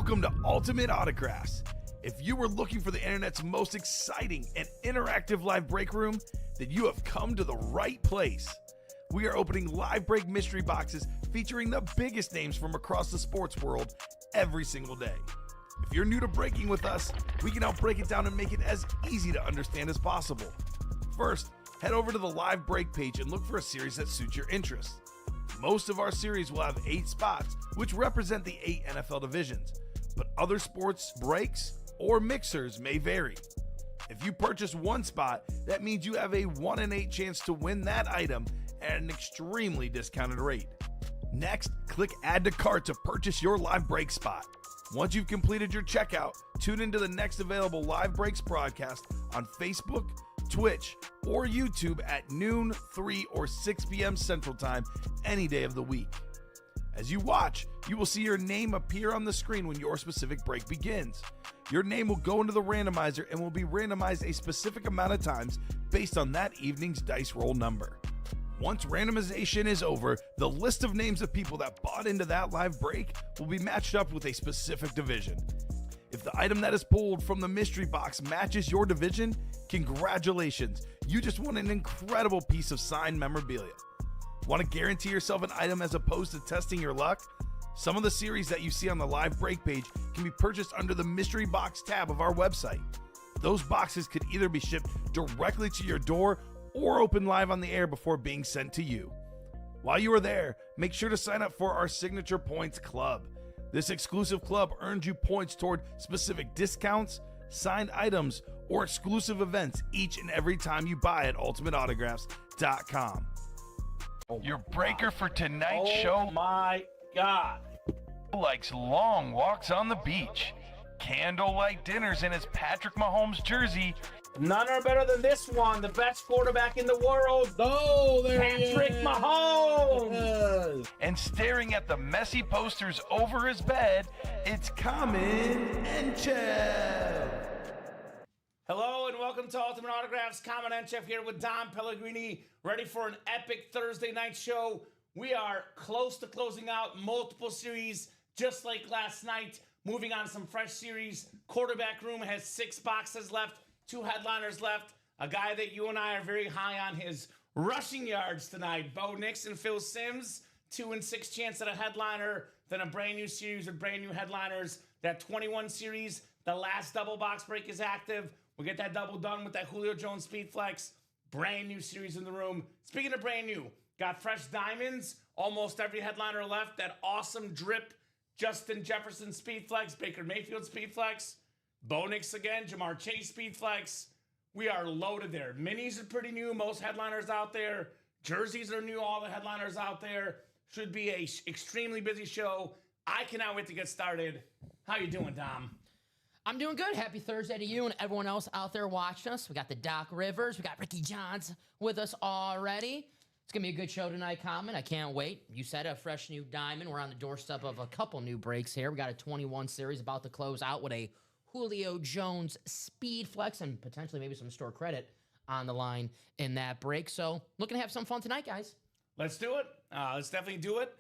Welcome to Ultimate Autographs. If you were looking for the internet's most exciting and interactive live break room, then you have come to the right place. We are opening live break mystery boxes featuring the biggest names from across the sports world every single day. If you're new to breaking with us, we can help break it down and make it as easy to understand as possible. First, head over to the live break page and look for a series that suits your interests. Most of our series will have 8 spots, which represent the 8 NFL divisions, but other sports breaks or mixers may vary. If you purchase one spot, that means you have a 1 in 8 chance to win that item at an extremely discounted rate. Next, click Add to Cart to purchase your live break spot. Once you've completed your checkout, tune into the next available live breaks broadcast on Facebook, Twitch, or YouTube at noon, 3, or 6 p.m. Central Time any day of the week. As you watch, you will see your name appear on the screen when your specific break begins. Your name will go into the randomizer and will be randomized a specific amount of times based on that evening's dice roll number. Once randomization is over, the list of names of people that bought into that live break will be matched up with a specific division. If the item that is pulled from the mystery box matches your division, congratulations, you just won an incredible piece of signed memorabilia. Want to guarantee yourself an item as opposed to testing your luck? Some of the series that you see on the live break page can be purchased under the mystery box tab of our website. Those boxes could either be shipped directly to your door or open live on the air before being sent to you. While you are there, make sure to sign up for our Signature Points Club. This exclusive club earns you points toward specific discounts, signed items, or exclusive events each and every time you buy at ultimateautographs.com. Your breaker for tonight's show. Oh my God. Likes long walks on the beach, candlelight dinners in his Patrick Mahomes jersey, None are better than this one, the best quarterback in the world. Oh, there Patrick he is. Mahomes. and staring at the messy posters over his bed, it's Common and Chev. Hello and welcome to Ultimate Autographs. Common and Chef here with Dom Pellegrini, ready for an epic Thursday night show. We are close to closing out multiple series, just like last night. Moving on to some fresh series. Quarterback room has 6 boxes left, 2 headliners left. A guy that you and I are very high on his rushing yards tonight. Bo Nix and Phil Simms, 2 in 6 chance at a headliner. Then a brand new series with brand new headliners. That 21 series, the last double box break is active. We'll get that double done with that Julio Jones Speed Flex. Brand new series in the room. Speaking of brand new, got fresh diamonds. Almost every headliner left. That awesome drip Justin Jefferson Speed Flex, Baker Mayfield Speed Flex, Bo Nix again, Jamar Chase Speed Flex. We are loaded there. Minis are pretty new. Most headliners out there. Jerseys are new. All the headliners out there. Should be a extremely busy show. I cannot wait to get started. How you doing, Dom? I'm doing good. Happy Thursday to you and everyone else out there watching us. We got the Doc Rivers. We got Ricky Johns with us already. It's going to be a good show tonight, Common. I can't wait. You said a fresh new diamond. We're on the doorstep of a couple new breaks here. We got a 21 series about to close out with a Julio Jones Speed Flex and potentially maybe some store credit on the line in that break. So looking to have some fun tonight, guys. Let's do it. Let's definitely do it.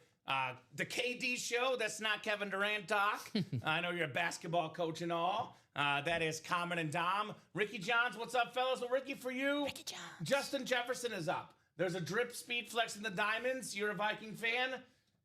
The KD show, that's not Kevin Durant talk. I know you're a basketball coach and all. That is Common and Dom. Ricky Johns, what's up, fellas? Well, Ricky, for you, Ricky Johns. Justin Jefferson is up. There's a drip Speed Flex in the diamonds. You're a Viking fan.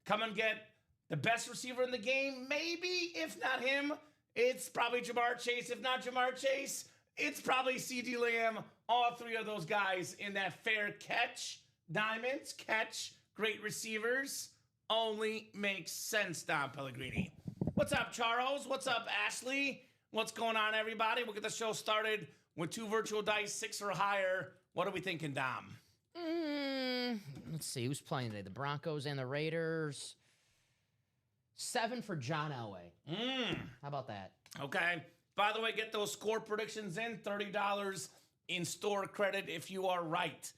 Come and get the best receiver in the game. Maybe, if not him, it's probably Jamar Chase. If not Jamar Chase, it's probably CD Lamb. All 3 of those guys in that fair catch. Diamonds, catch, great receivers. Only makes sense, Dom Pellegrini. What's up, Charles? What's up, Ashley? What's going on, everybody? We'll get the show started with 2 virtual dice, 6 or higher. What are we thinking, Dom? Let's see. Who's playing today? The Broncos and the Raiders. 7 for John Elway. How about that? Okay. By the way, get those score predictions in. $30 in store credit if you are right.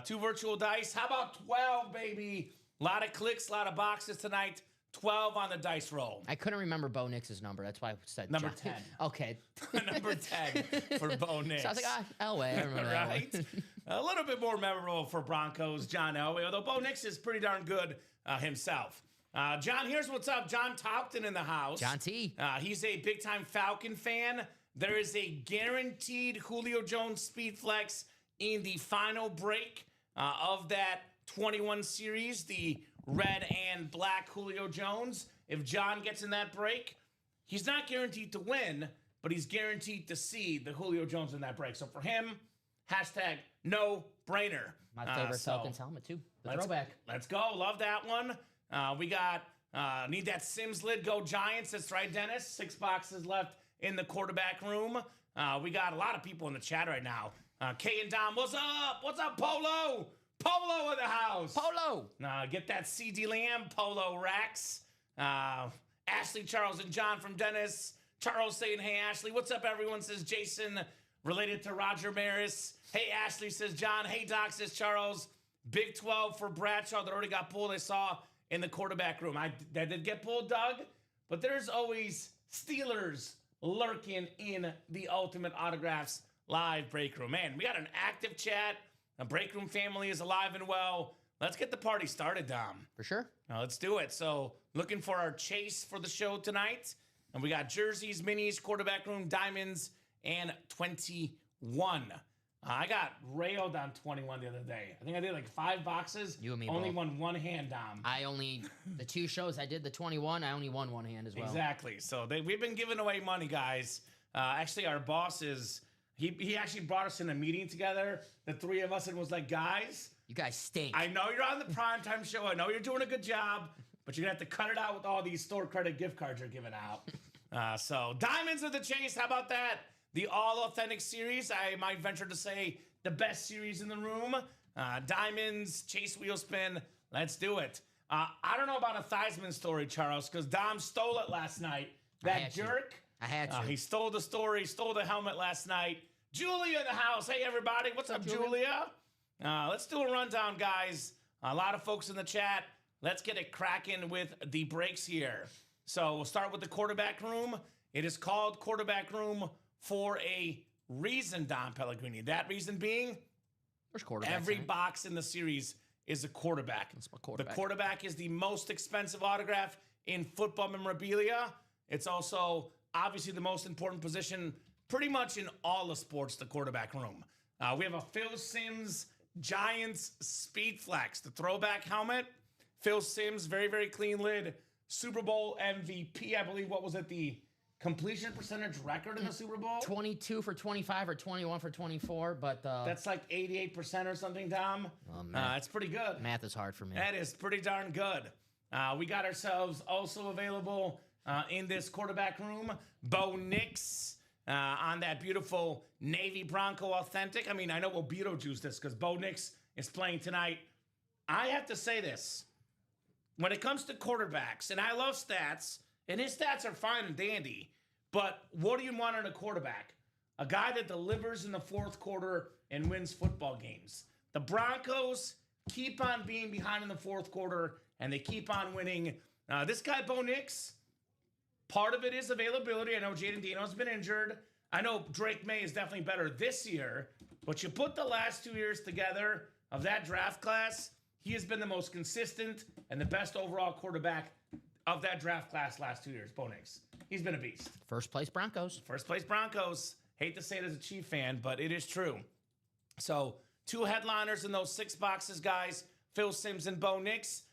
2 virtual dice. How about 12, baby? A lot of clicks, a lot of boxes tonight. 12 on the dice roll. I couldn't remember Bo Nix's number. That's why I said Number John. 10. Okay. Number 10 for Bo Nix. So I was like, Elway. I remember that Right? one. A little bit more memorable for Broncos, John Elway, although Bo Nix is pretty darn good himself. John, here's what's up. John Topton in the house. John T. He's a big-time Falcon fan. There is a guaranteed Julio Jones speed flex in the final break of that 21 series, the red and black Julio Jones. If John gets in that break, he's not guaranteed to win, but he's guaranteed to see the Julio Jones in that break. So for him, hashtag no brainer. My favorite Falcons helmet, too. The throwback. Let's go. Love that one. We got need that Sims lid. Go Giants. That's right, Dennis. 6 boxes left in the quarterback room. We got a lot of people in the chat right now. Kay and Dom, what's up? What's up, Polo? Polo in the house. Polo. Get that CD Lamb, Polo Rex. Ashley, Charles, and John from Dennis. Charles saying, hey, Ashley. What's up, everyone? Says Jason, related to Roger Maris. Hey, Ashley, says John. Hey, Doc, says Charles. Big 12 for Bradshaw that already got pulled. I saw in the quarterback room. That did get pulled, Doug. But there's always Steelers lurking in the Ultimate Autographs live break room. Man, we got an active chat. The break room family is alive and well. Let's get the party started, Dom. For sure. Now, let's do it. So, looking for our chase for the show tonight. And we got jerseys, minis, quarterback room, diamonds, and 21. I got railed on 21 the other day. I think I did like 5 boxes. You and me only both. won one hand, Dom. The 2 shows I did the 21, I only won one hand as well. Exactly. So we've been giving away money, guys. Actually, our boss he actually brought us in a meeting together, the 3 of us, and was like, guys, you guys stink. I know you're on the primetime show. I know you're doing a good job, but you're going to have to cut it out with all these store credit gift cards you're giving out. So diamonds of the chase. How about that? The all authentic series. I might venture to say the best series in the room. Diamonds, chase wheel spin. Let's do it. I don't know about a Theismann story, Charles, because Dom stole it last night. That jerk. I had to. He stole the story, stole the helmet last night. Julia in the house. Hey, everybody. What's up, Julia? Let's do a rundown, guys. A lot of folks in the chat. Let's get it cracking with the breaks here. So we'll start with the quarterback room. It is called quarterback room for a reason, Don Pellegrini. That reason being, There's quarterbacks. every in it. box in the series is a quarterback. That's my quarterback. The quarterback is the most expensive autograph in football memorabilia. It's also obviously the most important position pretty much in all the sports, the quarterback room. We have a Phil Simms Giants Speed Flex, the throwback helmet. Phil Simms, very, very clean lid. Super Bowl MVP, I believe. What was it? The completion percentage record in the Super Bowl? 22 for 25 or 21 for 24, but That's like 88% or something, Dom. Oh, man. It's pretty good. Math is hard for me. That is pretty darn good. We got ourselves also available in this quarterback room, Bo Nix on that beautiful Navy Bronco Authentic. I mean, I know we'll Beetlejuice this because Bo Nix is playing tonight. I have to say this. When it comes to quarterbacks, and I love stats, and his stats are fine and dandy, but what do you want in a quarterback? A guy that delivers in the fourth quarter and wins football games. The Broncos keep on being behind in the fourth quarter, and they keep on winning. This guy, Bo Nix, part of it is availability. I know Jaden Dino's been injured. I know Drake May is definitely better this year, but you put the last 2 years together of that draft class, he has been the most consistent and the best overall quarterback of that draft class last 2 years, Bo Nix. He's been a beast. First place Broncos. First place Broncos. Hate to say it as a Chief fan, but it is true. So 2 headliners in those 6 boxes, guys. Phil Simms and Bo Nix.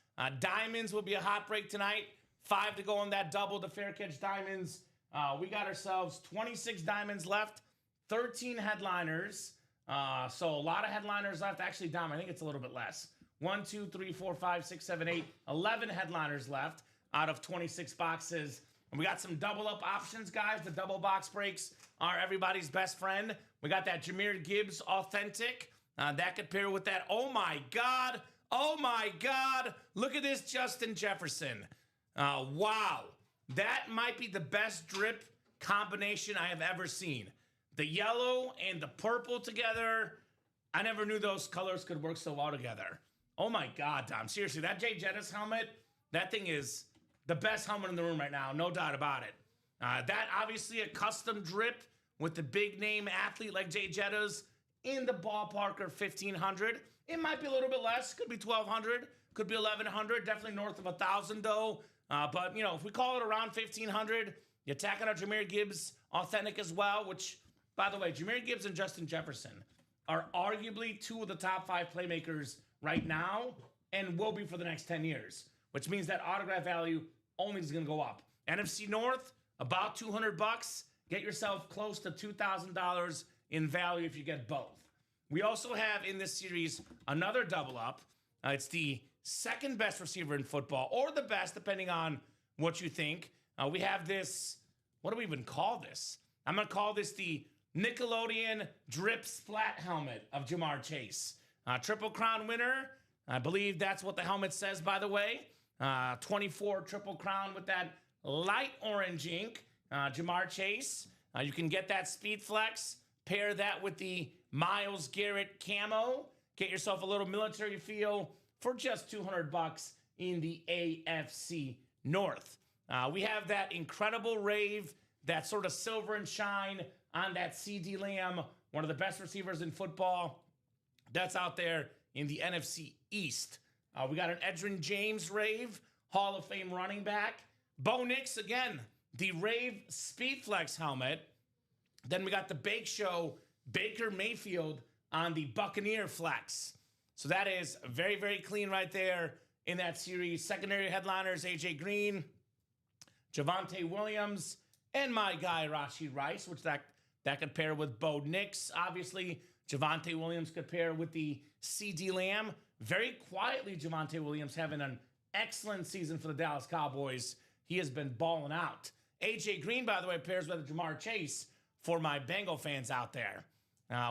Diamonds will be a hot break tonight. 5 to go on that double, the Fair Catch Diamonds. We got ourselves 26 diamonds left, 13 headliners. So a lot of headliners left. Actually, Dom, I think it's a little bit less. 1, 2, 3, 4, 5, 6, 7, 8, 11 headliners left out of 26 boxes. And we got some double up options, guys. The double box breaks are everybody's best friend. We got that Jahmyr Gibbs Authentic. That could pair with that. Oh my God. Oh my God. Look at this Justin Jefferson. Wow. That might be the best drip combination I have ever seen. The yellow and the purple together. I never knew those colors could work so well together. Oh my God, Dom. Seriously, that Jay Jettis helmet, that thing is the best helmet in the room right now. No doubt about it. That obviously a custom drip with the big name athlete like Jay Jettis in the ballpark of $1,500. It might be a little bit less. Could be $1,200. Could be 1,100, definitely north of 1,000 though. But, you know, if we call it around 1,500, you're tacking on Jahmyr Gibbs authentic as well, which, by the way, Jahmyr Gibbs and Justin Jefferson are arguably two of the top 5 playmakers right now and will be for the next 10 years, which means that autograph value only is going to go up. NFC North, about $200. Get yourself close to $2,000 in value if you get both. We also have in this series another double up. It's the second best receiver in football, or the best, depending on what you think. We have this, what do we even call this? I'm going to call this the Nickelodeon Drip Splat Helmet of Jamar Chase. Triple Crown winner. I believe that's what the helmet says, by the way. 24 Triple Crown with that light orange ink. Jamar Chase. You can get that Speed Flex. Pair that with the Myles Garrett camo. Get yourself a little military feel for just $200 in the AFC North. We have that incredible rave, that sort of silver and shine on that CD Lamb, one of the best receivers in football. That's out there in the NFC East. We got an Edgerrin James rave, Hall of Fame running back. Bo Nix, again, the Rave Speedflex helmet. Then we got the Bake Show, Baker Mayfield on the Buccaneer Flex. So that is very, very clean right there in that series. Secondary headliners, A.J. Green, Javonte Williams, and my guy, Rashee Rice, which that could pair with Bo Nix. Obviously, Javonte Williams could pair with the CD Lamb. Very quietly, Javonte Williams having an excellent season for the Dallas Cowboys. He has been balling out. A.J. Green, by the way, pairs with Jamar Chase for my Bengal fans out there.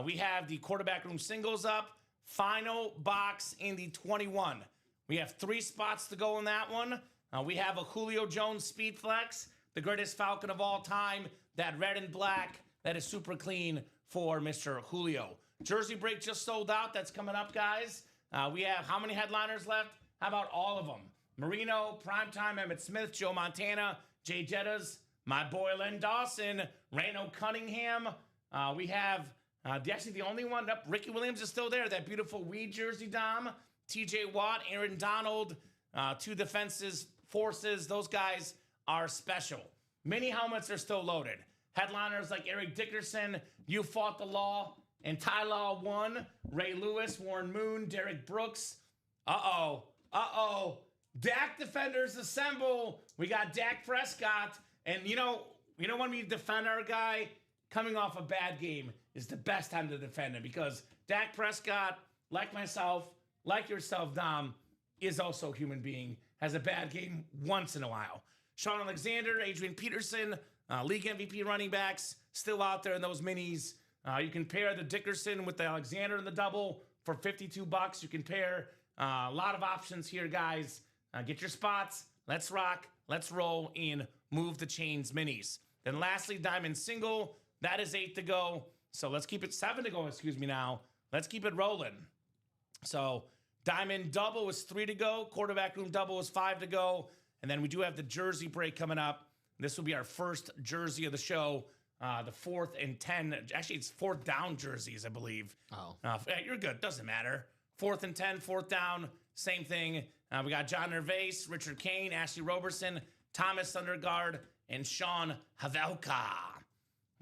We have the quarterback room singles up. Final box in the 21. We have 3 spots to go in that one. We have a Julio Jones Speed Flex, the greatest Falcon of all time. That red and black, that is super clean for Mr. Julio. Jersey break just sold out. That's coming up, guys. We have how many headliners left? How about all of them? Marino, Primetime, Emmitt Smith, Joe Montana, Jay Jettas, my boy Len Dawson, Rano Cunningham. We have actually the only one up. Ricky Williams is still there. That beautiful weed jersey, Dom. TJ Watt, Aaron Donald, 2 defenses, forces. Those guys are special. Mini helmets are still loaded. Headliners like Eric Dickerson, You Fought the Law, and Ty Law 1, Ray Lewis, Warren Moon, Derek Brooks. Dak defenders assemble. We got Dak Prescott. And you know when we defend our guy, coming off a bad game is the best time to defend him, because Dak Prescott, like myself, like yourself, Dom, is also a human being, has a bad game once in a while. Sean Alexander, Adrian Peterson, league MVP running backs, still out there in those minis. You can pair the Dickerson with the Alexander in the double for $52. You can pair a lot of options here, guys. Get your spots. Let's rock. Let's roll in Move the Chains minis. Then lastly, Diamond Single. That is 8 to go. So let's keep it 7 to go, now. Let's keep it rolling. So Diamond Double is 3 to go. Quarterback Room Double is 5 to go. And then we do have the jersey break coming up. This will be our first jersey of the show. The 4th and 10. Actually, it's 4th down jerseys, I believe. Oh. You're good. Doesn't matter. 4th and 10, 4th down. Same thing. We got John Nervase, Richard Kane, Ashley Roberson, Thomas Sundergaard, and Sean Havelka.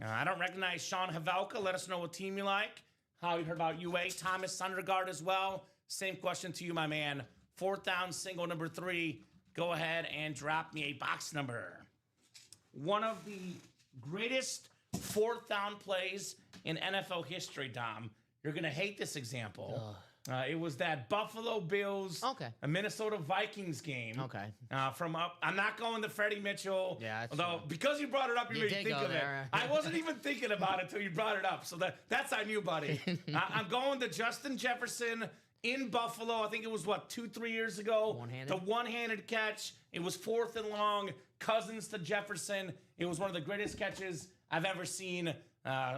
I don't recognize Sean Havelka. Let us know what team you like. How you heard about UA. Thomas Sundergaard as well. Same question to you, my man. 4th down, single number 3. Go ahead and drop me a box number. One of the greatest 4th down plays in NFL history, Dom. You're going to hate this example. It was that Buffalo Bills, a Minnesota Vikings game. Okay. I'm not going to Freddie Mitchell. Yeah, although because you brought it up, you made me think of it. I wasn't even thinking about it until you brought it up. So that's on you, buddy. I'm going to Justin Jefferson in Buffalo. I think it was 2-3 years ago. One-handed? The one-handed catch. It was 4th and long. Cousins to Jefferson. It was one of the greatest catches I've ever seen.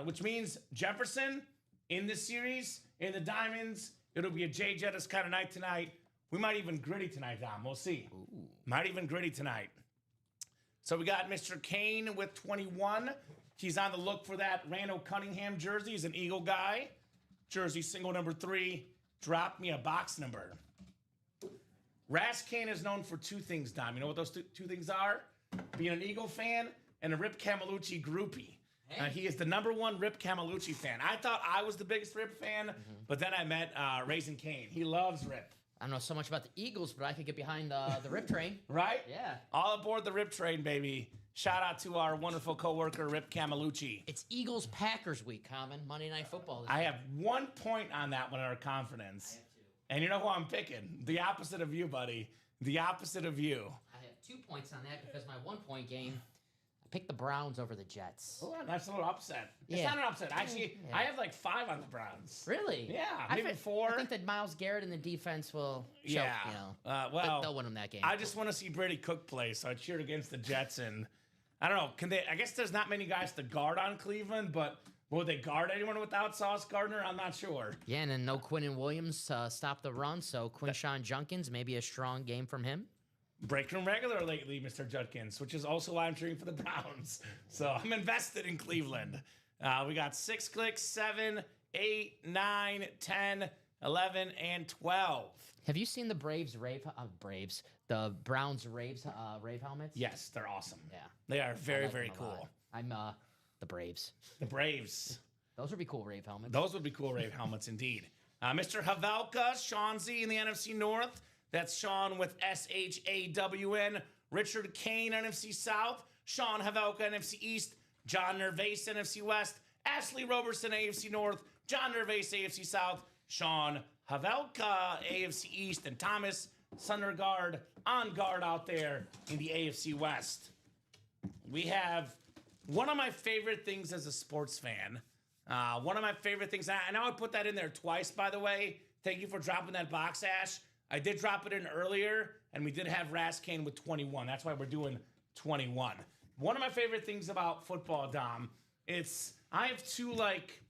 Which means Jefferson in this series, in the Diamonds. It'll be a Jay Jettas kind of night tonight. We might even gritty tonight, Dom. We'll see. Ooh. Might even gritty tonight. So we got Mr. Kane with 21. He's on the look for that Rano Cunningham jersey. He's an Eagle guy. Jersey single number 3. Drop me a box number. Ras Kane is known for two things, Dom. You know what those two things are? Being an Eagle fan and a Rip Camelucci groupie. Hey. He is the #1 Rip Camelucci fan. I thought I was the biggest Rip fan, but then I met Raisin Kane. He loves Rip. I don't know so much about the Eagles, but I could get behind the Rip train. Right? Yeah. All aboard the Rip train, baby. Shout out to our wonderful coworker, Rip Camelucci. It's Eagles-Packers week, Common. Monday Night Football. I have 1 point on that one in our conference. And you know who I'm picking? The opposite of you, buddy. The opposite of you. I have 2 points on that because my 1 point game, I picked the Browns over the Jets. Oh, that's a little upset. It's Yeah. not an upset. Actually, Yeah. I have like 5 on the Browns. Really? Yeah, I maybe thi- 4. I think that Myles Garrett and the defense will show, Yeah. you know. Well, they'll win them that game. I just want to see Brady Cook play, so I cheered against the Jets. And I don't know, can they? I guess there's not many guys to guard on Cleveland, but will they guard anyone without Sauce Gardner? I'm not sure. Yeah, and then no Quinnen Williams to stop the run, so Quinshawn Junkins, maybe a strong game from him. Break room regular lately, Mr. Judkins, which is also why I'm cheering for the Browns. So I'm invested in Cleveland. We got 6 clicks, 7, 8, 9, 10, 11, and 12. Have you seen the the Browns rave helmets? Yes, they're awesome. Yeah. They are I very, like very them a lot. cool. I'm the Braves. The Braves. Those would be cool rave helmets. Those would be cool rave helmets indeed. Mr. Havelka, Sean Z in the NFC North. That's Sean with SHAWN. Richard Kane, NFC South. Sean Havelka, NFC East. John Nervase, NFC West. Ashley Roberson, AFC North. John Nervase, AFC South. Sean Havelka, AFC East. And Thomas Sundergaard on guard out there in the AFC West. We have one of my favorite things as a sports fan. One of my favorite things. I know I put that in there twice, by the way. Thank you for dropping that box, Ash. I did drop it in earlier, and we did have Ras Kane with 21. That's why we're doing 21. One of my favorite things about football, Dom, I have 2 like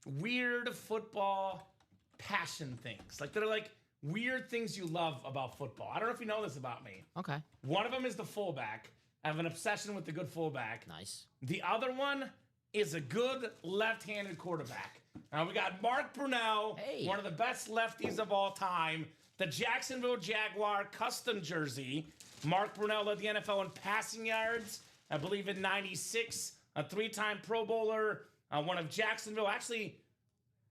weird football passion things. Like they're like weird things you love about football. I don't know if you know this about me. Okay. One of them is the fullback. I have an obsession with the good fullback. Nice. The other one is a good left-handed quarterback. Now we got Mark Brunell, Hey. one of the best lefties of all time. The Jacksonville Jaguar custom jersey. Mark Brunell led the NFL in passing yards, I believe in 96. A 3-time Pro Bowler, one of Jacksonville. Actually,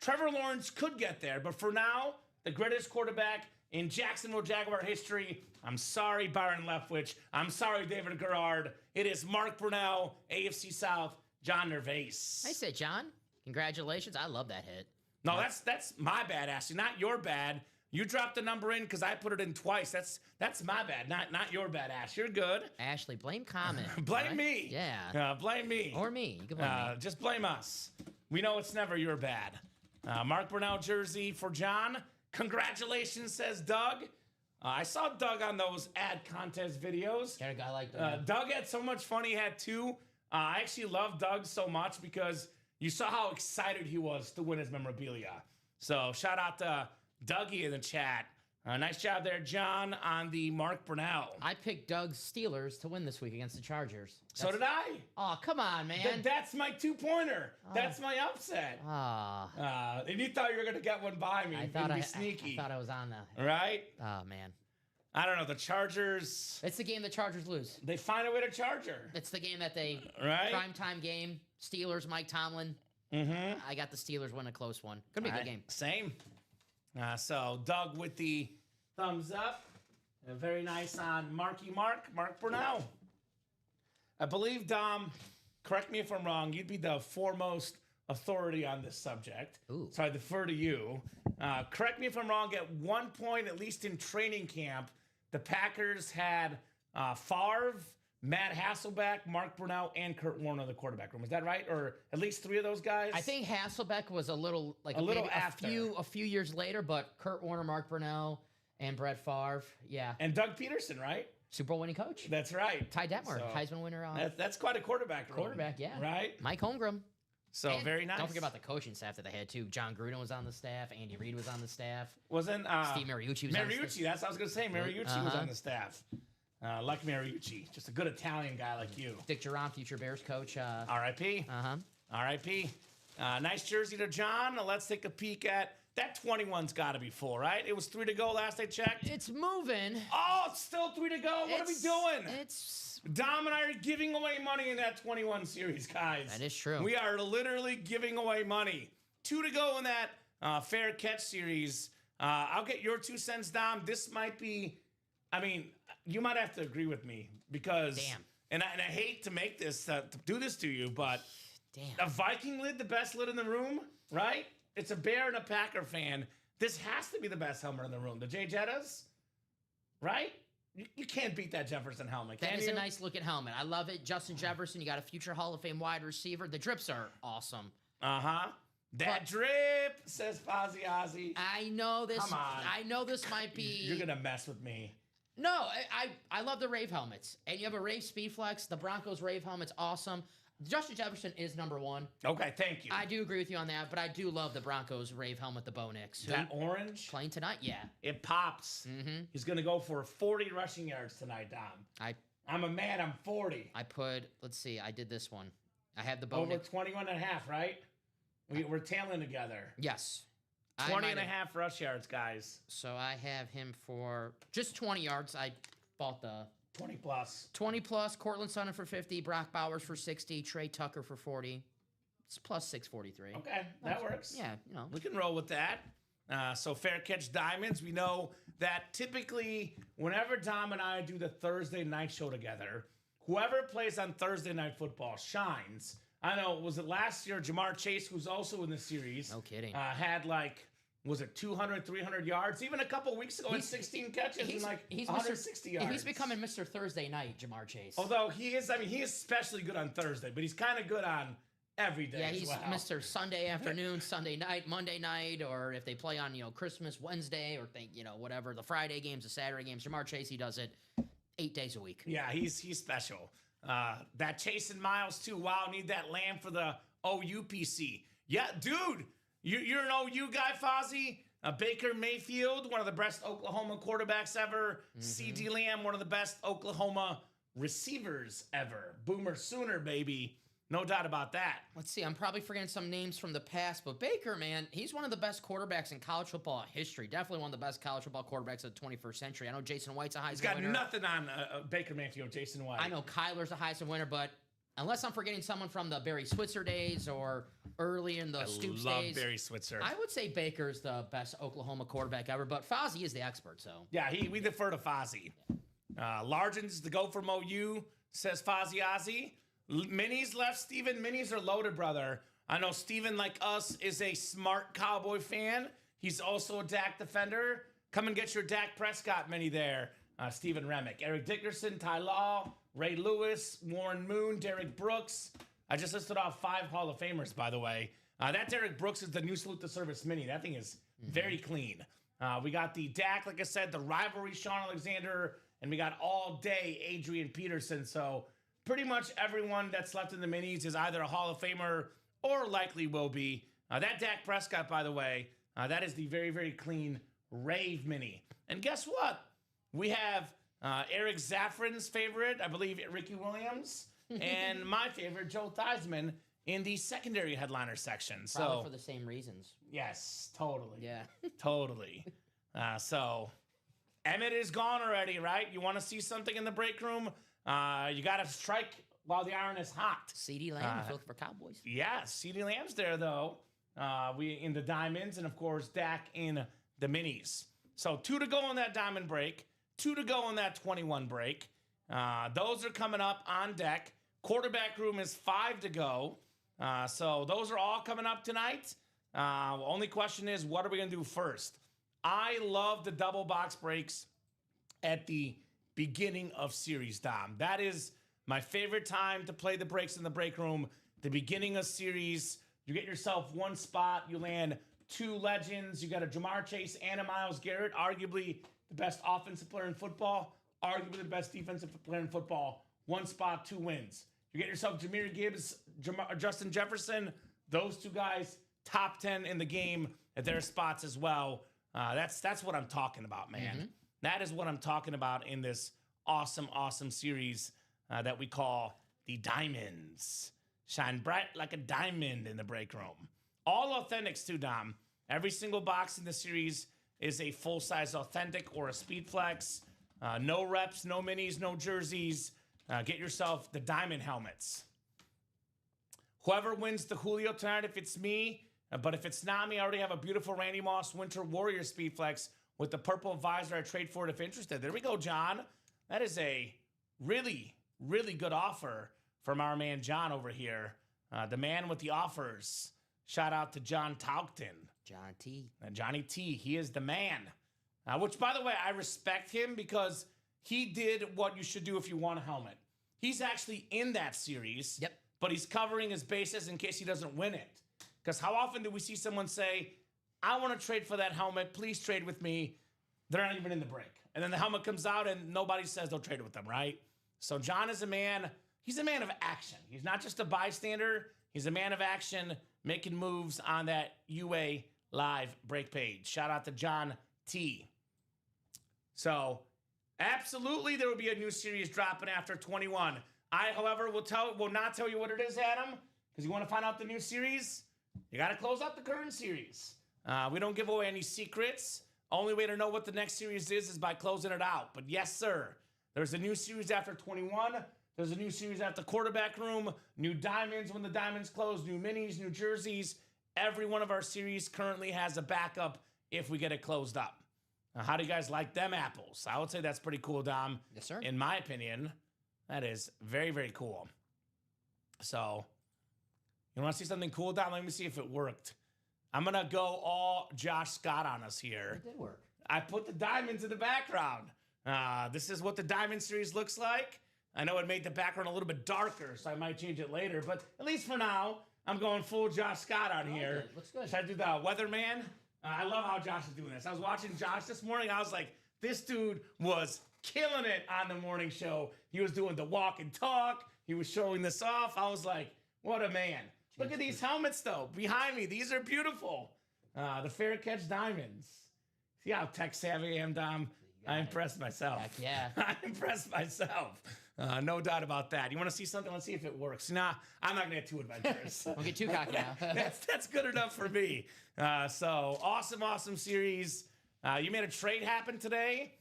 Trevor Lawrence could get there, but for now, the greatest quarterback in Jacksonville Jaguar history. I'm sorry, Byron Leftwich. I'm sorry, David Garrard. It is Mark Brunell, AFC South, John Nervase. Nice hit, John. Congratulations. I love that hit. No, that's my bad, Ashley. Not your bad. You dropped the number in because I put it in twice. That's my bad. Not your bad, Ash. You're good. Ashley, blame Common. Blame right? me. Yeah. Blame me. Or me. You can blame me. Just blame us. We know it's never your bad. Mark Brunell jersey for John. Congratulations, says Doug. I saw Doug on those ad contest videos. Got a guy like that. Doug had so much fun. He had 2. I actually love Doug so much because you saw how excited he was to win his memorabilia. So shout out to Dougie in the chat. Nice job there, John, on the Mark Brunell. I picked Doug's Steelers to win this week against the Chargers. So did I. Oh, come on, man. That's my 2-pointer. That's my upset. And you thought you were going to get one by me. I thought be I sneaky. thought I was on the. Right? Oh, man. I don't know. The Chargers, It's the game the Chargers lose. they find a way to Charger. It's the game that they. Right? Primetime game. Steelers, Mike Tomlin. Mm-hmm. I got the Steelers win a close one. Gonna be a good game. Same. So Doug with the thumbs up. Very nice on Mark Brunell. I believe, Dom, correct me if I'm wrong, you'd be the foremost authority on this subject. Ooh. So I defer to you. Correct me if I'm wrong, at one point, at least in training camp, the Packers had Favre, Matt Hasselbeck, Mark Brunell, and Kurt Warner in the quarterback room. Is that right? Or at least 3 of those guys? I think Hasselbeck was a little after. a few years later, but Kurt Warner, Mark Brunell, and Brett Favre, yeah, And Doug Peterson, right? Super Bowl winning coach. That's right. Ty Detmer, So, Heisman winner. That's quite a quarterback room. Quarterback, yeah. Right? Mike Holmgren. So And very nice. Don't forget about the coaching staff that they had too. John Gruden was on the staff. Andy Reid was on the staff. Wasn't Steve Mariucci was on the staff. That's what I was going to say. Mariucci was Uh-huh. on the staff. Like Mariucci. Just a good Italian guy like you. Dick Duran, future Bears coach. R.I.P. Uh-huh. R.I.P. Nice jersey to John. Let's take a peek at That 21's got to be full, right? It was 3 to go last I checked. It's moving. Oh, it's still 3 to go. What are we doing? It's Dom and I are giving away money in that 21 series, guys. That is true. We are literally giving away money. 2 to go in that fair catch series. I'll get your 2 cents, Dom. This might be, I mean, you might have to agree with me because, Damn. And I hate to make this, to do this to you, but Damn. a Viking lid, the best lid in the room, right? It's a Bear and a Packer fan. This has to be the best helmet in the room. The J Jettas, right? You can't beat that Jefferson helmet, can That is you? a nice looking helmet. I love it. Justin Jefferson, you got a future Hall of Fame wide receiver. The drips are awesome. Uh-huh. That drip, says Fozzie Ozzy. I know this. Come on. I know this might be. You're going to mess with me. No, I love the Rave helmets. And you have a Rave Speedflex. The Broncos Rave helmet's awesome. Justin Jefferson is number 1. Okay, thank you. I do agree with you on that, but I do love the Broncos Rave helmet, the Bo Nix. That orange, Playing tonight? Yeah. it pops. Mm-hmm. He's going to go for 40 rushing yards tonight, Dom. I'm a man. I'm 40. I put, let's see, I did this one. I had the Bo Over Nix. 21 and a half, right? We're tailing together. Yes. 20 and a half rush yards, guys. So I have him for just 20 yards. I bought the 20 plus. 20 plus, Cortland Sutton for 50, Brock Bowers for 60, Trey Tucker for 40. It's plus 643. Okay, that works. Yeah, you know. We can roll with that. So fair catch diamonds. We know that typically whenever Dom and I do the Thursday night show together, whoever plays on Thursday night football shines. I know, was it last year, Jamar Chase, who's also in the series. No kidding. Had like, was it 200, 300 yards? Even a couple weeks ago, had 16 catches and like 160 yards. He's becoming Mr. Thursday Night, Jamar Chase. Although he is especially good on Thursday, but he's kind of good on every day. Yeah, as he's well. Mr. Sunday afternoon, Sunday night, Monday night, or if they play on, Christmas, Wednesday, or whatever, the Friday games, the Saturday games. Jamar Chase, he does it 8 days a week. Yeah, he's special. That Chasing Miles too. Wow, need that lamb for the OUPC. Yeah, dude, you're an OU guy, Fozzie. Baker Mayfield, one of the best Oklahoma quarterbacks ever. CD Lamb, one of the best Oklahoma receivers ever. Boomer Sooner, baby. No doubt about that. Let's see, I'm probably forgetting some names from the past, but Baker, man, he's one of the best quarterbacks in college football history. Definitely one of the best college football quarterbacks of the 21st century. I know Jason White's a Heisman He's got winner. nothing on Baker Mayfield, Jason White. I know Kyler's a Heisman winner, but unless I'm forgetting someone from the Barry Switzer days or early in the Stoops love days. Barry Switzer. I would say Baker's the best Oklahoma quarterback ever, but Fozzie is the expert, so. Yeah, we defer to Fozzie. Largens to go from OU, says Fozzie Ozzy. Minis left, Steven. Minis are loaded, brother. I know Steven, like us, is a smart Cowboy fan. He's also a Dak defender. Come and get your Dak Prescott mini there. Steven Remick, Eric Dickerson, Ty Law, Ray Lewis, Warren Moon, Derek Brooks. I just listed off 5 Hall of Famers, by the way. That Derek Brooks is the new Salute to Service mini. That thing is very clean. We got the Dak, like I said, the rivalry Sean Alexander, and we got all day Adrian Peterson. So pretty much everyone that's left in the minis is either a Hall of Famer or likely will be. That Dak Prescott, by the way, that is the very, very clean Rave mini. And guess what? We have Eric Zaffrin's favorite, I believe Ricky Williams, and my favorite, Joe Theismann, in the secondary headliner section. Probably for the same reasons. Yes, totally. Yeah. Totally. So Emmett is gone already, right? You want to see something in the break room? You got to strike while the iron is hot. CD Lamb, if you're looking for Cowboys. Yeah, CD Lamb's there, though. We in the diamonds, and, of course, Dak in the minis. So 2 to go on that diamond break. 2 to go on that 21 break. Those are coming up on deck. Quarterback room is 5 to go. So those are all coming up tonight. Only question is, what are we going to do first? I love the double box breaks at the beginning of series, Dom. That is my favorite time to play the breaks in the break room. The beginning of series, you get yourself one spot, you land 2 legends. You got a Jamar Chase and a Myles Garrett, arguably the best offensive player in football, arguably the best defensive player in football. 1 spot, 2 wins. You get yourself Jahmyr Gibbs, Justin Jefferson. Those 2 guys, top 10 in the game at their spots as well. That's what I'm talking about, man. Mm-hmm. That is what I'm talking about in this awesome, awesome series that we call the Diamonds. Shine bright like a diamond in the break room. All authentics too, Dom. Every single box in the series is a full-size authentic or a speed flex. No reps, no minis, no jerseys. Get yourself the diamond helmets. Whoever wins the Julio tonight, if it's me, but if it's not me, I already have a beautiful Randy Moss Winter Warrior Speed Flex with the purple visor. I trade for it if interested. There we go, John. That is a really, really good offer from our man John over here. The man with the offers. Shout out to John Taukton. John T. Johnny T. He is the man. Which, by the way, I respect him because he did what you should do if you want a helmet. He's actually in that series. Yep. But he's covering his bases in case he doesn't win it. Because how often do we see someone say, I want to trade for that helmet. Please trade with me. They're not even in the break. And then the helmet comes out and nobody says they'll trade with them, right? So John is a man. He's a man of action. He's not just a bystander. He's a man of action making moves on that UA live break page. Shout out to John T. So absolutely there will be a new series dropping after 21. I, however, will not tell you what it is, Adam, because you want to find out the new series, you got to close out the current series. We don't give away any secrets. Only way to know what the next series is by closing it out. But yes, sir, there's a new series after 21. There's a new series after quarterback room, new diamonds when the diamonds close, new minis, new jerseys. Every one of our series currently has a backup if we get it closed up. How do you guys like them apples? I would say that's pretty cool, Dom. Yes, sir. In my opinion. That is very, very cool. So, you want to see something cool, Don? Let me see if it worked. I'm going to go all Josh Scott on us here. It did work. I put the diamonds in the background. This is what the diamond series looks like. I know it made the background a little bit darker, so I might change it later. But at least for now, I'm going full Josh Scott on here. Good. Looks good. Should I do the weatherman? I love how Josh is doing this. I was watching Josh this morning. I was like, this dude was killing it on the morning show. He was doing the walk and talk. He was showing this off. I was like, what a man. Look at these helmets, though, behind me. These are beautiful. The Fair Catch Diamonds. See how tech-savvy I am, Dom? I impressed myself. Heck yeah. I impressed myself. No doubt about that. You want to see something? Let's see if it works. Nah, I'm not going to get too adventurous. Don't get too cocky now. That's good enough for me. So, awesome series. You made a trade happen today.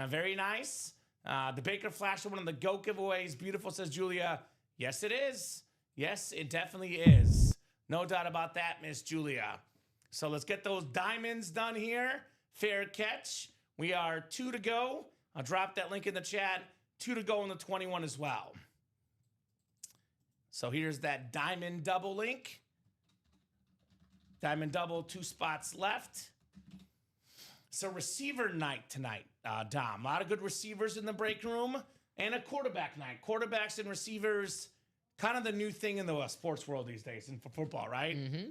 Very nice. The Baker Flash, one of the GOAT giveaways. Beautiful, says Julia. Yes, it is. Yes, it definitely is. No doubt about that, Miss Julia. So let's get those diamonds done here. Fair catch. We are 2 to go. I'll drop that link in the chat. 2 to go in the 21 as well. So here's that diamond double link. Diamond double, 2 spots left. So receiver night tonight, Dom. A lot of good receivers in the break room. And a quarterback night. Quarterbacks and receivers, kind of the new thing in the sports world these days in football, right? Mm-hmm.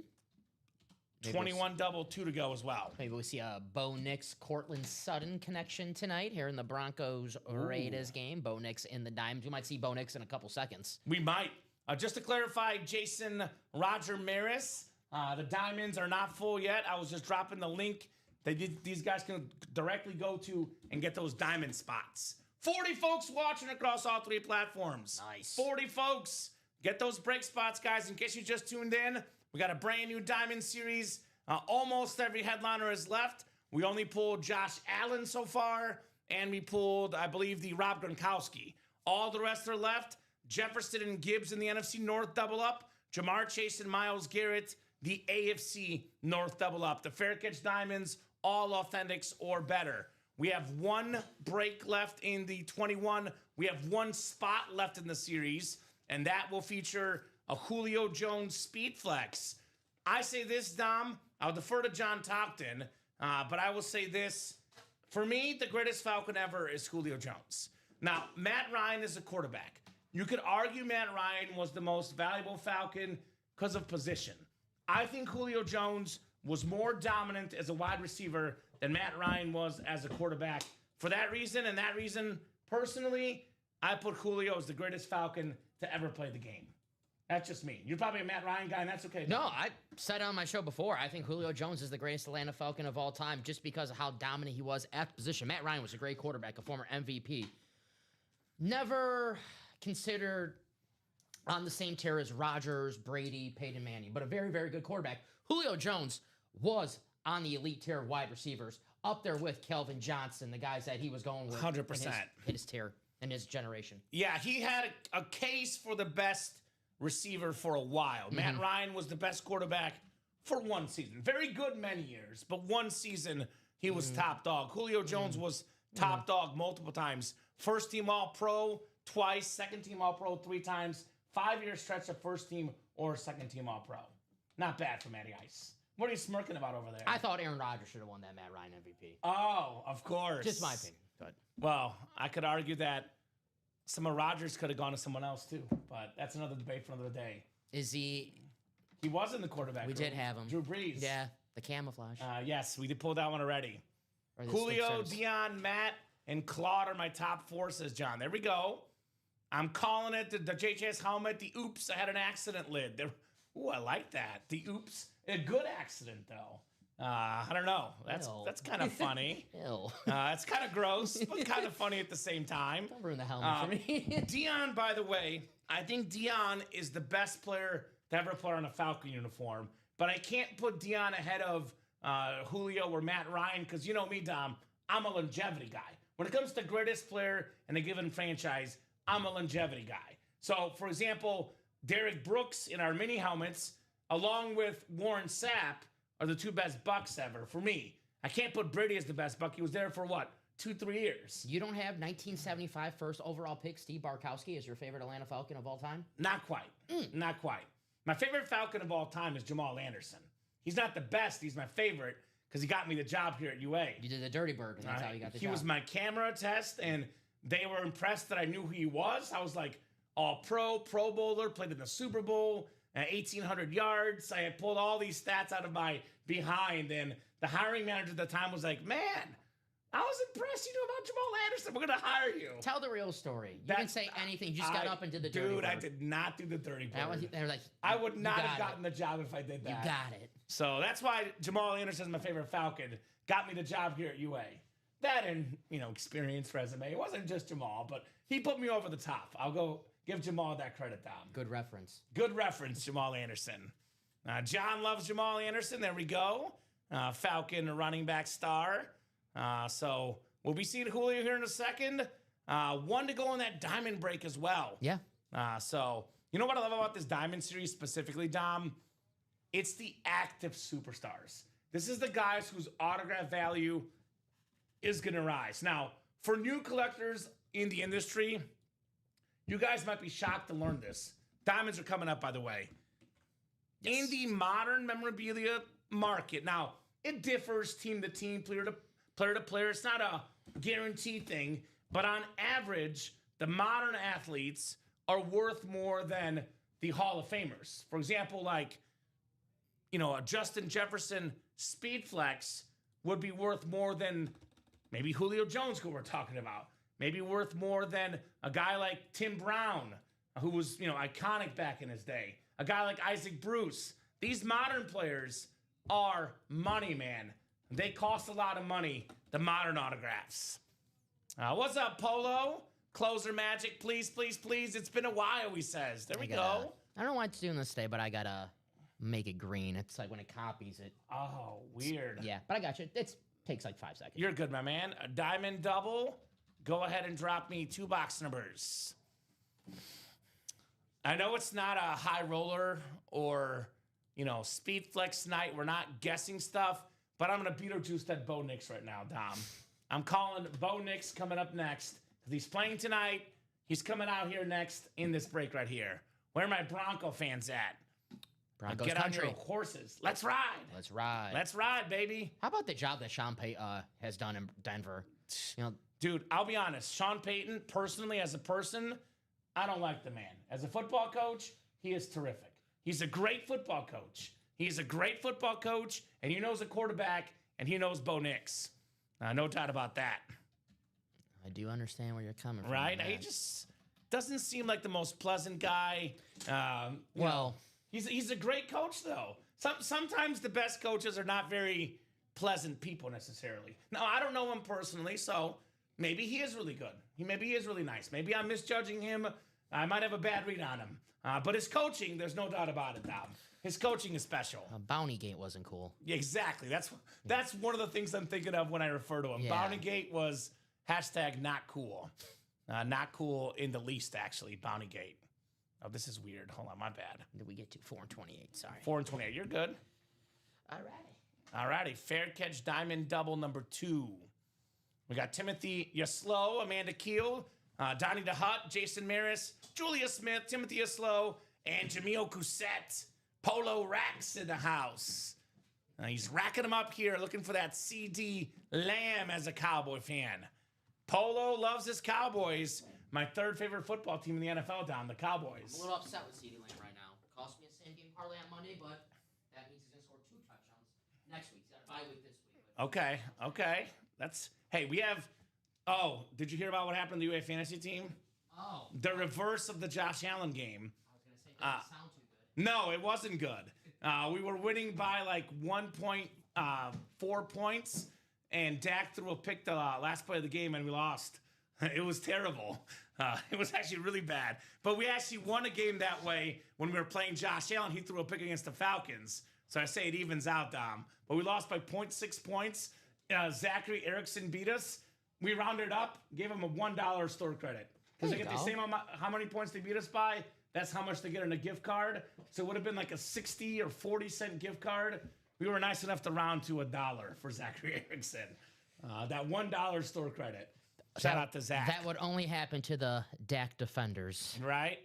21 double, 2 to go as well. Maybe we see a Bo Nix, Cortland Sutton connection tonight here in the Broncos Raiders game. Bo Nix in the Diamonds. We might see Bo Nix in a couple seconds. We might. Just to clarify, Jason Roger Maris, the Diamonds are not full yet. I was just dropping the link that these guys can directly go to and get those diamond spots. 40 folks watching across all 3 platforms. Nice. 40 folks. Get those break spots, guys. In case you just tuned in, we got a brand new Diamond series. Almost every headliner is left. We only pulled Josh Allen so far, and we pulled, I believe, the Rob Gronkowski. All the rest are left. Jefferson and Gibbs in the NFC North double up. Jamar Chase and Myles Garrett, the AFC North double up. The Fair Catch Diamonds, all authentics or better. We have 1 break left in the 21. We have 1 spot left in the series, and that will feature a Julio Jones Speed Flex. I say this, Dom. I'll defer to John Taukton, but I will say this. For me, the greatest Falcon ever is Julio Jones. Now, Matt Ryan is a quarterback. You could argue Matt Ryan was the most valuable Falcon because of position. I think Julio Jones was more dominant as a wide receiver than Matt Ryan was as a quarterback. For that reason and that reason, personally, I put Julio as the greatest Falcon to ever play the game. That's just me. You're probably a Matt Ryan guy, and that's okay. No, I said on my show before, I think Julio Jones is the greatest Atlanta Falcon of all time just because of how dominant he was at the position. Matt Ryan was a great quarterback, a former MVP. Never considered on the same tier as Rodgers, Brady, Peyton Manning, but a very, very good quarterback. Julio Jones was on the elite tier of wide receivers, up there with Kelvin Johnson, the guys that he was going with 100%. in his tier, in his generation. Yeah, he had a case for the best receiver for a while. Matt Ryan was the best quarterback for one season. Very good many years, but one season he was top dog. Julio Jones was top dog multiple times. First team All-Pro twice, second team All-Pro 3 times, 5-year stretch of first team or second team All-Pro. Not bad for Matty Ice. What are you smirking about over there? I thought Aaron Rodgers should have won that Matt Ryan MVP. Oh, of course. Just my opinion. But Well, I could argue that some of Rodgers could have gone to someone else too, but that's another debate for another day. is he? He was in the quarterback We room. did have him. Drew Brees. Yeah, the camouflage. Yes, we did pull that one already. Or the Julio, Sixers. Deion, Matt, and Claude are my top 4, says John. There we go. I'm calling it the JJ's helmet, the oops, I had an accident lid. Ooh, I like that. The oops. A good accident, though. I don't know. That's kind of funny. Ew. It's kind of gross, but kind of funny at the same time. Don't ruin the helmet for me. Deion, by the way, I think Deion is the best player to ever play on a Falcon uniform, but I can't put Deion ahead of Julio or Matt Ryan because you know me, Dom. I'm a longevity guy. When it comes to greatest player in a given franchise, I'm a longevity guy. So, for example, Derek Brooks in our mini helmets, along with Warren Sapp, are the 2 best Bucks ever for me. I can't put Brady as the best Buck. He was there for what? 2-3 years. You don't have 1975 first overall pick Steve Bartkowski as your favorite Atlanta Falcon of all time? Not quite. Not quite. My favorite Falcon of all time is Jamal Anderson. He's not the best. He's my favorite because he got me the job here at UA. You did the dirty bird, and that's how you got the He job. was my camera test, and they were impressed that I knew who he was. I was like, All-Pro, Pro Bowler, played in the Super Bowl, 1,800 yards. I had pulled all these stats out of my behind, and the hiring manager at the time was like, man, I was impressed you knew about Jamal Anderson. We're going to hire you. Tell the real story. You didn't say anything. You just got up and did the dirty bird. Dude, I did not do the dirty That was, bird. they were like, I would not have got gotten the job if I did that. You got it. So that's why Jamal Anderson is my favorite Falcon. Got me the job here at UA. That and, experience resume. It wasn't just Jamal, but he put me over the top. I'll go give Jamal that credit, Dom. Good reference. Good reference, Jamal Anderson. John loves Jamal Anderson. There we go. Falcon running back star. So we'll be seeing Julio here in a second. One to go on that diamond break as well. Yeah. So you know what I love about this diamond series specifically, Dom? It's the active superstars. This is the guys whose autograph value is going to rise. Now, for new collectors in the industry, you guys might be shocked to learn this. Diamonds are coming up, by the way. Yes. In the modern memorabilia market, now, it differs team to team, player to player. It's not a guaranteed thing, but on average, the modern athletes are worth more than the Hall of Famers. For example, like, a Justin Jefferson Speed Flex would be worth more than maybe Julio Jones, who we're talking about. Maybe worth more than a guy like Tim Brown, who was, iconic back in his day. A guy like Isaac Bruce. These modern players are money, man. They cost a lot of money, the modern autographs. What's up, Polo? Closer magic, please, please, please. It's been a while, he says. There we go. I don't know why it's doing this today, but I gotta make it green. It's like when it copies it. Oh, weird. Yeah, but I got you. It takes like 5 seconds. You're good, my man. A diamond double. Go ahead and drop me 2 box numbers. I know it's not a high roller or, speed flex night. We're not guessing stuff, but I'm going to Beetlejuice that Bo Nix right now, Dom. I'm calling Bo Nix coming up next because he's playing tonight. He's coming out here next in this break right here. Where are my Bronco fans at? Broncos Get country. on your horses. Let's ride. Let's ride. Let's ride, baby. How about the job that Sean Payton has done in Denver? Dude, I'll be honest. Sean Payton, personally, as a person, I don't like the man. As a football coach, he is terrific. He's a great football coach. He's a great football coach, and he knows a quarterback, and he knows Bo Nix. No doubt about that. I do understand where you're coming from. Right? Man. He just doesn't seem like the most pleasant guy. He's a great coach, though. Sometimes the best coaches are not very pleasant people necessarily. Now, I don't know him personally, so maybe he is really good. Maybe he is really nice. Maybe I'm misjudging him. I might have a bad read on him. But his coaching, there's no doubt about it, Dom. His coaching is special. Bounty Gate wasn't cool. Yeah, exactly. That's one of the things I'm thinking of when I refer to him. Yeah. Bounty Gate was hashtag not cool. Not cool in the least, actually. Bounty Gate. Oh, this is weird. Hold on, my bad. Did we get to 4 and 28? Sorry. 4 and 28. You're good. All righty. Fair catch diamond double number 2. We got Timothy Yaslow, Amanda Keel, Donnie DeHutt, Jason Maris, Julia Smith, Timothy Yaslow, and Jamil Cousette. Polo Racks in the house. He's racking them up here, looking for that CD Lamb as a Cowboy fan. Polo loves his Cowboys. My third favorite football team in the NFL, Dom, the Cowboys. I'm a little upset with CD Lamb right now. Cost me a same game parlay on Monday, but that means he's going to score 2 touchdowns next week. He's got a bye week this week. Okay. We have. Oh, did you hear about what happened to the UA fantasy team? Oh. The reverse of the Josh Allen game. I was going to say, it doesn't sound too good. No, it wasn't good. We were winning by like 1.4 points, and Dak threw a pick the last play of the game, and we lost. It was terrible. It was actually really bad. But we actually won a game that way when we were playing Josh Allen. He threw a pick against the Falcons. So I say it evens out, Dom. But we lost by 0.6 points. Zachary Erickson beat us. We rounded up, gave him a $1 store credit. Because they get the same amount, how many points they beat us by, that's how much they get in a gift card. So it would have been like a 60 or 40 cent gift card. We were nice enough to round to $1 for Zachary Erickson. That $1 store credit. Shout out to Zach. That would only happen to the Dak defenders. Right?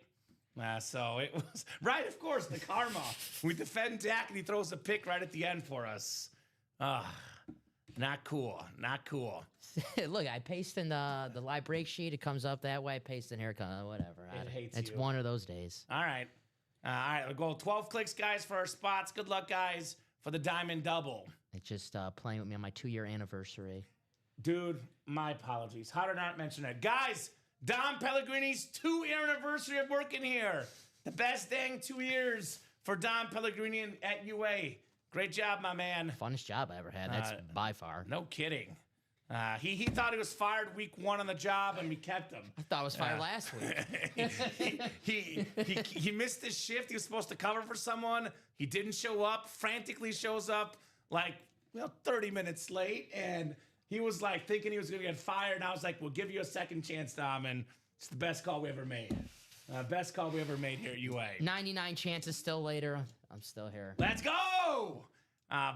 So it was, right, of course, the karma. We defend Dak and he throws a pick right at the end for us. Not cool. Look, I paste in the live break sheet. It comes up that way. I paste in here. Whatever. It hates it's you. one of those days. All right. We'll go 12 clicks, guys, for our spots. Good luck, guys, for the diamond double. It's just playing with me on my 2-year anniversary. Dude, my apologies. How did I not mention that? Guys, Dom Pellegrini's 2-year anniversary of working here. The best dang 2 years for Dom Pellegrini at UA. Great job, my man. Funnest job I ever had. That's by far. No kidding. He thought he was fired week 1 on the job, and we kept him. I thought I was fired last week. he missed his shift. He was supposed to cover for someone. He didn't show up. Frantically shows up 30 minutes late, and he was like thinking he was going to get fired. And I was like, we'll give you a second chance, Dom, and it's the best call we ever made. Best call we ever made here at UA. 99 chances still later. I'm still here. Let's go!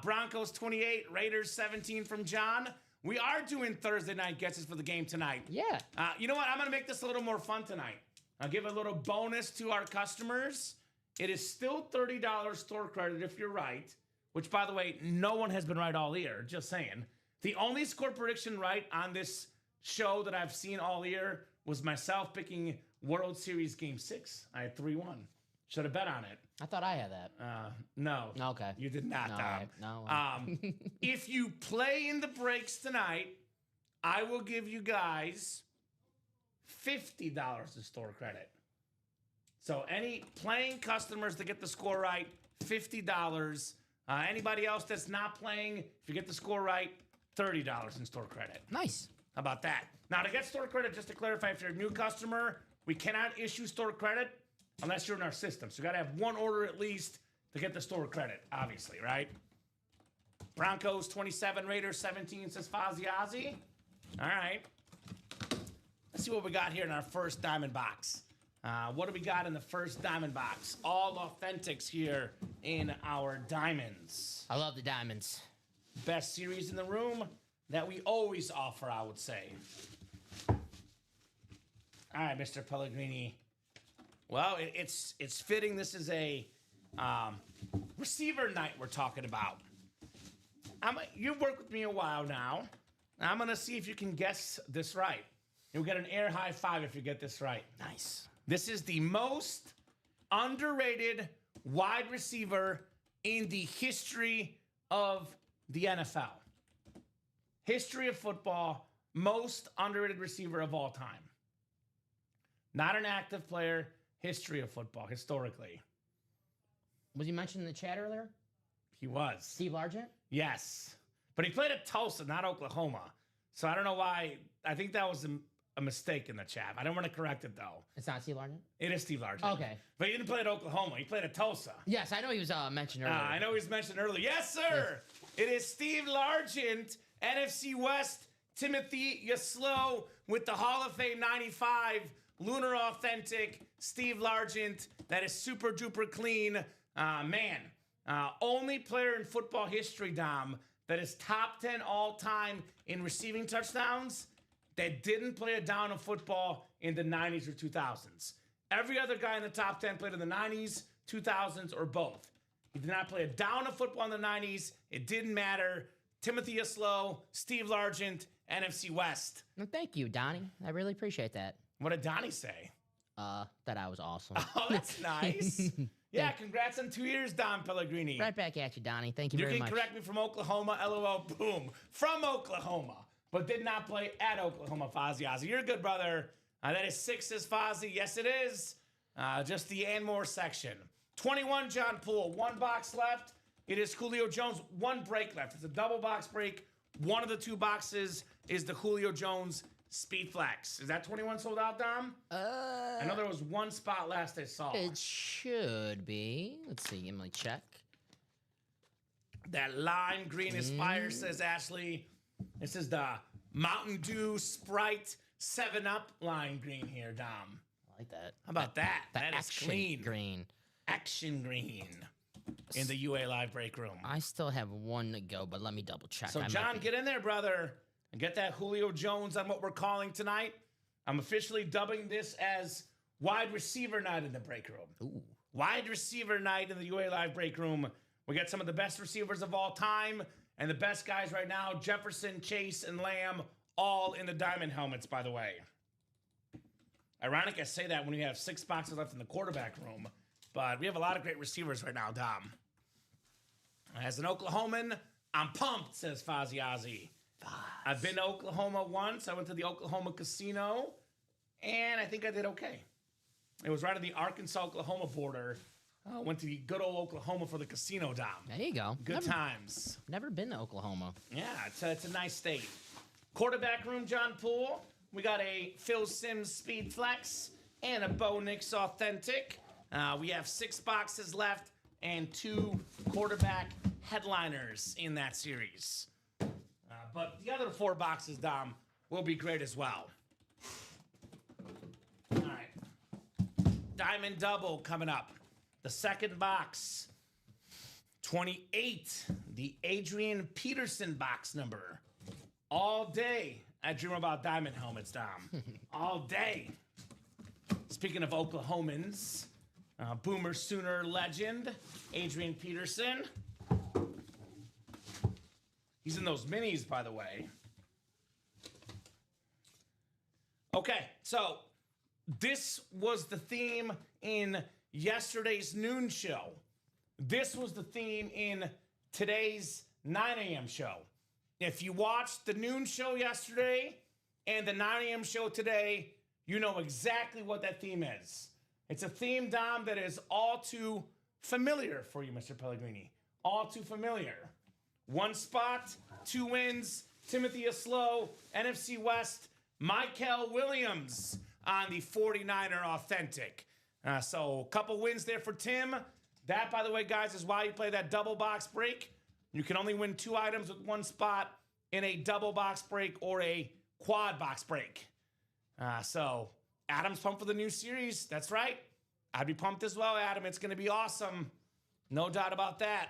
Broncos 28, Raiders 17 from John. We are doing Thursday night guesses for the game tonight. Yeah. You know what? I'm going to make this a little more fun tonight. I'll give a little bonus to our customers. It is still $30 store credit if you're right, which, by the way, no one has been right all year. Just saying. The only score prediction right on this show that I've seen all year was myself picking World Series Game 6. I had 3-1. Should have bet on it. I thought I had that. No. Okay. You did not, Dom. No. If you play in the breaks tonight, I will give you guys $50 of store credit. So any playing customers that get the score right, $50. Anybody else that's not playing, if you get the score right, $30 in store credit. Nice. How about that? Now, to get store credit, just to clarify, if you're a new customer, we cannot issue store credit unless you're in our system. So you got to have one order at least to get the store credit, obviously, right? Broncos 27, Raiders 17, says Fozzie Ozzy. All right. Let's see what we got here in our first diamond box. What do we got in the first diamond box? All authentics here in our diamonds. I love the diamonds. Best series in the room that we always offer, I would say. All right, Mr. Pellegrini. Well, it's fitting. This is a receiver night we're talking about. You've worked with me a while now. I'm going to see if you can guess this right. You'll get an air high five if you get this right. Nice. This is the most underrated wide receiver in the history of the NFL. History of football, most underrated receiver of all time. Not an active player, history of football, historically. Was he mentioned in the chat earlier? He was. Steve Largent? Yes. But he played at Tulsa, not Oklahoma. So I don't know why. I think that was a mistake in the chat. I don't want to correct it, though. It's not Steve Largent? It is Steve Largent. Okay. But he didn't play at Oklahoma. He played at Tulsa. Yes, I know he was mentioned earlier. I know he was mentioned earlier. Yes, sir. It is Steve Largent, NFC West, Timothy Yaslow with the Hall of Fame 95, Lunar Authentic, Steve Largent. That is super duper clean. Only player in football history, Dom, that is top 10 all time in receiving touchdowns that didn't play a down of football in the 90s or 2000s. Every other guy in the top 10 played in the 90s, 2000s, or both. He did not play a down of football in the 90s. It didn't matter. Timothy Yaslow, Steve Largent, NFC West. Well, thank you, Donnie. I really appreciate that. What did Donnie say? That I was awesome. Oh, that's nice. Yeah, congrats on 2 years, Don Pellegrini. Right back at you, Donnie. Thank you very much. You can correct me from Oklahoma, LOL, boom. From Oklahoma, but did not play at Oklahoma, Fozzie Ozzy. You're good, brother. That is 6, says Fozzie. Yes, it is. Just the and more section. 21, John Poole. 1 box left. It is Julio Jones. 1 break left. It's a double box break. One of the 2 boxes is the Julio Jones Speed Flex. Is that 21 sold out, Dom? I know there was 1 spot last I saw. It should be. Let's see. Let me check. That lime green is fire, says Ashley. This is the Mountain Dew Sprite 7-Up lime green here, Dom. I like that. How about that? That is action clean. Green. Action green in the UA Live break room. I still have 1 to go, but let me double check. So, John, get in there, brother, and get that Julio Jones on what we're calling tonight. I'm officially dubbing this as wide receiver night in the break room. Ooh. Wide receiver night in the UA Live break room. We got some of the best receivers of all time and the best guys right now, Jefferson, Chase, and Lamb, all in the diamond helmets, by the way. Ironic I say that when we have 6 boxes left in the quarterback room, but we have a lot of great receivers right now, Dom. As an Oklahoman, I'm pumped, says Fozzie Ozzy. I've been to Oklahoma once. I went to the Oklahoma casino, and I think I did okay. It was right on the Arkansas-Oklahoma border. Went to the good old Oklahoma for the casino, Dom. There you go. Good times. Never been to Oklahoma. Yeah, it's a nice state. Quarterback room, John Poole. We got a Phil Simms Speed Flex and a Bo Nix Authentic. We have 6 boxes left and 2 quarterback headliners in that series. But the other 4 boxes, Dom, will be great as well. All right. Diamond Double coming up. The second box, 28, the Adrian Peterson box number. All day, I dream about diamond helmets, Dom. All day. Speaking of Oklahomans, Boomer Sooner legend, Adrian Peterson. He's in those minis, by the way. Okay, so this was the theme in yesterday's noon show. This was the theme in today's 9 a.m. show. If you watched the noon show yesterday and the 9 a.m. show today, you know exactly what that theme is. It's a theme, Dom, that is all too familiar for you, Mr. Pellegrini. All too familiar. 1 spot, 2 wins, Timothy Yaslow, NFC West, Michael Williams on the 49er Authentic. So a couple wins there for Tim. That, by the way, guys, is why you play that double box break. You can only win 2 items with 1 spot in a double box break or a quad box break. So Adam's pumped for the new series. That's right. I'd be pumped as well, Adam. It's going to be awesome. No doubt about that.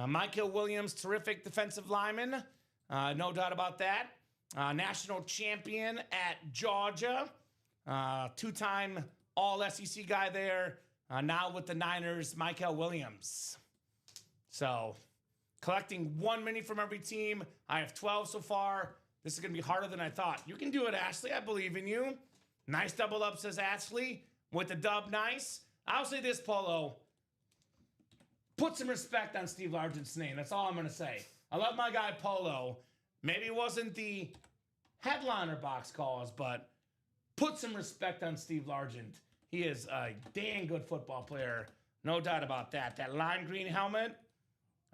Michael Williams, terrific defensive lineman. No doubt about that. National champion at Georgia. 2-time All-SEC guy there. Now with the Niners, Michael Williams. So, collecting 1 mini from every team. I have 12 so far. This is going to be harder than I thought. You can do it, Ashley. I believe in you. Nice double up, says Ashley. With the dub, nice. I'll say this, Polo. Put some respect on Steve Largent's name. That's all I'm going to say. I love my guy, Polo. Maybe it wasn't the headliner box calls, but put some respect on Steve Largent. He is a dang good football player. No doubt about that. That lime green helmet,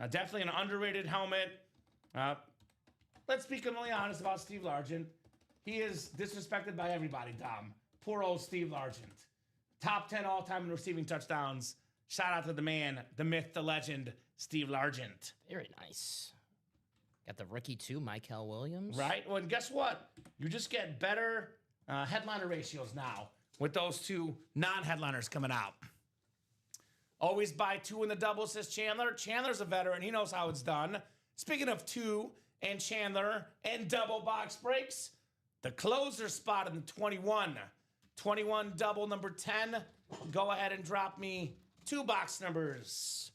definitely an underrated helmet. Let's be completely honest about Steve Largent. He is disrespected by everybody, Dom. Poor old Steve Largent. Top 10 all-time in receiving touchdowns. Shout out to the man, the myth, the legend, Steve Largent. Very nice. Got the rookie too, Michael Williams. Right? Well, and guess what? You just get better headliner ratios now with those two non-headliners coming out. Always buy 2 in the double, says Chandler. Chandler's a veteran. He knows how it's done. Speaking of 2 and Chandler and double box breaks, the closer spot in the 21. 21 double number 10. Go ahead and drop me 2 box numbers.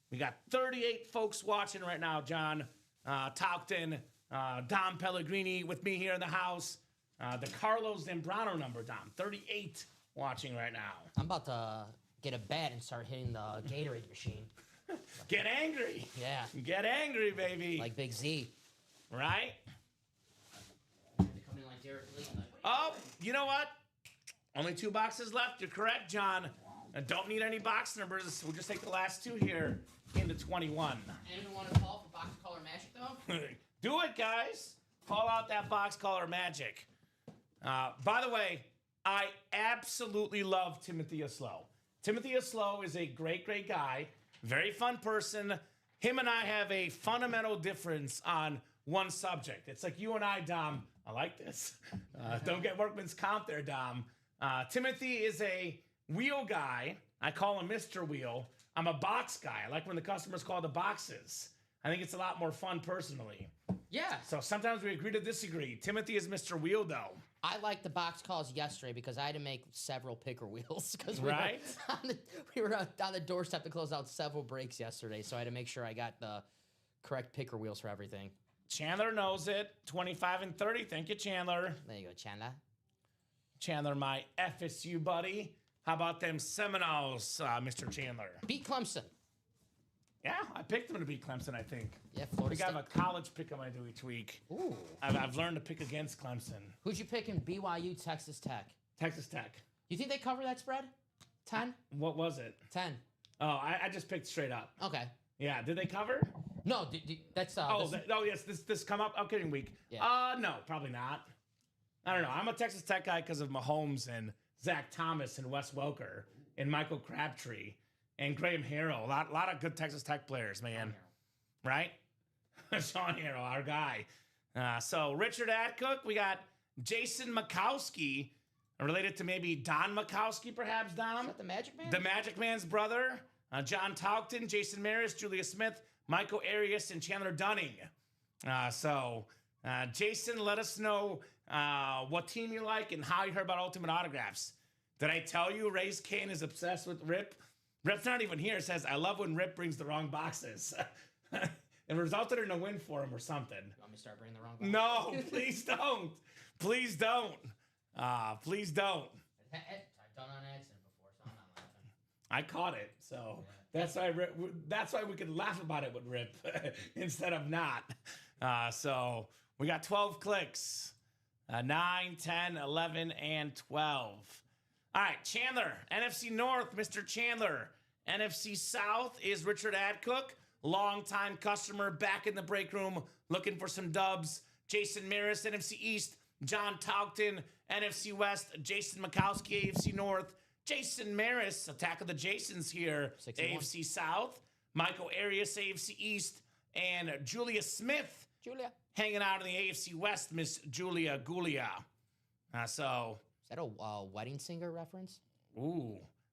We got 38 folks watching right now, John. Taukton, Dom Pellegrini with me here in the house. The Carlos Zambrano number, Dom. 38 watching right now. I'm about to get a bat and start hitting the Gatorade machine. Get angry. Yeah. Get angry, baby. Like Big Z. Right? They come in like Derek Lee. Like, Oh, you know what? Only 2 boxes left. You're correct, John. I don't need any box numbers. We'll just take the last 2 here into 21. anyone want to call for box color magic though? Do it, guys. Call out that box color magic. By the way, I absolutely love Timothy Oslo. Timothy Oslo is a great, great guy. Very fun person. Him and I have a fundamental difference on one subject. It's like you and I, Dom. I like this. Don't get workman's comp there, Dom. Timothy is a wheel guy. I call him Mr. Wheel. I'm a box guy. I like when the customers call the boxes. I think it's a lot more fun personally. Yeah. So sometimes we agree to disagree. Timothy is Mr. Wheel, though. I liked the box calls yesterday because I had to make several picker wheels because Right? we were on the doorstep to close out several breaks yesterday, so I had to make sure I got the correct picker wheels for everything. Chandler knows it. 25 and 30. Thank you, Chandler. There you go, Chandler. Chandler, my FSU buddy. How about them Seminoles, Mr. Chandler? Beat Clemson. Yeah, I picked them to beat Clemson, I think. Yeah, I Florida think I State. have a college pick I'm going to do each week. Ooh. I've learned to pick against Clemson. Who'd you pick in BYU, Texas Tech? Texas Tech. You think they cover that spread? 10? What was it? 10. Oh, I just picked straight up. Okay. Yeah, did they cover? No, that's Yes, this come up upcoming week. Yeah. No, probably not. I don't know. I'm a Texas Tech guy because of Mahomes and Zach Thomas and Wes Welker and Michael Crabtree and Graham Harrell. A lot of good Texas Tech players, man. Right? Sean Harrell, our guy. So Richard Atcook, we got Jason Mikowski, related to maybe Don Mikowski, perhaps, Dom? Is that the Magic Man? The Magic Man's brother. John Taukton, Jason Maris, Julia Smith, Michael Arias, and Chandler Dunning. Jason, let us know what team you like and how you heard about Ultimate Autographs. Did I tell you Ray's Kane is obsessed with Rip? Rip's not even here. Says, I love when Rip brings the wrong boxes. It resulted in a win for him or something. You want me to start bringing the wrong box? No, please don't. Please don't. Please don't. I've done it on accident before, so I'm not laughing. I caught it, so that's why we could laugh about it with Rip instead of not. So we got 12 clicks. 9, 10, 11, and 12. All right, Chandler, NFC North, Mr. Chandler. NFC South is Richard Adcook, longtime customer, back in the break room, looking for some dubs. Jason Maris, NFC East. John Taukton, NFC West. Jason Mikowski, AFC North. Jason Maris, attack of the Jasons here, 61. AFC South. Michael Arias, AFC East. And Julia Smith, Julia. hanging out in the AFC West, Miss Julia Gulia. Is that a wedding singer reference?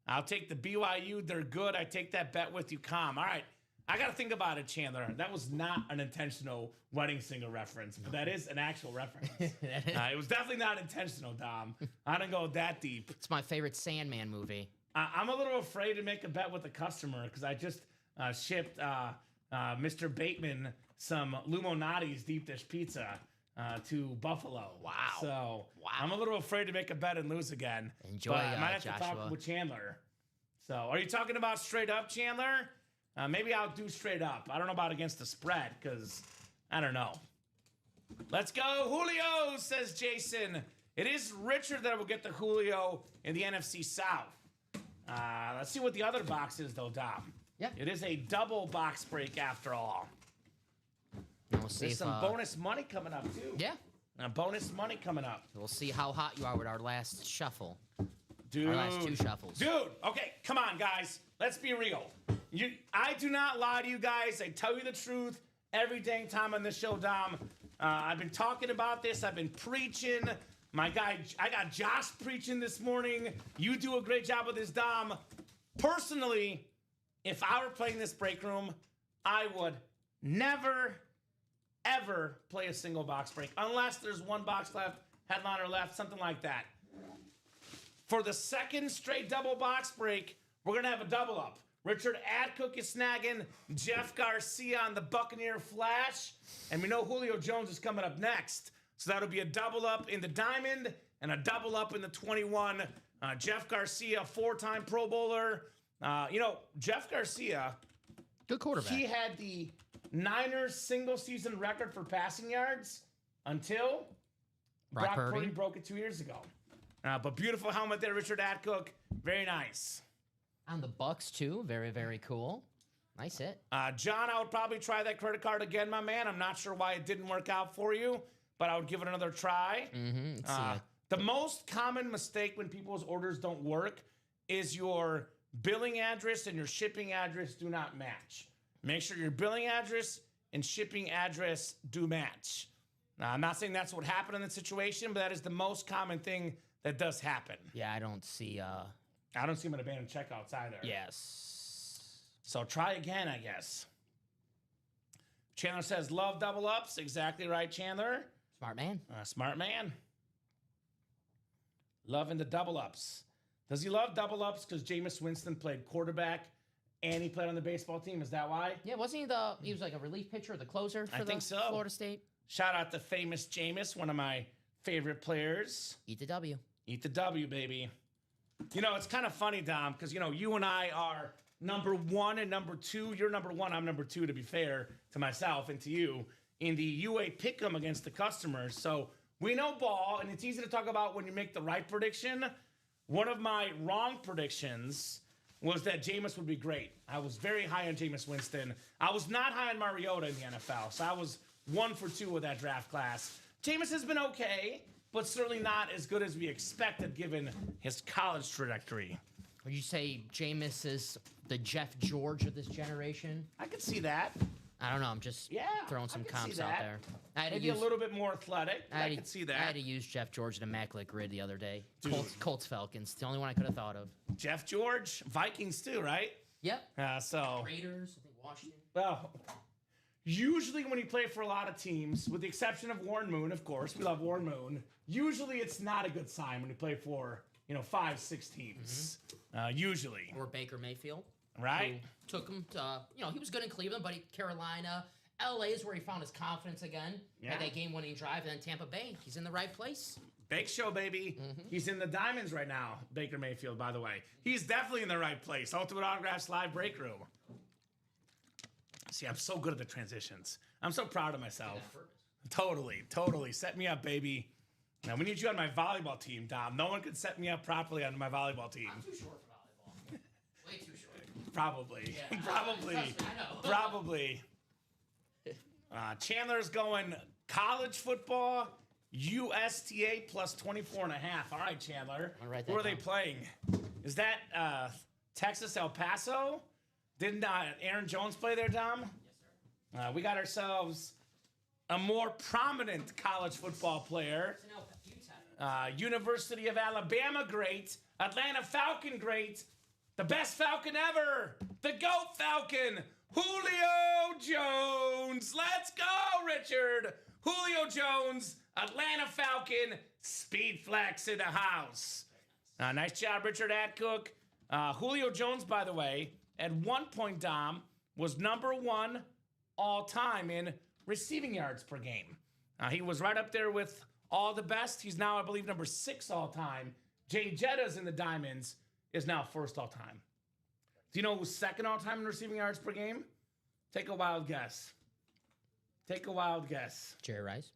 I'll take the BYU. They're good. I take that bet with you, calm. All right. I got to think about it, Chandler. That was not an intentional wedding singer reference, but that is an actual reference. It was definitely not intentional, Dom. I didn't go that deep. It's my favorite Sandman movie. I'm a little afraid to make a bet with a customer because I just shipped Mr. Bateman some Lumonati's deep dish pizza to Buffalo. Wow. So I'm a little afraid to make a bet and lose again. Enjoy, but I might have Joshua. to talk with Chandler. So are you talking about straight up, Chandler? Maybe I'll do straight up. I don't know about against the spread because I don't know. Let's go, Julio, says Jason. It is Richard that will get the Julio in the NFC South. Let's see what the other box is, though, Dom. Yeah. It is a double box break after all. And we'll see There's if, some bonus money coming up, too. Yeah. Bonus money coming up. We'll see how hot you are with our last shuffle. Dude. Our last 2 shuffles. Dude, okay, come on, guys. Let's be real. I do not lie to you guys. I tell you the truth every dang time on this show, Dom. I've been talking about this. I've been preaching. My guy, I got Josh preaching this morning. You do a great job with this, Dom. Personally, if I were playing this break room, I would never, ever play a single box break unless there's 1 box left, headliner left, something like that. For the second straight double box break, we're going to have a double up. Richard Adcook is snagging Jeff Garcia on the Buccaneer Flash. And we know Julio Jones is coming up next. So that'll be a double up in the Diamond and a double up in the 21. Jeff Garcia, 4-time Pro Bowler. Jeff Garcia. Good quarterback. He had the Niners single-season record for passing yards until Brock Purdy broke it 2 years ago. But beautiful helmet there, Richard Adcook. Very nice. On the Bucks, too. Very, very cool. Nice hit. John, I would probably try that credit card again, my man. I'm not sure why it didn't work out for you, but I would give it another try. The most common mistake when people's orders don't work is your billing address and your shipping address do not match. Make sure your billing address and shipping address do match. Now, I'm not saying that's what happened in the situation, but that is the most common thing that does happen. Yeah, I don't see him at abandoned checkouts either. Yes. So try again, I guess. Chandler says, love double ups. Exactly right, Chandler. Smart man. Smart man. Loving the double ups. Does he love double ups because Jameis Winston played quarterback and he played on the baseball team? Is that why? Yeah, wasn't he was like a relief pitcher or the closer for Florida State? Shout out to famous Jameis, one of my favorite players. Eat the W. Eat the W, baby. It's kind of funny, Dom, because, you and I are number 1 and number 2. You're number 1, I'm number 2, to be fair to myself and to you, in the UA Pick'em against the customers. So we know ball, and it's easy to talk about when you make the right prediction. One of my wrong predictions was that Jameis would be great. I was very high on Jameis Winston. I was not high on Mariota in the NFL, so I was 1 for 2 with that draft class. Jameis has been okay, but certainly not as good as we expected given his college trajectory. Would you say Jameis is the Jeff George of this generation? I could see that. I don't know. I'm just throwing some comps out there. Maybe a little bit more athletic. I could see that. I had to use Jeff George in Immaculate Grid the other day. Colts Falcons. The only one I could have thought of. Jeff George, Vikings too, right? Yep. So Raiders, I think Washington. Well, usually when you play for a lot of teams, with the exception of Warren Moon, of course, we love Warren Moon. Usually it's not a good sign when you play for 5-6 teams. Usually. Or Baker Mayfield. Right. Who took him to, he was good in Cleveland, but Carolina. LA is where he found his confidence again. Had that game-winning drive. And then Tampa Bay, he's in the right place. Bake Show, baby. He's in the Diamonds right now, Baker Mayfield, by the way. He's definitely in the right place. Ultimate Autographs Live Break Room. See, I'm so good at the transitions. I'm so proud of myself. Totally. Set me up, baby. Now, we need you on my volleyball team, Dom. No one could set me up properly on my volleyball team. I'm too short for volleyball. Way too short. Probably. Yeah, Probably. Trust me, I know. Probably. Chandler's going college football, USTA plus 24.5. All right, Chandler. Who are they playing? Is that Texas El Paso? Didn't Aaron Jones play there, Dom? Yes, sir. We got ourselves a more prominent college football player. University of Alabama great, Atlanta Falcon great, the best Falcon ever, the GOAT Falcon, Julio Jones. Let's go, Richard. Julio Jones, Atlanta Falcon, Speed Flex in the house. Nice job, Richard Atcook. Julio Jones, by the way, at one point, Dom, was number 1 all time in receiving yards per game. He was right up there with all the best. He's now, I believe, number 6 all time. Jay Jetta's in the Diamonds is now 1st all time. Do you know who's 2nd all time in receiving yards per game? Take a wild guess. Jerry Rice?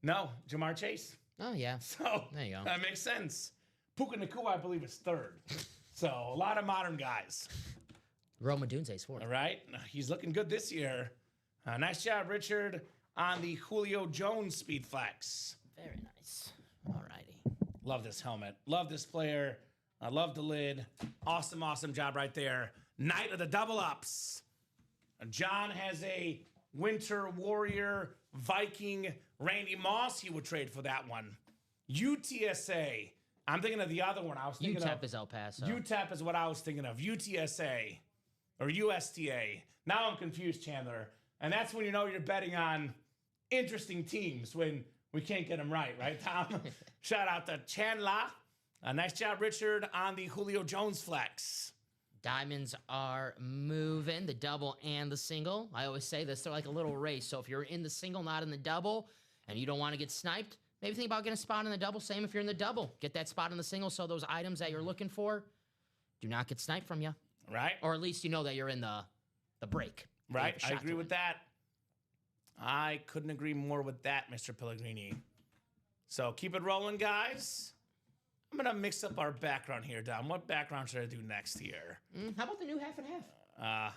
No, Jamar Chase. Oh, yeah. So there you go. That makes sense. Puka Nacua, I believe, is 3rd. So a lot of modern guys. Roma Dunze's 4th. All right. He's looking good this year. Nice job, Richard, on the Julio Jones Speed Flex. Very nice. Alrighty. Love this helmet. Love this player. I love the lid. Awesome, awesome job right there. Night of the double ups. John has a Winter Warrior Viking Randy Moss. He would trade for that one. UTSA. I'm thinking of the other one. I was thinking UTEP of is El Paso. UTEP is what I was thinking of. UTSA or USTA. Now I'm confused, Chandler. And that's when you know you're betting on interesting teams when we can't get them right, Tom? Shout out to Chandler. Nice job, Richard, on the Julio Jones flex. Diamonds are moving, the double and the single. I always say this, they're like a little race. So if you're in the single, not in the double, and you don't want to get sniped, maybe think about getting a spot in the double. Same if you're in the double. Get that spot in the single so those items that you're looking for do not get sniped from you. Right. Or at least you know that you're in the break. Right. I agree with that. I couldn't agree more with that, Mr. Pellegrini. So keep it rolling, guys. I'm going to mix up our background here, Dom. What background should I do next here? How about the new half and half?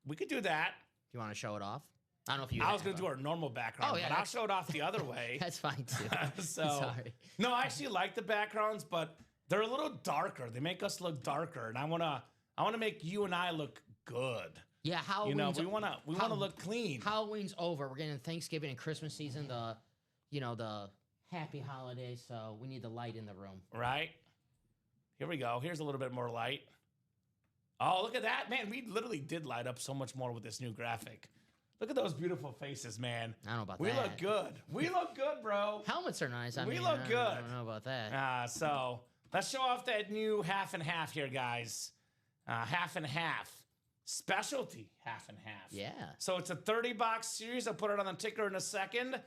We could do that. Do you want to show it off? I don't know if you. I was going to do our normal background, Oh, yeah, but I'll show it off the other way. That's fine, too. Sorry. No, I actually like the backgrounds, but they're a little darker. They make us look darker, and I want to make you and I look good. Yeah, Halloween's we want to look clean. Halloween's over. We're getting Thanksgiving and Christmas season, the happy holidays, so we need the light in the room. Right? Here we go. Here's a little bit more light. Oh, look at that. Man, we literally did light up so much more with this new graphic. Look at those beautiful faces, man. I don't know about that. We look good. We look good, bro. Helmets are nice. We look good. I don't know about that. So let's show off that new half and half here, guys. Half and half. Specialty half and half. Yeah. So it's a 30-box series. I'll put it on the ticker in a second.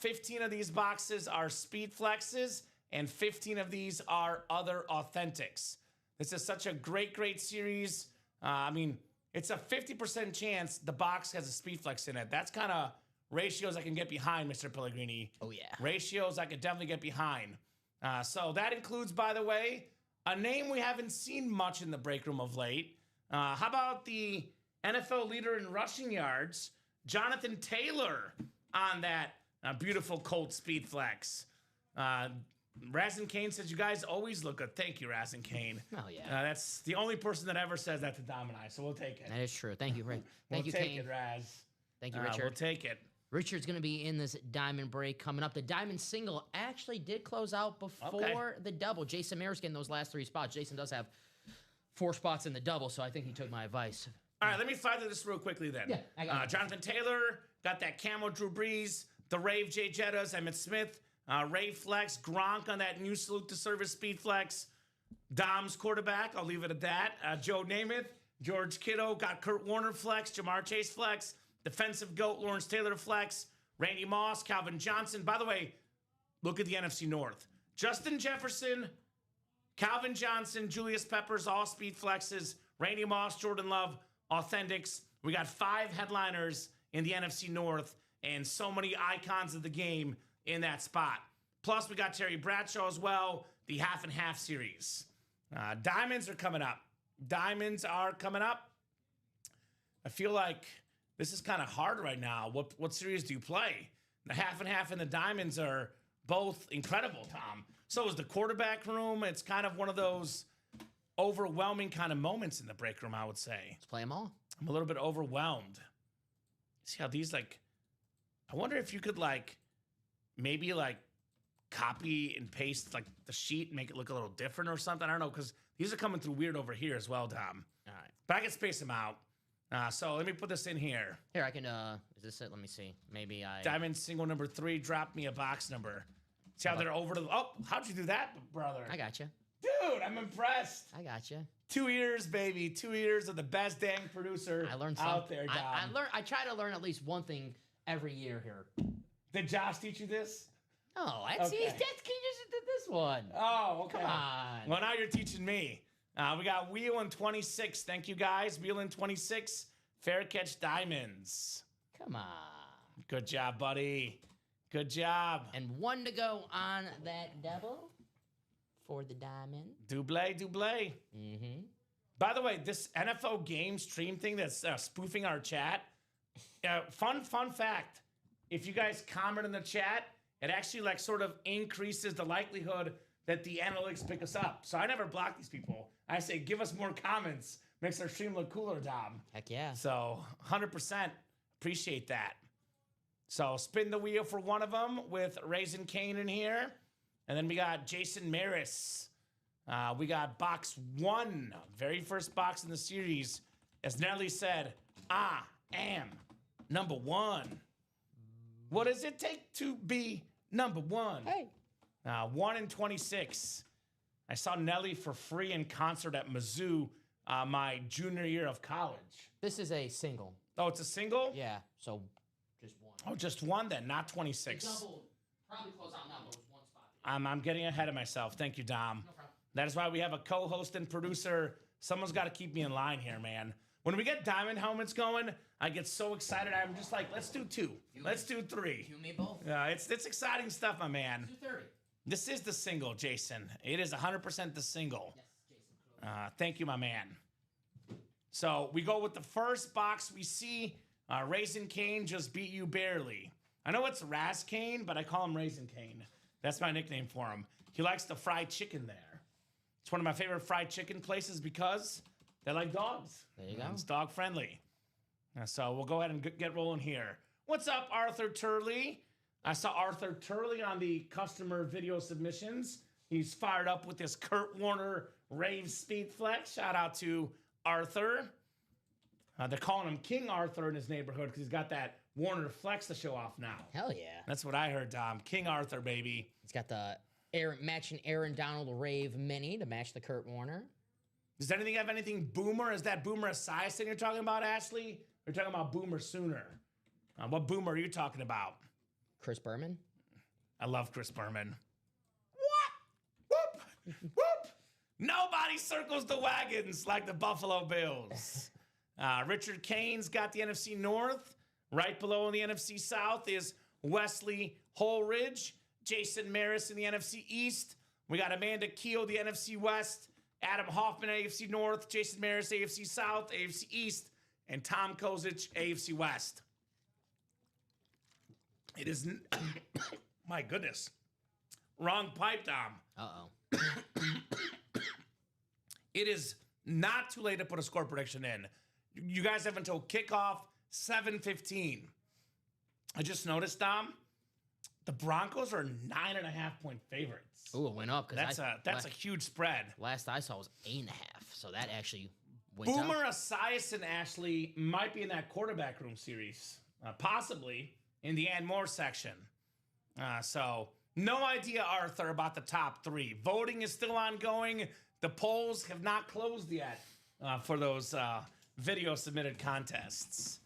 15 of these boxes are speed flexes, and 15 of these are other authentics. This is such a great series. It's a 50% chance the box has a speed flex in it. That's kind of ratios I can get behind, Mr. Pellegrini. Oh, yeah. Ratios I could definitely get behind. So that includes, by the way, a name we haven't seen much in the break room of late. How about the NFL leader in rushing yards, Jonathan Taylor, on that beautiful Colt speed flex? Razin Kane says, you guys always look good. Thank you, Razin Kane. Oh, yeah. That's the only person that ever says that to Dom and I, so we'll take it. That is true. Thank you, Rick. Thank you, We'll take Kane. it, Raz. Thank you, Richard. We'll take it. Richard's going to be in this diamond break coming up. The diamond single actually did close out before the double. Jason Mayer's getting those last 3 spots. Jason does have 4 spots in the double, so I think he took my advice. All right, let me fly through this real quickly then. Yeah, I got it. Jonathan Taylor, got that camo Drew Brees, the Rave Jay Jettas, Emmitt Smith, Ray Flex, Gronk on that new salute to service speed flex. Dom's quarterback, I'll leave it at that. Joe Namath, George Kittle, got Kurt Warner flex, Jamar Chase flex, defensive GOAT Lawrence Taylor flex, Randy Moss, Calvin Johnson. By the way, look at the NFC North. Justin Jefferson, Calvin Johnson, Julius Peppers, all speed flexes, Randy Moss, Jordan Love, authentics. We got 5 headliners in the NFC North and so many icons of the game in that spot. Plus, we got Terry Bradshaw as well, the half and half series. Diamonds are coming up. Diamonds are coming up. I feel like this is kind of hard right now. What series do you play? The half and half and the diamonds are both incredible, Tom. So is the quarterback room. It's kind of one of those overwhelming kind of moments in the break room, I would say. Let's play them all. I'm a little bit overwhelmed. See how these I wonder if you could maybe copy and paste the sheet and make it look a little different or something. I don't know, because these are coming through weird over here as well, Dom. All right. But I can space them out. So let me put this in here. Here, I can, is this it? Let me see. Maybe Diamond single number 3, drop me a box number. See how they're over to how'd you do that, brother? I got you. Dude, I'm impressed. I got you. 2 years, baby. 2 years of the best dang producer I learned out there, Dom. I try to learn at least one thing every year here. Did Josh teach you this? Oh, that's Okay. he just did this one. Oh, okay. Come on. Well, now you're teaching me. We got Wheel in 26. Thank you, guys. Wheel in 26. Fair catch diamonds. Come on. Good job, buddy. Good job. And 1 to go on that double for the diamond. Double. Mm-hmm. By the way, this NFL game stream thing that's spoofing our chat, fun fact. If you guys comment in the chat it actually like sort of increases the likelihood that the analytics pick us up. So I never block these people. I say, give us more comments. Makes our stream look cooler, Dom. Heck yeah. So 100% appreciate that. So spin the wheel for one of them with Raisin Kane in here. And then we got Jason Maris. We got box 1, very first box in the series. As Nelly said, I am number 1. What does it take to be number 1? Hey. 1 in 26. I saw Nelly for free in concert at Mizzou my junior year of college. This is a single. Oh, it's a single? Yeah, so just one. Oh, just one then, not 26. Double, probably close out now, but it was one spot. I'm getting ahead of myself. Thank you, Dom. No problem. That is why we have a co-host and producer. Someone's got to keep me in line here, man. When we get diamond helmets going, I get so excited. I'm just like, let's do 2. Let's do 3. You, me, both. It's exciting stuff, my man. 230. This is the single, Jason. It is 100% the single. Yes, Jason. Thank you, my man. So we go with the first box we see. Raisin Kane just beat you barely. I know it's Raz Kane, but I call him Raisin Kane. That's my nickname for him. He likes the fried chicken there. It's one of my favorite fried chicken places because they like dogs. There you go. It's dog friendly. So we'll go ahead and get rolling here. What's up, Arthur Turley? I saw Arthur Turley on the customer video submissions. He's fired up with this Kurt Warner Rave Speed Flex. Shout out to Arthur. They're calling him King Arthur in his neighborhood because he's got that Warner Flex to show off now. Hell yeah. That's what I heard, Dom. King Arthur, baby. He's got the matching Aaron Donald Rave Mini to match the Kurt Warner. Does anything have anything Boomer? Is that Boomer Esiason you're talking about, Ashley? Or you're talking about Boomer Sooner? What Boomer are you talking about? Chris Berman. I love Chris Berman. Whoop! Whoop! Whoop! Nobody circles the wagons like the Buffalo Bills. Richard Kane's got the NFC North. Right below in the NFC South is Wesley Holridge. Jason Maris in the NFC East. We got Amanda Keel, the NFC West. Adam Hoffman, AFC North. Jason Maris, AFC South, AFC East. And Tom Kozich, AFC West. It is... my goodness. Wrong pipe, Dom. Uh-oh. It is not too late to put a score prediction in. You guys have until kickoff 7:15. I just noticed, Dom, the Broncos are 9.5-point favorites. Ooh, it went up. That's a huge spread. Last I saw was 8.5, so that actually went up. Boomer Esiason, Ashley, might be in that quarterback room series. Possibly in the and more section. So, no idea, Arthur, about the top 3. Voting is still ongoing. The polls have not closed yet for those video submitted contests.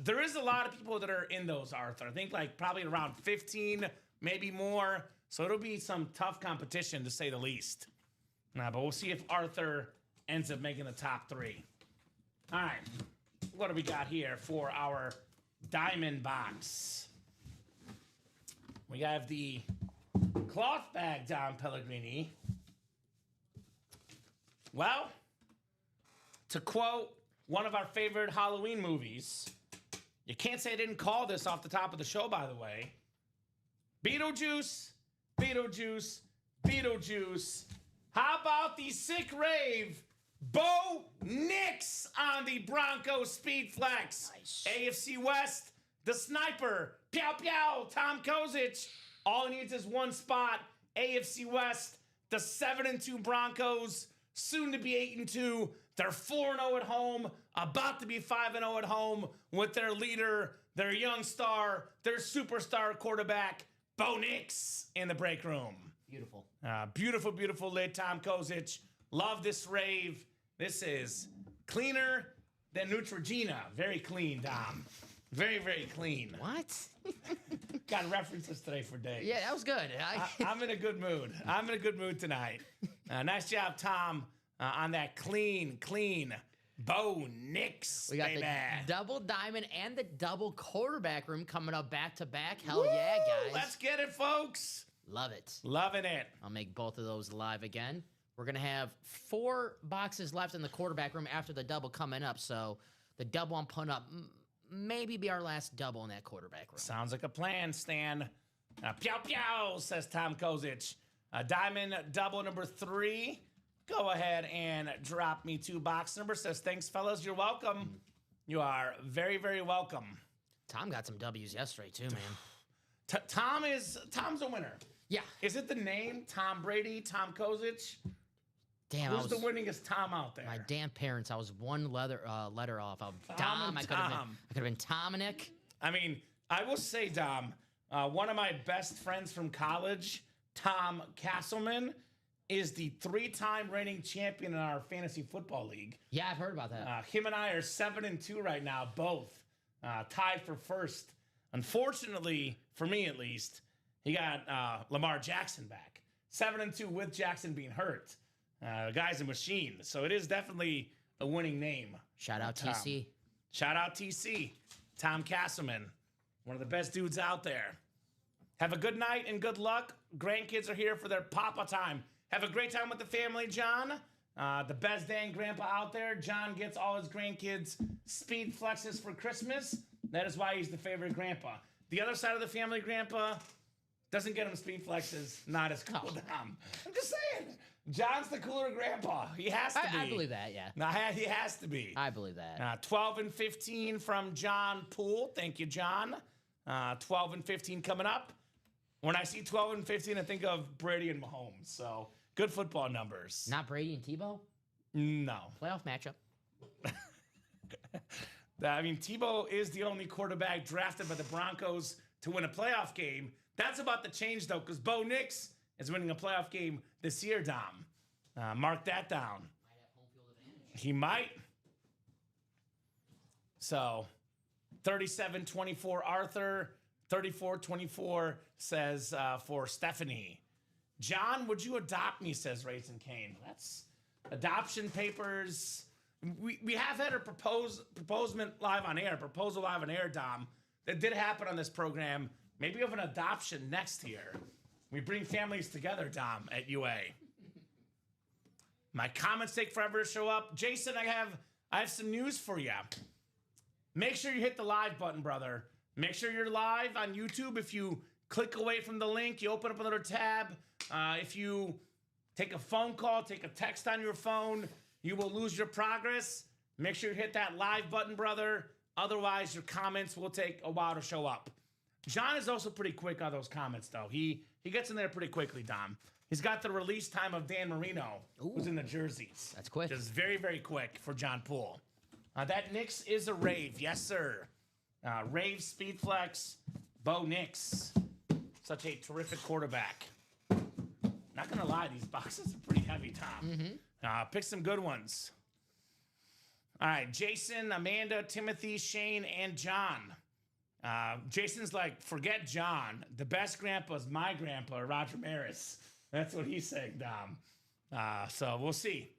There is a lot of people that are in those, Arthur. I think like probably around 15, maybe more. So it'll be some tough competition to say the least. But we'll see if Arthur ends up making the top 3. All right. What do we got here for our diamond box? We have the cloth bag, Dom Pellegrini. Well, to quote one of our favorite Halloween movies, you can't say I didn't call this off the top of the show, by the way. Beetlejuice, Beetlejuice, Beetlejuice. How about the sick rave Bo Nix on the Broncos Speed Flex? Nice. AFC West, the sniper, Pew Pew, Tom Kozich. All he needs is one spot. AFC West, the 7-2 Broncos, soon to be 8-2. They're 4-0 at home, about to be 5-0 at home with their leader, their young star, their superstar quarterback, Bo Nix, in the break room. Beautiful. Beautiful, beautiful lid, Tom Kozich. Love this rave. This is cleaner than Neutrogena. Very clean, Dom. Very, very clean. What? Got references today for days. Yeah, that was good. I'm in a good mood. I'm in a good mood tonight. Nice job, Tom, on that clean Bo Nix, We got baby. the double diamond and the double quarterback room coming up back to back. Hell yeah, guys. Let's get it, folks. Love it. Loving it. I'll make both of those live again. We're going to have 4 boxes left in the quarterback room after the double coming up. So the double I'm putting up maybe be our last double in that quarterback room. Sounds like a plan, Stan. Pew pew, says Tom Kozic. Diamond double number 3. Go ahead and drop me 2 box numbers. Says, thanks, fellas. You're welcome. You are very, very welcome. Tom got some W's yesterday, too, man. Tom's a winner. Yeah. Is it the name? Tom Brady, Tom Kozic? Damn, Who's the winningest Tom out there? My damn parents. I was one letter off. Tom I and could have Tom. been Dominic. I mean, I will say, Dom, one of my best friends from college, Tom Castleman, is the 3-time reigning champion in our fantasy football league. Yeah, I've heard about that. Him and I are 7-2 right now, both tied for first. Unfortunately, for me at least, he got Lamar Jackson back. 7-2 with Jackson being hurt. The guy's a machine, so it is definitely a winning name. Shout out Tom. TC. Shout out TC. Tom Castleman, one of the best dudes out there. Have a good night and good luck. Grandkids are here for their papa time. Have a great time with the family, John. The best dang grandpa out there. John gets all his grandkids speed flexes for Christmas. That is why he's the favorite grandpa. The other side of the family, grandpa, doesn't get him speed flexes. Not as cool, Dom. I'm just saying. John's the cooler grandpa. He has to be. I believe that, yeah. No, he has to be. I believe that. 12 and 15 from John Poole. Thank you, John. 12 and 15 coming up. When I see 12 and 15, I think of Brady and Mahomes. So good football numbers. Not Brady and Tebow? No. Playoff matchup. I mean, Tebow is the only quarterback drafted by the Broncos to win a playoff game. That's about to change, though, because Bo Nix is winning a playoff game this year, Dom. Mark that down. Might have home field advantage. He might. So, 37-24 Arthur. 34-24 says for Stephanie. John, would you adopt me, says Raisin Kane. That's adoption papers. We have had a proposal live on air, Dom. That did happen on this program. Maybe of an adoption next year. We bring families together, Dom, at UA. My comments take forever to show up. Jason, I have some news for you. Make sure you hit the live button, brother. Make sure you're live on YouTube. If you click away from the link, you open up another tab. If you take a phone call, take a text on your phone, you will lose your progress. Make sure you hit that live button, brother. Otherwise, your comments will take a while to show up. John is also pretty quick on those comments, though. He gets in there pretty quickly, Dom. He's got the release time of Dan Marino, who's in the jerseys. That's quick. Just very, very quick for John Poole. That Nix is a rave. Yes, sir. Rave speed flex, Bo Nix. Such a terrific quarterback. Not going to lie, these boxes are pretty heavy, Tom. Pick some good ones. All right, Jason, Amanda, Timothy, Shane, and John. Jason's like, forget John. The best grandpa is my grandpa, Roger Maris. That's what he's saying, Dom. So we'll see.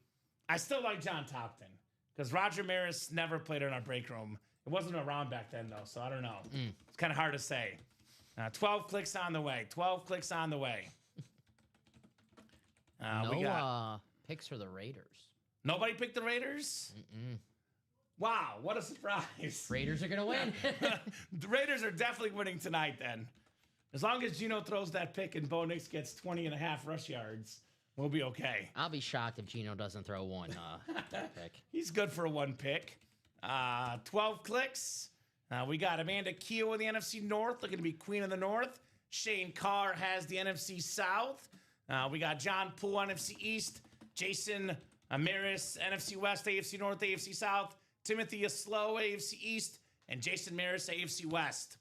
I still like John Topton because Roger Maris never played in our break room. It wasn't around back then, though, so I don't know. It's kind of hard to say. 12 clicks on the way. 12 clicks on the way. We got picks for the Raiders. Nobody picked the Raiders? Wow, what a surprise. Raiders are going to win. The Raiders are definitely winning tonight, then. As long as Gino throws that pick and Bo Nix gets 20 and a half rush yards, we'll be okay. I'll be shocked if Gino doesn't throw one pick. He's good for a one pick. 12 clicks. We got Amanda Keogh in the NFC North, looking to be Queen of the North. Shane Carr has the NFC South. We got John Poole, NFC East. Jason Maris, NFC West, AFC North, AFC South. Timothy Aslow, AFC East. And Jason Maris, AFC West.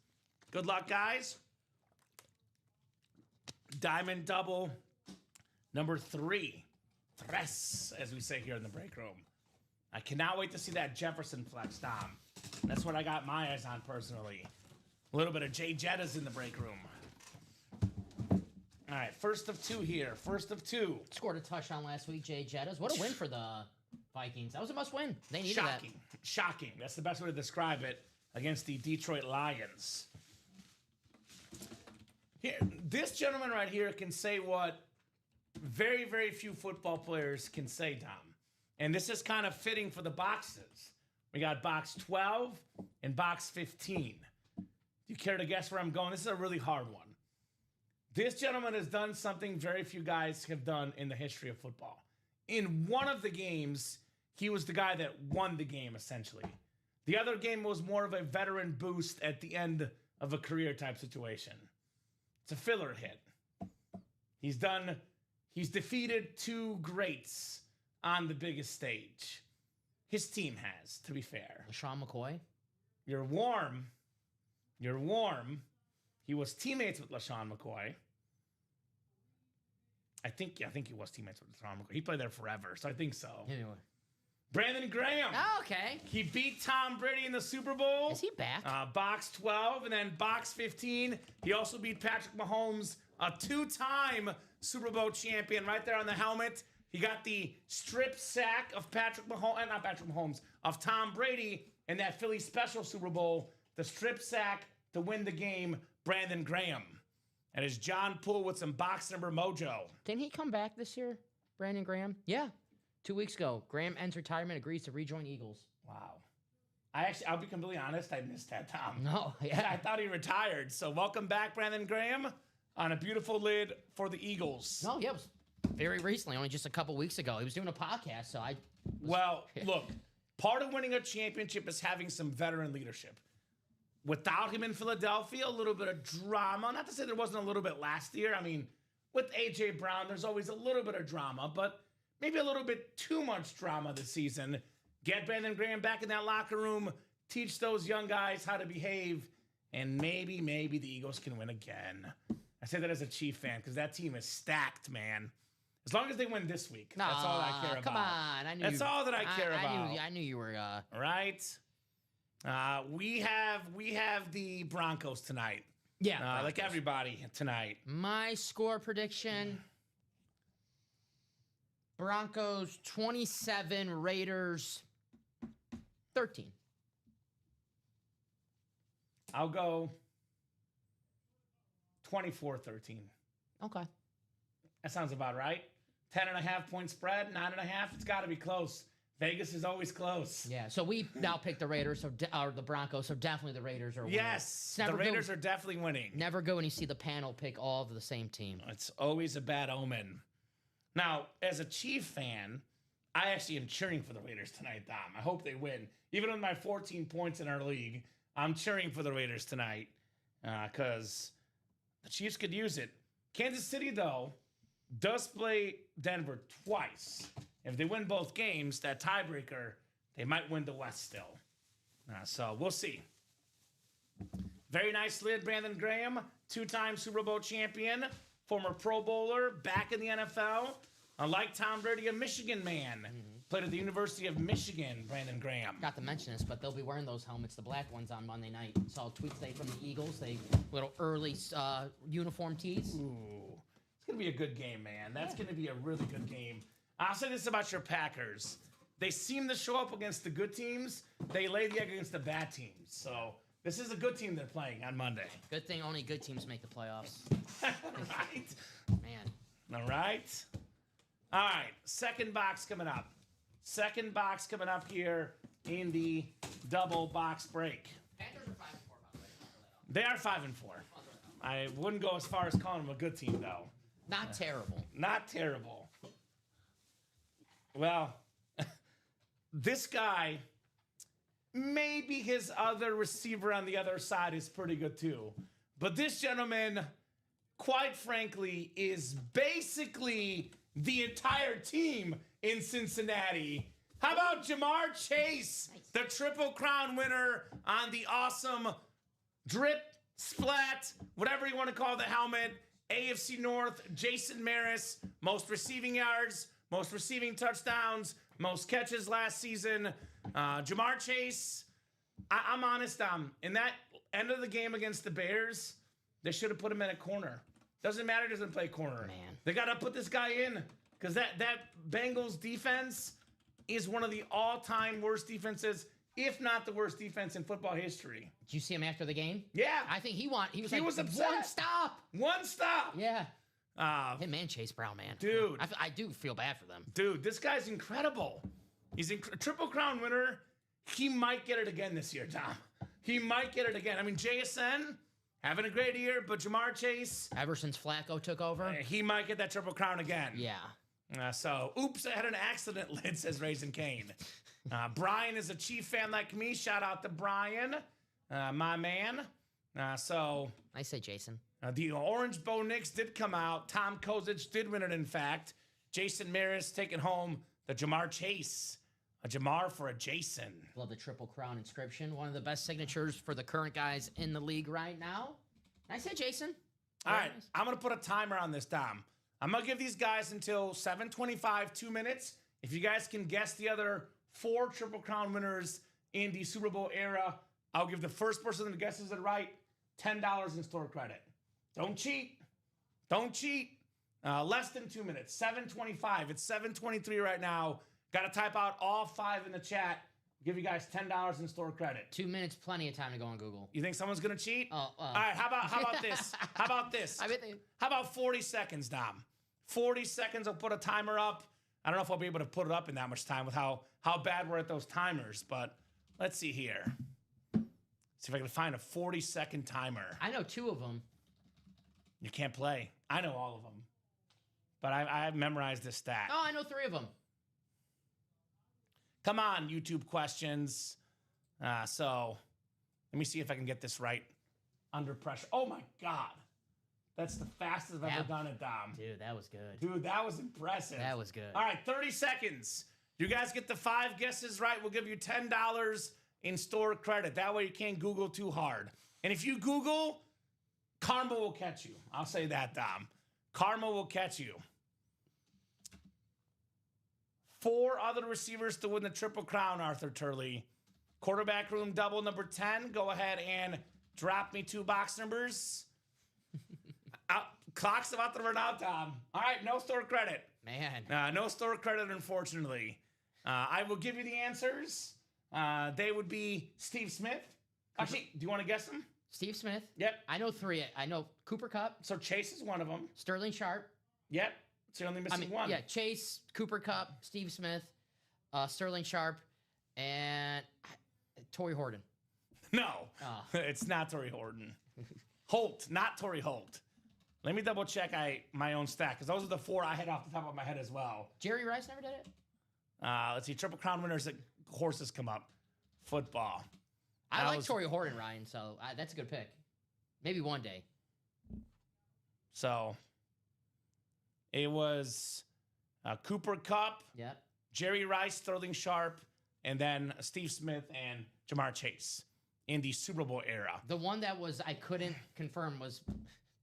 Good luck, guys. Diamond double number 3. Tres, as we say here in the break room. I cannot wait to see that Jefferson flex, Dom. That's what I got my eyes on personally. A little bit of Jay Jettas in the break room. All right, first of 2 here. First of 2. Scored a touchdown last week, Jay Jettas. What a win for the Vikings. That was a must-win. They needed Shocking. Shocking. That's the best way to describe it against the Detroit Lions. Here, this gentleman right here can say what very, very few football players can say, Dom. And this is kind of fitting for the boxes. We got box 12 and box 15. Do you care to guess where I'm going? This is a really hard one. This gentleman has done something very few guys have done in the history of football. In one of the games, he was the guy that won the game, essentially. The other game was more of a veteran boost at the end of a career type situation. It's a filler hit. He's defeated two greats on the biggest stage. His team has, to be fair. Sean McCoy. You're warm. He was teammates with LaShawn McCoy. I think he was teammates with LaShawn McCoy. He played there forever, so I think so. Anyway. Brandon Graham. Oh, okay. He beat Tom Brady in the Super Bowl. Is he back? Box 12, and then box 15. He also beat Patrick Mahomes, a two-time Super Bowl champion, right there on the helmet. He got the strip sack of of Tom Brady in that Philly special Super Bowl. The strip sack to win the game, Brandon Graham. And it's John Poole with some box number mojo. Didn't he come back this year, Brandon Graham? Yeah. 2 weeks ago, Graham ends retirement, agrees to rejoin Eagles. Wow. I'll be completely honest, I missed that, Tom. No, yeah. I thought he retired. So welcome back, Brandon Graham, on a beautiful lid for the Eagles. No, yeah, it was very recently, only just a couple weeks ago. He was doing a podcast, so I... Look, part of winning a championship is having some veteran leadership. Without him in Philadelphia, a little bit of drama. Not to say there wasn't a little bit last year. I mean, with A.J. Brown, there's always a little bit of drama, but maybe a little bit too much drama this season. Get Brandon Graham back in that locker room, teach those young guys how to behave, and maybe the Eagles can win again. I say that as a Chief fan because that team is stacked, man. As long as they win this week, that's all I care about. Come on, that's all that I care about. I knew you were. Right. We have the Broncos tonight. Yeah, like everybody tonight. My score prediction: Broncos 27, Raiders 13. I'll go 24-13. Okay. That sounds about right. 10.5 point spread, 9.5. It's got to be close. Vegas is always close. Yeah, so we now pick the Raiders or the Broncos, so definitely the Raiders are winning. Yes, the Raiders are definitely winning. Never good when you see the panel pick all of the same team. It's always a bad omen. Now, as a Chief fan, I actually am cheering for the Raiders tonight, Dom. I hope they win. Even with my 14 points in our league, I'm cheering for the Raiders tonight because the Chiefs could use it. Kansas City, though, does play Denver twice. If they win both games, that tiebreaker, they might win the West still. So we'll see. Very nice lid, Brandon Graham, two-time Super Bowl champion, former Pro Bowler, back in the NFL. Unlike Tom Brady, a Michigan man. Played at the University of Michigan, Brandon Graham. Not to mention this, but they'll be wearing those helmets, the black ones, on Monday night. Saw tweets today from the Eagles. They little early uniform tees. Ooh. It's going to be a good game, man. That's going to be a really good game. I'll say this about your Packers. They seem to show up against the good teams. They lay the egg against the bad teams. So this is a good team they're playing on Monday. Good thing only good teams make the playoffs. Right? Man. All right. All right. Second box coming up. Second box coming up here in the double box break. Packers are 5-4, by the way. They are 5-4. I wouldn't go as far as calling them a good team, though. Not terrible. Not terrible. Well, this guy, maybe his other receiver on the other side is pretty good too. But this gentleman, quite frankly, is basically the entire team in Cincinnati. How about Jamar Chase, the Triple Crown winner on the awesome drip, splat, whatever you want to call the helmet, AFC North, Jason Maris, most receiving yards, most receiving touchdowns, most catches last season. Jamar Chase, I'm honest, in that end of the game against the Bears, they should have put him in a corner. Doesn't matter, doesn't play corner. Man. They got to put this guy in because that Bengals defense is one of the all-time worst defenses, if not the worst defense in football history. Did you see him after the game? Yeah. I think he was upset. One stop. One stop. Yeah. Him and Chase Brown, man. Dude. I do feel bad for them. Dude, this guy's incredible. He's a Triple Crown winner. He might get it again this year, Tom. He might get it again. I mean, JSN having a great year, but Jamar Chase, Ever since Flacco took over. he might get that Triple Crown again. Yeah. So, oops, I had an accident, Lynn says Raisin Kane. Brian is a Chief fan like me. Shout out to Brian, my man. I say Jason. The Orange Bo Knicks did come out. Tom Kozic did win it, in fact. Jason Maris taking home the Jamar Chase. A Jamar for a Jason. Love the Triple Crown inscription. One of the best signatures for the current guys in the league right now. I say Jason. All right, I'm going to put a timer on this, Dom. I'm going to give these guys until 7:25, 2 minutes. If you guys can guess the other 4 Triple Crown winners in the Super Bowl era, I'll give the first person that guesses it right $10 in store credit. Don't cheat. Don't cheat. Less than 2 minutes. 7:25. It's 7:23 right now. Got to type out all 5 in the chat. Give you guys $10 in store credit. 2 minutes, plenty of time to go on Google. You think someone's gonna cheat? All right. How about this? How about this? How about 40 seconds, Dom? 40 seconds. I'll put a timer up. I don't know if I'll be able to put it up in that much time with how bad we're at those timers, but let's see here. See if I can find a 40-second timer. I know 2 of them. You can't play. I know all of them, but I've memorized this stat. Oh, I know 3 of them. Come on, YouTube questions. So let me see if I can get this right under pressure. Oh, my God. That's the fastest I've ever done it, Dom. Dude, that was good. Dude, that was impressive. That was good. All right, 30 seconds. You guys get the 5 guesses right, we'll give you $10 in store credit. That way you can't Google too hard. And if you Google, karma will catch you. I'll say that, Dom. Karma will catch you. 4 other receivers to win the Triple Crown, Arthur Turley. Quarterback room double number 10. Go ahead and drop me 2 box numbers. Clock's about to run out, Tom. All right, no store credit. Man. No store credit, unfortunately. I will give you the answers. They would be Steve Smith. Actually, do you want to guess them? Steve Smith. Yep. I know 3. I know Cooper Kupp. So Chase is one of them. Sterling Sharp. Yep. So you're only missing one. Yeah, Chase, Cooper Kupp, Steve Smith, Sterling Sharp, and Torrey Horton. No, it's not Torrey Horton. Holt, not Torrey Holt. Let me double check my own stack, because those are the 4 I had off the top of my head as well. Jerry Rice never did it? Let's see, Triple Crown winners that horses come up. Football. I like Torrey Horton, Ryan, so that's a good pick. Maybe one day. So it was Cooper Kupp, yep, Jerry Rice, Sterling Sharp, and then Steve Smith and Jamar Chase in the Super Bowl era. The one that I couldn't confirm was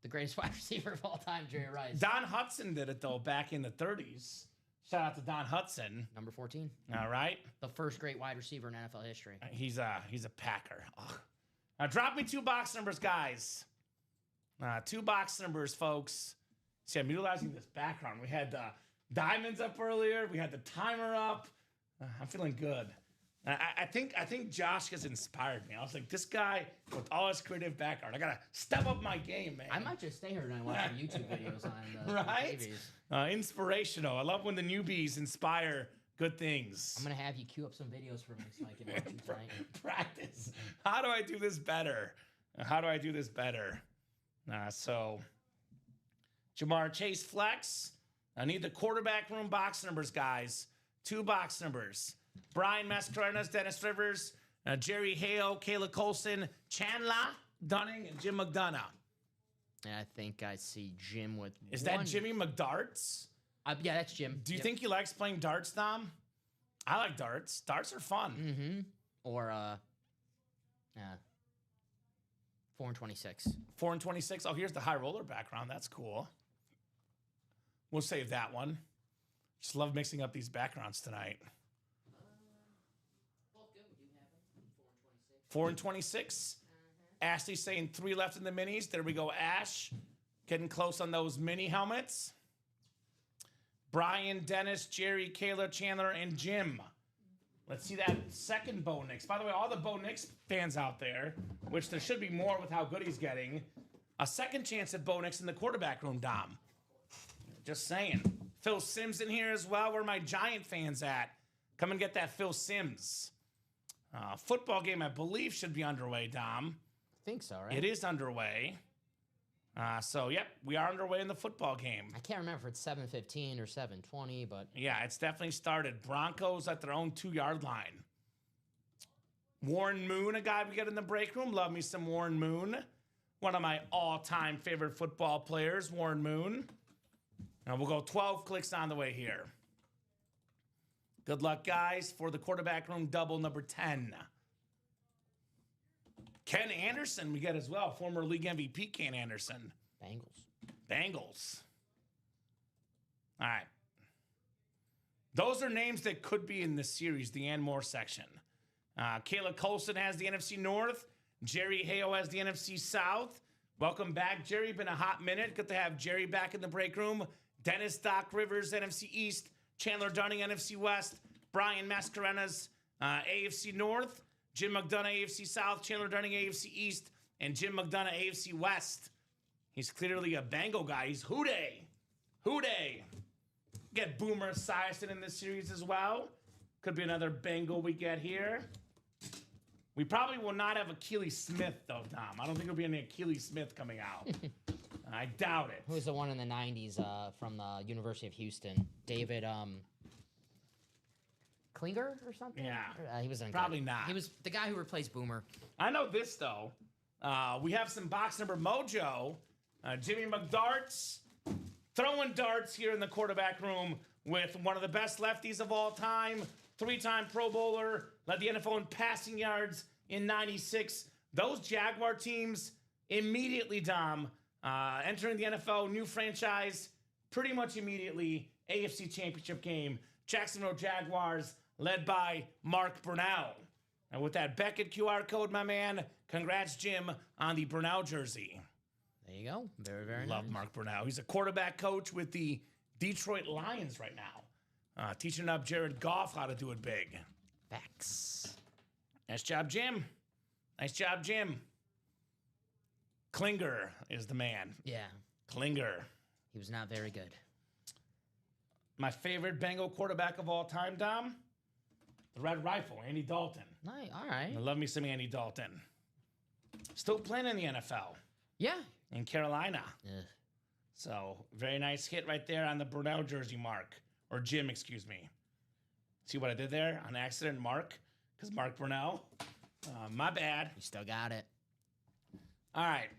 the greatest wide receiver of all time, Jerry Rice. Don Hudson did it, though, back in the 30s. Shout out to Don Hudson. Number 14. All right. The first great wide receiver in NFL history. He's a Packer. Ugh. Now, drop me 2 box numbers, guys. 2 box numbers, folks. See, I'm utilizing this background. We had the diamonds up earlier. We had the timer up. I'm feeling good. I think Josh has inspired me. I was like, this guy with all his creative background, I gotta step up my game, man. I might just stay here tonight and watch some YouTube videos on the right? TVs. Inspirational. I love when the newbies inspire good things. I'm gonna have you queue up some videos for me so I can watch them tonight. Practice. How do I do this better? So Jamar Chase flex. I need the quarterback room box numbers, guys. 2 box numbers. Brian Mascarenas, Dennis Rivers, Jerry Hale, Kayla Colson, Chandler Dunning, and Jim McDonough. And I think I see Jim with Is that Jimmy McDarts? Yeah, that's Jim. Do you think he likes playing darts, Dom? I like darts. Darts are fun. Mm-hmm. Or 4 and 26. 4 and 26. Oh, here's the high roller background. That's cool. We'll save that one. Just love mixing up these backgrounds tonight. 4 and 26. Ashley saying 3 left in the minis. There we go, Ash. Getting close on those mini helmets. Brian, Dennis, Jerry, Kayla, Chandler, and Jim. Let's see that second Bo Nix. By the way, all the Bo Nix fans out there, which there should be more with how good he's getting, a second chance at Bo Nix in the quarterback room, Dom. Just saying. Phil Sims in here as well. Where are my Giant fans at? Come and get that Phil Sims. Football game, I believe, should be underway, Dom. think so, right? It is underway. So, yep, we are underway in the football game. I can't remember if it's 7:15 or 7:20, but Yeah, it's definitely started. Broncos at their own 2-yard line. Warren Moon, a guy we get in the break room. Love me some Warren Moon. One of my all-time favorite football players, Warren Moon. And we'll go 12 clicks on the way here. Good luck, guys, for the quarterback room double number 10. Ken Anderson we get as well. Former league MVP Ken Anderson. Bengals. All right. Those are names that could be in the series, the and more section. Kayla Colson has the NFC North. Jerry Hayo has the NFC South. Welcome back, Jerry. Been a hot minute. Good to have Jerry back in the break room. Dennis Doc Rivers, NFC East. Chandler Dunning, NFC West. Brian Mascarenas, AFC North. Jim McDonough, AFC South. Chandler Dunning, AFC East. And Jim McDonough, AFC West. He's clearly a Bengal guy. He's Houday. Get Boomer Esiason in this series as well. Could be another Bengal we get here. We probably will not have Achilles Smith, though, Dom. I don't think there'll be any Achilles Smith coming out. I doubt it. who was the one in the 90s from the University of Houston? David Klinger or something? Yeah. He was Probably not. He was the guy who replaced Boomer. I know this, though. We have some box number mojo. Jimmy McDarts throwing darts here in the quarterback room with one of the best lefties of all time. 3-time Pro Bowler, led the NFL in passing yards in 96. Those Jaguar teams immediately, Dom, entering the NFL, new franchise, pretty much immediately, AFC Championship game. Jacksonville Jaguars, led by Mark Brunell. And with that Beckett QR code, my man, congrats, Jim, on the Brunell jersey. There you go. Very, very Love nice. Mark Brunell. He's a quarterback coach with the Detroit Lions right now. Teaching up Jared Goff how to do it big. Facts. Nice job, Jim. Klinger is the man. Yeah. Klinger. He was not very good. My favorite Bengal quarterback of all time, Dom? The Red Rifle, Andy Dalton. Nice. All right. I love me some Andy Dalton. Still playing in the NFL Yeah. in Carolina. Ugh. So, very nice hit right there on the Brunell jersey, Mark. Or Jim, excuse me. See what I did there? On accident, Mark. Because Mark Brunell. My bad. You still got it. All right.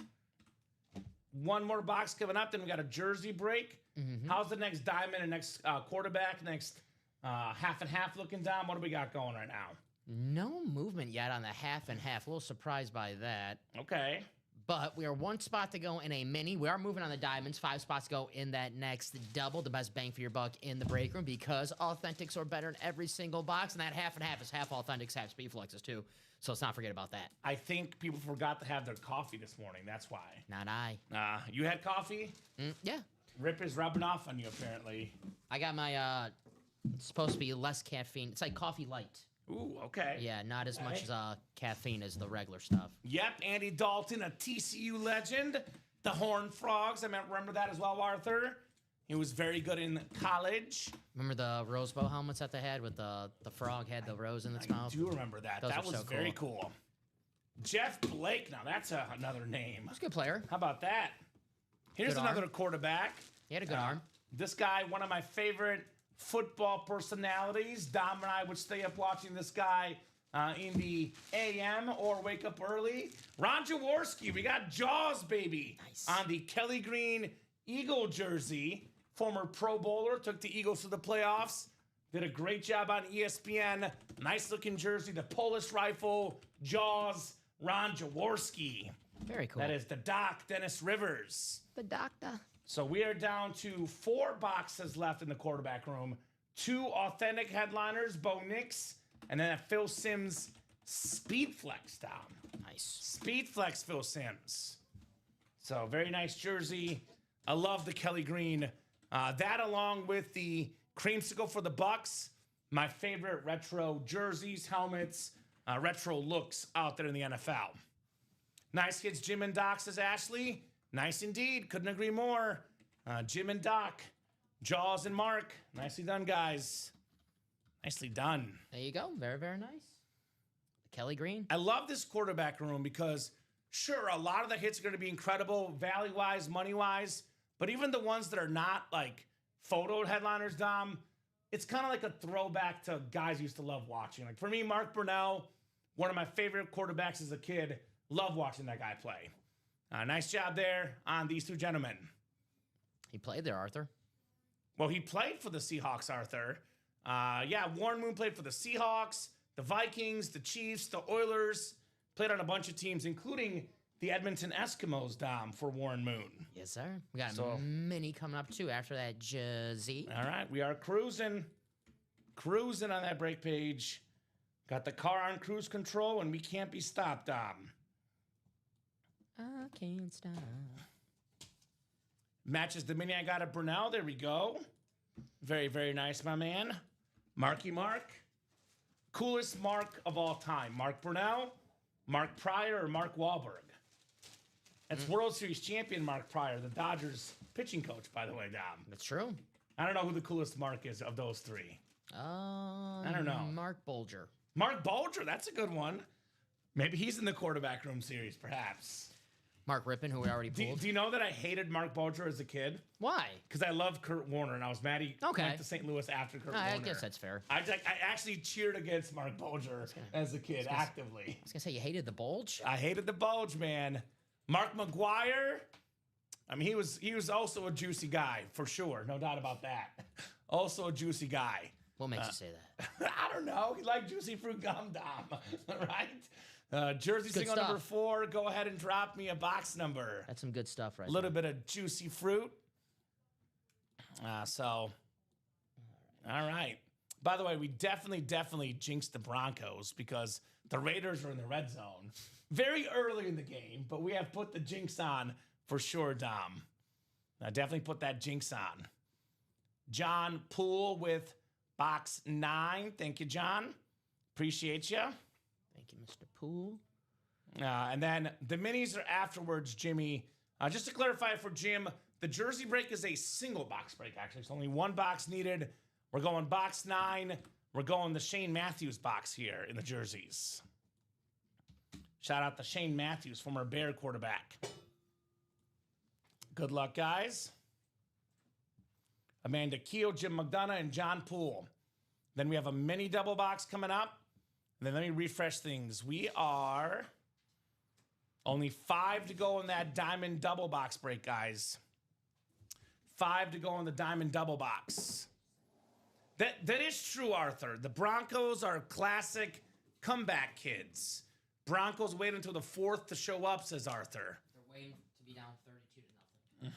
One more box coming up. Then we got a jersey break. Mm-hmm. How's the next diamond and next quarterback, next half and half looking, Dom? What do we got going right now? No movement yet on the half and half. A little surprised by that. Okay. But we are one spot to go in a mini. We are moving on the diamonds. 5 spots to go in that next double. The best bang for your buck in the break room because authentics are better in every single box. And that half and half is half authentics, half speed flexes too. So let's not forget about that. I think people forgot to have their coffee this morning. That's why. Not I. You had coffee? Yeah. Rip is rubbing off on you, apparently. I got my, it's supposed to be less caffeine. It's like coffee light. Ooh, okay. Yeah, not as much Okay. as caffeine as the regular stuff. Yep, Andy Dalton, a TCU legend. The Horned Frogs. I remember that as well, Arthur. He was very good in college. Remember the Rose Bowl helmets that they had with the frog had the rose in its I mouth? do remember that. Those That were was so very cool. Jeff Blake. Now, that's another name. He's a good player. How about that? Here's Good another arm. quarterback. He had a good arm. This guy, one of my favorite football personalities. Dom and I would stay up watching this guy in the AM or wake up early. Ron Jaworski. We got Jaws, baby. Nice. On the Kelly Green Eagle jersey. Former Pro Bowler. Took the Eagles to the playoffs. Did a great job on ESPN. Nice looking jersey. The Polish Rifle. Jaws. Ron Jaworski. Very cool. That is the Doc, Dennis Rivers. the doctor. So we are down to 4 boxes left in the quarterback room. 2 authentic headliners, Bo Nix, and then a Phil Simms Speed Flex down. Nice. Speed Flex Phil Simms. So very nice jersey. I love the Kelly Green. That along with the creamsicle for the Bucks. My favorite retro jerseys, helmets, retro looks out there in the NFL. Nice hits, Jim and Doc, says Ashley. Nice indeed. Couldn't agree more. Jim and Doc, Jaws and Mark. Nicely done, guys. Nicely done. There you go. Very, very nice. Kelly Green. I love this quarterback room because sure, a lot of the hits are going to be incredible value-wise, money-wise, but even the ones that are not like photo headliners, Dom, it's kind of like a throwback to guys I used to love watching. Like for me, Mark Brunell, one of my favorite quarterbacks as a kid, love watching that guy play. Nice job there on these two gentlemen. He played there, Arthur. Well, he played for the Seahawks, Arthur. Yeah, Warren Moon played for the Seahawks, the Vikings, the Chiefs, the Oilers. Played on a bunch of teams, including the Edmonton Eskimos, Dom, for Warren Moon. Yes, sir. We got a mini coming up, too, after that jersey. All right, we are cruising on that break page. Got the car on cruise control, and we can't be stopped, Dom. I can't stop. Matches the mini I got at Brunel. There we go. Very, very nice, my man. Marky Mark. Coolest Mark of all time. Mark Brunel, Mark Pryor, or Mark Wahlberg? That's World Series champion Mark Pryor, the Dodgers pitching coach, by the way, Dom. That's true. I don't know who the coolest Mark is of those three. I don't know. Mark Bulger. Mark Bulger, that's a good one. Maybe he's in the quarterback room series, perhaps. Mark Rippon, who we already pulled. Do you know that I hated Mark Bulger as a kid? Why? Because I loved Kurt Warner, and I was mad he went to St. Louis after Kurt Warner. I guess that's fair. I actually cheered against Mark Bulger as a kid, actively. I was going to say, you hated the bulge? I hated the bulge, man. Mark McGuire, I mean, he was also a juicy guy, for sure. No doubt about that. Also a juicy guy. What makes you say that? I don't know. He liked juicy fruit gum, Dom. Right? Jersey Good single stuff. number 4. Go ahead and drop me a box number. That's some good stuff right A little bit of juicy fruit. All right. By the way, we definitely jinxed the Broncos because the Raiders are in the red zone very early in the game, but we have put the jinx on for sure, Dom. Definitely put that jinx on. John Poole with box 9. Thank you, John. Appreciate you. Thank you, Mr. Poole. And then the minis are afterwards, Jimmy. Just to clarify for Jim, the jersey break is a single box break, actually. It's only one box needed. We're going box 9. We're going the Shane Matthews box here in the jerseys. Shout out to Shane Matthews, former Bear quarterback. Good luck, guys. Amanda Keel, Jim McDonough, and John Poole. Then we have a mini double box coming up. And then let me refresh things. We are only 5 to go in that diamond double box break, guys. 5 to go in the diamond double box. That is true, Arthur. The Broncos are classic comeback kids. Broncos wait until the 4th to show up, says Arthur. They're waiting to be down 32-0.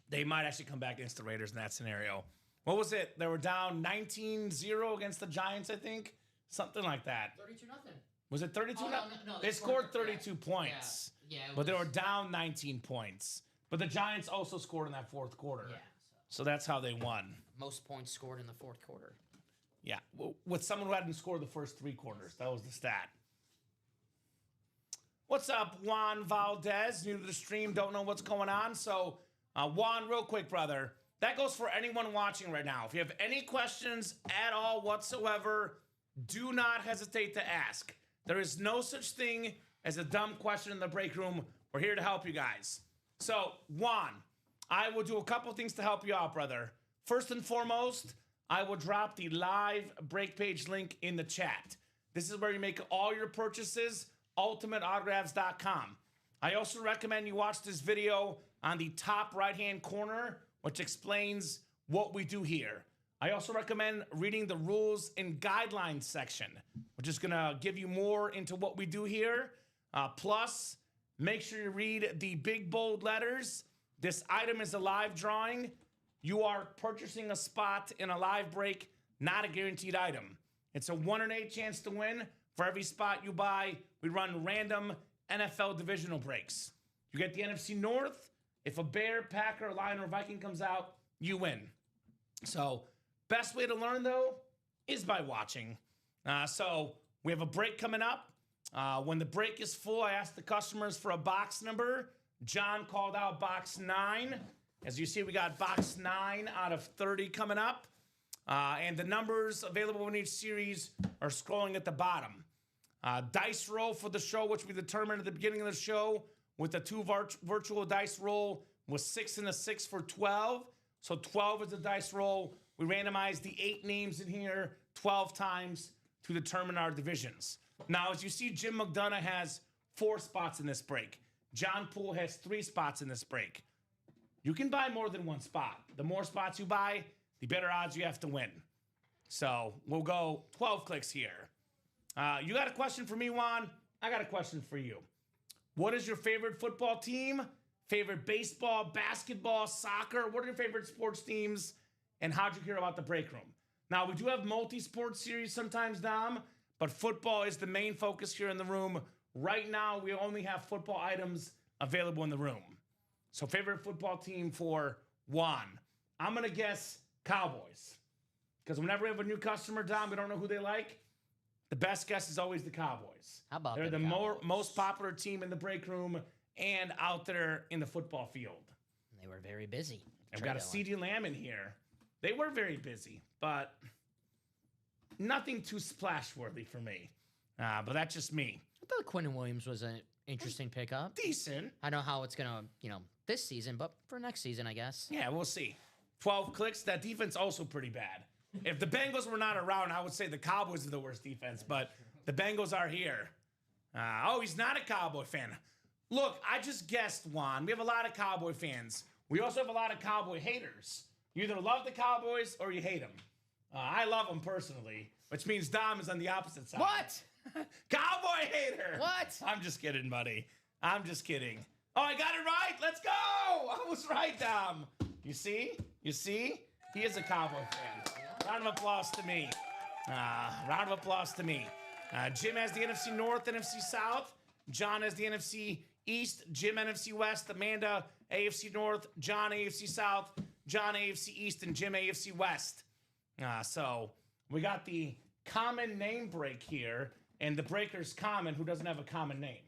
They might actually come back against the Raiders in that scenario. What was it? They were down 19-0 against the Giants, I think. Something like that. 32-0. Was it 32-0? Oh, no, they scored 32 points. Yeah, but they were down 19 points. But the Giants also scored in that 4th quarter. Yeah. So that's how they won. Most points scored in the 4th quarter. Yeah, with someone who hadn't scored the first 3 quarters. That was the stat. What's up, Juan Valdez? New to the stream, don't know what's going on. So, Juan, real quick, brother. That goes for anyone watching right now. If you have any questions at all whatsoever, do not hesitate to ask. There is no such thing as a dumb question in the break room. We're here to help you guys. So, Juan, I will do a couple things to help you out, brother. First and foremost, I will drop the live break page link in the chat. This is where you make all your purchases, ultimateautographs.com. I also recommend you watch this video on the top right-hand corner, which explains what we do here. I also recommend reading the rules and guidelines section, which is going to give you more into what we do here. Plus, make sure you read the big bold letters. This item is a live drawing. You are purchasing a spot in a live break, not a guaranteed item. It's a 1 in 8 chance to win. For every spot you buy, we run random NFL divisional breaks. You get the NFC North. If a Bear, Packer, Lion, or Viking comes out, you win. So, best way to learn, though, is by watching. So, we have a break coming up. When the break is full, I asked the customers for a box number. John called out box 9. As you see, we got box 9 out of 30 coming up. And the numbers available in each series are scrolling at the bottom. Dice roll for the show, which we determined at the beginning of the show with the 2 virtual dice roll, was 6 and a 6 for 12. So 12 is the dice roll. We randomized the 8 names in here 12 times to determine our divisions. Now, as you see, Jim McDonough has 4 spots in this break. John Poole has 3 spots in this break. You can buy more than 1 spot. The more spots you buy, the better odds you have to win. So we'll go 12 clicks here. You got a question for me, Juan? I got a question for you. What is your favorite football team? Favorite baseball, basketball, soccer? What are your favorite sports teams? And how'd you hear about the break room? Now, we do have multi-sport series sometimes, Dom, but football is the main focus here in the room. Right now, we only have football items available in the room. So favorite football team for Juan. I'm going to guess Cowboys. Because whenever we have a new customer, Dom, we don't know who they like. The best guess is always the Cowboys. How about They're the Cowboys? most popular team in the break room and out there in the football field. They were very busy. And we got a CD Lamb in here. They were very busy, but nothing too splash-worthy for me. But that's just me. I thought Quentin Williams was an interesting pickup. Decent. I don't know how it's going to, this season, but for next season, I guess. Yeah, we'll see. 12 clicks. That defense also pretty bad. If the Bengals were not around, I would say the Cowboys are the worst defense, but the Bengals are here. He's not a Cowboy fan. Look, I just guessed, Juan. We have a lot of Cowboy fans. We also have a lot of Cowboy haters. You either love the Cowboys or you hate them. I love them personally, which means Dom is on the opposite side. What? Cowboy hater. What? I'm just kidding, buddy. I'm just kidding. Oh, I got it right. Let's go. I was right, Dom. You see? You see? He is a Cowboy fan. Round of applause to me. Round of applause to me. Jim has the NFC North, NFC South. John has the NFC East. Jim, NFC West. Amanda, AFC North. John, AFC South. John, AFC East. And Jim, AFC West. So we got the common name break here. And the breaker's common, who doesn't have a common name.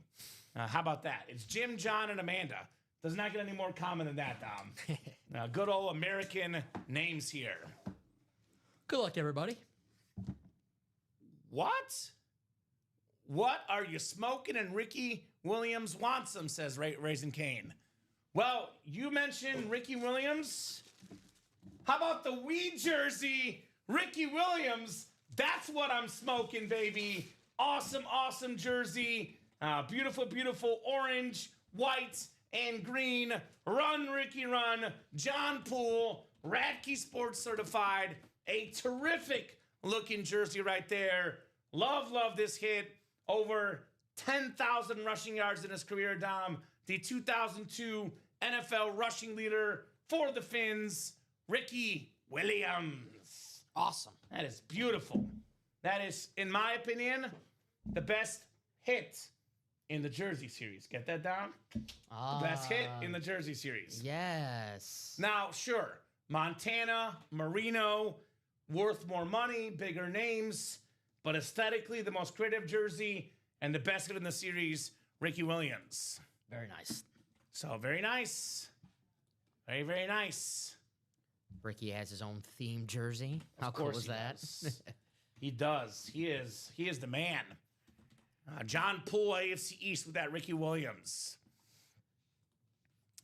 How about that? It's Jim, John, and Amanda. Does not get any more common than that, Dom. Good old American names here. Good luck, everybody. What? What are you smoking? And Ricky Williams wants them, says Raisin Kane. Well, you mentioned Ricky Williams. How about the weed jersey? Ricky Williams. That's what I'm smoking, baby. Awesome, awesome jersey. Beautiful, beautiful orange, white, and green. Run, Ricky, run. John Poole, Radke Sports Certified. A terrific looking jersey right there. Love this hit. Over 10,000 rushing yards in his career, Dom. The 2002 NFL rushing leader for the Finns, Ricky Williams. Awesome. That is beautiful. That is, in my opinion, the best hit in the Jersey series. Get that down? The best hit in the Jersey series. Yes. Now, sure, Montana, Marino, worth more money, bigger names, but aesthetically, the most creative jersey and the best hit in the series, Ricky Williams. Very nice. So, very nice. Very, very nice. Ricky has his own themed jersey. How cool is that? He does. He is the man. John Poole, AFC East with that Ricky Williams.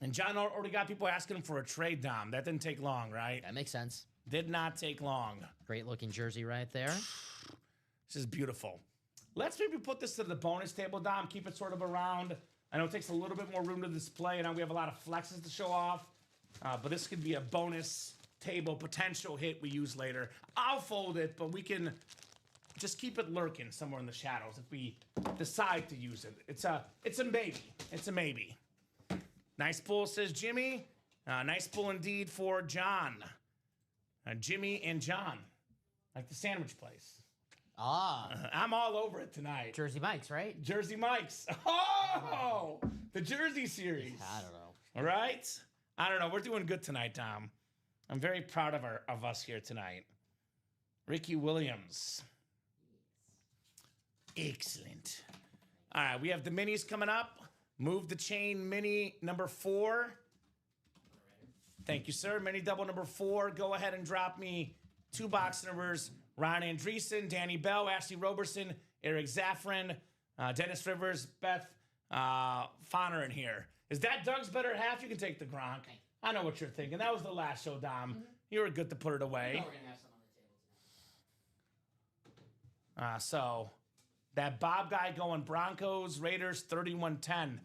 And John already got people asking him for a trade, Dom. That didn't take long, right? That makes sense. Did not take long. Great looking jersey right there. This is beautiful. Let's maybe put this to the bonus table, Dom. Keep it sort of around. I know it takes a little bit more room to display. I know we have a lot of flexes to show off. But this could be a bonus table potential hit we use later. I'll fold it, but we can just keep it lurking somewhere in the shadows if we decide to use it. It's a maybe. It's a maybe. Nice pull, says Jimmy. Nice pull indeed for John. Jimmy and John, like the sandwich place. I'm all over it tonight. Jersey Mike's, right? Jersey Mike's. Oh, the Jersey series. I don't know. All right. I don't know. We're doing good tonight, Tom. I'm very proud of us here tonight. Ricky Williams. Excellent. All right, we have the minis coming up. Move the chain mini number 4. Thank you, sir. Mini double number 4. Go ahead and drop me 2 box numbers. Ron Andreessen, Danny Bell, Ashley Roberson, Eric Zaffron, Dennis Rivers, Beth Fonner in here. Is that Doug's better half? You can take the Gronk. I know what you're thinking. That was the last show, Dom. You were good to put it away. No, we're going to have some on the table tonight. So that Bob guy going Broncos, Raiders, 31-10.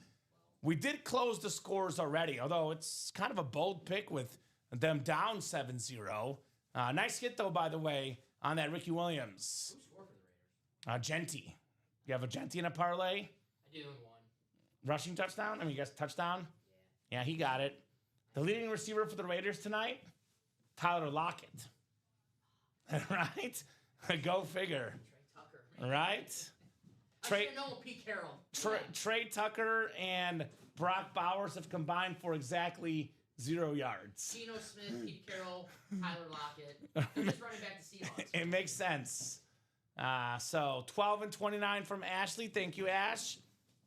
We did close the scores already, although it's kind of a bold pick with them down 7-0. Nice hit, though, by the way, on that Ricky Williams. Who scored for the Raiders? Genty. You have a Genty in a parlay? I do in one. Rushing touchdown? I guess touchdown? Yeah, he got it. The leading receiver for the Raiders tonight, Tyler Lockett. Right? Go figure. Trey Tucker. Right? I should have known Pete Carroll. Trey Tucker and Brock Bowers have combined for exactly 0 yards. Geno Smith, Pete Carroll, Tyler Lockett. They're just running back to Seahawks. It makes sense. So 12-29 from Ashley. Thank you, Ash.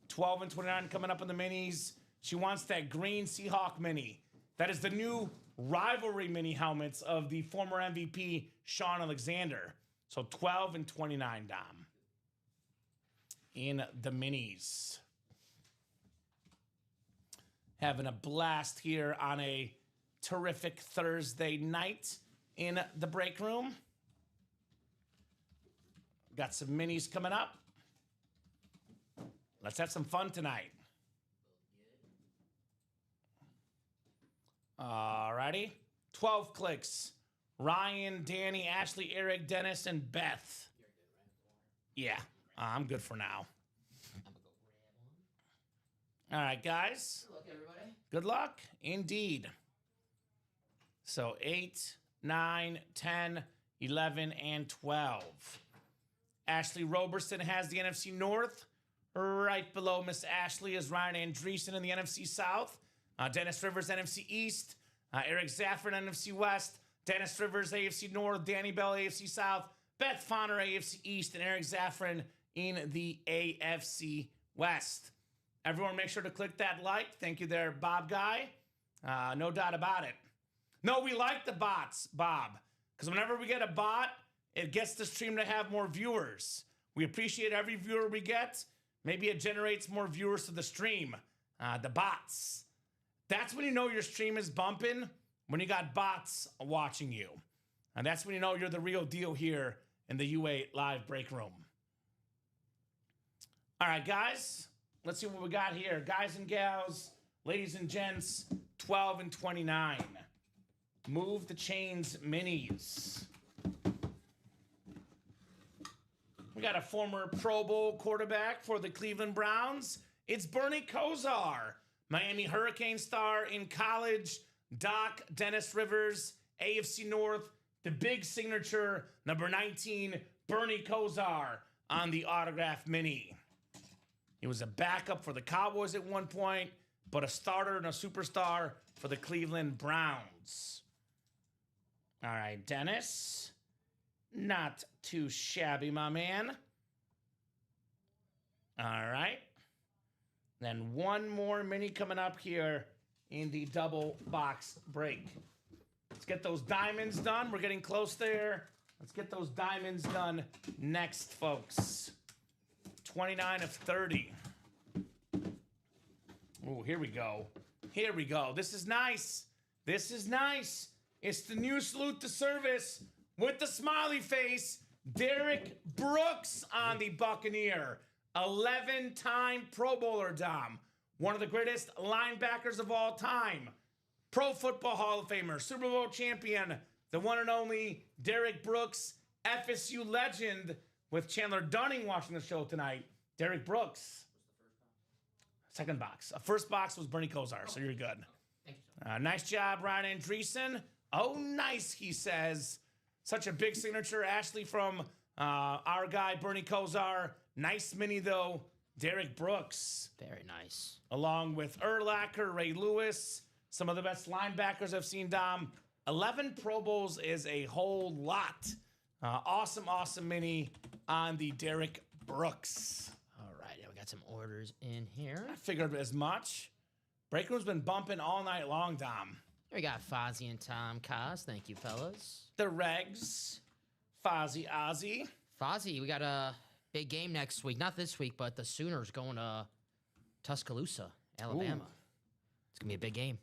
12-29 coming up in the minis. She wants that green Seahawk mini. That is the new rivalry mini helmets of the former MVP, Sean Alexander. So 12-29, Dom. In the minis. Having a blast here on a terrific Thursday night in the break room. Got some minis coming up. Let's have some fun tonight. Alrighty. 12 clicks. Ryan, Danny, Ashley, Eric, Dennis, and Beth. Yeah, I'm good for now. I'm going to go grab one. All right, guys. Good luck, everybody. Good luck, indeed. So 8, 9, 10, 11, and 12. Ashley Roberson has the NFC North. Right below Miss Ashley is Ryan Andreessen in the NFC South. Dennis Rivers, NFC East. Eric Zaffron, NFC West. Dennis Rivers, AFC North. Danny Bell, AFC South. Beth Fonner, AFC East. And Eric Zaffron in the AFC West. Everyone make sure to click that like. Thank you there, Bob Guy. No doubt about it. No, we like the bots, Bob. Because whenever we get a bot, it gets the stream to have more viewers. We appreciate every viewer we get. Maybe it generates more viewers to the stream. The bots. That's when you know your stream is bumping, when you got bots watching you. And that's when you know you're the real deal here in the U8 live break room. All right, guys. Let's see what we got here. Guys and gals, ladies and gents, 12-29. Move the chains minis. We got a former Pro Bowl quarterback for the Cleveland Browns. It's Bernie Kosar, Miami Hurricane star in college. Doc, Dennis Rivers, AFC North, the big signature, number 19, Bernie Kosar on the autograph mini. He was a backup for the Cowboys at one point, but a starter and a superstar for the Cleveland Browns. All right, Dennis. Not too shabby, my man. All right. Then one more mini coming up here in the double box break. Let's get those diamonds done. We're getting close there. Let's get those diamonds done next, folks. 29 of 30. Oh, here we go. Here we go. This is nice. This is nice. It's the new salute to service with the smiley face. Derek Brooks on the Buccaneer. 11-time Pro Bowler, Dom. One of the greatest linebackers of all time. Pro Football Hall of Famer. Super Bowl champion. The one and only Derek Brooks. FSU legend with Chandler Dunning watching the show tonight. Derek Brooks. Second box. First box was Bernie Kosar, so you're good. Thank you. Nice job, Ryan Andreessen. Oh, nice, he says. Such a big signature. Ashley from our guy, Bernie Kosar. Nice mini, though. Derek Brooks. Very nice. Along with Urlacher, Ray Lewis. Some of the best linebackers I've seen, Dom. 11 Pro Bowls is a whole lot. Awesome mini on the Derek Brooks. All right, we got some orders in here. I figured as much. Break room's been bumping all night long, Dom. Here we got Fozzie and Tom Kaz. Thank you, fellas. The Regs. Fozzie Ozzy. Fozzie, we got Big game next week. Not this week, but the Sooners going to Tuscaloosa, Alabama. Ooh. It's going to be a big game.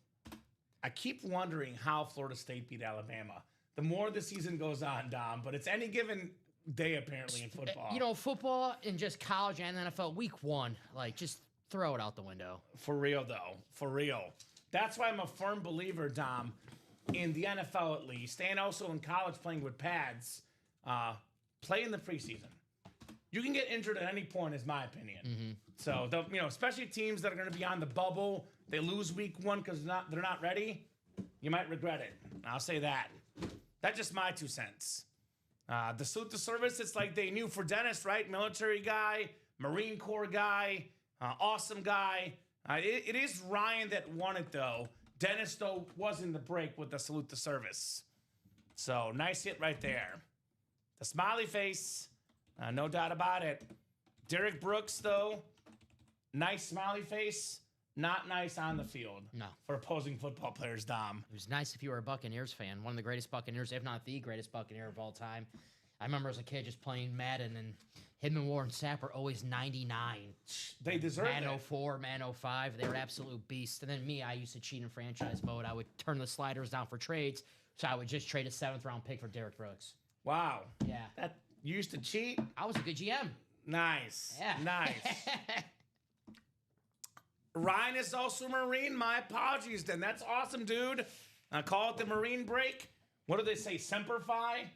I keep wondering how Florida State beat Alabama. The more the season goes on, Dom, but it's any given day apparently in football. You know, football and just college and NFL, week 1, like, just throw it out the window. For real, though. For real. That's why I'm a firm believer, Dom, in the NFL at least, and also in college playing with pads, play in the preseason. You can get injured at any point, is my opinion. Mm-hmm. So, especially teams that are going to be on the bubble, they lose week 1 because they're not ready, you might regret it. I'll say that. That's just my 2 cents. The salute to service, it's like they knew for Dennis, right? Military guy, Marine Corps guy, awesome guy. It is Ryan that won it, though. Dennis, though, was in the break with the salute to service. So, nice hit right there. The smiley face, no doubt about it. Derek Brooks, though, nice smiley face. Not nice on the field. No. For opposing football players, Dom. It was nice if you were a Buccaneers fan. One of the greatest Buccaneers, if not the greatest Buccaneer of all time. I remember as a kid just playing Madden, and him and Warren Sapp were always 99. They deserved it. Man 04, Man 05. They were absolute beasts. And then me, I used to cheat in franchise mode. I would turn the sliders down for trades, so I would just trade a 7th-round pick for Derek Brooks. Wow. Yeah. You used to cheat? I was a good GM. Nice. Yeah. Nice. Ryan is also Marine. My apologies, then. That's awesome, dude. Call it the Marine break. What do they say? Semper Fi?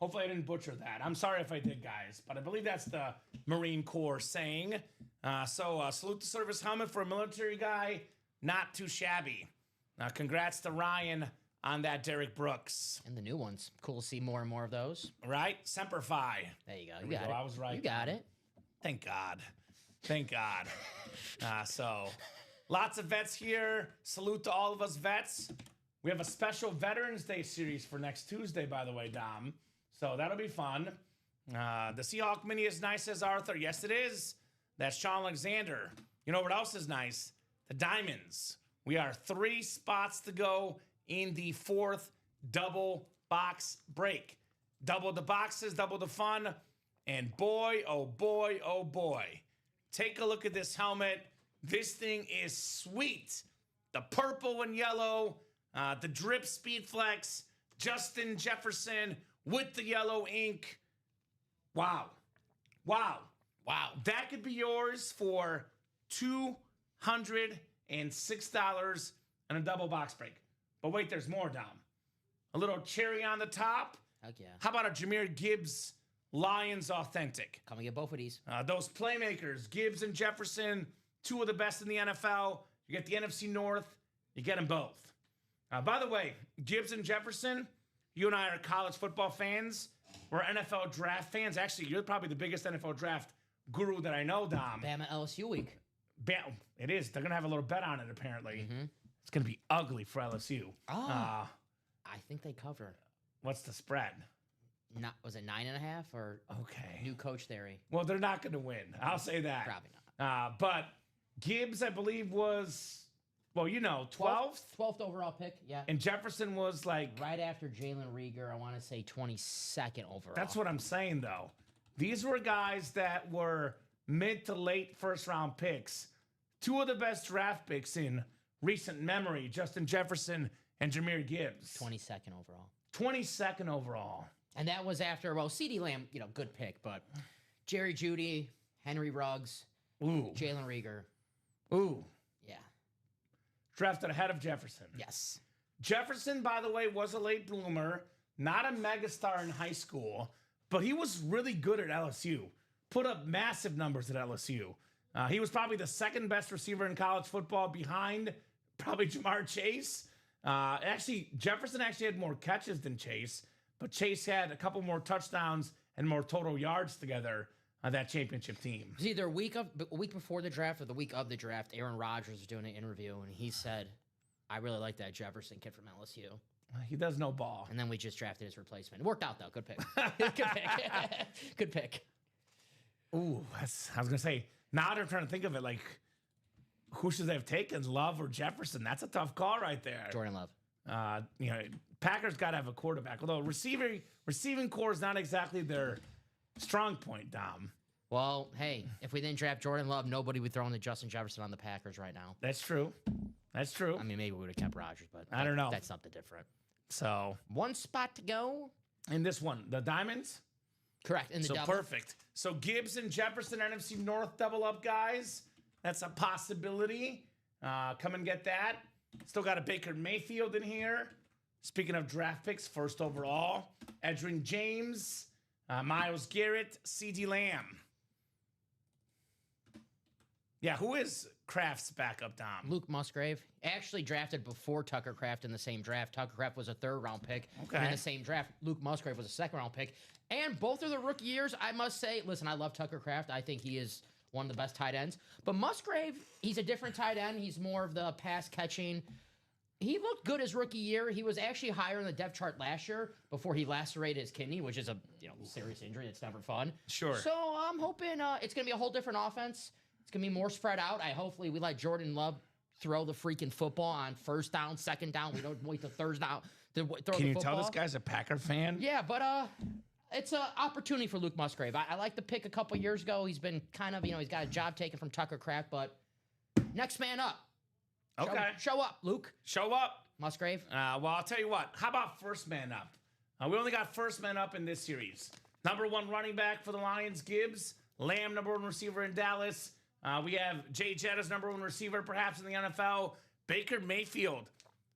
Hopefully I didn't butcher that. I'm sorry if I did, guys. But I believe that's the Marine Corps saying. So salute the service helmet for a military guy. Not too shabby. Congrats to Ryan on that Derek Brooks. And the new ones. Cool to see more and more of those. Right? Semper Fi. There you go. There You we got go. it. I was right. You got it. Thank God. Thank God. So, lots of vets here. Salute to all of us vets. We have a special Veterans Day series for next Tuesday, by the way, Dom. So, that'll be fun. The Seahawk Mini is nice, says Arthur. Yes, it is. That's Sean Alexander. You know what else is nice? The Diamonds. We are 3 spots to go in the 4th double box break. Double the boxes, double the fun. And boy, oh boy, oh boy. Take a look at this helmet. This thing is sweet. The purple and yellow, the drip speed flex, Justin Jefferson with the yellow ink. Wow. Wow. Wow. That could be yours for $206 and a double box break. But wait, there's more, Dom. A little cherry on the top. Heck yeah. How about a Jahmyr Gibbs Lions Authentic? Come and get both of these. Those playmakers, Gibbs and Jefferson, 2 of the best in the NFL. You get the NFC North. You get them both. By the way, Gibbs and Jefferson, you and I are college football fans. We're NFL draft fans. Actually, you're probably the biggest NFL draft guru that I know, Dom. Bama LSU week. It is. They're going to have a little bet on it, apparently. Mm-hmm. It's going to be ugly for LSU. Oh. I think they cover. What's the spread? Was it 9.5 or okay? New coach theory. Well, they're not going to win. I'll say that. Probably not. But Gibbs, I believe, was, 12th? 12th overall pick, yeah. And Jefferson was like... Right after Jalen Reagor, I want to say 22nd overall. That's what I'm saying, though. These were guys that were mid to late first-round picks. 2 of the best draft picks in recent memory, Justin Jefferson and Jahmyr Gibbs. 22nd overall. 22nd overall. And that was after, CeeDee Lamb, good pick, but Jerry Jeudy, Henry Ruggs, Jalen Reagor. Ooh. Yeah. Drafted ahead of Jefferson. Yes. Jefferson, by the way, was a late bloomer, not a megastar in high school, but he was really good at LSU. Put up massive numbers at LSU. He was probably the 2nd best receiver in college football behind probably Jamar Chase. Jefferson actually had more catches than Chase, but Chase had a couple more touchdowns and more total yards together on that championship team. It was either a week before the draft or the week of the draft. Aaron Rodgers was doing an interview, and he said, I really like that Jefferson kid from LSU. He does no ball. And then we just drafted his replacement. It worked out, though. Good pick. Good pick. Good pick. Ooh, I was going to say, now they're trying to think of it like, who should they have taken, Love or Jefferson? That's a tough call right there. Jordan Love. Packers got to have a quarterback. Although receiving core is not exactly their strong point, Dom. Well, hey, if we didn't draft Jordan Love, nobody would throw in the Justin Jefferson on the Packers right now. That's true. That's true. I mean, maybe we would have kept Rodgers, but I don't know. That's something different. So One spot to go. in this one, the Diamonds. Correct. In the So double. perfect. So Gibbs and Jefferson, NFC North double up, guys. That's a possibility. Come and get that. Still got a Baker Mayfield in here. Speaking of draft picks, first overall, Edgerrin James, Myles Garrett, C.D. Lamb. Yeah, who is Kraft's backup, Dom? Luke Musgrave actually drafted before Tucker Kraft in the same draft. Tucker Kraft was a third-round pick. Okay. And in the same draft, Luke Musgrave was a second-round pick. And both of the rookie years, I must say, listen, I love Tucker Kraft. I think he is one of the best tight ends. But Musgrave, he's a different tight end. He's more of the pass-catching. He looked good his rookie year. He was actually higher in the depth chart last year before he lacerated his kidney, which is a serious injury. It's never fun. Sure. So I'm hoping it's going to be a whole different offense. It's going to be more spread out. Hopefully we let Jordan Love throw the freaking football on first down, second down. We don't wait to third down to throw the football. Can you tell this guy's a Packer fan? Yeah, but it's an opportunity for Luke Musgrave. I like the pick a couple years ago. He's been kind of, he's got a job taken from Tucker Kraft, but next man up. Okay. Show up, Luke. Show up. Musgrave. Well, I'll tell you what. How about first man up? We only got first man up in this series. Number one running back for the Lions, Gibbs. Lamb, number one receiver in Dallas. We have Jay Jett as number one receiver, perhaps in the NFL. Baker Mayfield.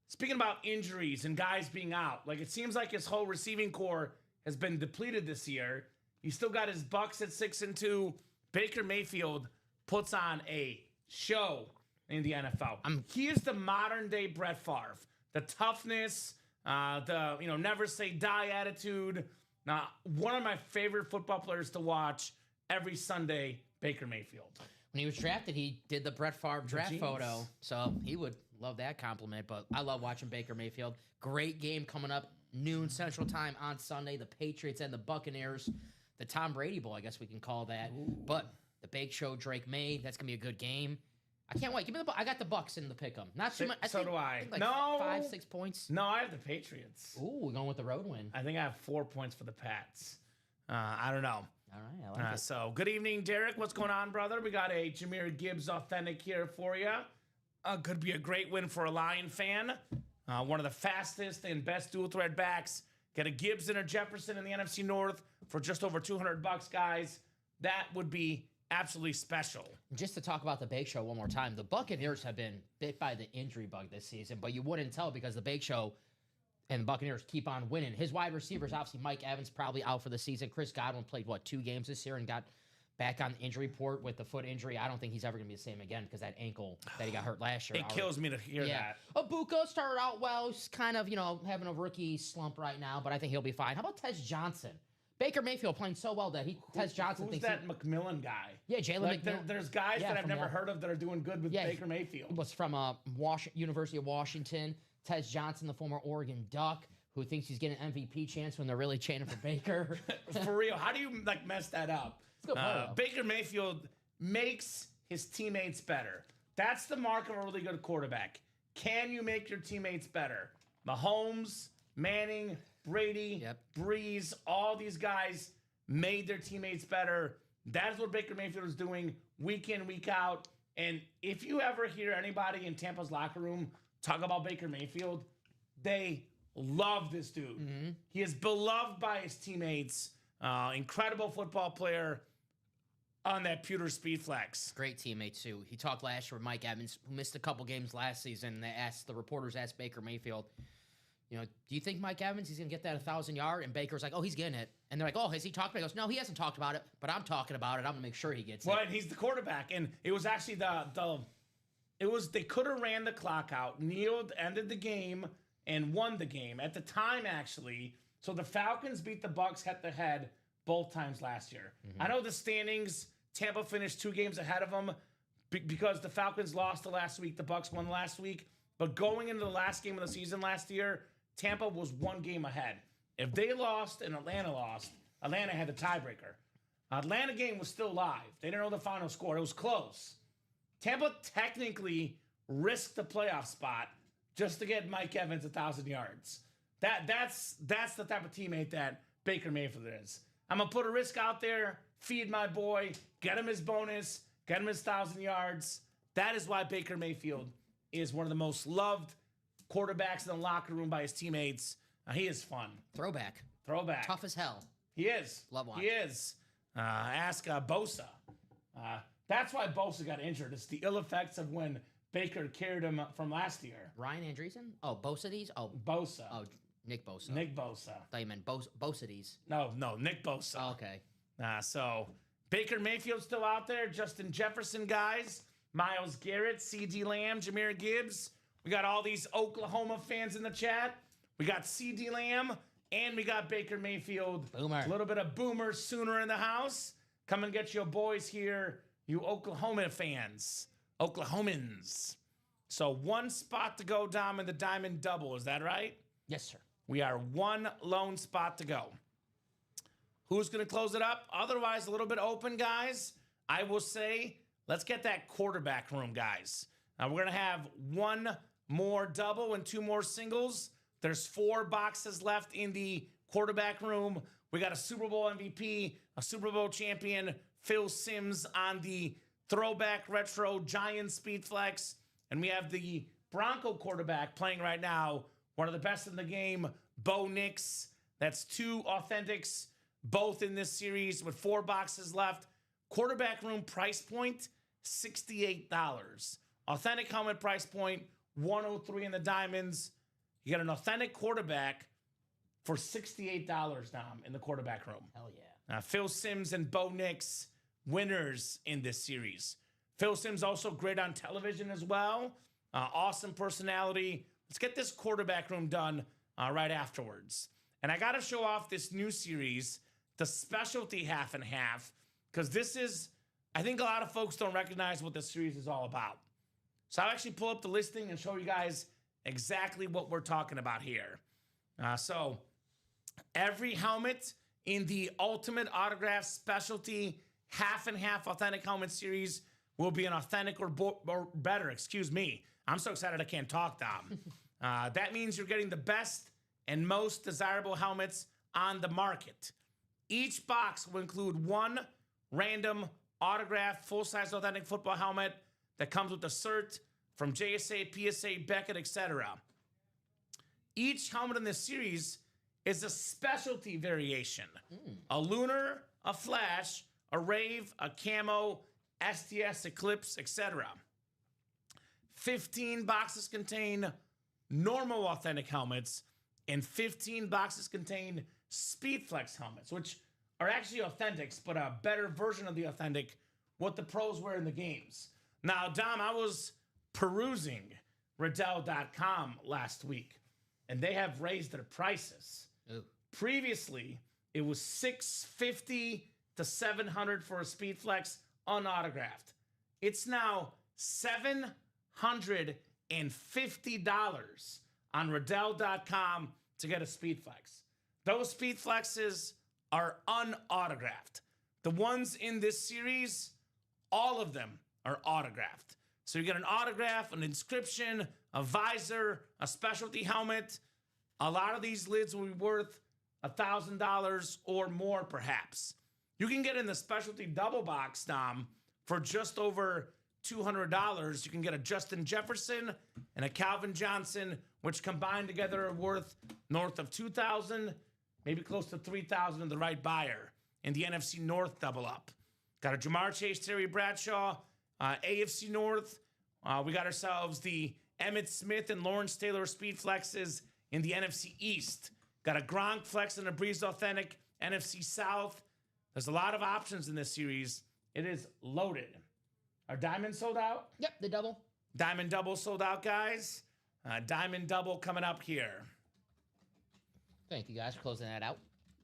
Speaking about injuries and guys being out, it seems like his whole receiving core has been depleted this year. He's still got his Bucks at 6-2. Baker Mayfield puts on a show in the NFL. He is the modern day Brett Favre. The toughness, the never say die attitude. One of my favorite football players to watch every Sunday, Baker Mayfield. When he was drafted, he did the Brett Favre draft Jeez. photo, so he would love that compliment. But I love watching Baker Mayfield. Great game coming up, noon Central Time on Sunday. The Patriots and the Buccaneers. The Tom Brady Bowl, I guess we can call that. Ooh. But the Bake Show, Drake May, that's going to be a good game. I can't wait. Give me the. I got the Bucks in the pick 'em. Not too much. So do I. think like No. 5-6 points. No, I have the Patriots. Ooh, we're going with the road win. I think I have 4 points for the Pats. I don't know. All right, I like it. So, good evening, Derek. What's going on, brother? We got a Jahmyr Gibbs authentic here for you. Could be a great win for a Lion fan. One of the fastest and best dual threat backs. Get a Gibbs and a Jefferson in the NFC North for just over $200, guys. That would be absolutely special. Just to talk about the Bake Show one more time, the Buccaneers have been bit by the injury bug this season, but you wouldn't tell because the Bake Show and the Buccaneers keep on winning. His wide receivers, obviously, Mike Evans probably out for the season. Chris Godwin played, 2 games this year and got back on the injury report with the foot injury. I don't think he's ever going to be the same again because that ankle that he got hurt last year. It kills me to hear that. Ibuka started out well. He's kind of, having a rookie slump right now, but I think he'll be fine. How about Tez Johnson? Baker Mayfield playing so well that Tez Johnson Who's thinks that McMillan guy? Yeah, Jalen McMillan. There's guys that I've from never heard of that are doing good with Baker Mayfield. Was from University of Washington. Tez Johnson, the former Oregon Duck, who thinks he's getting an MVP chance when they're really chanting for Baker. For real, how do you mess that up? It's a good player, though. Baker Mayfield makes his teammates better. That's the mark of a really good quarterback. Can you make your teammates better? Mahomes, Manning, Brady, Breeze, all these guys made their teammates better. That is what Baker Mayfield is doing week in, week out. And if you ever hear anybody in Tampa's locker room talk about Baker Mayfield, they love this dude. Mm-hmm. He is beloved by his teammates. Incredible football player on that pewter speed flex. Great teammate, too. He talked last year with Mike Evans, who missed a couple games last season. And the reporters asked Baker Mayfield, do you think Mike Evans, he's going to get that 1,000-yard? And Baker's like, oh, he's getting it. And they're like, oh, has he talked about it? He goes, no, he hasn't talked about it, but I'm talking about it. I'm going to make sure he gets it. Well, and he's the quarterback. And it was actually they could have ran the clock out, kneeled, ended the game, and won the game. At the time, actually, so the Falcons beat the Bucks head-to-head both times last year. Mm-hmm. I know the standings, Tampa finished 2 games ahead of them because the Falcons lost the last week, the Bucks won last week. But going into the last game of the season last year, Tampa was 1 game ahead. If they lost and Atlanta lost, Atlanta had the tiebreaker. Atlanta game was still live. They didn't know the final score. It was close. Tampa technically risked the playoff spot just to get Mike Evans 1,000 yards. That's the type of teammate that Baker Mayfield is. I'm going to put a risk out there, feed my boy, get him his bonus, get him his 1,000 yards. That is why Baker Mayfield is one of the most loved quarterbacks in the locker room by his teammates. He is fun. Throwback. Throwback. Tough as hell. He is. Love watching. He is. Ask Bosa. That's why Bosa got injured. It's the ill effects of when Baker carried him from last year. Ryan Andreessen? Oh, Bosades? Oh, Bosa. Oh, Nick Bosa. Nick Bosa. I thought you meant Bosades. No, Nick Bosa. Oh, okay. So Baker Mayfield's still out there. Justin Jefferson guys. Myles Garrett, C.D. Lamb, Jahmyr Gibbs. We got all these Oklahoma fans in the chat. We got C.D. Lamb and we got Baker Mayfield. Boomer. A little bit of Boomer Sooner in the house. Come and get your boys here, you Oklahoma fans. Oklahomans. So one spot to go, Dom, in the Diamond Double. Is that right? Yes, sir. We are one lone spot to go. Who's going to close it up? Otherwise, a little bit open, guys. I will say, let's get that quarterback room, guys. Now, we're going to have one more double and two more singles. There's 4 boxes left in the quarterback room. We got a Super Bowl MVP, a Super Bowl champion, Phil Simms on the throwback retro Giant Speed Flex. And we have the Bronco quarterback playing right now, one of the best in the game, Bo Nix. That's 2 authentics, both in this series with 4 boxes left. Quarterback room price point, $68. Authentic helmet price point, $103 in the diamonds. You got an authentic quarterback for $68, Dom, in the quarterback room. Hell yeah. Phil Simms and Bo Nix, winners in this series. Phil Simms also great on television as well. Awesome personality. Let's get this quarterback room done right afterwards. And I got to show off this new series, the specialty half and half, because this is, I think a lot of folks don't recognize what this series is all about. So I'll actually pull up the listing and show you guys exactly what we're talking about here. So every helmet in the Ultimate Autograph Specialty half and half authentic helmet series will be an authentic or better. Excuse me. I'm so excited I can't talk, Dom. That means you're getting the best and most desirable helmets on the market. Each box will include one random autographed full-size authentic football helmet that comes with a cert from JSA, PSA, Beckett, etc. Each helmet in this series is a specialty variation. A lunar, a flash, a rave, a camo, STS, Eclipse, etc. 15 boxes contain normal authentic helmets, and 15 boxes contain Speedflex helmets, which are actually authentics, but a better version of the authentic, what the pros wear in the games. Now, Dom, I was perusing Riddell.com last week, and they have raised their prices. Ooh. Previously, it was $650 to $700 for a Speedflex unautographed. It's now $750 on Riddell.com to get a Speedflex. Those Speedflexes are unautographed. The ones in this series, all of them are autographed. So you get an autograph, an inscription, a visor, a specialty helmet. A lot of these lids will be worth $1,000 or more, perhaps. You can get in the specialty double box, Dom, for just over $200. You can get a Justin Jefferson and a Calvin Johnson, which combined together are worth north of $2,000, maybe close to $3,000 in the right buyer. In the NFC North double up. Got a Jamar Chase, Terry Bradshaw, AFC North. We got ourselves the Emmitt Smith and Lawrence Taylor Speed Flexes in the NFC East. Got a Gronk Flex and a Breeze Authentic NFC South. There's a lot of options in this series. It is loaded. Are diamonds sold out? Yep, the double. Diamond double sold out, guys. Diamond double coming up here. Thank you guys for closing that out.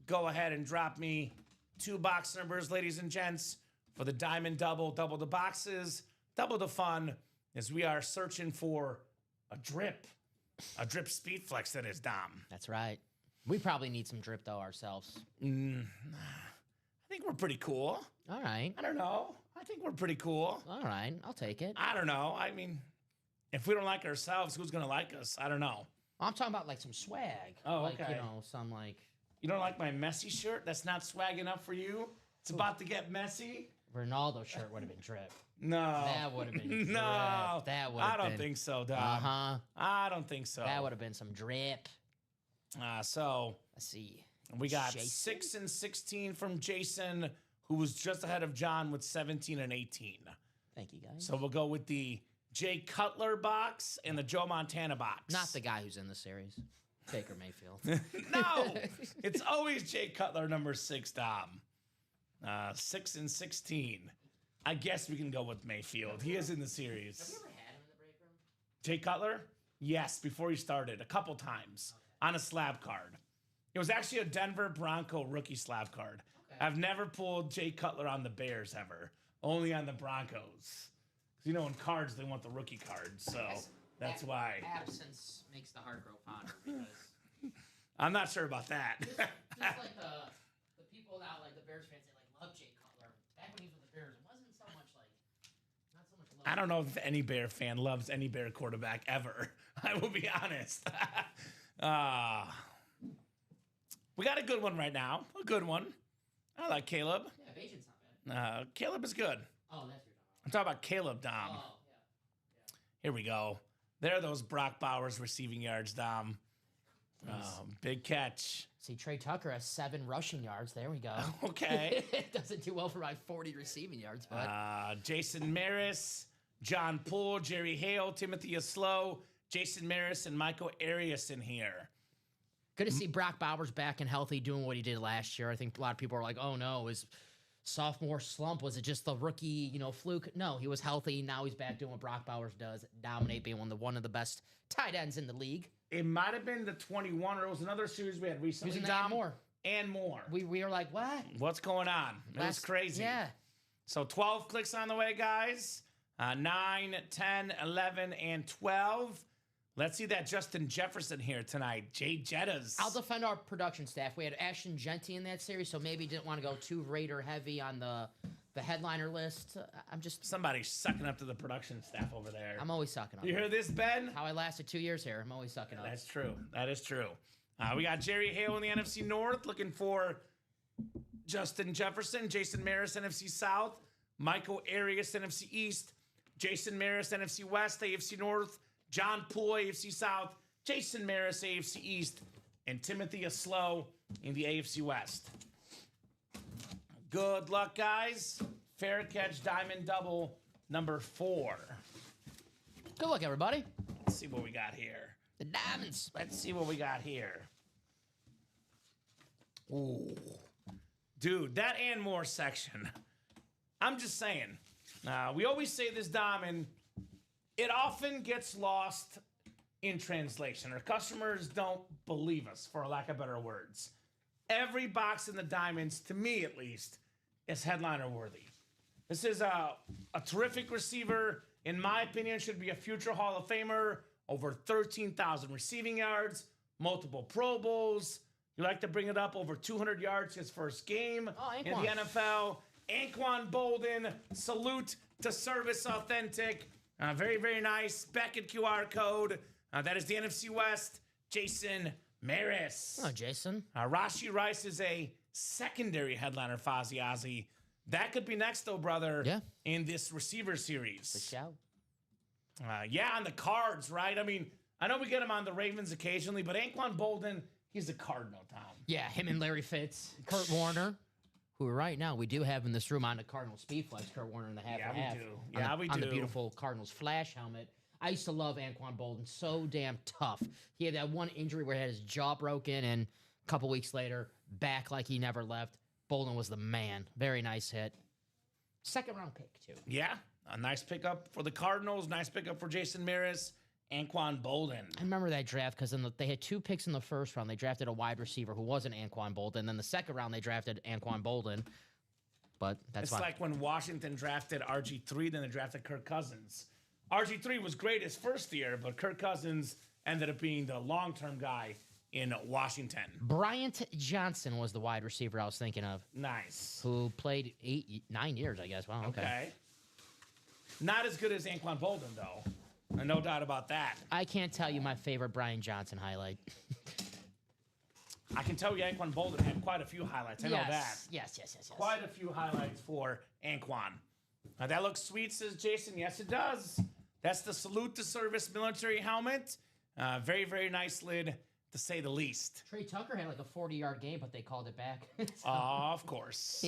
Go ahead and drop me 2 box numbers, ladies and gents, for the diamond double. Double the boxes, double the fun, as we are searching for a drip speed flex, that is, Dom. That's right. We probably need some drip, though, ourselves. I think we're pretty cool. All right. I don't know. I think we're pretty cool. All right. I'll take it. I don't know. I mean, if we don't like ourselves, who's going to like us? I don't know. I'm talking about, like, some swag. Oh, like, okay. you know, some, like... You don't like my messy shirt? That's not swagging up for you? It's about to get messy? Ronaldo shirt would have been drip. No. That would have been drip. No. That would have been. I don't think so, Dom. Uh-huh. I don't think so. That would have been some drip. So Let's see. we got Jason? 6 and 16 from Jason, who was just ahead of John with 17 and 18. Thank you, guys. So we'll go with the Jay Cutler box and the Joe Montana box. Not the guy who's in the series. Baker Mayfield. No, it's always Jay Cutler, number 6, Dom. 6 and 16. I guess we can go with Mayfield. He is in the series. Have you ever had him in the break room? Jay Cutler? Yes, before he started, a couple times on a slab card. It was actually a Denver Bronco rookie slab card. Okay. I've never pulled Jay Cutler on the Bears ever, only on the Broncos. Because, you know, in cards, they want the rookie cards, so that's why. Absence makes the heart grow fonder because I'm not sure about that. just like the people now, like the Bears fans, they like love Jay Cutler. Back when he was with the Bears, it wasn't so much like not so much love. I don't know if any Bear fan loves any Bear quarterback ever. I will be honest. We got a good one right now. A good one. I like Caleb. Yeah, Bajan's not bad. Caleb is good. Oh, that's your I'm talking about Caleb, Dom. Oh, yeah. Here we go. There are those Brock Bowers receiving yards, Dom. Big catch. See, Trey Tucker has 7 rushing yards. There we go. Okay. It doesn't do well for my 40 receiving yards, but Jason Maris, John Poole, Jerry Hale, Timothy Aslow, Jason Maris, and Michael Arias in here. good to see Brock Bowers back and healthy, doing what he did last year. I think a lot of people are like, "Oh no, his sophomore slump, was it just the rookie, fluke?" No, he was healthy. Now he's back doing what Brock Bowers does, dominate, being one of the best tight ends in the league. It might have been the 21, or it was another series we had recently. He was in Dom, more. and more. We were like, what? What's going on? It was crazy. Yeah. So 12 clicks on the way, guys. 9, 10, 11, and 12. Let's see that Justin Jefferson here tonight. Jay Jettas. I'll defend our production staff. We had Ashton Genty in that series, so maybe didn't want to go too Raider heavy on the headliner list. Somebody's sucking up to the production staff over there. I'm always sucking up. You hear this, Ben? How I lasted 2 years here. I'm always sucking up. That's true. That is true. We got Jerry Hale in the NFC North, looking for Justin Jefferson, Jason Maris, NFC South, Michael Arias, NFC East, Jason Maris, NFC West, AFC North, John Poole, AFC South, Jason Maris, AFC East, and Timothy Aslow in the AFC West. Good luck, guys. Fair catch, diamond double, number 4. Good luck, everybody. Let's see what we got here. The diamonds. Let's see what we got here. Ooh. Dude, that and more section. I'm just saying. We always say this, Dom, and it often gets lost in translation. Our customers don't believe us, for lack of better words. Every box in the diamonds, to me at least, is headliner worthy. This is a terrific receiver. In my opinion, should be a future Hall of Famer. Over 13,000 receiving yards, multiple Pro Bowls. You like to bring it up, over 200 yards his first game in the NFL. Anquan Bolden, salute to Service Authentic. Very, very nice. Beckett QR code. That is the NFC West. Jason Maris. Oh, Jason. Rashi Rice is a secondary headliner, Fozzie Ozzie. That could be next, though, brother, in this receiver series. For sure. On the Cards, right? I mean, I know we get him on the Ravens occasionally, but Anquan Bolden, he's a Cardinal, Tom. Yeah, him and Larry Fitz. Kurt Warner, who right now we do have in this room on the Cardinals Speed Flex, Kurt Warner in the half and half. We do. On the beautiful Cardinals Flash helmet. I used to love Anquan Bolden. So damn tough. He had that one injury where he had his jaw broken, and a couple weeks later, back like he never left. Bolden was the man. Very nice hit. Second round pick, too. Yeah, a nice pickup for the Cardinals. Nice pickup for Jason Maris. Anquan Bolden. I remember that draft because they had 2 picks in the first round. They drafted a wide receiver who wasn't Anquan Bolden. Then the second round, they drafted Anquan Bolden. But that's like when Washington drafted RG3, then they drafted Kirk Cousins. RG3 was great his first year, but Kirk Cousins ended up being the long-term guy in Washington. Bryant Johnson was the wide receiver I was thinking of. Nice. Who played 9 years, I guess. Wow, okay. Not as good as Anquan Bolden, though. No doubt about that. I can't tell you my favorite Brian Johnson highlight. I can tell you Anquan Bolden had quite a few highlights. I know that. Yes. Quite a few highlights for Anquan. That looks sweet, says Jason. Yes, it does. That's the Salute to Service military helmet. Very, very nice lid, to say the least. Trey Tucker had like a 40-yard game, but they called it back. Of course.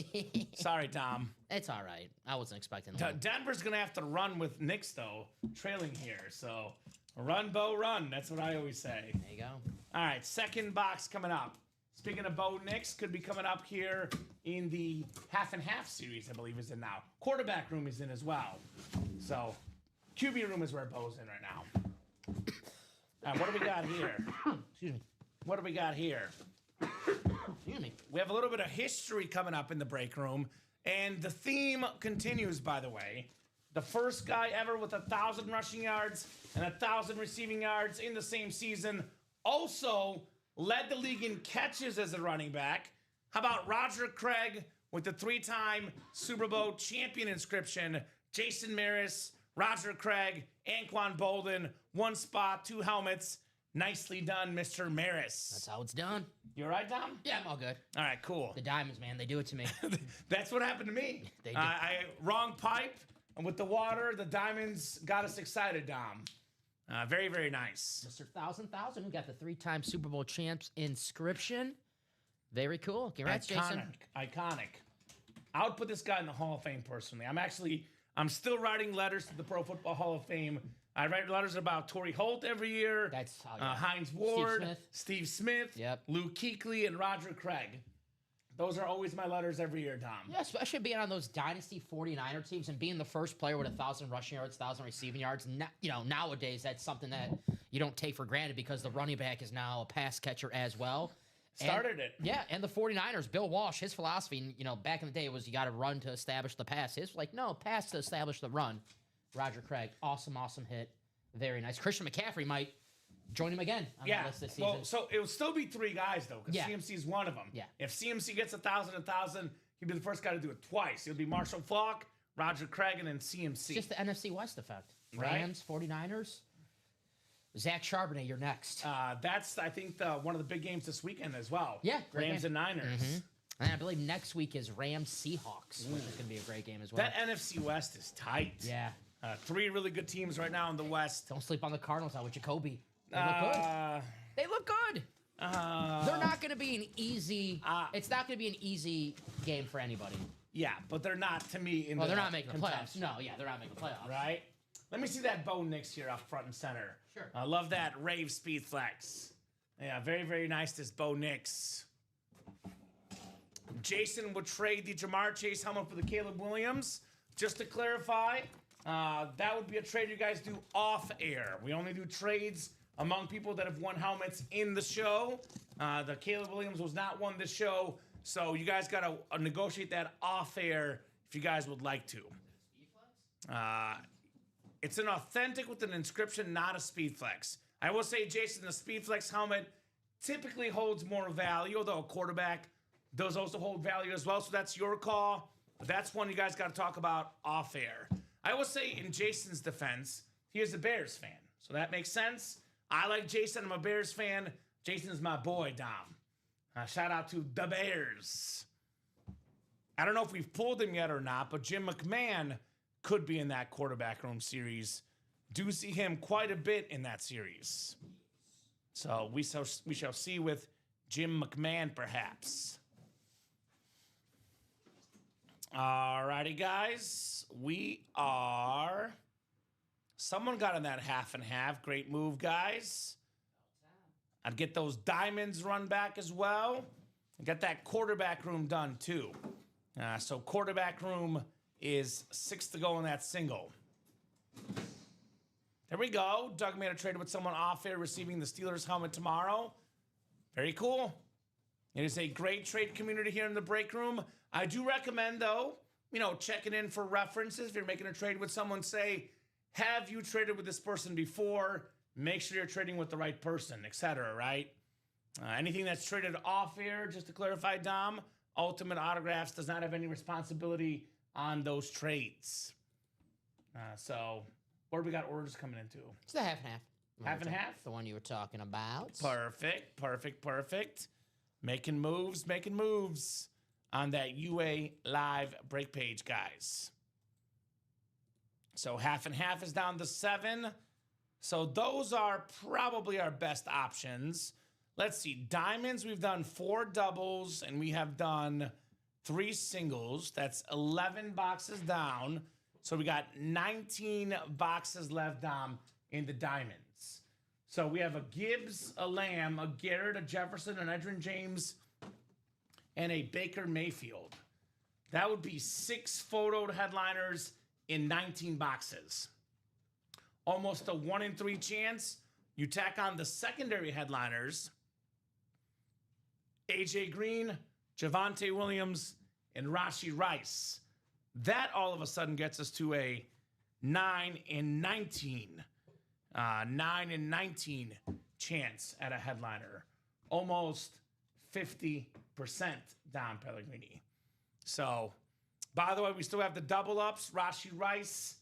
Sorry, Tom. It's all right. I wasn't expecting that. Denver's going to have to run with Knicks, though, trailing here. So, run, Bo, run. That's what I always say. There you go. All right, second box coming up. Speaking of Bo Nix, could be coming up here in the half and half series, I believe is in now. Quarterback room is in as well. So, QB room is where Bo's in right now. All right, what do we got here? Excuse me. What do we got here? Excuse me. We have a little bit of history coming up in the break room. And the theme continues, by the way. The first guy ever with 1,000 rushing yards and 1,000 receiving yards in the same season. Also led the league in catches as a running back. How about Roger Craig with the 3-time Super Bowl champion inscription? Jason Maris, Roger Craig, Anquan Bolden, 1 spot, 2 helmets. Nicely done, Mr. Maris. That's how it's done. You all right, Dom? Yeah, I'm all good. All right, cool. The Diamonds, man, they do it to me. That's what happened to me. They do. Wrong pipe, and with the water, the Diamonds got us excited, Dom. Very, very nice. Mr. Thousand, who got the 3-time Super Bowl champs inscription. Very cool. Congrats, Jason. Iconic. I would put this guy in the Hall of Fame personally. I'm still writing letters to the Pro Football Hall of Fame. I write letters about Torrey Holt every year. That's Hines Ward, Steve Smith, Yep. Luke Kuechly, and Roger Craig. Those are always my letters every year, Dom. Yeah, especially being on those dynasty 49er teams and being the first player with 1,000 rushing yards, 1,000 receiving yards. Nowadays that's something that you don't take for granted because the running back is now a pass catcher as well. Started it. Yeah, and the 49ers, Bill Walsh, his philosophy, back in the day was you got to run to establish the pass. His like, no, pass to establish the run. Roger Craig, awesome hit. Very nice. Christian McCaffrey might join him again on that list this season. Well, so it will still be 3 guys, though, because CMC is one of them. Yeah. If CMC gets 1,000, he'd be the first guy to do it twice. It'll be Marshall Faulk, Roger Craig, and then CMC. It's just the NFC West effect. Right. Rams, 49ers. Zach Charbonnet, you're next. That's, I think, one of the big games this weekend as well. Yeah. Rams and Niners. Mm-hmm. And I believe next week is Rams Seahawks, which is going to be a great game as well. That NFC West is tight. Yeah. 3 really good teams right now in the West. Don't sleep on the Cardinals out with Jacoby. They look good. They look good. They're not going to be an easy. It's not going to be an easy game for anybody. Yeah, but they're not to me in. Well, they're not making the playoffs. No, yeah, they're not making the playoffs. Right. Let me see that Bo Nix here up front and center. Sure. I love that Rave Speed Flex. Yeah, very, very nice. This Bo Nix. Jason would trade the Jamar Chase helmet for the Caleb Williams. Just to clarify, that would be a trade you guys do off air. We only do trades among people that have won helmets in the show. The Caleb Williams was not won this show, so you guys got to negotiate that off air if you guys would like to. It's an authentic with an inscription, not a Speed Flex. I will say, Jason, the Speed Flex helmet typically holds more value, although a quarterback does also hold value as well, so that's your call. But that's one you guys got to talk about off air. I will say, in Jason's defense, he is a Bears fan, so that makes sense. I like Jason. I'm a Bears fan. Jason's my boy, Dom. Shout out to the Bears. I don't know if we've pulled him yet or not, but Jim McMahon could be in that quarterback room series. Do see him quite a bit in that series. So we shall see with Jim McMahon, perhaps. Alrighty, guys. Someone got in that half and half. Great move, guys. I'd get those diamonds run back as well. Get that quarterback room done, too. So quarterback room is 6 to go in that single. There we go. Doug made a trade with someone off air receiving the Steelers helmet tomorrow. Very cool. It is a great trade community here in the break room. I do recommend, though, checking in for references. If you're making a trade with someone, say, have you traded with this person before? Make sure you're trading with the right person, etc., right? Anything that's traded off air, just to clarify, Dom, Ultimate Autographs does not have any responsibility on those trades. So, where do we got orders coming into? It's the half and half. Half and half? The one you were talking about. Perfect. Making moves on that UA live break page, guys. So half and half is down to 7. So those are probably our best options. Let's see. Diamonds, we've done 4 doubles, and we have done 3 singles. That's 11 boxes down. So we got 19 boxes left, Dom, in the diamonds. So we have a Gibbs, a Lamb, a Garrett, a Jefferson, an Edgerrin James, and a Baker Mayfield. That would be 6 photoed headliners in 19 boxes. Almost a 1 in 3 chance. You tack on the secondary headliners, AJ Green, Javonte Williams, and Rashee Rice. That all of a sudden gets us to a 9 in 19. 9 in 19 chance at a headliner. Almost 50%, Don Pellegrini. So, by the way, we still have the double ups. Rashee Rice.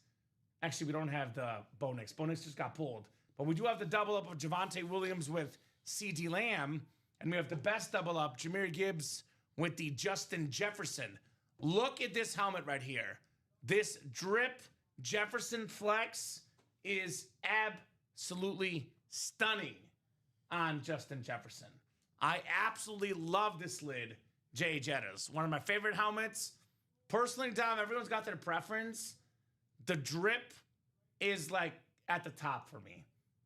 Actually, we don't have the Bo Nix. Bo Nix just got pulled. But we do have the double up of Javonte Williams with CeeDee Lamb. And we have the best double up, Jahmyr Gibbs with the Justin Jefferson. Look at this helmet right here. This drip Jefferson flex is absolutely stunning on Justin Jefferson. I absolutely love this lid, Jay Jettas. One of my favorite helmets. Personally, Dom, everyone's got their preference. The drip is like at the top for me.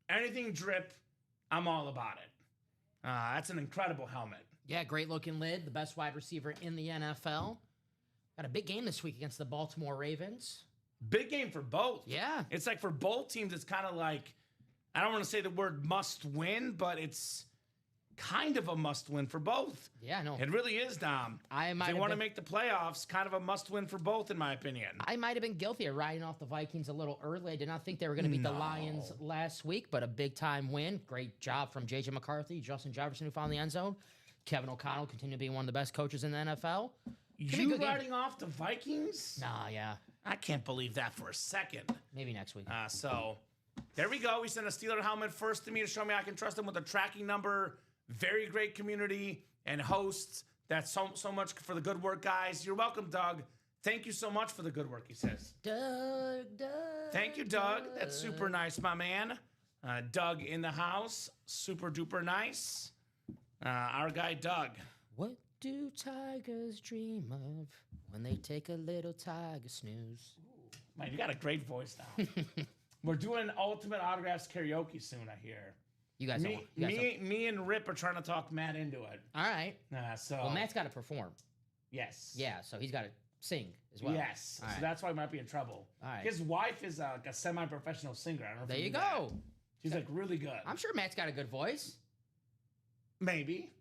Anything drip, I'm all about it. That's an incredible helmet. Yeah, great looking lid. The best wide receiver in the NFL. Got a big game this week against the Baltimore Ravens. Big game for both. Yeah. It's like for both teams, it's kind of like, I don't want to say the word must win, but it's kind of a must win for both. Yeah, no. It really is, Dom. If they want to make the playoffs, kind of a must win for both, in my opinion. I might have been guilty of riding off the Vikings a little early. I did not think they were going to beat the Lions last week, but a big time win. Great job from J.J. McCarthy, Justin Jefferson, who found the end zone. Kevin O'Connell continued to be one of the best coaches in the NFL. You riding off the Vikings? Nah, yeah. I can't believe that for a second. Maybe next week. So there we go. We sent a Steeler helmet first to me to show me I can trust them with a tracking number. Very great community and hosts. That's so much for the good work, guys. You're welcome, Doug. Thank you so much for the good work, he says. Doug. Thank you, Doug. That's super nice, my man. Doug in the house. Super duper nice. Our guy, Doug. What do tigers dream of when they take a little tiger snooze? Man, you got a great voice now. We're doing Ultimate Autographs karaoke soon, I hear. You guys don't. Me and Rip are trying to talk Matt into it. All right. Well, Matt's got to perform. Yes. Yeah, so he's got to sing as well. Yes. All So right. that's why he might be in trouble. All right. His wife is like a semi-professional singer. I don't know if There you you knew that. go. She's like really good. I'm sure Matt's got a good voice. Maybe.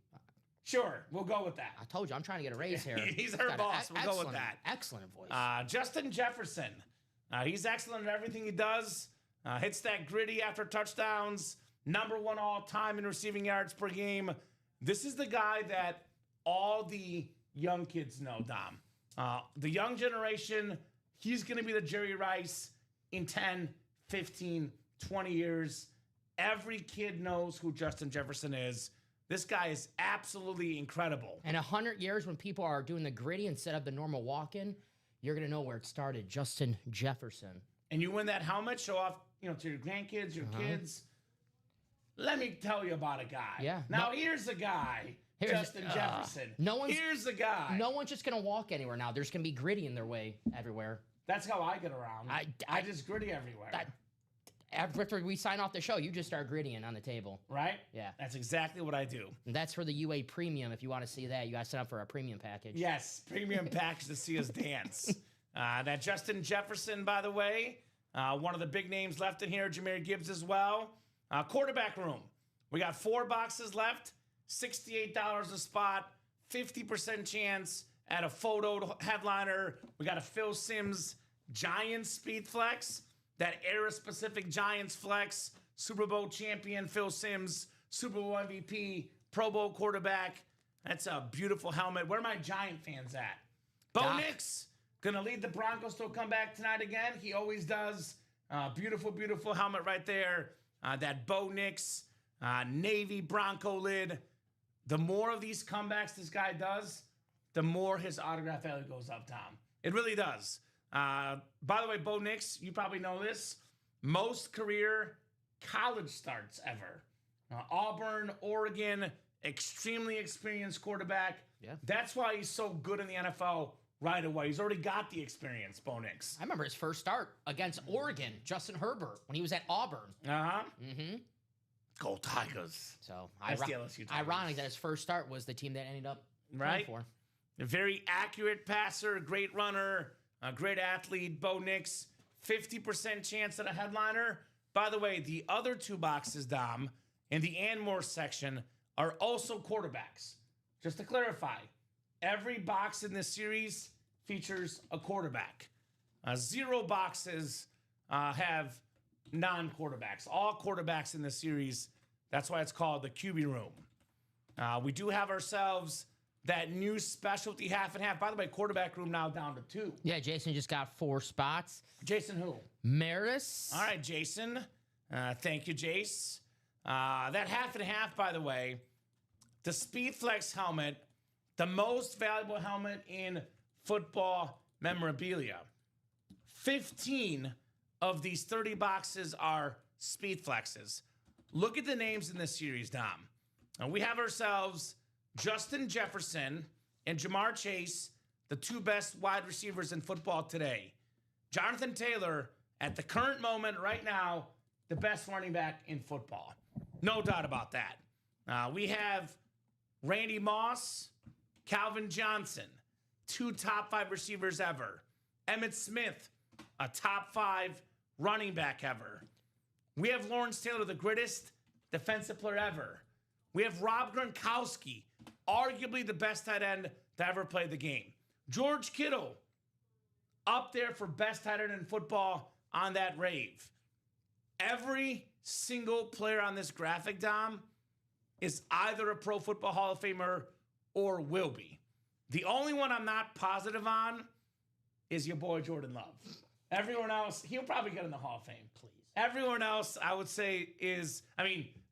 Sure, we'll go with that. I told you, I'm trying to get a raise here. He's her got boss. We'll go with that. Excellent voice. Justin Jefferson. He's excellent at everything he does. Hits that gritty after touchdowns. Number 1 all-time in receiving yards per game. This is the guy that all the young kids know, Dom. The young generation, he's going to be the Jerry Rice in 10, 15, 20 years. Every kid knows who Justin Jefferson is. This guy is absolutely incredible. In 100 years, when people are doing the gritty instead of the normal walk-in, you're going to know where it started. Justin Jefferson. And you win that helmet, show off, to your grandkids, your kids. Let me tell you about a guy. Yeah. Now, here's a guy, Justin Jefferson. Here's a guy. No one's just going to walk anywhere now. There's going to be gritty in their way everywhere. That's how I get around. I just gritty everywhere. After we sign off the show, you just start grittying on the table. Right? Yeah. That's exactly what I do. And that's for the UA Premium. If you want to see that, you got to sign up for our premium package. Yes, premium package to see us dance. That Justin Jefferson, by the way, one of the big names left in here, Jahmyr Gibbs as well. Quarterback room. We got 4 boxes left, $68 a spot, 50% chance at a photoed headliner. We got a Phil Simms Giants Speed Flex. That era-specific Giants flex, Super Bowl champion Phil Simms, Super Bowl MVP, Pro Bowl quarterback. That's a beautiful helmet. Where are my Giant fans at? Bo Nix, gonna lead the Broncos to a comeback tonight again. He always does. Beautiful, beautiful helmet right there. That Bo Nix Navy Bronco lid. the more of these comebacks this guy does, the more his autograph value goes up, Tom. It really does. By the way, Bo Nix, you probably know this. Most career college starts ever. Auburn, Oregon, extremely experienced quarterback. Yeah. That's why he's so good in the NFL right away. He's already got the experience, Bo Nix. I remember his first start against Oregon, Justin Herbert, when he was at Auburn. Uh-huh. Mm-hmm. Go Tigers. So That's the LSU Tigers. ironic that his first start was the team that ended up Right. playing for. A very accurate passer, great runner, a great athlete, Bo Nix. 50% chance at a headliner. By the way, the other two boxes, Dom, in the and more section are also quarterbacks. Just to clarify, every box in this series features a quarterback. 0 boxes have non-quarterbacks. All quarterbacks in this series. That's why it's called the QB room. We do have ourselves that new specialty half and half. By the way, quarterback room now down to 2. Yeah, Jason just got 4 spots. Jason who? Maris. All right, Jason. Thank you, Jace. That half and half, by the way, the Speedflex helmet, the most valuable helmet in football memorabilia. 15 of these 30 boxes are Speedflexes. Look at the names in this series, Dom. We have ourselves Justin Jefferson and Jamar Chase, the 2 best wide receivers in football today. Jonathan Taylor, at the current moment right now, the best running back in football. No doubt about that. We have Randy Moss, Calvin Johnson, 2 top 5 receivers ever. Emmitt Smith, a top 5 running back ever. We have Lawrence Taylor, the greatest defensive player ever. We have Rob Gronkowski, arguably the best tight end to ever play the game. George Kittle, up there for best tight end in football on that rave. Every single player on this graphic, Dom, is either a Pro Football Hall of Famer or will be. The only one I'm not positive on is your boy Jordan Love. Everyone else, he'll probably get in the Hall of Fame. Please. Everyone else, I would say,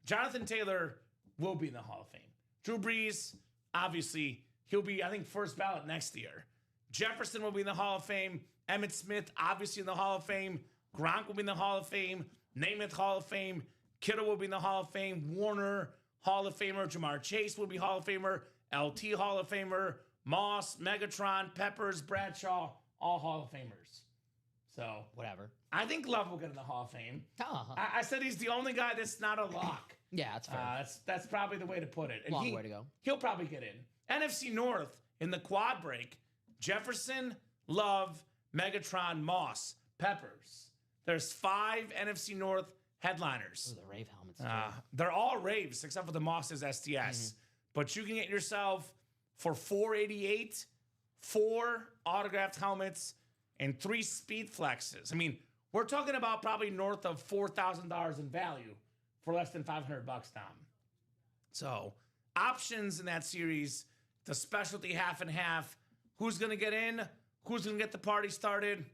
Jonathan Taylor will be in the Hall of Fame. Drew Brees, obviously, he'll be, I think, first ballot next year. Jefferson will be in the Hall of Fame. Emmitt Smith, obviously, in the Hall of Fame. Gronk will be in the Hall of Fame. Namath, Hall of Fame. Kittle will be in the Hall of Fame. Warner, Hall of Famer. Jamar Chase will be Hall of Famer. LT, Hall of Famer. Moss, Megatron, Peppers, Bradshaw, all Hall of Famers. So, Whatever. I think Love will get in the Hall of Fame. Uh-huh. I said he's the only guy that's not a lock. Yeah, that's fair. That's probably the way to put it. And Long way to go. He'll probably get in. NFC North in the quad break, Jefferson, Love, Megatron, Moss, Peppers. There's 5 NFC North headliners. Ooh, the rave helmets. Too. They're all raves except for the Moss's SDS. But you can get yourself for $488, 4 autographed helmets, and 3 speed flexes. I mean, we're talking about probably north of $4,000 in value for less than $500, Tom. So, options in that series, the specialty half and half. Who's going to get in? Who's going to get the party started?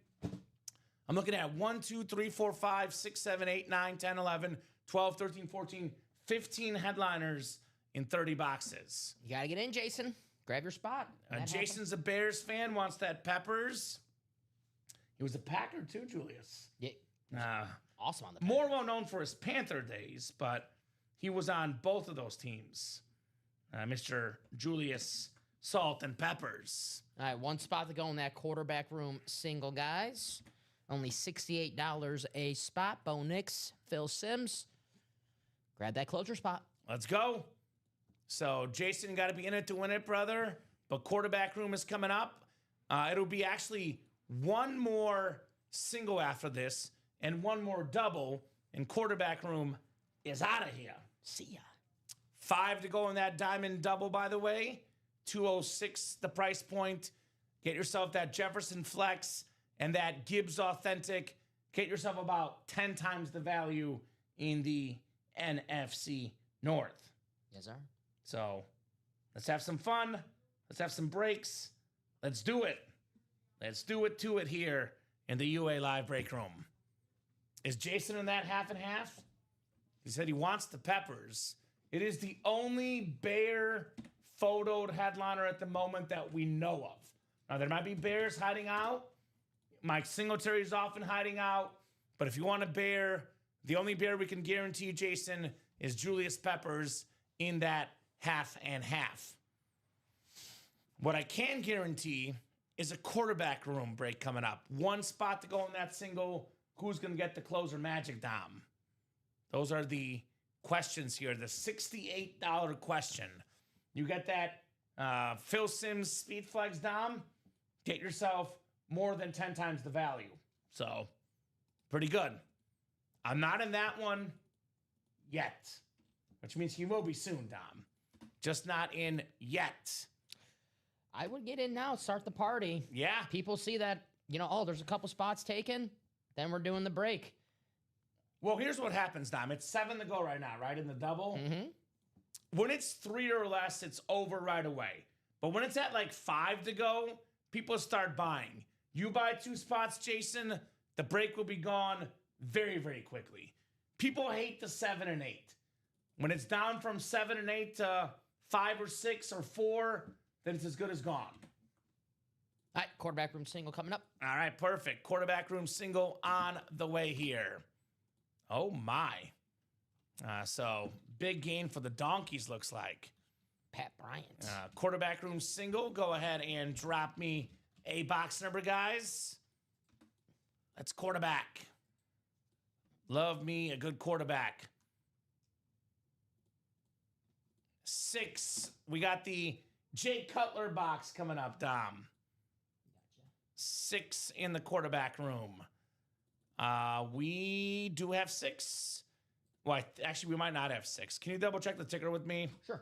I'm looking at 1, 2, 3, 4, 5, 6, 7, 8, 9, 10, 11, 12, 13, 14, 15 headliners in 30 boxes. You got to get in, Jason. Grab your spot. Jason's a Bears fan, wants that Peppers. He was a Packer too, Julius. Yeah. Awesome on the More well known for his Panther days, but he was on both of those teams. Mr. Julius Salt and Peppers. All right, 1 spot to go in that quarterback room, single guys. Only $68 a spot. Bo Nix, Phil Simms. Grab that closer spot. Let's go. So, Jason, got to be in it to win it, brother. But quarterback room is coming up. It'll be actually 1 more single after this and 1 more double. And quarterback room is out of here. See ya. 5 to go in that diamond double, by the way. $206 the price point. Get yourself that Jefferson Flex and that Gibbs Authentic. Get yourself about 10 times the value in the NFC North. Yes, sir. So let's have some fun. Let's have some breaks. Let's do it. Let's do it to it here in the UA Live Break Room. Is Jason in that half and half? He said he wants the Peppers. It is the only Bear photoed headliner at the moment that we know of. Now, there might be Bears hiding out. Mike Singletary is often hiding out. But if you want a Bear, the only Bear we can guarantee you, Jason, is Julius Peppers in that half and half. What I can guarantee is a quarterback room break coming up. One spot to go in that single. Who's going to get the closer magic, Dom? Those are the questions here. The $68 question. You get that Phil Simms speed flex, Dom. Get yourself more than 10 times the value. So, pretty good. I'm not in that one yet, which means he will be soon, Dom. Just not in yet. I would get in now, start the party. Yeah. People see that, oh, there's a couple spots taken, then we're doing the break. Well, here's what happens, Dom. It's 7 to go right now, right, in the double? Mm-hmm. When it's 3 or less, it's over right away. But when it's at like 5 to go, people start buying. You buy 2 spots, Jason, the break will be gone very, very quickly. People hate the 7 and 8. When it's down from 7 and 8 to 5 or 6 or 4, then it's as good as gone. All right, quarterback room single coming up. All right, perfect. Quarterback room single on the way here. Oh, my. So, big gain for the Donkeys, looks like. Pat Bryant. Quarterback room single. Go ahead and drop me a box number, guys. That's quarterback. Love me a good quarterback. 6. We got the Jay Cutler box coming up, Dom. Gotcha. 6 in the quarterback room. We do have 6. Well, actually, we might not have 6. Can you double check the ticker with me? Sure.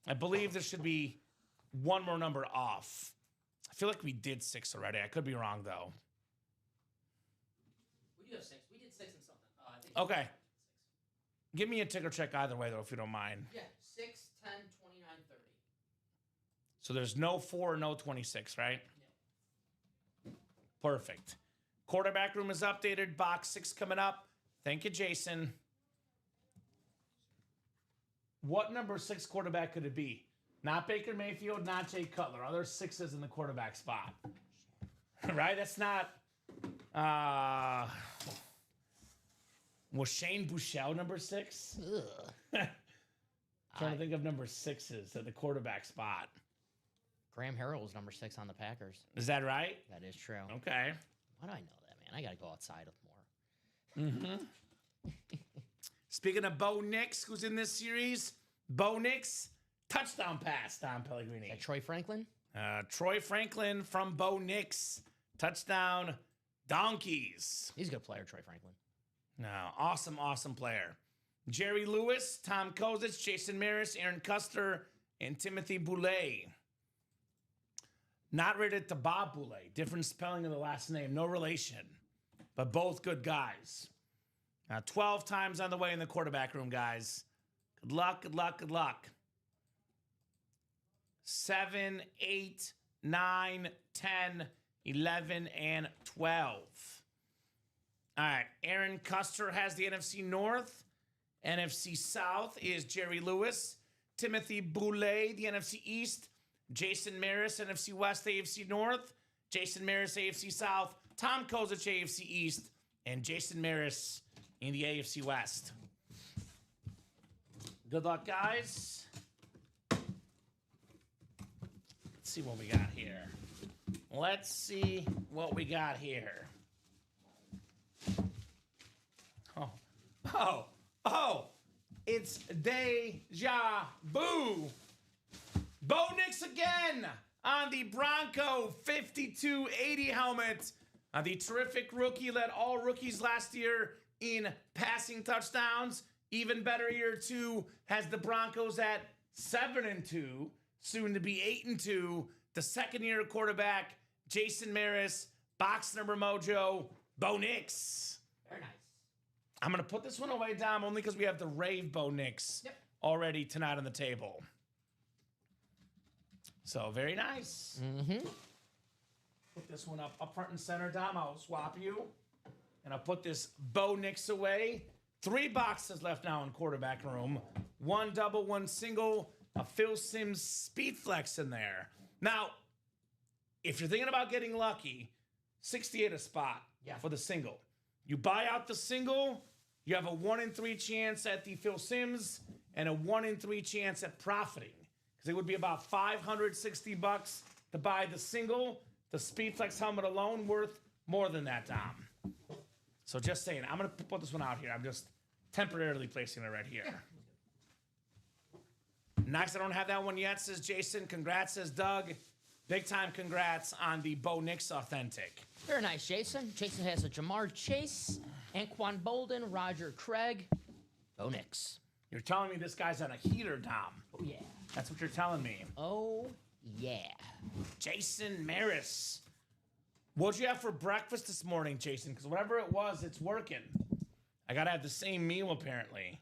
I believe there should be one more number off. I feel like we did 6 already. I could be wrong, though. We do have 6. We did 6 and something. I think Okay. Give me a ticker check either way, though, if you don't mind. Yeah, 6, 10, 29, 30. So there's no 4, no 26, right? No. Perfect. Quarterback room is updated. Box 6 coming up. Thank you, Jason. What number 6 quarterback could it be? Not Baker Mayfield, not Jay Cutler. Other 6s in the quarterback spot. Right? That's not... was Shane Buechele number 6? Ugh. Trying to think of number 6s at the quarterback spot. Graham Harrell was number 6 on the Packers. Is that right? That is true. Okay. Why do I know that, man? I got to go outside with more. Mm-hmm. Speaking of Bo Nix, who's in this series, Bo Nix, touchdown pass, Don Pellegrini. Is that Troy Franklin? Troy Franklin from Bo Nix, touchdown, Donkeys. He's a good player, Troy Franklin. No, awesome player. Jerry Lewis, Tom Kozich, Jason Maris, Aaron Custer, and Timothy Boulay. Not related to Bob Boulay. Different spelling of the last name. No relation. But both good guys. 12 times on the way in the quarterback room, guys. Good luck, good luck, good luck. 7, 8, 9, 10, 11, and 12. All right, Aaron Custer has the NFC North. NFC South is Jerry Lewis. Timothy Boulay, the NFC East. Jason Maris, NFC West, AFC North. Jason Maris, AFC South. Tom Kozich, AFC East. And Jason Maris in the AFC West. Good luck, guys. Let's see what we got here. Let's see what we got here. Oh, it's deja vu. Bo Nix again on the Bronco 5280 helmet. The terrific rookie led all rookies last year in passing touchdowns. Even better year 2 has the Broncos at 7-2, soon to be 8-2. The second year quarterback, Jason Maris, box number mojo, Bo Nix. Very nice. I'm going to put this one away, Dom, only because we have the Rave Bo Nix already tonight on the table. So, very nice. Mm-hmm. Put this one up front and center, Dom. I'll swap you. And I'll put this Bo Nix away. 3 boxes left now in quarterback room. one double, one single, a Phil Simms speed flex in there. Now, if you're thinking about getting lucky, 68 a spot for the single. You buy out the single, you have a 1 in 3 chance at the Phil Simms and a 1 in 3 chance at profiting. Because it would be about $560 to buy the single. The Speedflex helmet alone worth more than that, Dom. So just saying, I'm going to put this one out here. I'm just temporarily placing it right here. Nice, I don't have that one yet, says Jason. Congrats, says Doug. Big time congrats on the Bo Nix Authentic. Very nice, Jason. Jason has a Jamar Chase, Anquan Bolden, Roger Craig, Bo Nix. You're telling me this guy's on a heater, Dom. Oh, yeah. That's what you're telling me. Oh, yeah. Jason Maris. What'd you have for breakfast this morning, Jason? Because whatever it was, it's working. I got to have the same meal, apparently.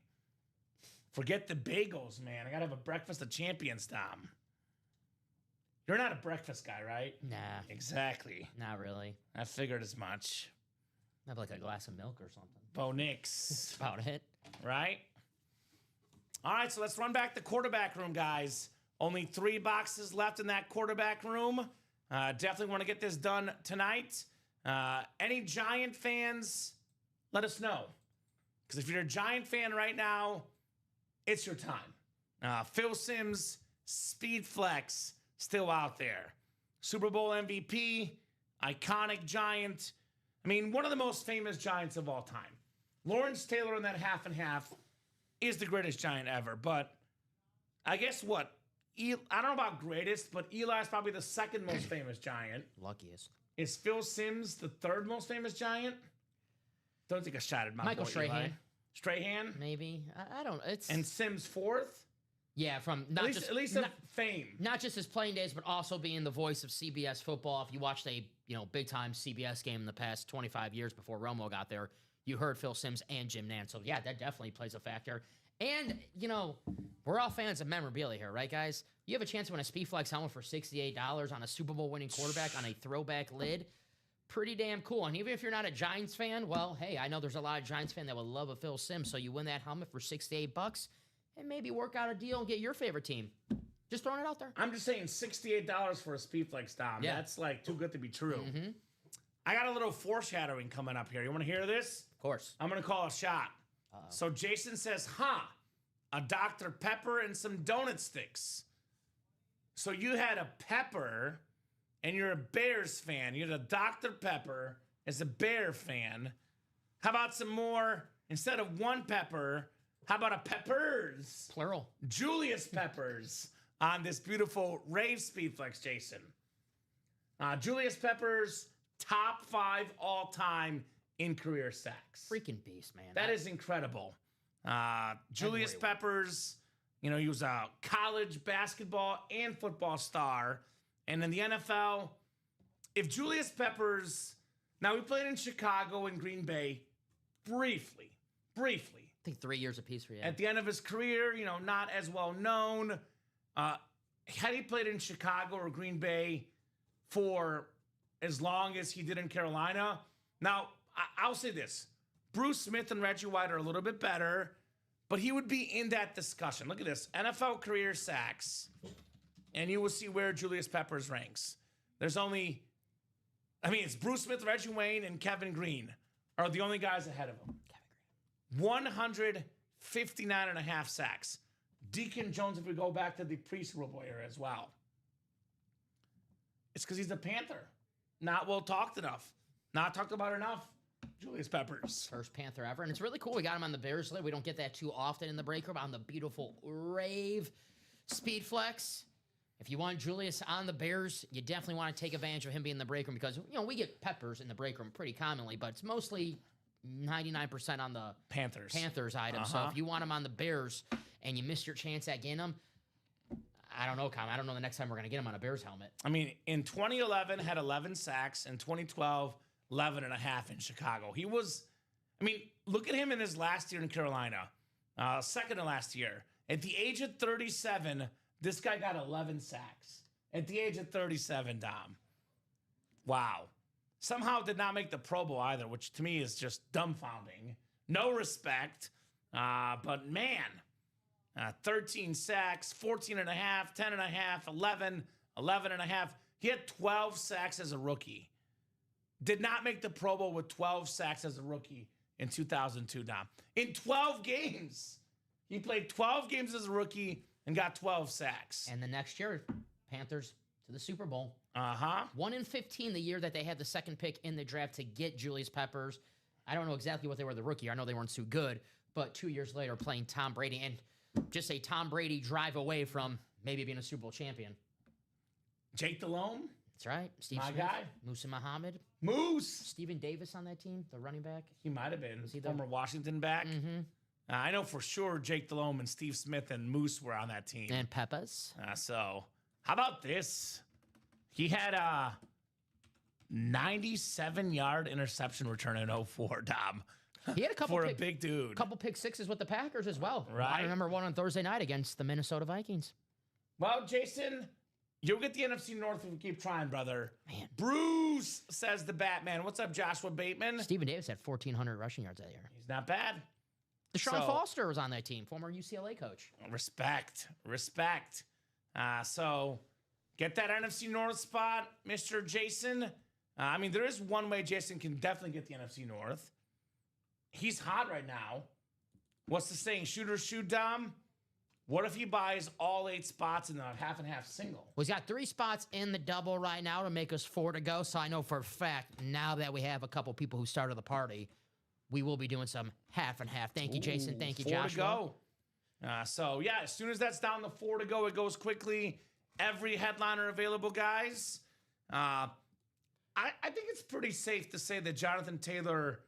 Forget the bagels, man. I got to have a breakfast of champions, Dom. You're not a breakfast guy, right? Nah. Exactly. Not really. I figured as much. Have like a glass of milk or something. Bo Nix. That's about it. Right? All right, so let's run back the quarterback room, guys. Only 3 boxes left in that quarterback room. Definitely want to get this done tonight. Any Giant fans, let us know. Because if you're a Giant fan right now, it's your time. Phil Simms, Speed Flex, still out there. Super Bowl MVP, iconic Giant. I mean, one of the most famous Giants of all time. Lawrence Taylor in that half and half is the greatest Giant ever. But I guess what? I don't know about greatest, but Eli's probably the second most famous Giant. Luckiest. Is Phil Simms the third most famous Giant? Don't take a shot at my Michael boy, Strahan. Eli. Strahan? Maybe. I don't. It's And Simms fourth? yeah, from not At least of fame. not just his playing days, but also being the voice of CBS football. If you watched a big time CBS game in the past 25 years before Romo got there, you heard Phil Simms and Jim Nantz. So yeah, that definitely plays a factor. And we're all fans of memorabilia here, right, guys? You have a chance to win a Speedflex helmet for $68 on a Super Bowl winning quarterback on a throwback lid. Pretty damn cool. And even if you're not a Giants fan, well, hey, I know there's a lot of Giants fans that would love a Phil Simms. So you win that helmet for $68 and maybe work out a deal and get your favorite team. Just throwing it out there. I'm just saying $68 for a Speedflex, Dom. Yeah. That's like too good to be true. Mm-hmm. I got a little foreshadowing coming up here. You want to hear this? Of course. I'm going to call a shot. Uh-oh. So Jason says, a Dr. Pepper and some donut sticks. So you had a pepper and you're a Bears fan. You had a Dr. Pepper as a Bear fan. How about some more, instead of one pepper, how about a Peppers? Plural. Julius Peppers on this beautiful Rave Speedflex, Jason. Julius Peppers, top 5 all-time in career sacks. Freaking beast, man. That is incredible. Julius Unreal. Peppers, he was a college basketball and football star. And in the NFL, if Julius Peppers, now he played in Chicago and Green Bay briefly. I think 3 years apiece for you. At the end of his career, not as well known. Had he played in Chicago or Green Bay for as long as he did in Carolina, now I'll say this. Bruce Smith and Reggie White are a little bit better, but he would be in that discussion. Look at this. NFL career sacks, and you will see where Julius Peppers ranks. There's it's Bruce Smith, Reggie Wayne, and Kevin Green are the only guys ahead of him. 159 and a half sacks. Deacon Jones, if we go back to the pre-Super Bowl era as well. It's because he's a Panther. Not well talked enough. Not talked about enough. Julius Peppers. First Panther ever. And it's really cool. We got him on the Bears list. We don't get that too often in the break room on the beautiful Rave Speedflex. If you want Julius on the Bears, you definitely want to take advantage of him being in the break room because, we get Peppers in the break room pretty commonly, but it's mostly 99% on the Panthers item. So if you want him on the Bears and you missed your chance at getting him, I don't know, Tom. I don't know the next time we're going to get him on a Bears helmet. In 2011, had 11 sacks. In 2012, 11 and a half in Chicago. He was, look at him in his last year in Carolina. Second to last year. At the age of 37, this guy got 11 sacks. At the age of 37, Dom. Wow. Somehow did not make the Pro Bowl either, which to me is just dumbfounding. No respect. But man, 13 sacks, 14 and a half, 10 and a half, 11, 11 and a half. He had 12 sacks as a rookie. Did not make the Pro Bowl with 12 sacks as a rookie in 2002, Dom. In 12 games. He played 12 games as a rookie and got 12 sacks. And the next year, Panthers to the Super Bowl. 1 in 15 the year that they had the second pick in the draft to get Julius Peppers. I don't know exactly what they were the rookie. I know they weren't too good, but 2 years later playing Tom Brady and just a Tom Brady drive away from maybe being a Super Bowl champion. Jake Delhomme. That's right. Steve My Smith, guy. Musa Muhammad. Moose. Stephen Davis on that team, the running back. He might have been. Was he Former Washington back. Mm-hmm. I know for sure Jake Delhomme and Steve Smith and Moose were on that team. And Peppers. So, how about this? He had a 97-yard interception return in 04, Dom. He had a couple for a big dude. Couple pick sixes with the Packers as well. Right. I remember one on Thursday night against the Minnesota Vikings. Well, Jason, you'll get the NFC North if you keep trying, brother. Man. Bruce says the Batman. What's up, Joshua Bateman? Stephen Davis had 1,400 rushing yards that year. He's not bad. Deshaun Foster was on that team, former UCLA coach. Respect. So get that NFC North spot, Mr. Jason. I mean, there is one way Jason can definitely get the NFC North. He's hot right now. What's the saying? Shooters shoot, Dom. What if he buys all 8 spots in the half and half single? Well, he's got 3 spots in the double right now to make us 4 to go. So I know for a fact, now that we have a couple people who started the party, we will be doing some half and half. Thank you, Jason. Thank you, 4 Joshua. to go. So, yeah, as soon as that's down to 4 to go, it goes quickly. Every headliner available, guys. I think it's pretty safe to say that Jonathan Taylor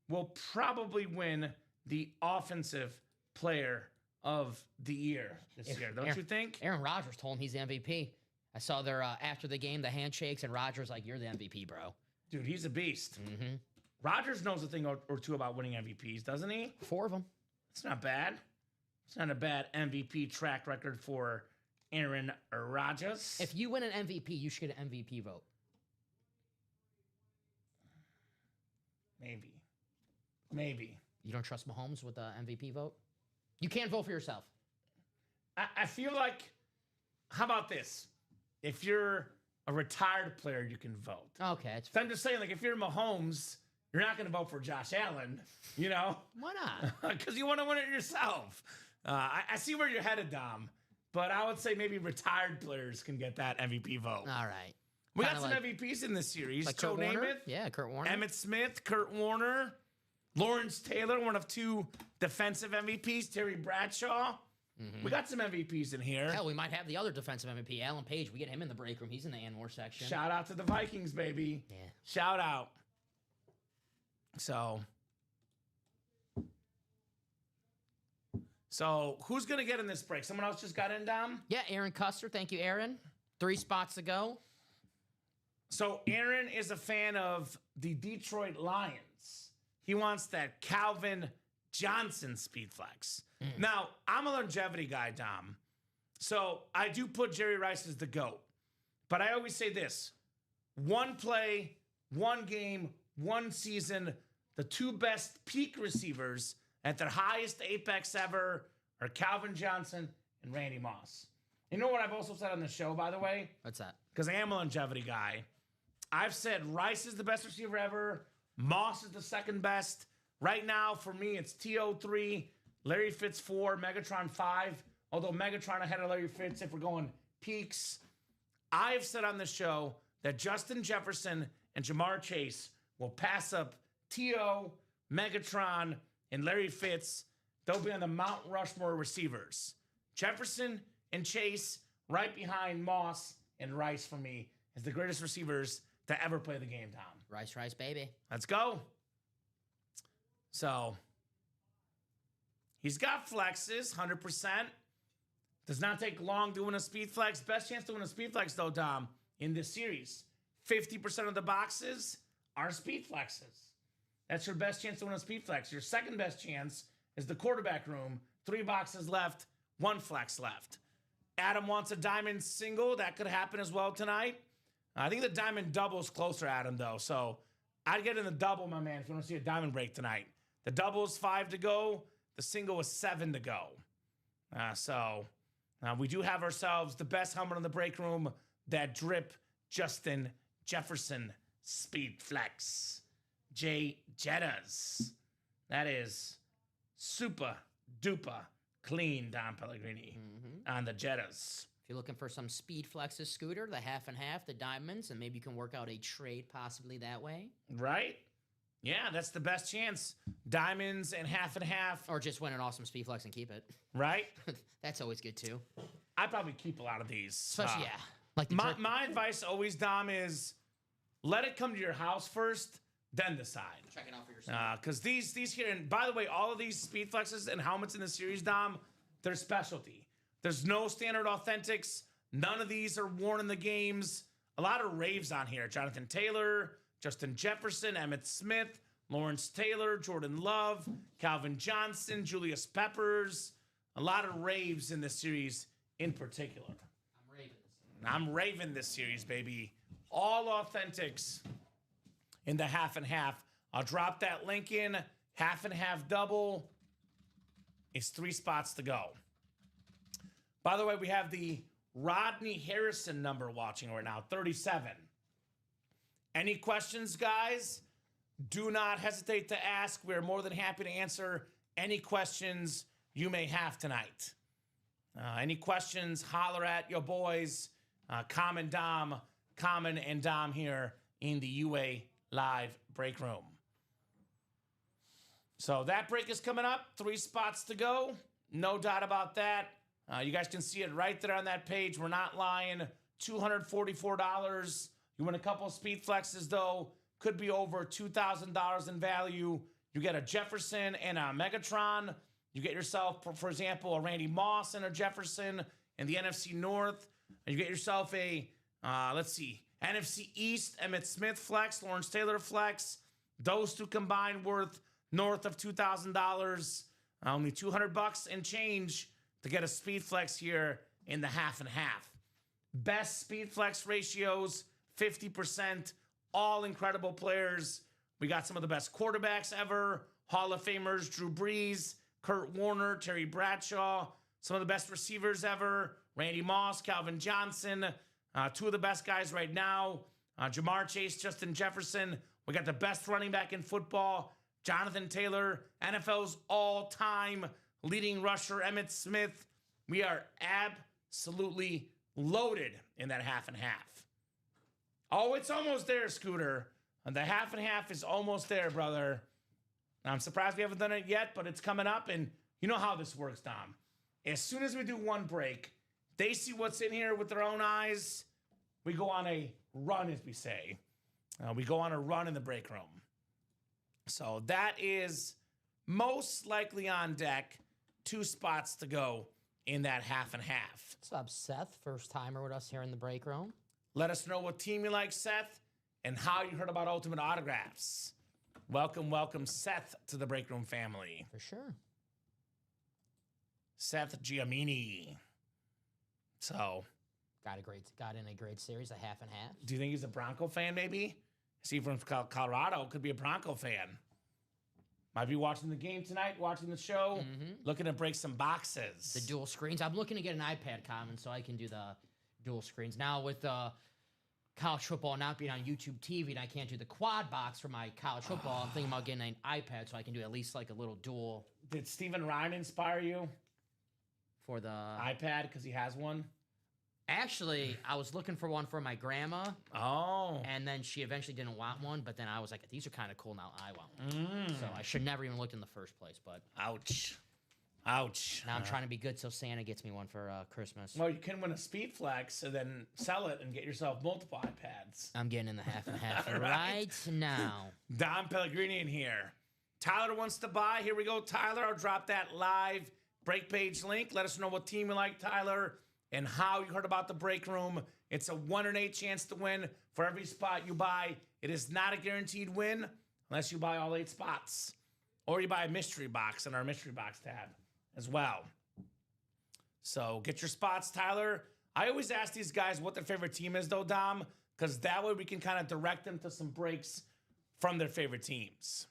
will probably win the offensive player of the year this year. Don't you think? Aaron Rodgers told him he's the MVP. I saw their after the game, the handshakes, and Rodgers like, you're the MVP, bro. Dude, he's a beast. Mm-hmm. Rodgers knows a thing or two about winning MVPs, doesn't he? 4 of them. It's not bad. It's not a bad MVP track record for Aaron Rodgers. If you win an MVP, you should get an MVP vote. Maybe. You don't trust Mahomes with the MVP vote? You can't vote for yourself. I feel like, how about this? If you're a retired player, you can vote. Okay, that's So fair. I'm just saying, like, if you're Mahomes, you're not going to vote for Josh Allen, you know? Why not? Because you want to win it yourself. I see where you're headed, Dom. But I would say maybe retired players can get that MVP vote. All right. We got Kinda some like- MVPs in this series. Like Joe Kurt Warner? Namath, Yeah, Kurt Warner. Emmitt Smith, Kurt Warner, Lawrence Taylor, one of 2 defensive MVPs, Terry Bradshaw. Mm-hmm. We got some MVPs in here. Hell, we might have the other defensive MVP, Alan Page. We get him in the break room. He's in the Anwar section. Shout out to the Vikings, baby. Yeah. Shout out. So who's going to get in this break? Someone else just got in, Dom? Yeah, Aaron Custer. Thank you, Aaron. 3 spots to go. So Aaron is a fan of the Detroit Lions. He wants that Calvin Johnson speed flex. Now, I'm a longevity guy, Dom. So I do put Jerry Rice as the GOAT. But I always say this. 1 play, 1 game, 1 season, the 2 best peak receivers at their highest apex ever are Calvin Johnson and Randy Moss. You know what I've also said on the show, by the way? What's that? Because I am a longevity guy. I've said Rice is the best receiver ever. Moss is the second best. Right now, for me, it's T.O. 3, Larry Fitz 4, Megatron 5. Although Megatron ahead of Larry Fitz if we're going peaks. I've said on the show that Justin Jefferson and Jamar Chase will pass up T.O., Megatron, and Larry Fitz. They'll be on the Mount Rushmore receivers. Jefferson and Chase right behind Moss and Rice for me as the greatest receivers to ever play the game, Tom. Rice, baby. Let's go. So, he's got flexes, 100%. Does not take long to win a speed flex. Best chance to win a speed flex, though, Dom, in this series. 50% of the boxes are speed flexes. That's your best chance to win a speed flex. Your second best chance is the quarterback room. 3 boxes left, 1 flex left. Adam wants a diamond single. That could happen as well tonight. I think the diamond double is closer, Adam, though. So I'd get in the double, my man, if you want to see a diamond break tonight. The double is 5 to go. The single is 7 to go. We do have ourselves the best helmet in the break room, that drip Justin Jefferson Speed Flex J Jettas. That is super duper clean, Don Pellegrini, on the Jettas. If you're looking for some Speed Flexes scooter, the half and half, the diamonds, and maybe you can work out a trade possibly that way. Right? Yeah, that's the best chance. Diamonds and half. Or just win an awesome Speed Flex and keep it. Right? That's always good too. I'd probably keep a lot of these. Especially, yeah. Like my advice always, Dom, is let it come to your house first, then decide. Check it out for yourself. Because these here, and by the way, all of these Speed Flexes and helmets in the series, Dom, they're specialty. There's no standard authentics. None of these are worn in the games. A lot of raves on here. Jonathan Taylor, Justin Jefferson, Emmitt Smith, Lawrence Taylor, Jordan Love, Calvin Johnson, Julius Peppers. A lot of raves in this series in particular. I'm raving this series, baby. All authentics in the half and half. I'll drop that link in. Half and half double. It's 3 spots to go. By the way, we have the Rodney Harrison number watching right now, 37. Any questions, guys? Do not hesitate to ask. We're more than happy to answer any questions you may have tonight. Any questions, holler at your boys, Common and Dom here in the UA Live break room. So that break is coming up. 3 spots to go. No doubt about that. You guys can see it right there on that page. We're not lying. $244. You win a couple of Speed Flexes, though. Could be over $2,000 in value. You get a Jefferson and a Megatron. You get yourself, for example, a Randy Moss and a Jefferson in the NFC North. And you get yourself a, NFC East, Emmitt Smith Flex, Lawrence Taylor Flex. Those two combined worth north of $2,000. Only $200 and change to get a Speed Flex here in the half and half. Best Speed Flex ratios, 50%. All incredible players. We got some of the best quarterbacks ever. Hall of Famers, Drew Brees, Kurt Warner, Terry Bradshaw. Some of the best receivers ever. Randy Moss, Calvin Johnson. 2 of the best guys right now. Jamar Chase, Justin Jefferson. We got the best running back in football. Jonathan Taylor, NFL's all-time leading rusher, Emmitt Smith. We are absolutely loaded in that half and half. Oh, it's almost there, Scooter. And the half and half is almost there, brother. I'm surprised we haven't done it yet, but it's coming up. And you know how this works, Dom. As soon as we do one break, they see what's in here with their own eyes. We go on a run, as we say. We go on a run in the break room. So that is most likely on deck. 2 spots to go in that half and half. What's up, Seth? First timer with us here in the break room. Let us know what team you like, Seth, and how you heard about Ultimate Autographs. Welcome, Seth, to the break room family. For sure. Seth Giamini. So, got in a great series, a half and half. Do you think he's a Bronco fan, maybe? See, from Colorado, could be a Bronco fan. Might be watching the game tonight, watching the show, looking to break some boxes. The dual screens. I'm looking to get an iPad common so I can do the dual screens. Now with college football not being on YouTube TV and I can't do the quad box for my college football, I'm thinking about getting an iPad so I can do at least like a little dual. Did Stephen Ryan inspire you? For the iPad, because he has one? Actually, I was looking for one for my grandma. Oh. And then she eventually didn't want one, but then I was like, these are kind of cool, now I want one. So I should never even looked in the first place, but... Ouch. Now I'm trying to be good so Santa gets me one for Christmas. Well, you can win a Speed Flex and then sell it and get yourself multiple iPads. I'm getting in the half and half right now. Don Pellegrini in here. Tyler wants to buy. Here we go, Tyler. I'll drop that live break page link. Let us know what team you like, Tyler, and how you heard about the break room. It's a 1 in 8 chance to win for every spot you buy. It is not a guaranteed win unless you buy all 8 spots. Or you buy a mystery box in our mystery box tab as well. So get your spots, Tyler. I always ask these guys what their favorite team is, though, Dom, because that way we can kind of direct them to some breaks from their favorite teams.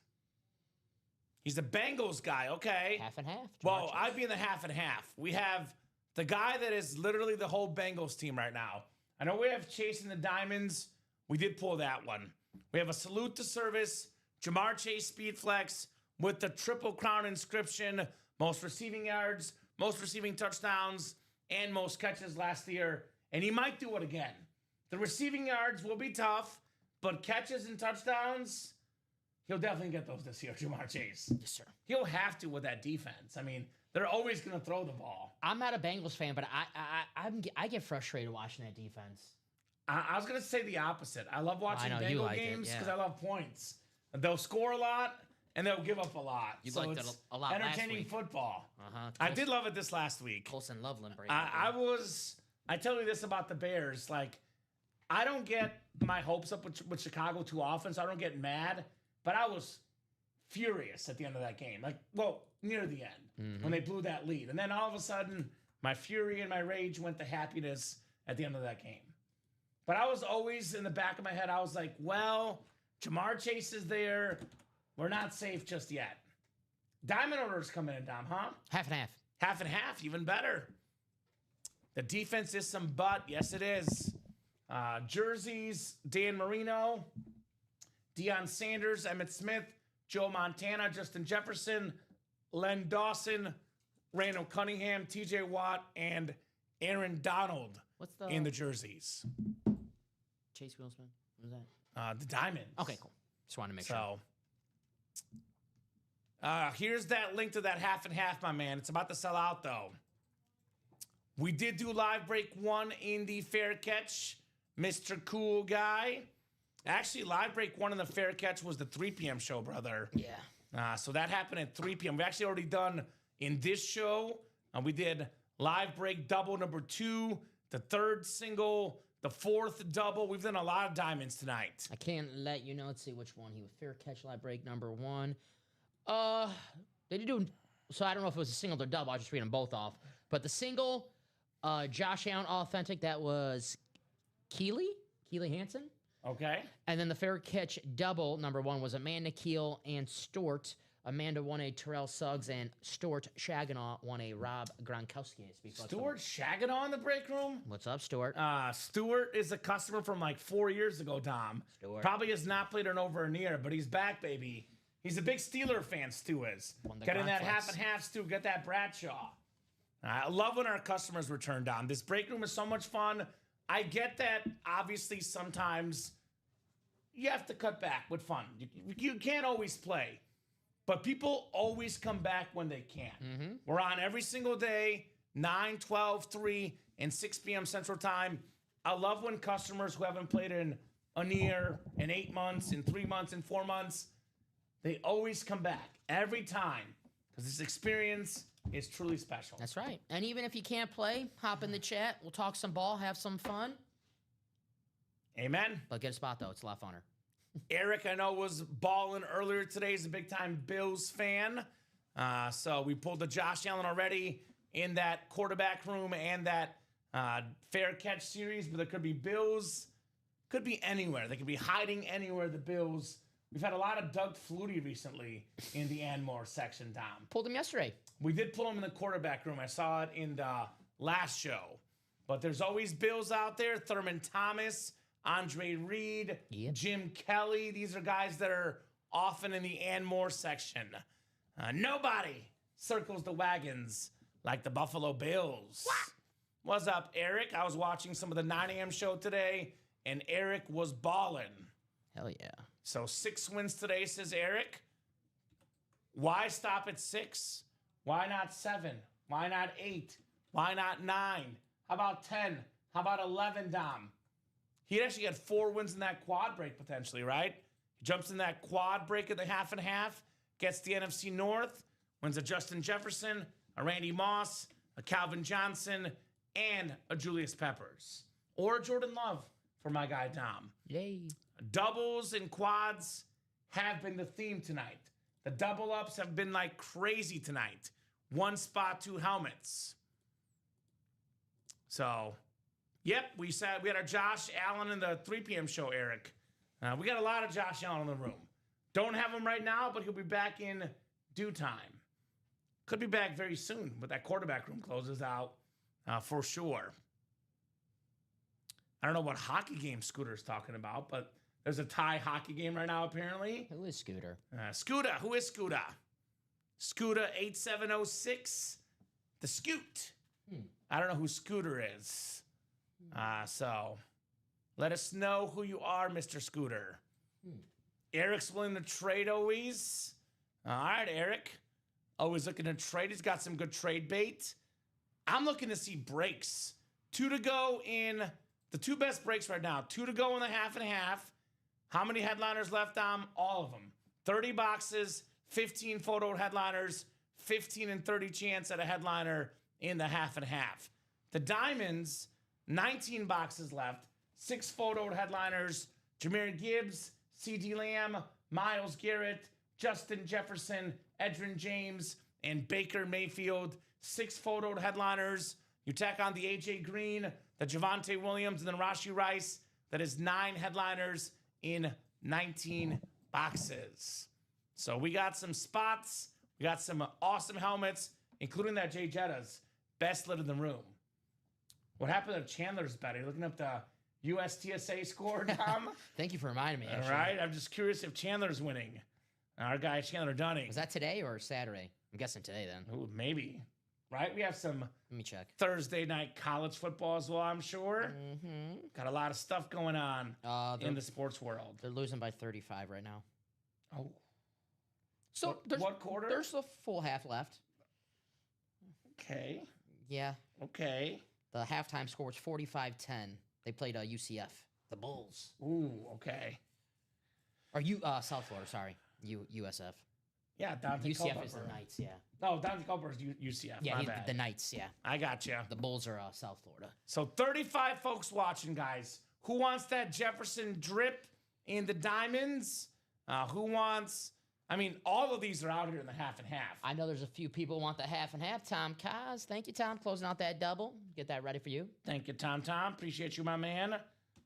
He's a Bengals guy. Okay. Half and half. Well, Chase. I'd be in the half and half. We have the guy that is literally the whole Bengals team right now. I know we have Chasing the Diamonds. We did pull that one. We have a salute to service, Jamar Chase Speed Flex with the Triple Crown inscription, most receiving yards, most receiving touchdowns, and most catches last year. And he might do it again. The receiving yards will be tough, but catches and touchdowns, he'll definitely get those this year, Jamar Chase. Yes, sir. He'll have to with that defense. I mean, they're always going to throw the ball. I'm not a Bengals fan, but I get frustrated watching that defense. I was going to say the opposite. I love watching I know, you Bengal like it, games because yeah. I love points. They'll score a lot, and they'll give up a lot. You so liked it's it a lot last entertaining week. football. Uh-huh. I did love it this last week. Colson Loveland break. I tell you this about the Bears. Like, I don't get my hopes up with Chicago too often, so I don't get mad. But I was furious at the end of that game. Like, well, near the end when they blew that lead. And then all of a sudden, my fury and my rage went to happiness at the end of that game. But I was always in the back of my head, I was like, well, Jamar Chase is there. We're not safe just yet. Diamond orders coming in, Dom, huh? Half and half. Half and half, even better. The defense is some butt. Yes, it is. Jerseys, Dan Marino, Deion Sanders, Emmitt Smith, Joe Montana, Justin Jefferson, Len Dawson, Randall Cunningham, TJ Watt, and Aaron Donald What's the in the jerseys. Chase Wilson? What was that? The Diamonds. Okay, cool. Just wanted to make sure. So, here's that link to that half and half, my man. It's about to sell out, though. We did do live break 1 in the Fair Catch, Mr. Cool Guy. Actually, live break 1 in the Fair Catch was the 3 p.m. show, brother. Yeah. So that happened at 3 p.m. We actually already done in this show. We did live break double number 2, the 3rd single, the 4th double. We've done a lot of diamonds tonight. I can't let you know. Let's see which one he was. Fair Catch live break number 1. They did do. So I don't know if it was a single or double. I'll just read them both off. But the single, Josh Allen authentic. That was Keely Hansen. Okay. And then the Fair Catch double number 1 was Amanda Keel and Stort. Amanda won a Terrell Suggs, and Stort Shaganaw won a Rob Gronkowski. Stuart Shaganaw in the break room? What's up, Stewart? Stuart is a customer from like 4 years ago, Dom. Stuart. Probably has not played an over and near, but he's back, baby. He's a big Steeler fan, Stu is. Get in that half and half, Stu. Get that Bradshaw. I love when our customers return, Dom. This break room is so much fun. I get that, obviously, sometimes you have to cut back with fun. You can't always play. But people always come back when they can. Mm-hmm. We're on every single day, 9, 12, 3, and 6 p.m. Central Time. I love when customers who haven't played in a year, in 8 months, in 3 months, in 4 months, they always come back every time because this experience is truly special. That's right. And even if you can't play, hop in the chat. We'll talk some ball, have some fun. Amen. But get a spot, though. It's a lot funner. Eric, I know, was balling earlier today. He's a big-time Bills fan. So we pulled the Josh Allen already in that quarterback room and that Fair Catch series, but there could be Bills. Could be anywhere. They could be hiding anywhere, the Bills. We've had a lot of Doug Flutie recently in the Anmore section, Dom. Pulled him yesterday. We did pull him in the quarterback room. I saw it in the last show. But there's always Bills out there. Thurman Thomas, Andre Reed, Yep. Jim Kelly. These are guys that are often in the Anmore section. Nobody circles the wagons like the Buffalo Bills. What's up, Eric? I was watching some of the 9 a.m. show today, and Eric was balling. Hell yeah. So 6 wins today, says Eric. Why stop at 6? Why not 7? Why not 8? Why not 9? How about 10? How about 11, Dom? He actually had 4 wins in that quad break potentially, right? He jumps in that quad break at the half and half, gets the NFC North, wins a Justin Jefferson, a Randy Moss, a Calvin Johnson, and a Julius Peppers. Or a Jordan Love for my guy, Dom. Yay. Doubles and quads have been the theme tonight. The double ups have been like crazy tonight. 1 spot, 2 helmets. So, yep, we had our Josh Allen in the 3 p.m. show, Eric. We got a lot of Josh Allen in the room. Don't have him right now, but he'll be back in due time. Could be back very soon, but that quarterback room closes out for sure. I don't know what hockey game Scooter's talking about, but there's a tie hockey game right now, apparently. Who is Scooter? Scooter. Who is Scooter? Scooter 8706. The Scoot. I don't know who Scooter is. So let us know who you are, Mr. Scooter. Eric's willing to trade always. All right, Eric. Always looking to trade. He's got some good trade bait. I'm looking to see breaks. 2 to go in the 2 best breaks right now. 2 to go in the half and a half. How many headliners left, Dom? All of them. 30 boxes, 15 photo headliners, 15 and 30 chance at a headliner in the half and a half. The Diamonds, 19 boxes left, 6 photo headliners, Jahmyr Gibbs, C.D. Lamb, Myles Garrett, Justin Jefferson, Edgerrin James, and Baker Mayfield. 6 photo headliners. You tack on the A.J. Green, the Javonte Williams, and then Rashee Rice. That is 9 headliners in 19 boxes. So we got some spots. We got some awesome helmets, including that Jay Jetta's best lit in the room. What happened to Chandler's bet? Are you looking up the USTSA score, Tom? Thank you for reminding me. All right. I'm just curious if Chandler's winning. Our guy, Chandler Dunning. Was that today or Saturday? I'm guessing today then. Ooh, maybe. Right? We have some Let me check. Thursday night college football as well, I'm sure. Got a lot of stuff going on in the sports world. They're losing by 35 right now. Oh. So what quarter? There's a full half left. Okay. Yeah. Okay. The halftime score was 45-10. They played UCF, the Bulls. Ooh, okay. Or South Florida, sorry. USF. Yeah, Dante UCF Culpepper. is the Knights, yeah. No, Dante Culpepper is UCF. Yeah, my bad. the Knights, yeah. I got you. The Bulls are South Florida. So 35 folks watching, guys. Who wants that Jefferson drip in the Diamonds? Who wants... I mean, all of these are out here in the half and half. I know there's a few people want the half and half. Tom Kaz, thank you, Tom, closing out that double. Get that ready for you. Thank you, Tom. Appreciate you, my man.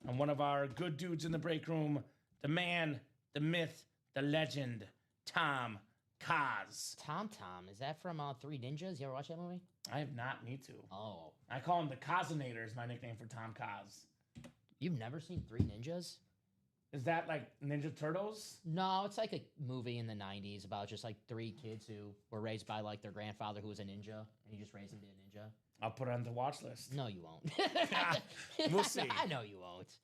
And one of our good dudes in the break room, the man, the myth, the legend, Tom Kaz. Tom, is that from Three Ninjas? You ever watch that movie? I have not need to. Oh. I call him the Kazinator is my nickname for Tom Kaz. You've never seen Three Ninjas? Is that like Ninja Turtles? No, it's like a movie in the 90s about just like 3 kids who were raised by like their grandfather who was a ninja, and he just raised them to be a ninja. I'll put it on the watch list. No, you won't. We'll see. I know you won't.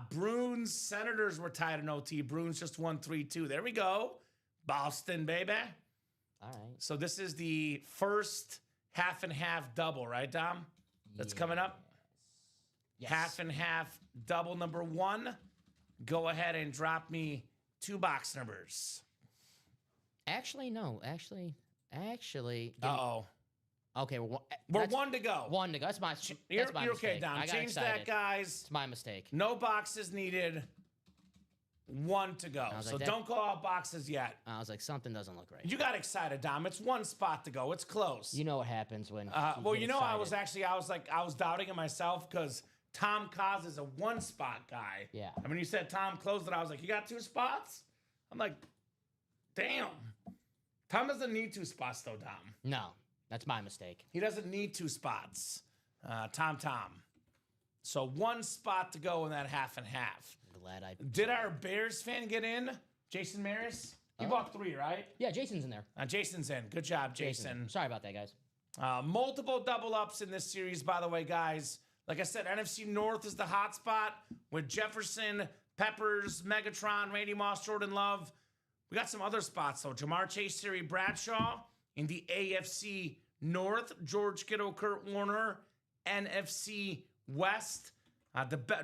Bruins Senators were tied in OT. Bruins just won 3-2. There we go. Boston, baby. All right. So this is the first half and half double, right, Dom? That's coming up. Yes. Half and half double number 1. Go ahead and drop me 2 box numbers. Actually, no. Actually. Uh-oh. Okay, well, We're 1 to go. 1 to go. That's my You're mistake. okay, Dom. I got Change excited. that, guys. It's my mistake. No boxes needed. 1 to go. was So like, don't call out boxes yet. I was like, something doesn't look right. You got excited, Dom. It's 1 spot to go. It's close. You know what happens when Well, get you know, excited. I was doubting it myself because Tom Kaz is a 1 spot guy. Yeah. And when you said Tom closed it, I was like, you got 2 spots? I'm like, damn. Tom doesn't need 2 spots though, Dom. No, that's my mistake. He doesn't need 2 spots. Tom. So 1 spot to go in that half and half. I'm glad I Did our Bears fan get in? Jason Maris? You bought 3, right? Yeah, Jason's in there. Jason's in. Good job, Jason. Sorry about that, guys. Multiple double ups in this series, by the way, guys. Like I said, NFC North is the hot spot with Jefferson, Peppers, Megatron, Randy Moss, Jordan Love. We got some other spots, though. Jamar Chase, Terry Bradshaw. In the AFC North, George Kittle, Kurt Warner. NFC West,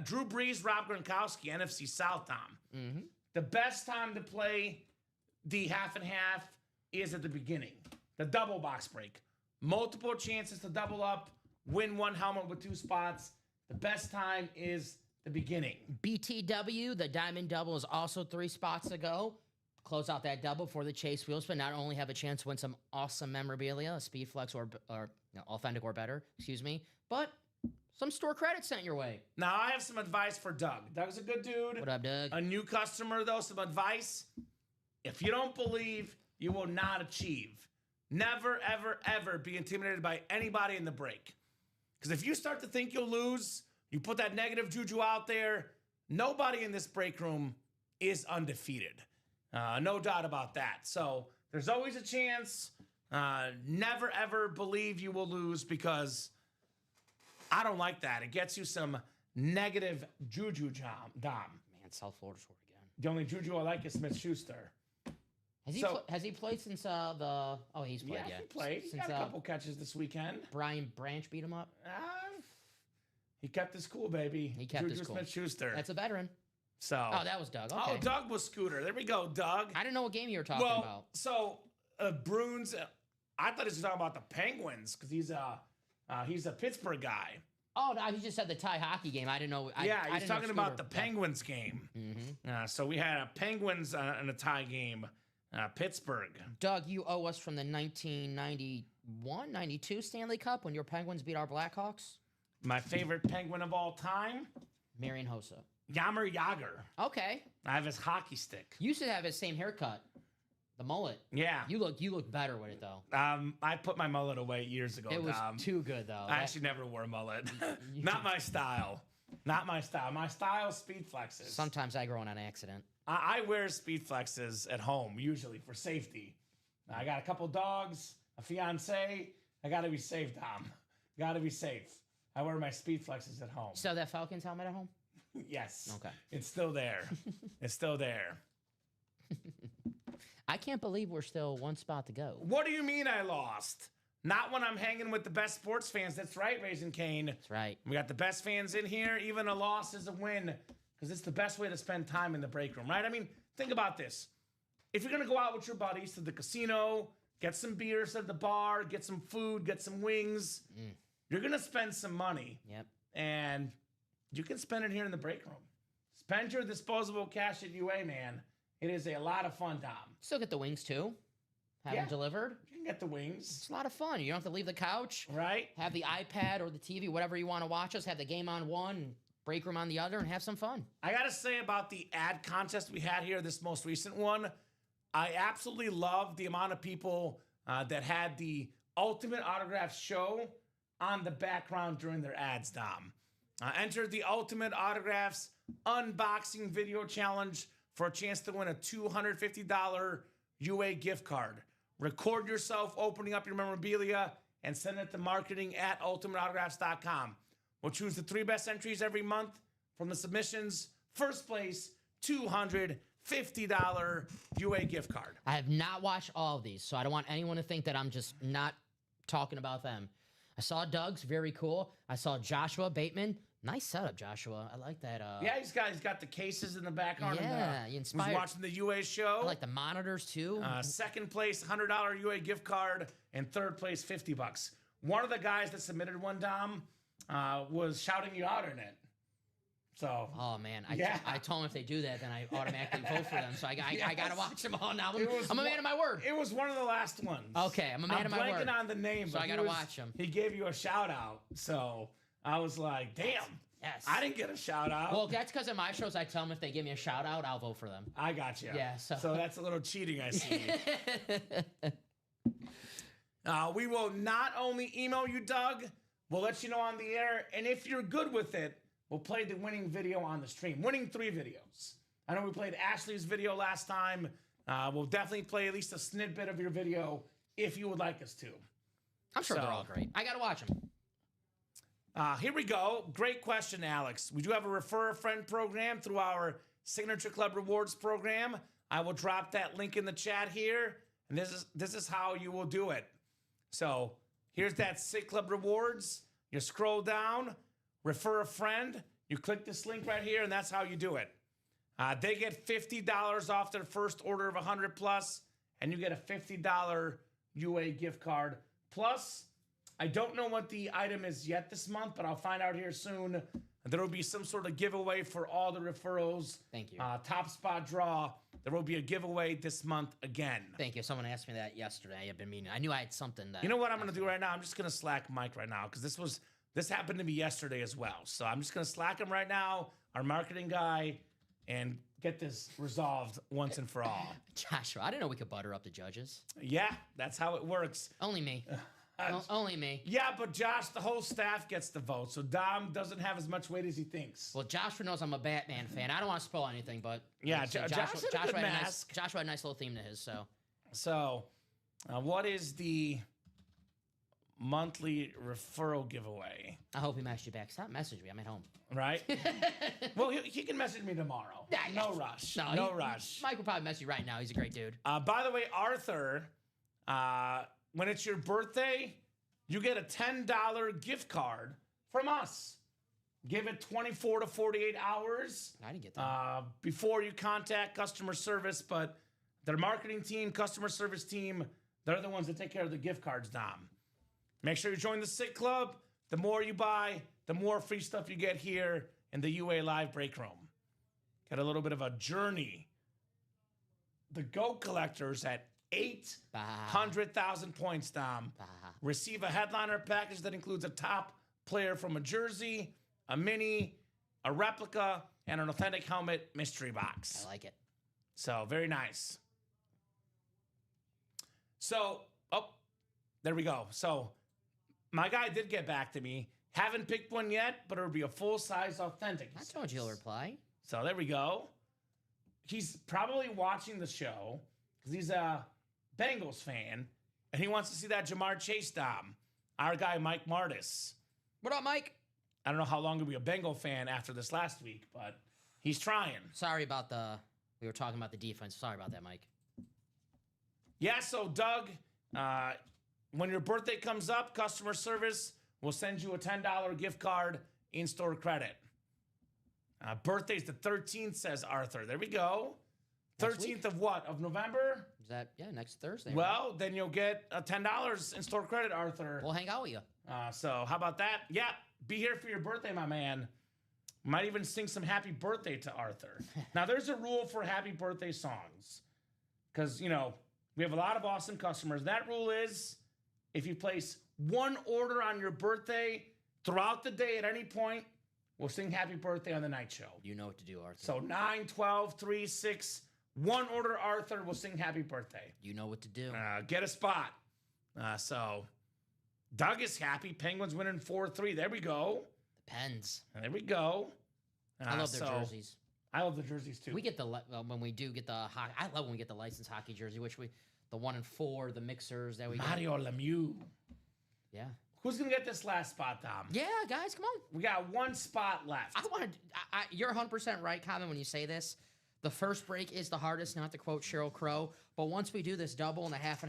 Drew Brees, Rob Gronkowski. NFC South, Tom. The best time to play the half and half is at the beginning. The double box break. Multiple chances to double up. Win 1 helmet with 2 spots. The best time is the beginning. BTW, the Diamond Double, is also 3 spots to go. Close out that double for the Chase Wheels, but not only have a chance to win some awesome memorabilia, Speed Flex or authentic or better, but some store credit sent your way. Now, I have some advice for Doug. Doug's a good dude. What up, Doug? A new customer, though, some advice. If you don't believe you will not achieve. Never, ever, ever be intimidated by anybody in the break. Because if you start to think you'll lose, you put that negative juju out there, nobody in this break room is undefeated. No doubt about that. So there's always a chance. Never, ever believe you will lose because I don't like that. It gets you some negative juju, Dom. Man, South Florida scored again. The only juju I like is Smith-Schuster. Has he played since the? Oh, he's played. Yeah, Yeah, he played. He Since got a couple catches this weekend. Brian Branch beat him up. He kept his cool, baby. He kept his cool. Smith-Schuster. That's a veteran. So. Oh, that was Doug. Okay. Oh, Doug was Scooter. There we go, Doug. I didn't know what game you were talking about. So Bruins. I thought he was talking about the Penguins because he's a Pittsburgh guy. Oh, no, he just said the Thai hockey game. I didn't know. He's talking about the Penguins game. Mm-hmm. So we had a Penguins and a tie game, Pittsburgh. Doug, you owe us from the 1991-92 Stanley Cup when your Penguins beat our Blackhawks. My favorite Penguin of all time, Marian Hossa. Jaromir Jagr. Okay. I have his hockey stick. You should have his same haircut, the mullet. Yeah. You look better with it though. I put my mullet away years ago. It was too good though. I actually never wore a mullet. Not my style. Not my style. My style is speed flexes. Sometimes I grow on accident. I wear speed flexes at home, usually for safety. I got a couple dogs, a fiance. I got to be safe, Dom. Got to be safe. I wear my speed flexes at home. So that Falcons helmet at home? Yes. Okay. It's still there. It's still there. I can't believe we're still one spot to go. What do you mean I lost? Not when I'm hanging with the best sports fans. That's right, Raising Cane. That's right. We got the best fans in here. Even a loss is a win because it's the best way to spend time in the break room, right? I mean, think about this. If you're going to go out with your buddies to the casino, get some beers at the bar, get some food, get some wings, you're going to spend some money. Yep. And you can spend it here in the break room. Spend your disposable cash at UA, man. It is a lot of fun, Dom. Still get the wings too. Have them delivered. You can get the wings. It's a lot of fun. You don't have to leave the couch. Right. Have the iPad or the TV, whatever you want to watch us. Have the game on one, and break room on the other, and have some fun. I got to say about the ad contest we had here, this most recent one, I absolutely love the amount of people that had the Ultimate Autograph show on the background during their ads, Dom. Enter the Ultimate Autographs Unboxing Video Challenge for a chance to win a $250 UA gift card. Record yourself opening up your memorabilia and send it to marketing@ultimateautographs.com. We'll choose the 3 best entries every month from the submissions. First place, $250 UA gift card. I have not watched all of these, so I don't want anyone to think that I'm just not talking about them. I saw Doug's, very cool. I saw Joshua Bateman. Nice setup, Joshua. I like that. Yeah, he's got the cases in the background. Yeah, you inspired. He's watching the UA show. I like the monitors too. Second place, $100 UA gift card, and third place, $50. One of the guys that submitted one, Dom, was shouting you out in it. So. Oh man, I told him if they do that, then I automatically vote for them. So I got to watch them all now. I'm a man of my word. It was one of the last ones. Okay, I'm a man of my word. I'm blanking on the name, so I got to watch them. He gave you a shout out, so I was like, damn. Yes. I didn't get a shout out. Well, that's because in my shows, I tell them if they give me a shout out, I'll vote for them. I got you. Yeah. So that's a little cheating, I see. We will not only email you, Doug, we'll let you know on the air, and if you're good with it, we'll play the winning video on the stream. Winning 3 videos. I know we played Ashley's video last time. We'll definitely play at least a snippet of your video if you would like us to. I'm sure they're all great. I got to watch them. Here we go. Great question, Alex. We do have a Refer a Friend program through our Signature Club Rewards program. I will drop that link in the chat here, and this is how you will do it. So here's that Sig Club Rewards. You scroll down, refer a friend. You click this link right here, and that's how you do it. They get $50 off their first order of 100 plus, and you get a $50 UA gift card. Plus, I don't know what the item is yet this month, but I'll find out here soon. There will be some sort of giveaway for all the referrals. Thank you. Top spot draw. There will be a giveaway this month again. Thank you. Someone asked me that yesterday. I've been meaning. I knew I had something that. You know what I'm going to do right now? I'm just going to slack Mike right now because this happened to me yesterday as well. So I'm just going to slack him right now, our marketing guy, and get this resolved once and for all. Joshua, I didn't know we could butter up the judges. Yeah, that's how it works. Only me. Only me. Yeah, but Josh, the whole staff gets the vote, so Dom doesn't have as much weight as he thinks. Well, Joshua knows I'm a Batman fan. I don't want to spoil anything, but Yeah, Joshua Joshua had a good had mask. Joshua had a nice little theme to his. So, what is the monthly referral giveaway? I hope he messaged you back. Stop messaging me. I'm at home. Right? Well, he can message me tomorrow. Yeah, no yeah. rush. No, No rush. Mike will probably message you right now. He's a great dude. By the way, Arthur, when it's your birthday, you get a $10 gift card from us. Give it 24 to 48 hours I didn't get that. before you contact customer service, but their marketing team, customer service team, they're the ones that take care of the gift cards, Dom. Make sure you join the Sick Club. The more you buy, the more free stuff you get here in the UA Live break room. Got a little bit of a journey. The GOAT collectors at 800,000 points, Dom, receive a headliner package that includes a top player from a jersey, a mini, a replica, and an authentic helmet mystery box. I like it. So, very nice. So, there we go. So, my guy did get back to me. Haven't picked one yet, but it'll be a full-size authentic. I told you he'll reply. So, there we go. He's probably watching the show because he's a Bengals fan, and he wants to see that Jamar Chase Dom. Our guy, Mike Martis. What up, Mike? I don't know how long he'll be a Bengal fan after this last week, but he's trying. Sorry about we were talking about the defense. Sorry about that, Mike. Yeah, so Doug, when your birthday comes up, customer service will send you a $10 gift card in-store credit. Birthday's the 13th, says Arthur. There we go. Next 13th week. of what? Of November? Is that, next Thursday? Well, then you'll get $10 in-store credit, Arthur. We'll hang out with you. So how about that? Yeah, be here for your birthday, my man. Might even sing some happy birthday to Arthur. Now, there's a rule for happy birthday songs. Because, we have a lot of awesome customers. That rule is if you place one order on your birthday throughout the day at any point, we'll sing happy birthday on the night show. You know what to do, Arthur. So 9, 12, 3, 6, one order, Arthur, will sing happy birthday. You know what to do. Get a spot. So Doug is happy. Penguins winning 4-3. There we go. Depends. There we go. I love their jerseys. I love the jerseys too. We get when we do get the hockey. I love when we get the licensed hockey jersey, the 1 and 4, the mixers that we get. Mario Lemieux. Yeah. Who's gonna get this last spot, Dom? Yeah, guys, come on. We got one spot left. You're 100% right, Colin, when you say this. The first break is the hardest, not to quote Sheryl Crow. But once we do this double and a half,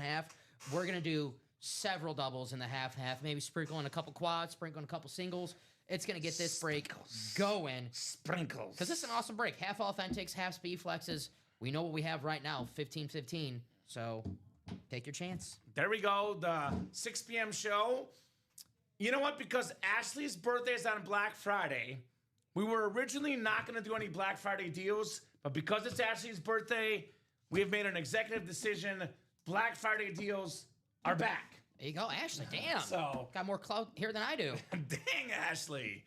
we're going to do several doubles in the half, maybe sprinkle in a couple quads, sprinkle in a couple singles. It's going to get this break going. Sprinkles. Because this is an awesome break. Half authentics, half speed flexes. We know what we have right now, 15-15. So take your chance. There we go. The 6 p.m. show. You know what? Because Ashley's birthday is on Black Friday, we were originally not going to do any Black Friday deals, but because it's Ashley's birthday, we have made an executive decision. Black Friday deals are back. There you go, Ashley. Damn. So got more clout here than I do. Dang, Ashley.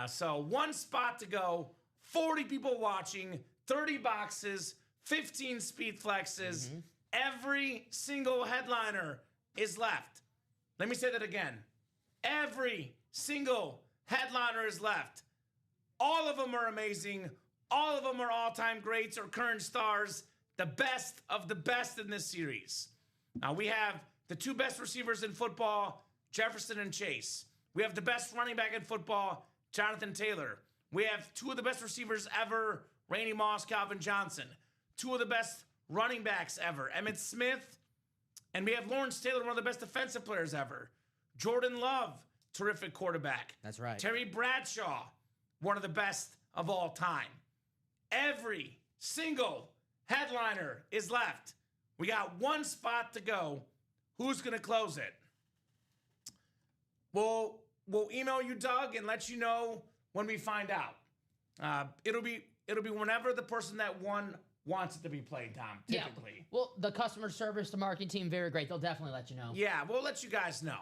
So one spot to go, 40 people watching, 30 boxes, 15 speed flexes. Mm-hmm. Every single headliner is left. Let me say that again. Every single headliner is left. All of them are amazing. All of them are all-time greats or current stars. The best of the best in this series. Now, we have the 2 best receivers in football, Jefferson and Chase. We have the best running back in football, Jonathan Taylor. We have 2 of the best receivers ever, Randy Moss, Calvin Johnson. 2 of the best running backs ever, Emmitt Smith. And we have Lawrence Taylor, one of the best defensive players ever. Jordan Love, terrific quarterback. That's right. Terry Bradshaw, one of the best of all time. Every single headliner is left. We got one spot to go. Who's going to close it? We'll email you, Doug, and let you know when we find out. It'll be whenever the person that won wants it to be played, Tom, typically. Yeah. Well, the customer service, the marketing team, very great. They'll definitely let you know. Yeah, we'll let you guys know.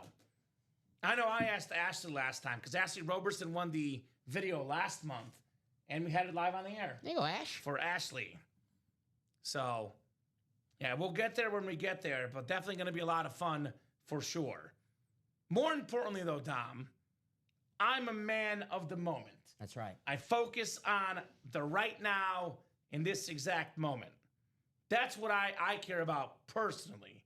I know I asked Ashley last time because Ashley Roberson won the video last month, and we had it live on the air. There you go, Ash. For Ashley. So, yeah, we'll get there when we get there, but definitely going to be a lot of fun for sure. More importantly, though, Dom, I'm a man of the moment. That's right. I focus on the right now in this exact moment. That's what I care about personally.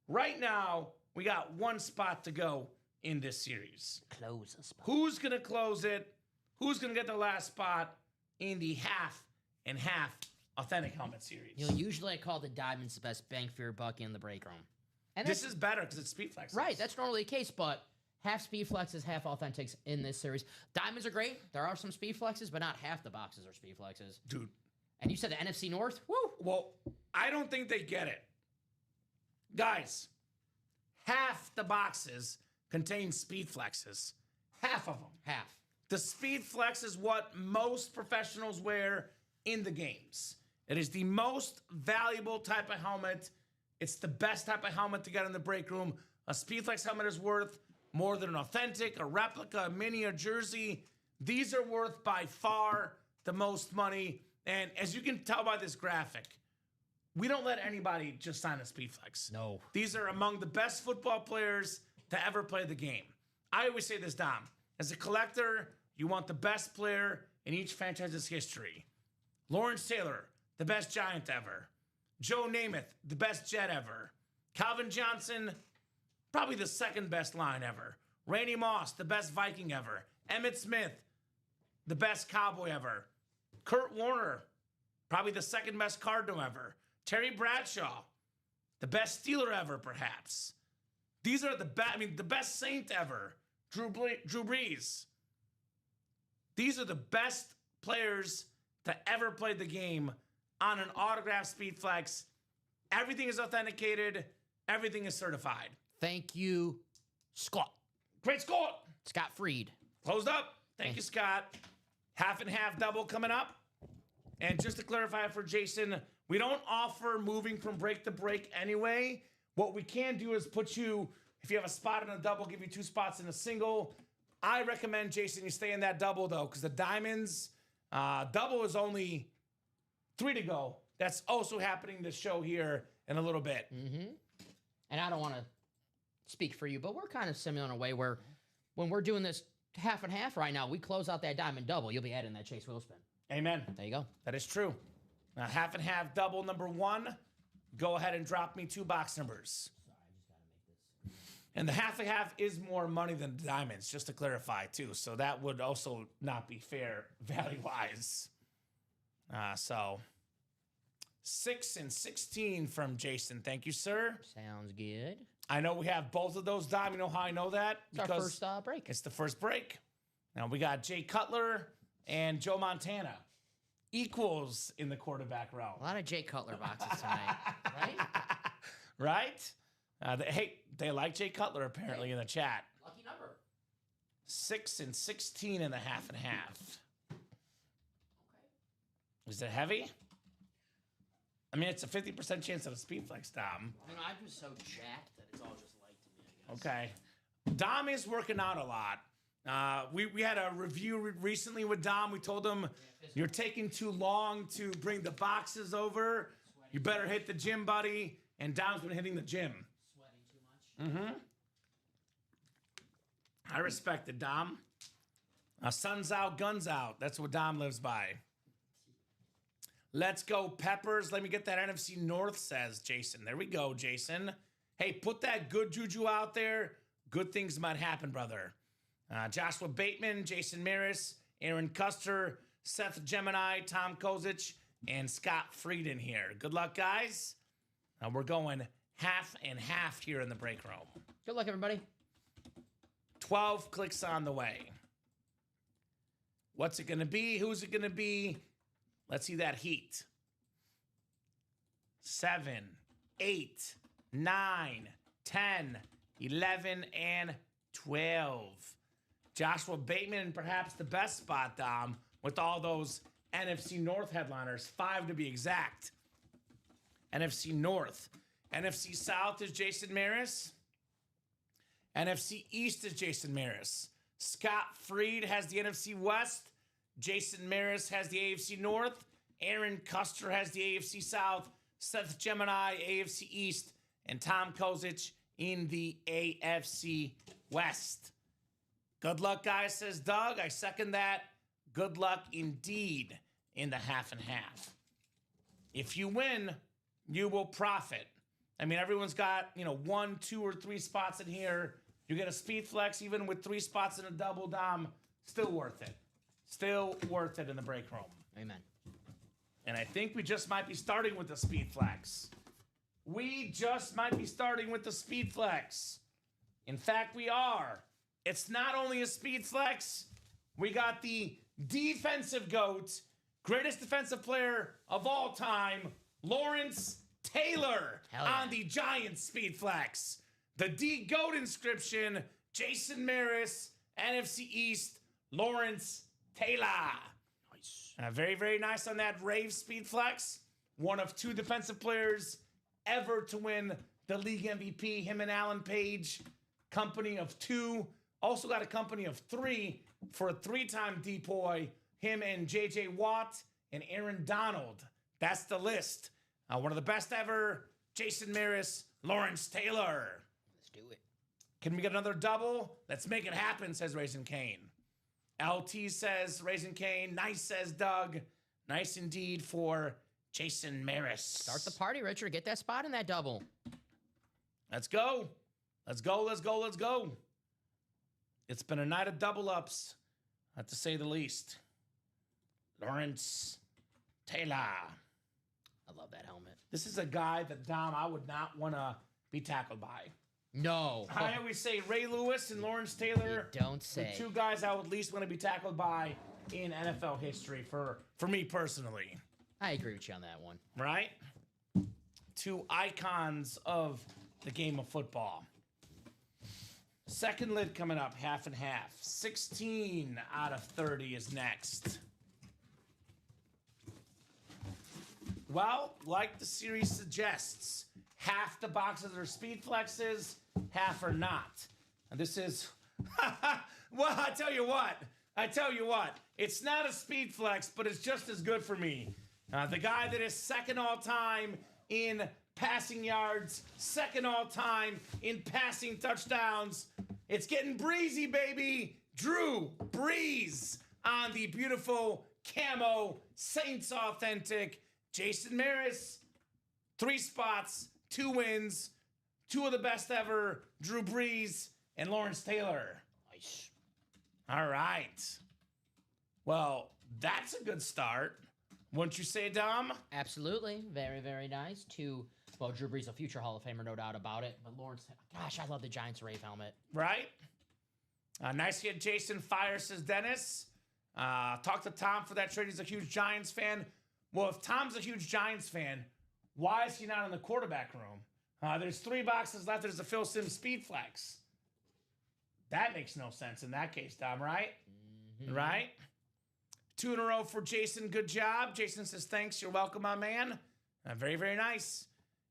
Right now, we got one spot to go in this series. Close the spot. Who's going to close it? Who's going to get the last spot in the half and half authentic helmet series? You know, usually I call the diamonds the best bang for your buck in the break room. And This is better because it's speed flex. right. That's normally the case, but half speed flexes, half authentics in this series. Diamonds are great. There are some speed flexes, but not half the boxes are speed flexes. Dude. And you said the NFC North? Woo! Well, I don't think they get it. Guys, half the boxes contain speed flexes. Half of them. Half. The speed flex is what most professionals wear in the games. It is the most valuable type of helmet. It's the best type of helmet to get in the break room. A speed flex helmet is worth more than an authentic, a replica, a mini, a jersey. These are worth by far the most money. And as you can tell by this graphic, we don't let anybody just sign a speed flex. No. These are among the best football players to ever play the game. I always say this, Dom. As a collector, you want the best player in each franchise's history. Lawrence Taylor, the best Giant ever. Joe Namath, the best Jet ever. Calvin Johnson, probably the second best line ever. Randy Moss, the best Viking ever. Emmitt Smith, the best Cowboy ever. Kurt Warner, probably the second best Cardinal ever. Terry Bradshaw, the best Steeler ever, perhaps. These are the best, the best Saint ever. Drew Brees. These are the best players to ever play the game on an autograph speed flex. Everything is authenticated. Everything is certified. Thank you, Scott. Great score. Scott Freed. Closed up. Thank you, Scott. Half and half double coming up. And just to clarify for Jason, we don't offer moving from break to break anyway. What we can do is put you, if you have a spot in a double, give you 2 spots in a single. I recommend, Jason, you stay in that double, though, because the diamonds, double is only 3 to go. That's also happening this show here in a little bit. Mm-hmm. And I don't want to speak for you, but we're kind of similar in a way where when we're doing this half and half right now, we close out that diamond double. You'll be adding that Chase Wheel spin. Amen. There you go. That is true. Now, half and half double number 1. Go ahead and drop me 2 box numbers. Sorry, I just got to make this. And the half and half is more money than the diamonds, just to clarify, too. So that would also not be fair value-wise. So 6 and 16 from Jason. Thank you, sir. Sounds good. I know we have both of those, Dom. You know how I know that? It's our first break. It's the first break. Now we got Jay Cutler and Joe Montana. Equals in the quarterback row. A lot of Jay Cutler boxes tonight, right? Right? They like Jay Cutler apparently in the chat. Lucky number. 6 and 16 in the half and half. Okay. Is it heavy? It's a 50% chance of a speed flex, Dom. I'm just so jacked that it's all just light to me, I guess. Okay. Dom is working out a lot. We had a review recently with Dom. We told him, you're taking too long to bring the boxes over. You better hit the gym, buddy. And Dom's been hitting the gym. Sweating too much? Mm-hmm. I respect it, Dom. Sun's out, guns out. That's what Dom lives by. Let's go, Peppers. Let me get that NFC North, says Jason. There we go, Jason. Hey, put that good juju out there. Good things might happen, brother. Joshua Bateman, Jason Maris, Aaron Custer, Seth Gemini, Tom Kozic, and Scott Frieden here. Good luck, guys. We're going half and half here in the break room. Good luck, everybody. 12 clicks on the way. What's it going to be? Who's it going to be? Let's see that heat. 7, 8, 9, 10, 11, and 12. Joshua Bateman, perhaps the best spot, Dom, with all those NFC North headliners, 5 to be exact. NFC North. NFC South is Jason Maris. NFC East is Jason Maris. Scott Freed has the NFC West. Jason Maris has the AFC North. Aaron Custer has the AFC South. Seth Gemini, AFC East. And Tom Kozic in the AFC West. Good luck, guys, says Doug. I second that. Good luck indeed in the half and half. If you win, you will profit. I mean, everyone's got, 1, 2, or 3 spots in here. You get a speed flex, even with 3 spots in a double dom, still worth it. Still worth it in the break room. Amen. And I think we just might be starting with the speed flex. We just might be starting with the speed flex. In fact, we are. It's not only a speed flex. We got the defensive GOAT, greatest defensive player of all time, Lawrence Taylor, yeah. on the Giants speed flex. The D-GOAT inscription, Jason Maris, NFC East, Lawrence Taylor. Nice. Very, very nice on that Rave speed flex. One of 2 defensive players ever to win the league MVP. Him and Alan Page, company of 2. Also got a company of 3 for a 3-time DPOY. Him and J.J. Watt and Aaron Donald. That's the list. One of the best ever, Jason Maris, Lawrence Taylor. Let's do it. Can we get another double? Let's make it happen, says Raisin Kane. LT says Raisin Kane. Nice, says Doug. Nice indeed for Jason Maris. Start the party, Richard. Get that spot in that double. Let's go. Let's go, let's go, let's go. It's been a night of double-ups, to say the least. Lawrence Taylor. I love that helmet. This is a guy that, Dom, I would not want to be tackled by. No. I always say Ray Lewis and Lawrence Taylor. You don't say. The 2 guys I would least want to be tackled by in NFL history for me personally. I agree with you on that one. Right? 2 icons of the game of football. Second lid coming up, half and half. 16 out of 30 is next. Well, like the series suggests, half the boxes are speed flexes, half are not. And this is, well, I tell you what, it's not a speed flex, but it's just as good for me. The guy that is second all time in passing yards, second all time in passing touchdowns. It's getting breezy, baby. Drew Brees on the beautiful camo Saints authentic Jason Maris. 3 spots, 2 wins, 2 of the best ever, Drew Brees and Lawrence Taylor. Nice. All right. Well, that's a good start. Wouldn't you say, Dom? Absolutely. Very, very nice. Well, Drew Brees, a future Hall of Famer, no doubt about it. But Lawrence, gosh, I love the Giants Rave helmet. Right? Nice hit, Jason Fire, says Dennis. Talk to Tom for that trade. He's a huge Giants fan. Well, if Tom's a huge Giants fan, why is he not in the quarterback room? There's 3 boxes left. There's a Phil Simms speed flex. That makes no sense in that case, Dom, right? Mm-hmm. Right? 2 in a row for Jason. Good job. Jason says, thanks. You're welcome, my man. Very, very nice.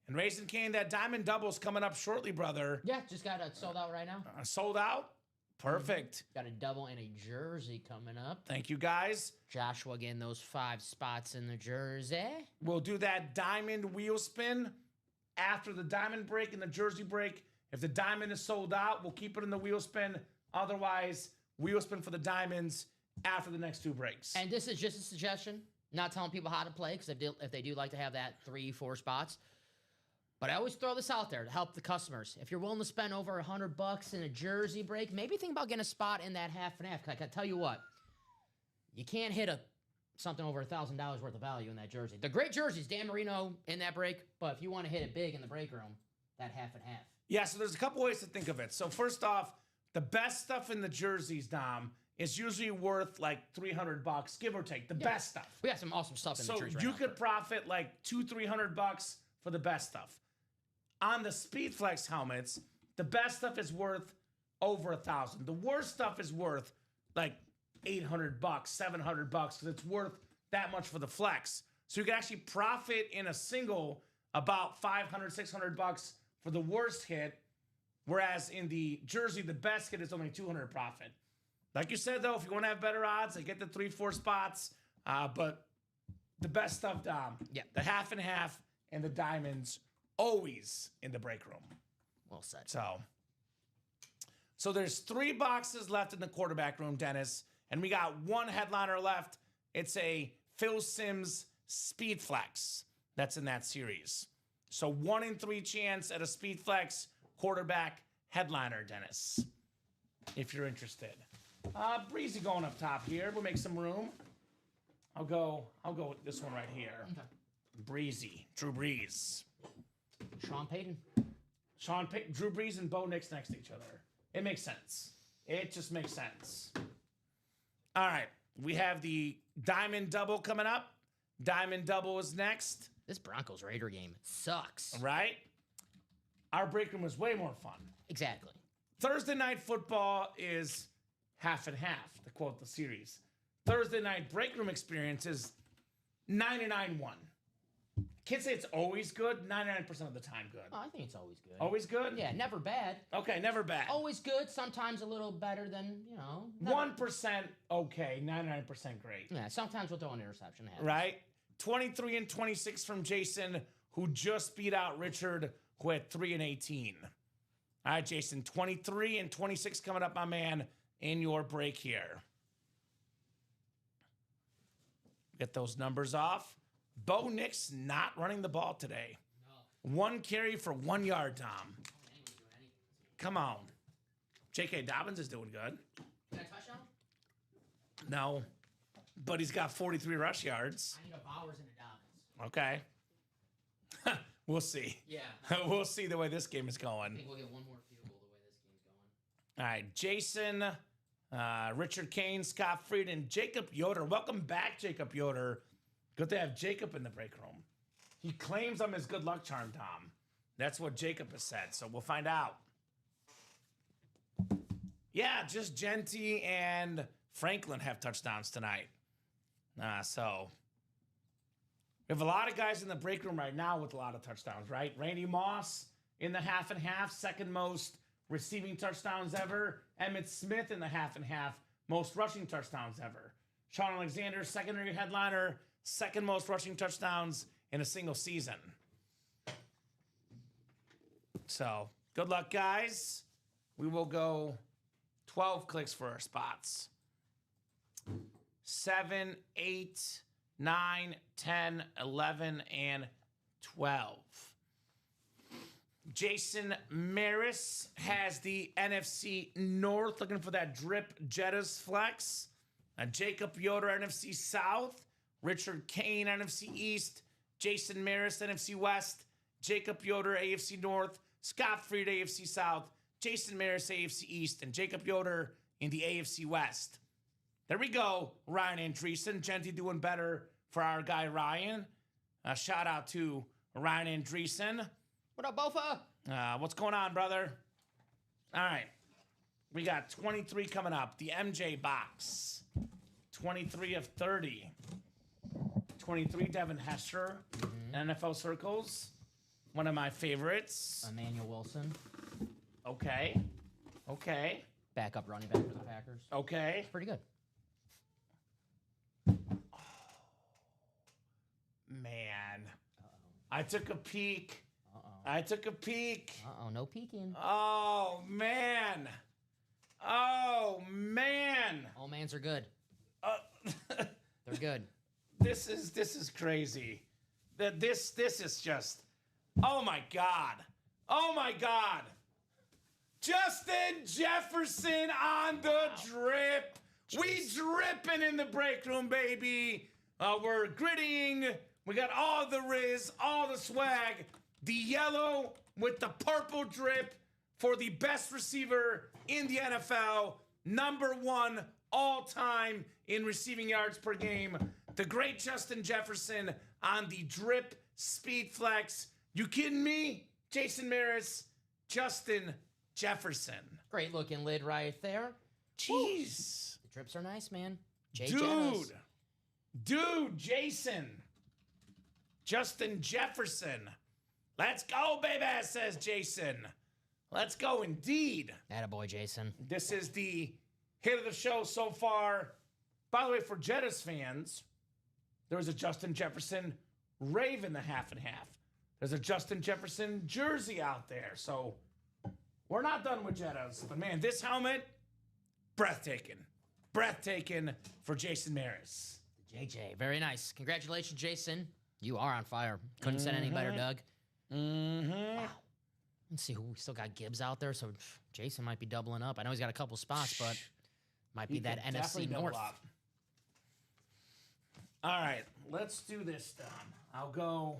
And Raisin Kane, that diamond double's coming up shortly, brother. Yeah, just got it sold out right now. Sold out? Perfect. Got a double and a jersey coming up. Thank you, guys. Joshua getting those 5 spots in the jersey. We'll do that diamond wheel spin after the diamond break and the jersey break. If the diamond is sold out, we'll keep it in the wheel spin. Otherwise, wheel spin for the diamonds after the next 2 breaks. And this is just a suggestion, not telling people how to play, because if they do like to have that 3-4 spots. But I always throw this out there to help the customers. If you're willing to spend over $100 in a jersey break, maybe think about getting a spot in that half and half. Because I can tell you what, you can't hit something over $1,000 worth of value in that jersey. The great jerseys, Dan Marino in that break, but if you want to hit it big in the break room, that half and half. Yeah, so there's a couple ways to think of it. So first off, the best stuff in the jerseys, Dom, is usually worth like $300, give or take. The best stuff. We got some awesome stuff in the jerseys right you now. could profit like $200-300 for the best stuff. On the Speed Flex helmets, the best stuff is worth over $1,000. The worst stuff is worth like $800, $700 because it's worth that much for the flex. So you can actually profit in a single about $500, $600 for the worst hit, whereas in the jersey, the best hit is only $200 profit. Like you said, though, if you want to have better odds, I get the 3-4 spots. But the best stuff, Dom. Yeah. The half and half and the diamonds always in the break room. Well said. So there's 3 boxes left in the quarterback room, Dennis, and we got 1 headliner left. It's a Phil Simms Speed Flex that's in that series. So 1 in 3 chance at a Speed Flex quarterback headliner, Dennis, if you're interested. Breezy going up top here. We'll make some room. I'll go with this one right here. Okay. Breezy, Drew Brees. Sean Payton. Drew Brees and Bo Nix next to each other. It makes sense. It just makes sense. All right. We have the Diamond Double coming up. Diamond Double is next. This Broncos Raider game sucks. Right? Our break room was way more fun. Exactly. Thursday night football is half and half, to quote the series. Thursday night break room experience is 99-1. Can't say it's always good, 99% of the time good. Oh, I think it's always good. Always good? Yeah, never bad. Okay, never bad. Always good. Sometimes a little better than, 1% okay, 99% great. Yeah, sometimes we'll throw an interception. Right? 23 and 26 from Jason, who just beat out Richard, who had 3 and 18. All right, Jason, 23 and 26 coming up, my man, in your break here. Get those numbers off. Bo Nix not running the ball today. No. 1 carry for 1 yard, Tom. Come on. J.K. Dobbins is doing good. Got a touchdown? No, but he's got 43 rush yards. I need a Bowers and a Dobbins. Okay. We'll see. Yeah. We'll see the way this game is going. I think we'll get 1 more field goal the way this game's going. All right, Jason, Richard Kane, Scott Fried, and Jacob Yoder. Welcome back, Jacob Yoder. Good to have Jacob in the break room. He claims I'm his good luck charm, Tom. That's what Jacob has said, so we'll find out. Yeah, just Genty and Franklin have touchdowns tonight. So we have a lot of guys in the break room right now with a lot of touchdowns, right? Randy Moss in the half and half, second most receiving touchdowns ever. Emmitt Smith in the half and half, most rushing touchdowns ever. Sean Alexander, secondary headliner, second most rushing touchdowns in a single season. So good luck, guys. We will go 12 clicks for our spots. 7, 8, 9, 10, 11, and 12. Jason Maris has the NFC North, looking for that drip Jettas flex. Jacob Yoder, NFC South. Richard Kane, NFC East. Jason Maris, NFC West. Jacob Yoder, AFC North. Scott Fried, AFC South. Jason Maris, AFC East. And Jacob Yoder in the AFC West. There we go, Ryan Andreessen. Genty doing better for our guy Ryan. Shout out to Ryan Andreessen. What up, Bofa? What's going on, brother? All right. We got 23 coming up. The MJ box. 23 of 30. 23, Devin Hester. NFL Circles. One of my favorites. Emmanuel Wilson. Okay. Okay. Backup running back for the Packers. Okay. Pretty good. Man. Uh-oh. I took a peek. Uh-oh. I took a peek. Uh-oh, no peeking. Oh, man. Oh, man. All mans are good. They're good. This is crazy. This is just, oh my God. Oh my God. Justin Jefferson on the drip. Jeez. We dripping in the break room, baby. We're grittying. We got all the Riz, all the swag. The yellow with the purple drip for the best receiver in the NFL. Number 1 all time in receiving yards per game. The great Justin Jefferson on the drip speed flex. You kidding me? Jason Maris, Justin Jefferson. Great looking lid right there. Jeez. The drips are nice, man. Dude, Jason. Justin Jefferson. Let's go, baby, says Jason. Let's go indeed. Attaboy, Jason. This is the hit of the show so far. By the way, for Jettas fans, there was a Justin Jefferson Raven the half and half. There's a Justin Jefferson jersey out there. So we're not done with Jettas. But man, this helmet, breathtaking. Breathtaking for Jason Maris. JJ, very nice. Congratulations, Jason. You are on fire. Couldn't said any better, Doug. Wow. Let's see who we still got. Gibbs out there, so Jason might be doubling up. I know he's got a couple spots, but might be that NFC North. All right, let's do this, Dom.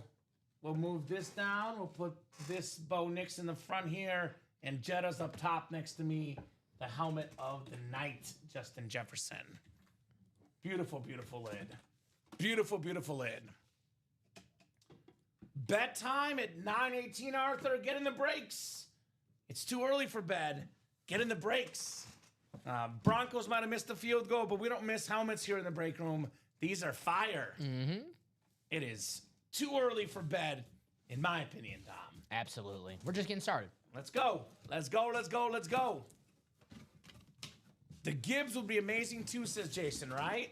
We'll move this down. We'll put this Bo Nix in the front here, and Jetta's up top next to me. The helmet of the night, Justin Jefferson. Beautiful, beautiful lid. Beautiful, beautiful lid. Bet time at 9:18, Arthur. Get in the breaks. It's too early for bed. Get in the breaks. Broncos might have missed the field goal, but we don't miss helmets here in the break room. These are fire. Mm-hmm. It is too early for bed, in my opinion, Tom. Absolutely. We're just getting started. Let's go. Let's go. Let's go. Let's go. The Gibbs would be amazing too, says Jason, right?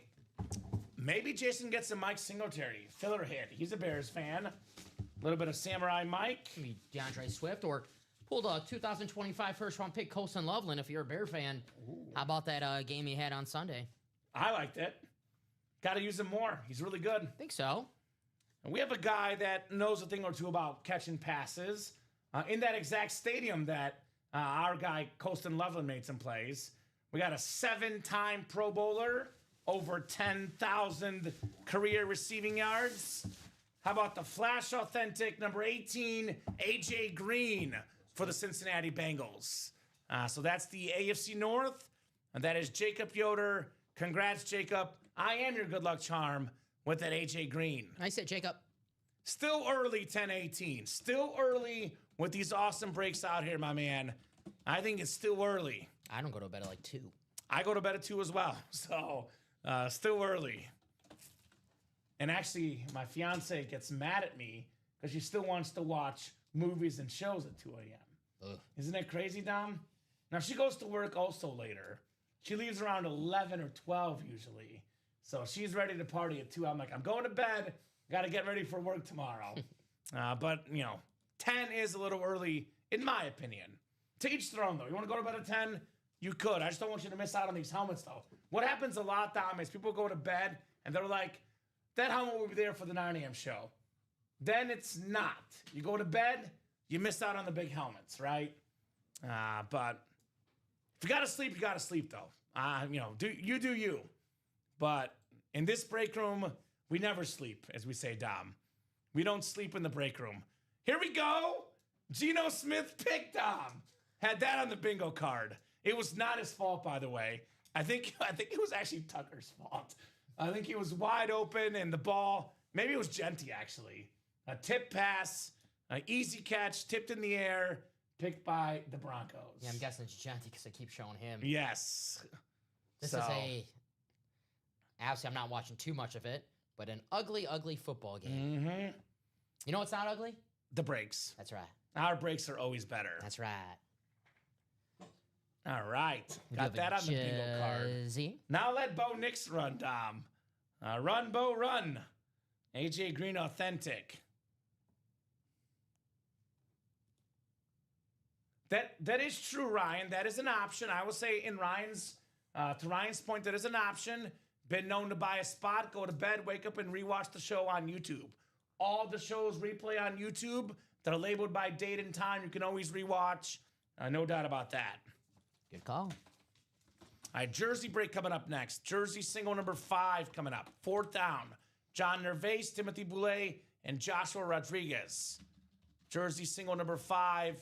Maybe Jason gets a Mike Singletary filler hit. He's a Bears fan. A little bit of Samurai Mike. Maybe DeAndre Swift, or pulled a 2025 first-round pick, Colson Loveland, if you're a Bear fan. Ooh. How about that game he had on Sunday? I liked it. Got to use him more. He's really good. I think so. And we have a guy that knows a thing or two about catching passes. In that exact stadium that our guy, Colson Loveland, made some plays. We got a 7-time Pro Bowler, over 10,000 career receiving yards. How about the Flash Authentic, number 18, A.J. Green for the Cincinnati Bengals. So that's the AFC North, and that is Jacob Yoder. Congrats, Jacob. I am your good luck charm with that A.J. Green. Nice hit, Jacob. Still early, 10-18. Still early with these awesome breaks out here, my man. I think it's still early. I don't go to bed at like 2. I go to bed at 2 as well, so still early. And actually, my fiance gets mad at me because she still wants to watch movies and shows at 2 a.m. Ugh. Isn't that crazy, Dom? Now, she goes to work also later. She leaves around 11 or 12 usually. So she's ready to party at 2. I'm like, I'm going to bed. Got to get ready for work tomorrow. But, 10 is a little early, in my opinion. To each their own, though. You want to go to bed at 10? You could. I just don't want you to miss out on these helmets, though. What happens a lot, Dom, is people go to bed and they're like, that helmet will be there for the 9 a.m. show. Then it's not. You go to bed, you miss out on the big helmets, right? But if you got to sleep, you got to sleep, though. Do you. But in this break room, we never sleep, as we say, Dom. We don't sleep in the break room. Here we go. Geno Smith pick, Dom. Had that on the bingo card. It was not his fault, by the way. I think it was actually Tucker's fault. I think he was wide open, and the ball, maybe it was Genty, actually. A tip pass, an easy catch, tipped in the air, picked by the Broncos. Yeah, I'm guessing it's Genty because they keep showing him. Yes. This is obviously I'm not watching too much of it, but an ugly, ugly football game. Mm-hmm. You know what's not ugly? The breaks. That's right. Our breaks are always better. That's right. All right. Got that on the bingo card. Now let Bo Nix run, Dom. Run, Bo, run. A.J. Green Authentic. That is true, Ryan. That is an option. I will say to Ryan's point, that is an option. Been known to buy a spot, go to bed, wake up, and rewatch the show on YouTube. All the shows replay on YouTube that are labeled by date and time. You can always rewatch. No doubt about that. Good call. All right, jersey break coming up next. Jersey single number 5 coming up. 4th down. John Nervais, Timothy Boulay, and Joshua Rodriguez. Jersey single number 5.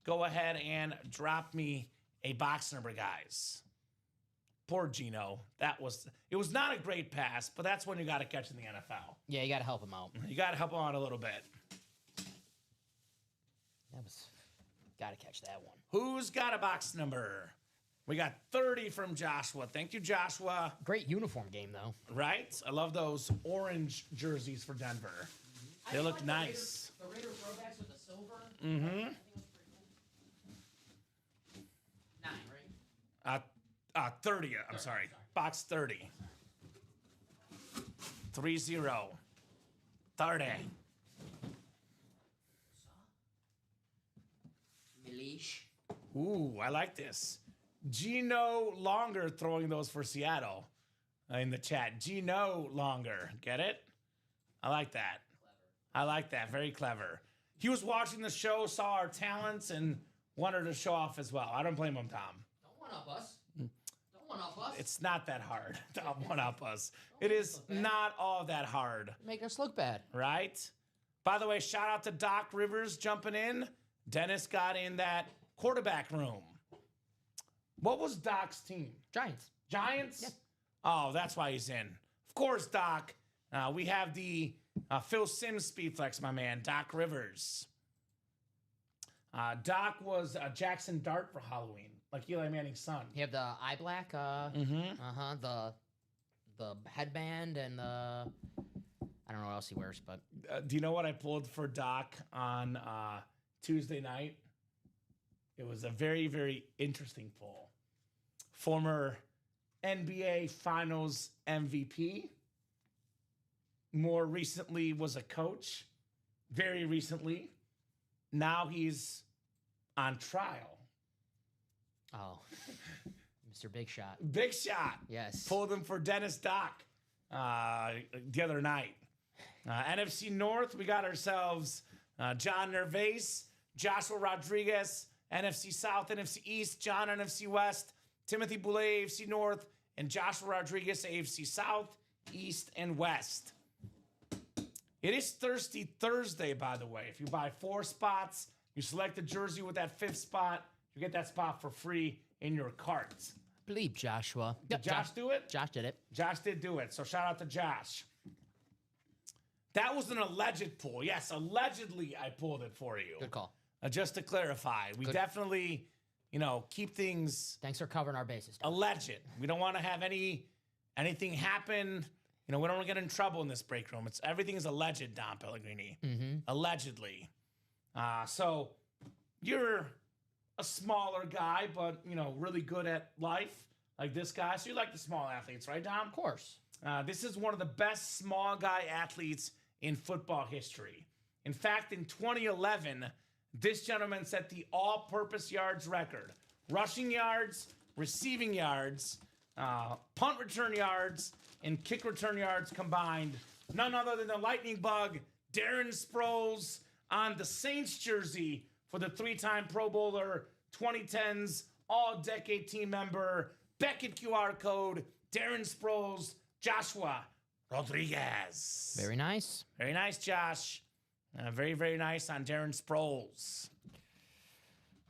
Go ahead and drop me a box number, guys. Poor Geno. It was not a great pass, but that's when you got to catch in the NFL. Yeah, you got to help him out. You got to help him out a little bit. Got to catch that one. Who's got a box number? We got 30 from Joshua. Thank you, Joshua. Great uniform game, though. Right? I love those orange jerseys for Denver. They look nice. The Raider throwbacks with the silver. Mm-hmm. 9, right? 30. I'm sorry. Box 30. 3-0. 30. Milish. Ooh, I like this. Gino Longer throwing those for Seattle in the chat. Gino Longer. Get it? I like that. I like that. Very clever. He was watching the show, saw our talents, and wanted to show off as well. I don't blame him, Tom. Don't one-up us. Don't one-up us. It's not that hard to one-up us. It is not all that hard. Make us look bad. Right? By the way, shout out to Doc Rivers jumping in. Dennis got in that quarterback room. What was Doc's team? Giants. Giants? Yeah. Oh, that's why he's in. Of course, Doc. We have the Phil Simms speed flex, my man, Doc Rivers. Doc was Jackson Dart for Halloween, like Eli Manning's son. You have the eye black, the headband, and the I don't know what else he wears, but Do you know what I pulled for Doc on Tuesday night? It was a very, very interesting pull. Former NBA Finals MVP. More recently was a coach. Very recently. Now he's on trial. oh, Mr. Big Shot. Big shot. Yes. Pulled him for Dennis Doc the other night. NFC North, we got ourselves John Nervase, Joshua Rodriguez. NFC South, NFC East, John NFC West, Timothy Boulay, AFC North, and Joshua Rodriguez, AFC South, East, and West. It is Thirsty Thursday, by the way. If you buy 4 spots, you select a jersey with that 5th spot, you get that spot for free in your cart. I believe Joshua. Did Josh do it? Josh did it. Josh did do it, so shout out to Josh. That was an alleged pull. Yes, allegedly I pulled it for you. Good call. Just to clarify, we definitely, keep things Thanks for covering our bases. alleged. We don't want to have anything happen. We don't want to get in trouble in this break room. Everything's alleged, Don Pellegrini. Allegedly. So you're a smaller guy, but really good at life, like this guy. So you like the small athletes, right, Dom? Of course. This is one of the best small guy athletes in football history. In fact, in 2011, this gentleman set the all-purpose yards record. Rushing yards, receiving yards, punt return yards, and kick return yards combined. None other than the lightning bug, Darren Sproles, on the Saints jersey for the 3-time Pro Bowler, 2010s All-Decade team member, Beckett QR code, Darren Sproles, Joshua Rodriguez. Very nice. Very nice, Josh. Very, very nice on Darren Sproles.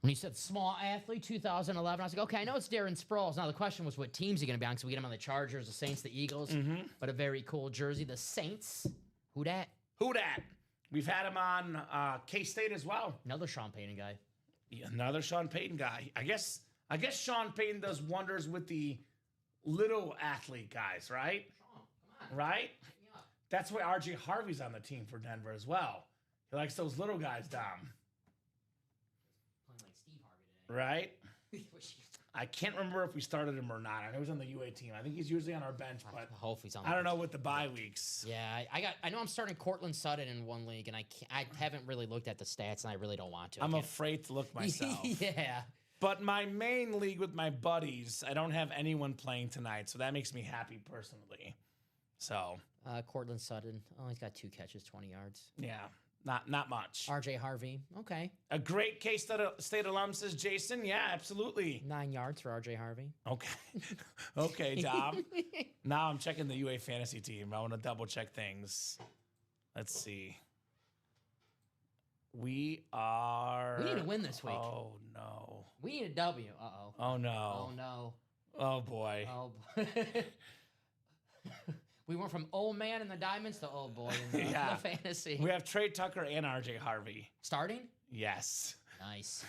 When you said small athlete, 2011, I was like, okay, I know it's Darren Sproles. Now the question was, what teams are going to be on? Because we get him on the Chargers, the Saints, the Eagles. But a very cool jersey. The Saints. Who dat? Who dat? We've had him on K-State as well. Another Sean Payton guy. Yeah, another Sean Payton guy. I guess Sean Payton does wonders with the little athlete guys, right? Sean, come on. Right? Yeah. That's why RJ Harvey's on the team for Denver as well. He likes those little guys, Dom. Playing like Steve Harvey Right? today. I can't remember if we started him or not. I know he's on the UA team. I think he's usually on our bench, but Hope he's on. I don't know with the bye weeks. Yeah, I know I'm starting Cortland Sutton in one league, and I haven't really looked at the stats, and I really don't want to. I'm afraid to look myself. Yeah. But my main league with my buddies, I don't have anyone playing tonight, so that makes me happy personally. So Cortland Sutton. Oh, he's got 2 catches, 20 yards. yeah, not much. RJ Harvey. Okay. A great K-State alum, says Jason. Yeah, absolutely. 9 yards for RJ Harvey. Okay. Okay, Dom. Now I'm checking the UA fantasy team. I want to double check things. Let's see. We need to win this week. Oh, no. We need a W. Uh-oh. Oh, no. Oh, no. Oh, boy. Oh, boy. We went from old man in the diamonds to old boy in the, Yeah. the fantasy. We have Trey Tucker and RJ Harvey. Starting? Yes. Nice.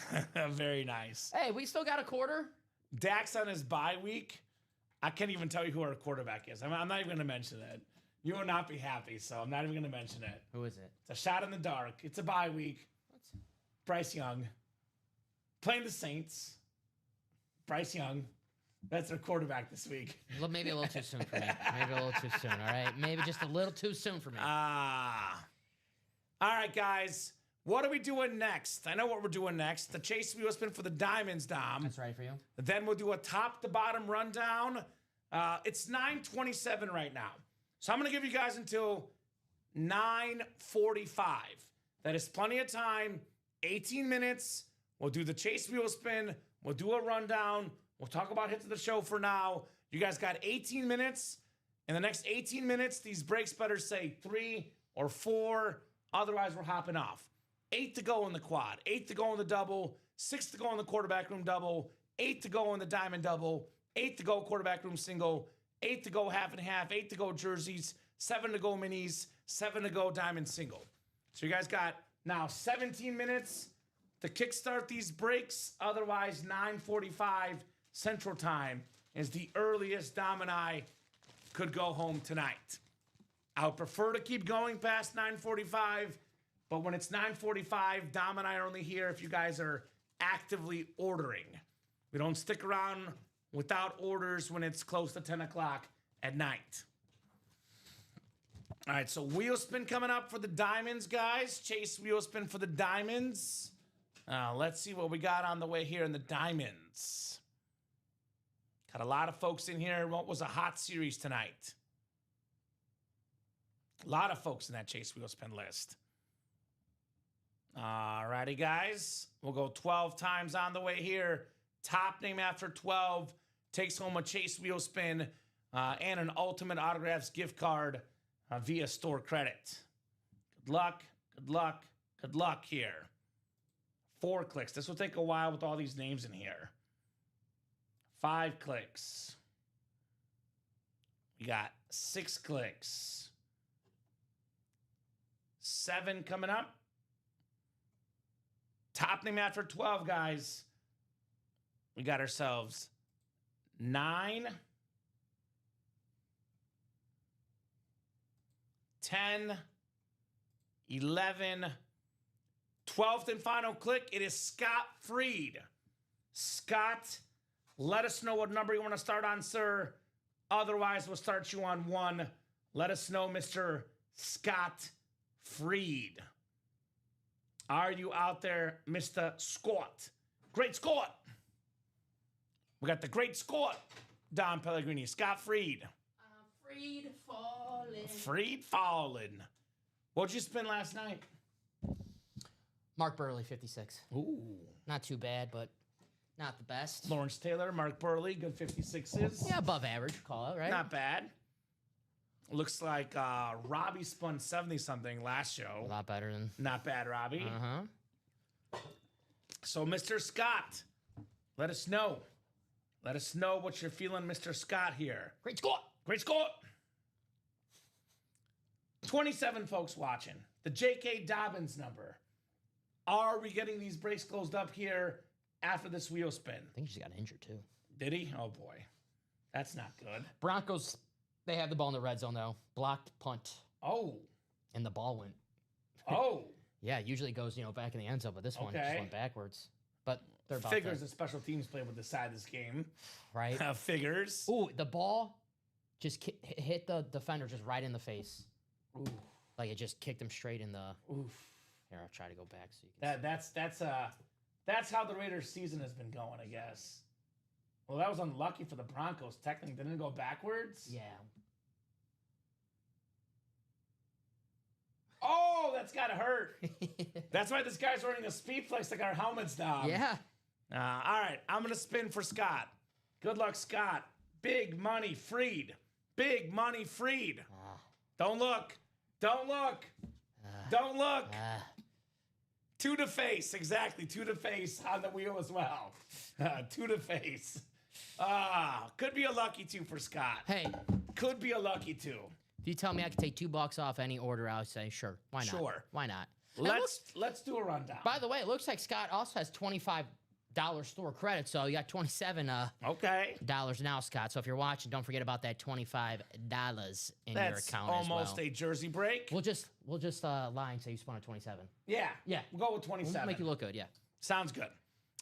Very nice. Hey, we still got a quarter. Dak's on his bye week. I can't even tell you who our quarterback is. I'm not even going to mention it. You will not be happy, so I'm not even going to mention it. Who is it? It's a shot in the dark. It's a bye week. Bryce Young. Playing the Saints. Bryce Young. That's their quarterback this week. Maybe a little too soon for me. Maybe a little too soon, all right? Maybe just a little too soon for me. All right, guys. What are we doing next? I know what we're doing next. The Chase Wheel Spin for the Diamonds, Dom. That's right for you. Then we'll do a top-to-bottom rundown. It's 9:27 right now. So I'm going to give you guys until 9:45. That is plenty of time. 18 minutes. We'll do the Chase Wheel Spin. We'll do a rundown. We'll talk about hits of the show for now. You guys got 18 minutes. In the next 18 minutes, these breaks better say 3 or 4. Otherwise, we're hopping off. 8 to go in the quad. 8 to go in the double. 6 to go in the quarterback room double. 8 to go in the diamond double. 8 to go quarterback room single. 8 to go half and half. 8 to go jerseys. 7 to go minis. 7 to go diamond single. So you guys got now 17 minutes to kickstart these breaks. Otherwise, 9:45 Central Time is the earliest Dom and I could go home tonight. I would prefer to keep going past 9:45, but when it's 9:45, Dom and I are only here if you guys are actively ordering. We don't stick around without orders when it's close to 10 o'clock at night. All right, so wheel spin coming up for the Diamonds, guys. Chase wheel spin for the Diamonds. Let's see what we got on the way here in the Diamonds. Got a lot of folks in here. What was a hot series tonight? A lot of folks in that Chase wheel spin list. All righty, guys. We'll go 12 times on the way here. Top name after 12 takes home a Chase wheel spin and an Ultimate Autographs gift card via store credit. Good luck, good luck, good luck here. 4 clicks. This will take a while with all these names in here. 5 clicks. We got 6 clicks. 7 coming up. Top name after 12, guys. We got ourselves 9, 10, 11, 12th and final click. It is Scott Freed. Scott, let us know what number you want to start on, sir. Otherwise, we'll start you on 1. Let us know, Mr. Scott Freed. Are you out there, Mr. Scott? Great Scott. We got the great Scott, Don Pellegrini. Scott Freed. Freed falling. Freed falling. What'd you spin last night? Mark Burley, 56. Ooh. Not too bad, but not the best. Lawrence Taylor, Mark Burley, good 56s. Yeah, above average, call it, right? Not bad. Looks like Robbie spun 70-something last show. A lot better than... Not bad, Robbie. Uh-huh. So, Mr. Scott, let us know. Let us know what you're feeling, Mr. Scott, here. Great Scott. Great Scott. 27 folks watching. The J.K. Dobbins number. Are we getting these breaks closed up here after this wheel spin? I think he just got injured, too. Did he? Oh, boy. That's not good. Broncos, they have the ball in the red zone, though. Blocked punt. Oh. And the ball went. Oh. Yeah, it usually goes, back in the end zone, but this one just went backwards. But they're about Figures the special teams play would decide this game. Right. Figures. Ooh, the ball just hit the defender just right in the face. Ooh. Like it just kicked him straight in the... Oof. Here, I'll try to go back so you can That's how the Raiders season has been going, I guess. Well, that was unlucky for the Broncos. Technically, didn't it go backwards? Yeah. Oh, that's gotta hurt. That's why this guy's wearing a speed flex like our helmets now. Yeah. All right, I'm gonna spin for Scott. Good luck, Scott. Big money freed. Big money freed. Don't look. Don't look. Don't look. 2 to face, exactly. 2 to face on the wheel as well. 2 to face. Could be a lucky 2 for Scott. Hey. Could be a lucky 2. If you tell me I could take $2 off any order, I would say sure. Why not? Sure. Why not? Let's do a rundown. By the way, it looks like Scott also has $25 store credit, so you got $27 okay. dollars now, Scott. So if you're watching, don't forget about that $25 in your account as well. That's almost a jersey break. We'll just lie and say you spun at 27. Yeah. Yeah. We'll go with 27. We'll make you look good, yeah. Sounds good.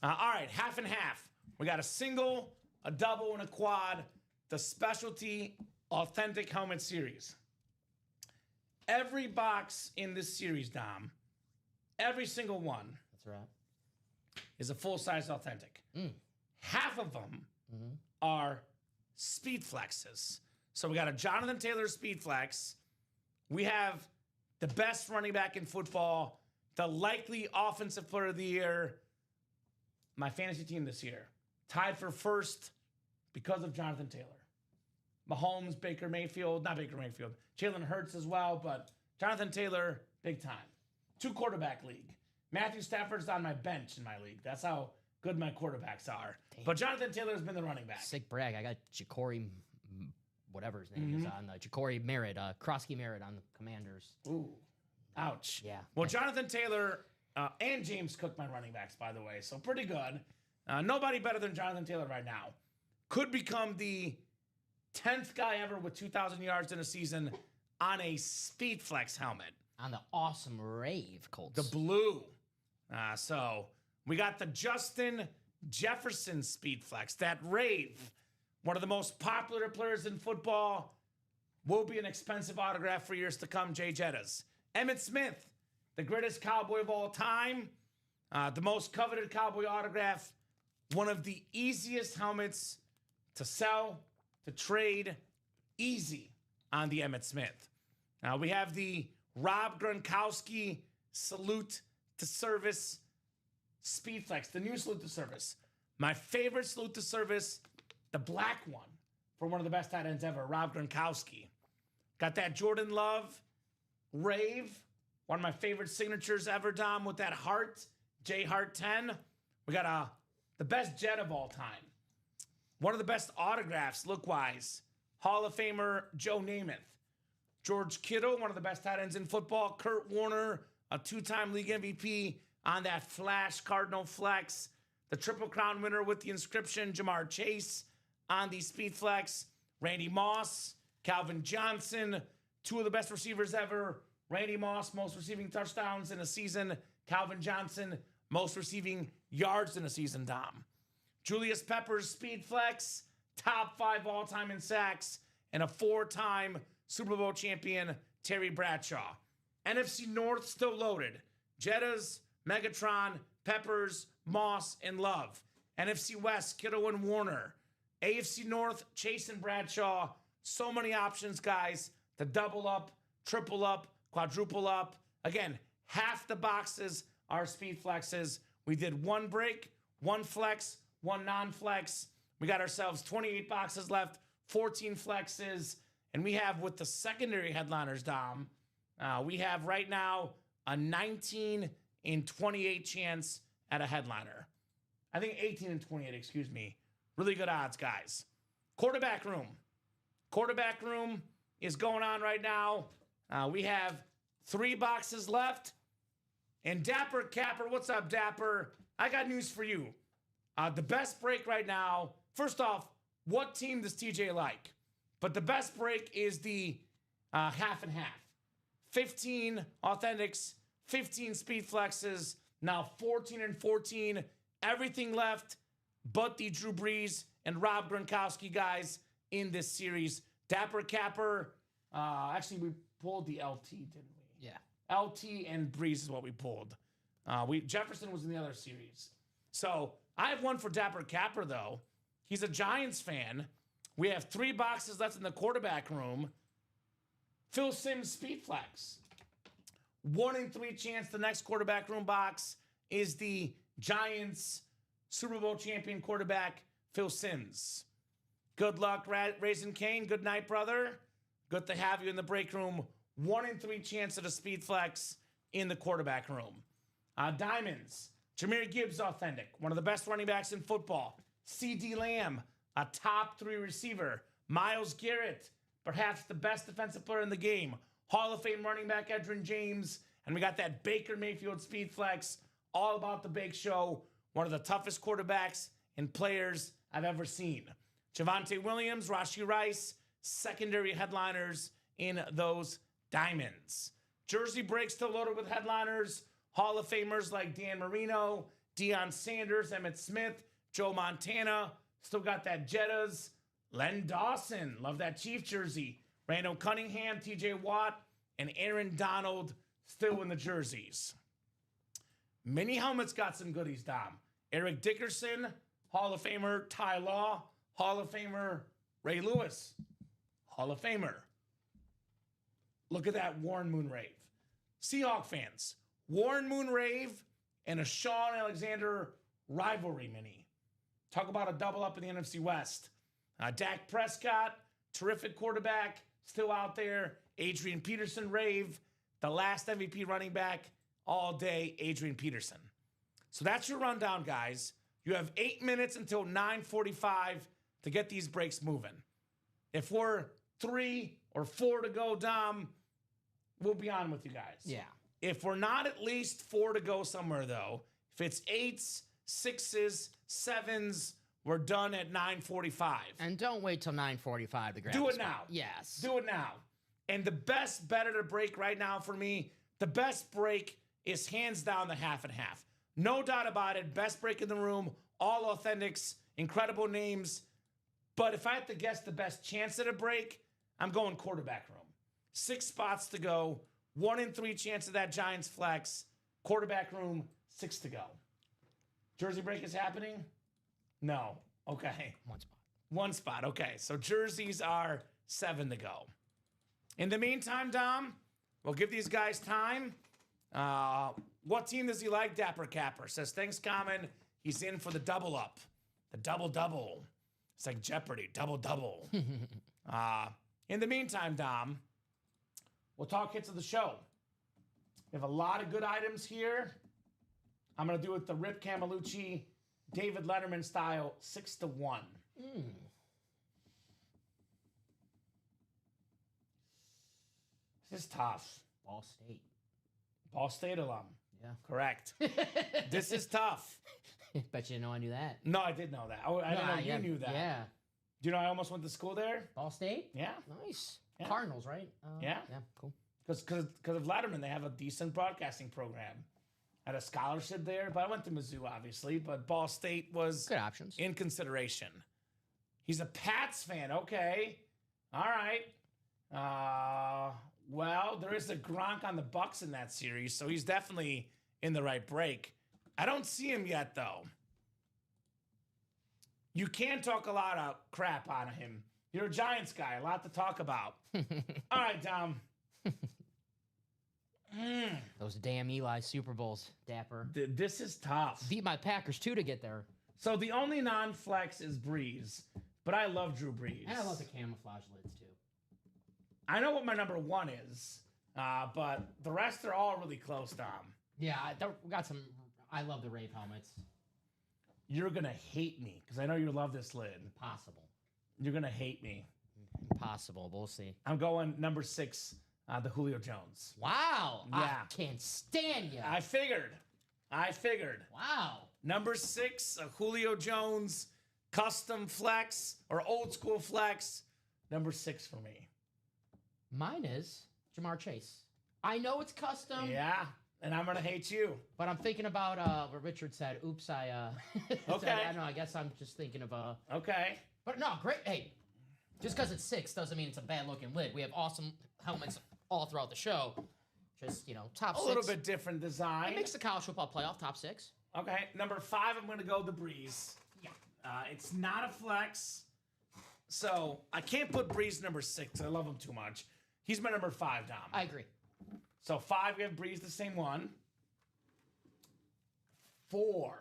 All right, half and half. We got a single a double, and a quad, the specialty authentic helmet series. Every box in this series, Dom, every single one That's right. is a full-size authentic. Half of them are speed flexes. So we got a Jonathan Taylor speed flex. We have the best running back in football, the likely offensive player of the year, my fantasy team this year, tied for first because of Jonathan Taylor. Mahomes, Jalen Hurts as well, but Jonathan Taylor, big time. 2-quarterback league. Matthew Stafford's on my bench in my league. That's how good my quarterbacks are. Damn. But Jonathan Taylor's been the running back. Sick brag. I got Ja'Cory, whatever his name is on the Ja'Cory Merritt, Crosby Merritt on the Commanders. Ooh, ouch. Yeah. Well, Jonathan Taylor and James Cook, my running backs, by the way, so pretty good. Nobody better than Jonathan Taylor right now. Could become the 10th guy ever with 2,000 yards in a season on a speed flex helmet. On the awesome Rave Colts. The blue. So we got the Justin Jefferson speed flex. That Rave, one of the most popular players in football, will be an expensive autograph for years to come, Jay Jettas. Emmitt Smith, the greatest Cowboy of all time, the most coveted Cowboy autograph, one of the easiest helmets to sell, to trade, easy on the Emmitt Smith. We have the Rob Gronkowski salute to service speed flex, the new salute to service. My favorite salute to service, the black one for one of the best tight ends ever, Rob Gronkowski. Got that Jordan Love Rave, one of my favorite signatures ever, Dom, with that heart, J Hart 10. We got the best Jet of all time. One of the best autographs, look-wise, Hall of Famer Joe Namath. George Kittle, one of the best tight ends in football. Kurt Warner, a 2-time league MVP on that Flash Cardinal Flex. The Triple Crown winner with the inscription, Jamar Chase, on the Speed Flex. Randy Moss, Calvin Johnson, 2 of the best receivers ever. Randy Moss, most receiving touchdowns in a season. Calvin Johnson, most receiving yards in a season, Dom. Julius Peppers, Speed Flex, top 5 all-time in sacks, and a 4-time Super Bowl champion, Terry Bradshaw. NFC North still loaded. Jettas, Megatron, Peppers, Moss, and Love. NFC West, Kittle and Warner. AFC North, Chase and Bradshaw. So many options, guys, to double up, triple up, quadruple up. Again, half the boxes are speed flexes. We did 1 break, 1 flex, 1 non-flex. We got ourselves 28 boxes left, 14 flexes. And we have, with the secondary headliners, Dom, we have right now a 19 in 28 chance at a headliner. I think 18 and 28, excuse me. Really good odds, guys. Quarterback room. Quarterback room is going on right now. We have 3 boxes left. And Dapper Capper, what's up, Dapper? I got news for you. The best break right now, first off, what team does TJ like? But the best break is the half and half. 15 authentics, 15 speed flexes, now 14 and 14. Everything left but the Drew Brees and Rob Gronkowski guys in this series. Dapper Capper, actually we pulled the LT, didn't we? Yeah. LT and Brees is what we pulled. Jefferson was in the other series. So I have one for Dapper Capper, though. He's a Giants fan. We have 3 boxes left in the quarterback room. Phil Simms speed flex. 1 in 3 chance the next quarterback room box is the Giants Super Bowl champion quarterback, Phil Simms. Good luck, Raisin Kane. Good night, brother. Good to have you in the break room. 1 in 3 chance at a speed flex in the quarterback room. Diamonds. Jahmyr Gibbs authentic. One of the best running backs in football. C.D. Lamb, a top 3 receiver. Myles Garrett, perhaps the best defensive player in the game. Hall of Fame running back Edgerrin James. And we got that Baker Mayfield speed flex. All about the Bake Show. One of the toughest quarterbacks and players I've ever seen. Javonte Williams, Rashee Rice, secondary headliners in those diamonds. Jersey breaks still loaded with headliners. Hall of Famers like Dan Marino, Deion Sanders, Emmitt Smith, Joe Montana, Still got that Jettas. Len Dawson, love that Chief jersey. Randall Cunningham, TJ Watt, and Aaron Donald still in the jerseys. Mini helmets got some goodies, Dom. Eric Dickerson, Hall of Famer. Ty Law, Hall of Famer. Ray Lewis, Hall of Famer. Look at that Warren Moonrave. Seahawk fans, Warren Moonrave and a Sean Alexander rivalry mini. Talk about a double up in the NFC West. Dak Prescott, terrific quarterback, still out there. Adrian Peterson rave, the last MVP running back all day, Adrian Peterson. So that's your rundown, guys. You have 8 minutes until 9:45 to get these breaks moving. If we're 3 or 4 to go, Dom, we'll be on with you guys. Yeah. If we're not at least 4 to go somewhere, though, if it's 8s, 6s, 7s, we're done at 9:45. And don't wait till 9:45 to grab Do the it spot. now. Yes. Do it now. And the best better to break right now for me, the best break is hands down the half and half. No doubt about it. Best break in the room. All authentics, incredible names. But if I have to guess the best chance at a break, I'm going quarterback room. 6 spots to go. 1 in 3 chance of that Giants flex. Quarterback room, 6 to go. Jersey break is happening? No. Okay. 1 spot. 1 spot. Okay. So jerseys are 7 to go. In the meantime, Dom, we'll give these guys time. What team does he like? Dapper Capper says, thanks, Common. He's in for the double up. The double-double. It's like Jeopardy. Double-double. In the meantime, Dom, we'll talk hits of the show. We have a lot of good items here. I'm going to do it the Rip Camelucci, David Letterman style, 6-1. This is tough. Ball State. Ball State alum. Yeah. Correct. This is tough. Bet you didn't know I knew that. No, I did know that. I didn't know you knew that. Yeah. Do you know I almost went to school there? Ball State? Yeah. Nice. Yeah. Cardinals, right? Yeah. Yeah, cool. Because of Letterman, they have a decent broadcasting program. I had a scholarship there, but I went to Mizzou, obviously. But Ball State was Good options. in consideration. He's a Pats fan. Okay. All right. Well, there is a Gronk on the Bucks in that series, so he's definitely in the right break. I don't see him yet, though. You can talk a lot of crap on him. You're a Giants guy, a lot to talk about. All right, Dom. Those damn Eli Super Bowls, Dapper. This is tough. Beat my Packers, too, to get there. So the only non-flex is Breeze, but I love Drew Brees. And I love the camouflage lids, too. I know what my number 1 is, but the rest are all really close, Dom. Yeah, we got some. I love the Rave helmets. You're going to hate me because I know you love this lid. Impossible. You're going to hate me. Impossible. We'll see. I'm going number 6, the Julio Jones. Wow. Yeah. I can't stand you. I figured. Wow. Number 6, a Julio Jones custom flex or old school flex. Number 6 for me. Mine is Jamar Chase. I know it's custom. Yeah, and I'm going to hate you. But I'm thinking about what Richard said. Oops, Okay. I know. I guess I'm just thinking of Okay. But no, great. Hey, just because it's 6 doesn't mean it's a bad looking lid. We have awesome helmets all throughout the show. Just, top 6. A little bit different design. It makes the college football playoff top 6. Okay, number 5, I'm going to go the Breeze. Yeah. It's not a flex, so I can't put Breeze number 6. I love him too much. He's my number 5, Dom. I agree. So 5, we have Breeze, the same one. 4.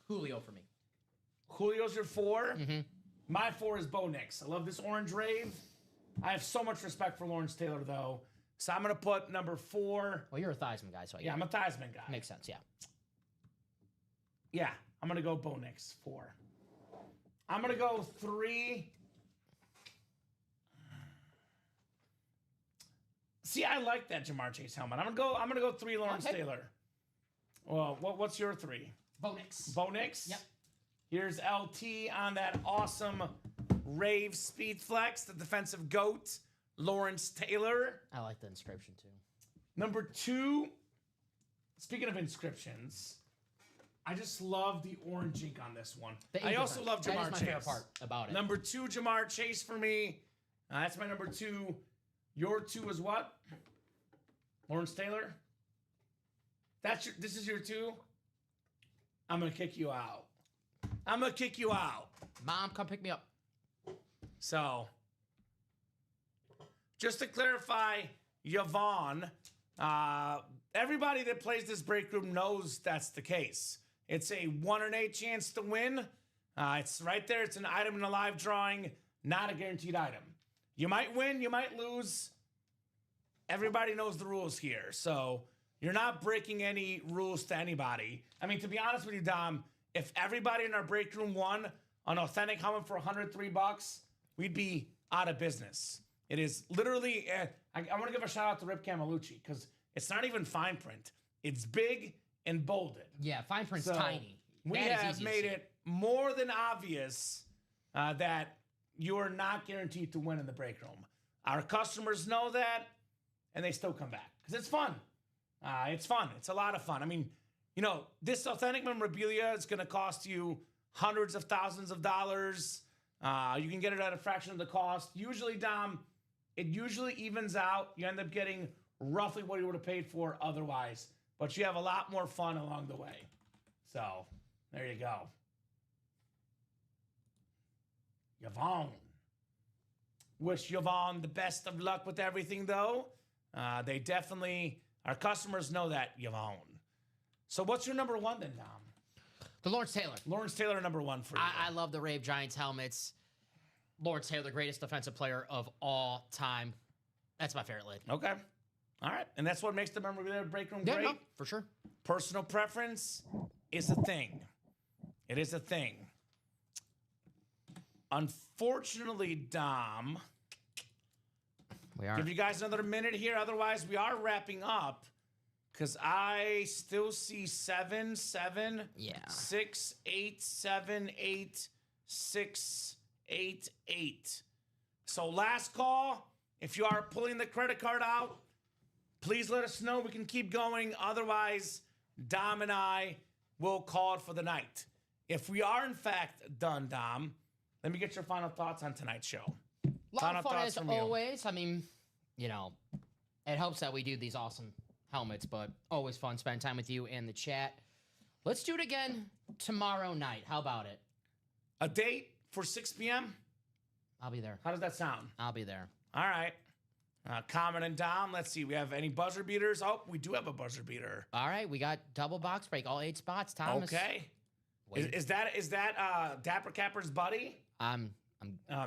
Julio for me. Julio's your 4. Mm-hmm. My 4 is Bo Nix. I love this orange rave. I have so much respect for Lawrence Taylor, though. So I'm going to put number 4. Well, you're a Theismann guy, so Yeah, I'm a Theismann guy. makes sense, yeah. Yeah, I'm going to go Bo Nix, 4. I'm going to go 3. See, I like that Jamar Chase helmet. I'm gonna go 3 Lawrence Okay. Taylor. Well, what's your 3? Bo Nix. Bo Nix? Yep. Here's LT on that awesome Rave Speed Flex, the defensive GOAT, Lawrence Taylor. I like the inscription, too. Number 2, speaking of inscriptions, I just love the orange ink on this one. The I ink also difference. love Jamar That is my Chase. favorite part about it. Number 2, Jamar Chase for me. That's my number 2. Your 2 is what? Lawrence Taylor? This is your 2? I'm going to kick you out. I'm going to kick you out. Mom, come pick me up. So, just to clarify, Yvonne, everybody that plays this break room knows that's the case. It's a 1 in 8 chance to win. It's right there. It's an item in a live drawing, not a guaranteed item. You might win, you might lose. Everybody knows the rules here. So you're not breaking any rules to anybody. I mean, to be honest with you, Dom, if everybody in our break room won an authentic helmet for $103, we'd be out of business. It is literally, I want to give a shout out to Rip Camelucci because it's not even fine print. It's big and bolded. Yeah, fine print's So, tiny. We That is have easy to made see. it more than obvious that you are not guaranteed to win in the break room. Our customers know that, and they still come back because it's fun. It's fun. It's a lot of fun. I mean, this authentic memorabilia is going to cost you hundreds of thousands of dollars. You can get it at a fraction of the cost. Usually, Dom, it usually evens out. You end up getting roughly what you would have paid for otherwise, but you have a lot more fun along the way. So, there you go. Yvonne. Wish Yvonne the best of luck with everything, though. They definitely, our customers know that, Yvonne. So, what's your number 1 then, Dom? The Lawrence Taylor. Lawrence Taylor, number 1 for you. I love the Rave Giants helmets. Lawrence Taylor, the greatest defensive player of all time. That's my favorite lid. Okay. All right. And that's what makes the memorabilia break room Yeah, great. no, for sure. Personal preference is a thing. It is a thing. Unfortunately, Dom, We are. give you guys another minute here. Otherwise, we are wrapping up because I still see 7, 7, Yeah. 6, 8, 7, 8, 6, 8, 8. So last call. If you are pulling the credit card out, please let us know. We can keep going. Otherwise, Dom and I will call it for the night. If we are, in fact, done, Dom, let me get your final thoughts on tonight's show. A lot Final of fun thoughts as from you. always. I mean, it helps that we do these awesome helmets, but always fun spending time with you and the chat. Let's do it again tomorrow night. How about it? A date for 6 p.m.? I'll be there. How does that sound? I'll be there. All right. Common and Dom, let's see. We have any buzzer beaters? Oh, we do have a buzzer beater. All right, we got double box break, all 8 spots. Thomas. Okay. Wait. Is that Dapper Capper's buddy? I'm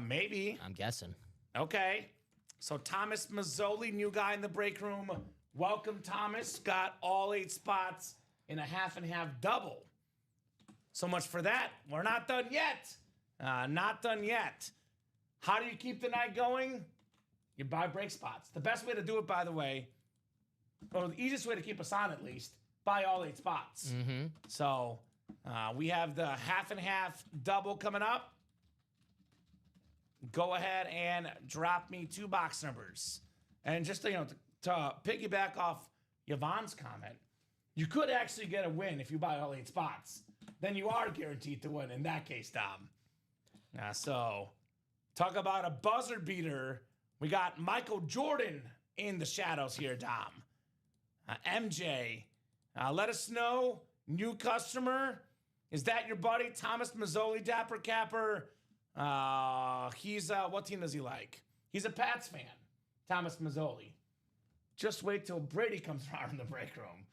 Maybe. guessing. Okay. So Thomas Mazzoli, new guy in the break room. Welcome, Thomas. Got all 8 spots in a half and half double. So much for that. We're not done yet. Not done yet. How do you keep the night going? You buy break spots. The best way to do it, by the way, or the easiest way to keep us on at least, buy all 8 spots. Mm-hmm. So we have the half and half double coming up. Go ahead and drop me 2 box numbers. And just to piggyback off Yvonne's comment, you could actually get a win if you buy all 8 spots. Then you are guaranteed to win in that case, Dom. So talk about a buzzer beater. We got Michael Jordan in the shadows here, Dom. MJ, let us know. New customer. Is that your buddy, Thomas Mazzoli, Dapper Capper? He's, what team does he like? He's a Pats fan, Thomas Mazzoli. Just wait till Brady comes around in the break room.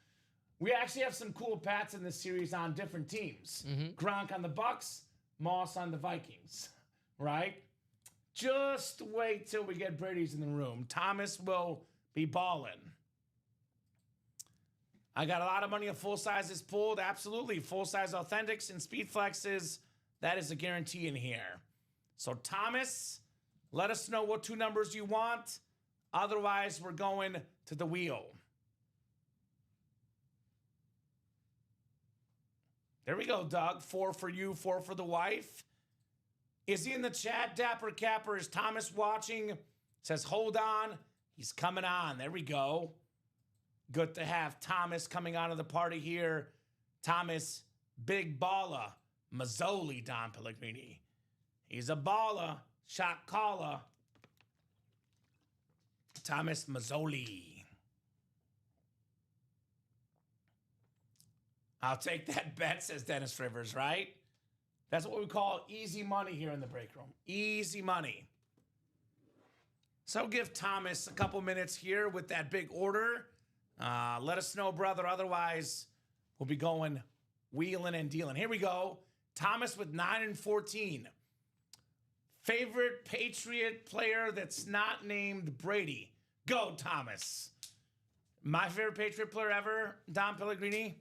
We actually have some cool Pats in this series on different teams. Mm-hmm. Gronk on the Bucks, Moss on the Vikings, right? Just wait till we get Brady's in the room. Thomas will be balling. I got a lot of money on full sizes pulled. Absolutely. Full size authentics and speed flexes. That is a guarantee in here. So, Thomas, let us know what 2 numbers you want. Otherwise, we're going to the wheel. There we go, Doug. 4 for you, 4 for the wife. Is he in the chat, Dapper Capper? Is Thomas watching? Says, hold on. He's coming on. There we go. Good to have Thomas coming out of the party here. Thomas Big baller, Mazzoli, Don Pellegrini. He's a baller, shot caller. Thomas Mazzoli. I'll take that bet, says Dennis Rivers, right? That's what we call easy money here in the break room. Easy money. So give Thomas a couple minutes here with that big order. Let us know, brother. Otherwise, we'll be going wheeling and dealing. Here we go. Thomas with 9 and 14. Favorite Patriot player that's not named Brady. Go, Thomas. My favorite Patriot player ever, Don Pellegrini.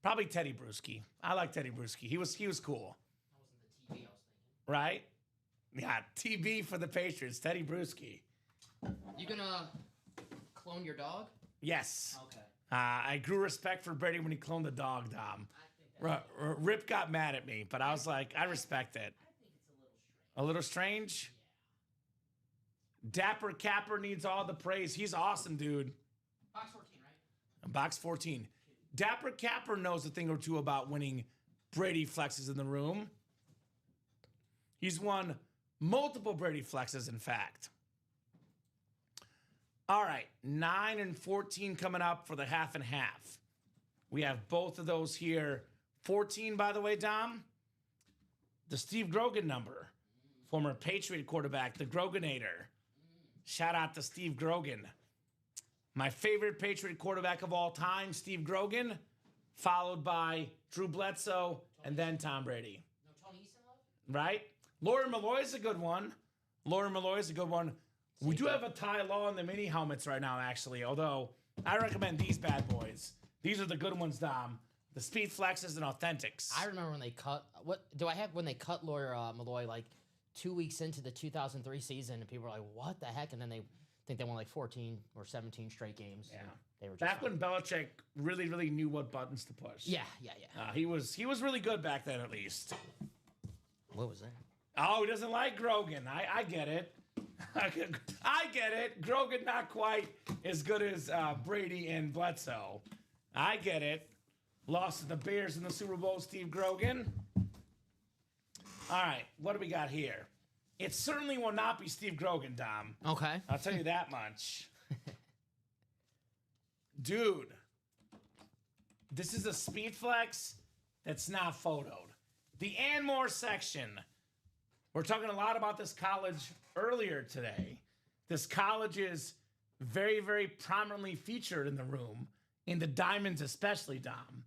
Probably Teddy Bruschi. I like Teddy Bruschi. He was cool. That wasn't the TV I was thinking. Right? Yeah, TB for the Patriots, Teddy Bruschi. You gonna clone your dog? Yes. Okay. I grew respect for Brady when he cloned the dog, Dom. Rip got mad at me, but I was like, I respect it. I think it's a little strange. A little strange? Dapper Capper needs all the praise. He's awesome, dude. Box 14, right? Box 14. Dapper Capper knows a thing or two about winning Brady flexes in the room. He's won multiple Brady flexes, in fact. All right, 9 and 14 coming up for the half and half. We have both of those here. 14, by the way, Dom, the Steve Grogan number. Former Patriot quarterback, the Groganator. Shout out to Steve Grogan. My favorite Patriot quarterback of all time, Steve Grogan, followed by Drew Bledsoe, and then Tom Brady. No Tony Easton love? Right? Lauren Malloy is a good one. We do have a Ty Law in the mini helmets right now, actually, although I recommend these bad boys. These are the good ones, Dom. The Speed Flexes and Authentics. I remember when they cut. What do I have when they cut Lawyer Malloy like 2 weeks into the 2003 season, and people were like, "What the heck?" And then they think they won like 14 or 17 straight games. Yeah. They were just back when Belichick really knew what buttons to push. Yeah. He was really good back then, at least. What was that? Oh, he doesn't like Grogan. I get it. I get it. Grogan not quite as good as Brady and Bledsoe. I get it. Lost to the Bears in the Super Bowl, Steve Grogan. All right, what do we got here? It certainly will not be Steve Grogan, Dom. Okay. I'll tell you that much. Dude, this is a Speed Flex that's not photoed. The and more section. We're talking a lot about this college earlier today. This college is very prominently featured in the room, in the diamonds especially, Dom.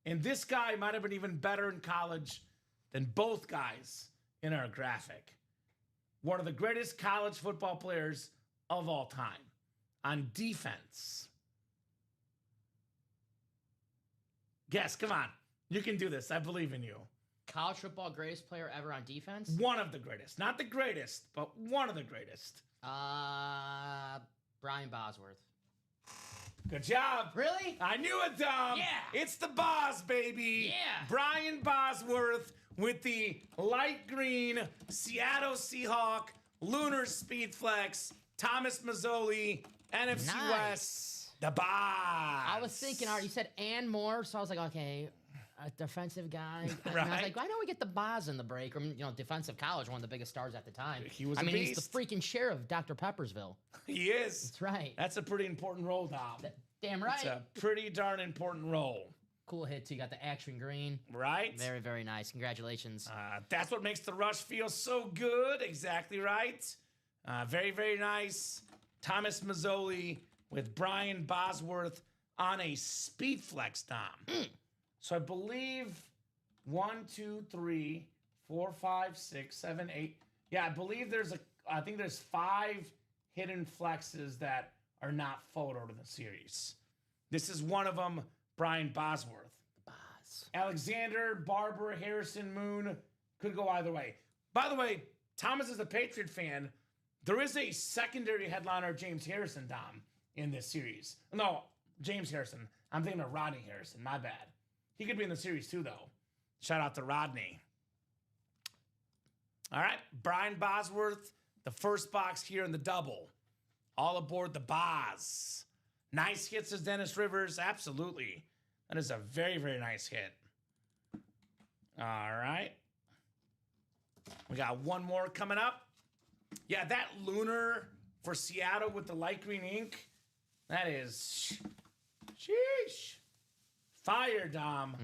And this guy might have been even better in college than both guys in our graphic. One of the greatest college football players of all time on defense. Guess, come on. You can do this. I believe in you. College football greatest player ever on defense? One of the greatest. Not the greatest, but one of the greatest. Brian Bosworth. Good job. Really? I knew it, Dom. Yeah. It's the Boz, baby. Yeah. Brian Bosworth with the light green Seattle Seahawk Lunar Speed Flex. Thomas Mazzoli, NFC Nice. West. The Boz. I was thinking, you said and more, so I was like, okay, a defensive guy. And I was Right. like, why don't we get the Boz in the break room? You know, defensive college, one of the biggest stars at the time. He was I a mean, he's beast. the freaking sheriff of Dr. Peppersville. He is. That's right. That's a pretty important role, Dom. Damn right. It's a pretty darn important role. Cool hit, too. You got the action green. Right? Very nice. Congratulations. That's what makes the rush feel so good. Exactly right. Very nice. Thomas Mazzoli with Brian Bosworth on a Speed Flex, Dom. So I believe 1, 2, 3, 4, 5, 6, 7, 8. Yeah, I think there's 5 hidden flexes that are not photoed in the series. This is one of them, Brian Bosworth. Boz. Alexander, Barber, Harrison, Moon. Could go either way. By the way, Thomas is a Patriot fan. There is a secondary headliner, James Harrison, Dom, in this series. No, James Harrison. I'm thinking of Rodney Harrison. My bad. He could be in the series too, though. Shout out to Rodney. All right, Brian Bosworth, the first box here in the double. All aboard the Boz. Nice hits as Dennis Rivers. Absolutely. That is a very, very nice hit. All right. We got one more coming up. Yeah, that lunar for Seattle with the light green ink, that is, sheesh. Fire, Dom.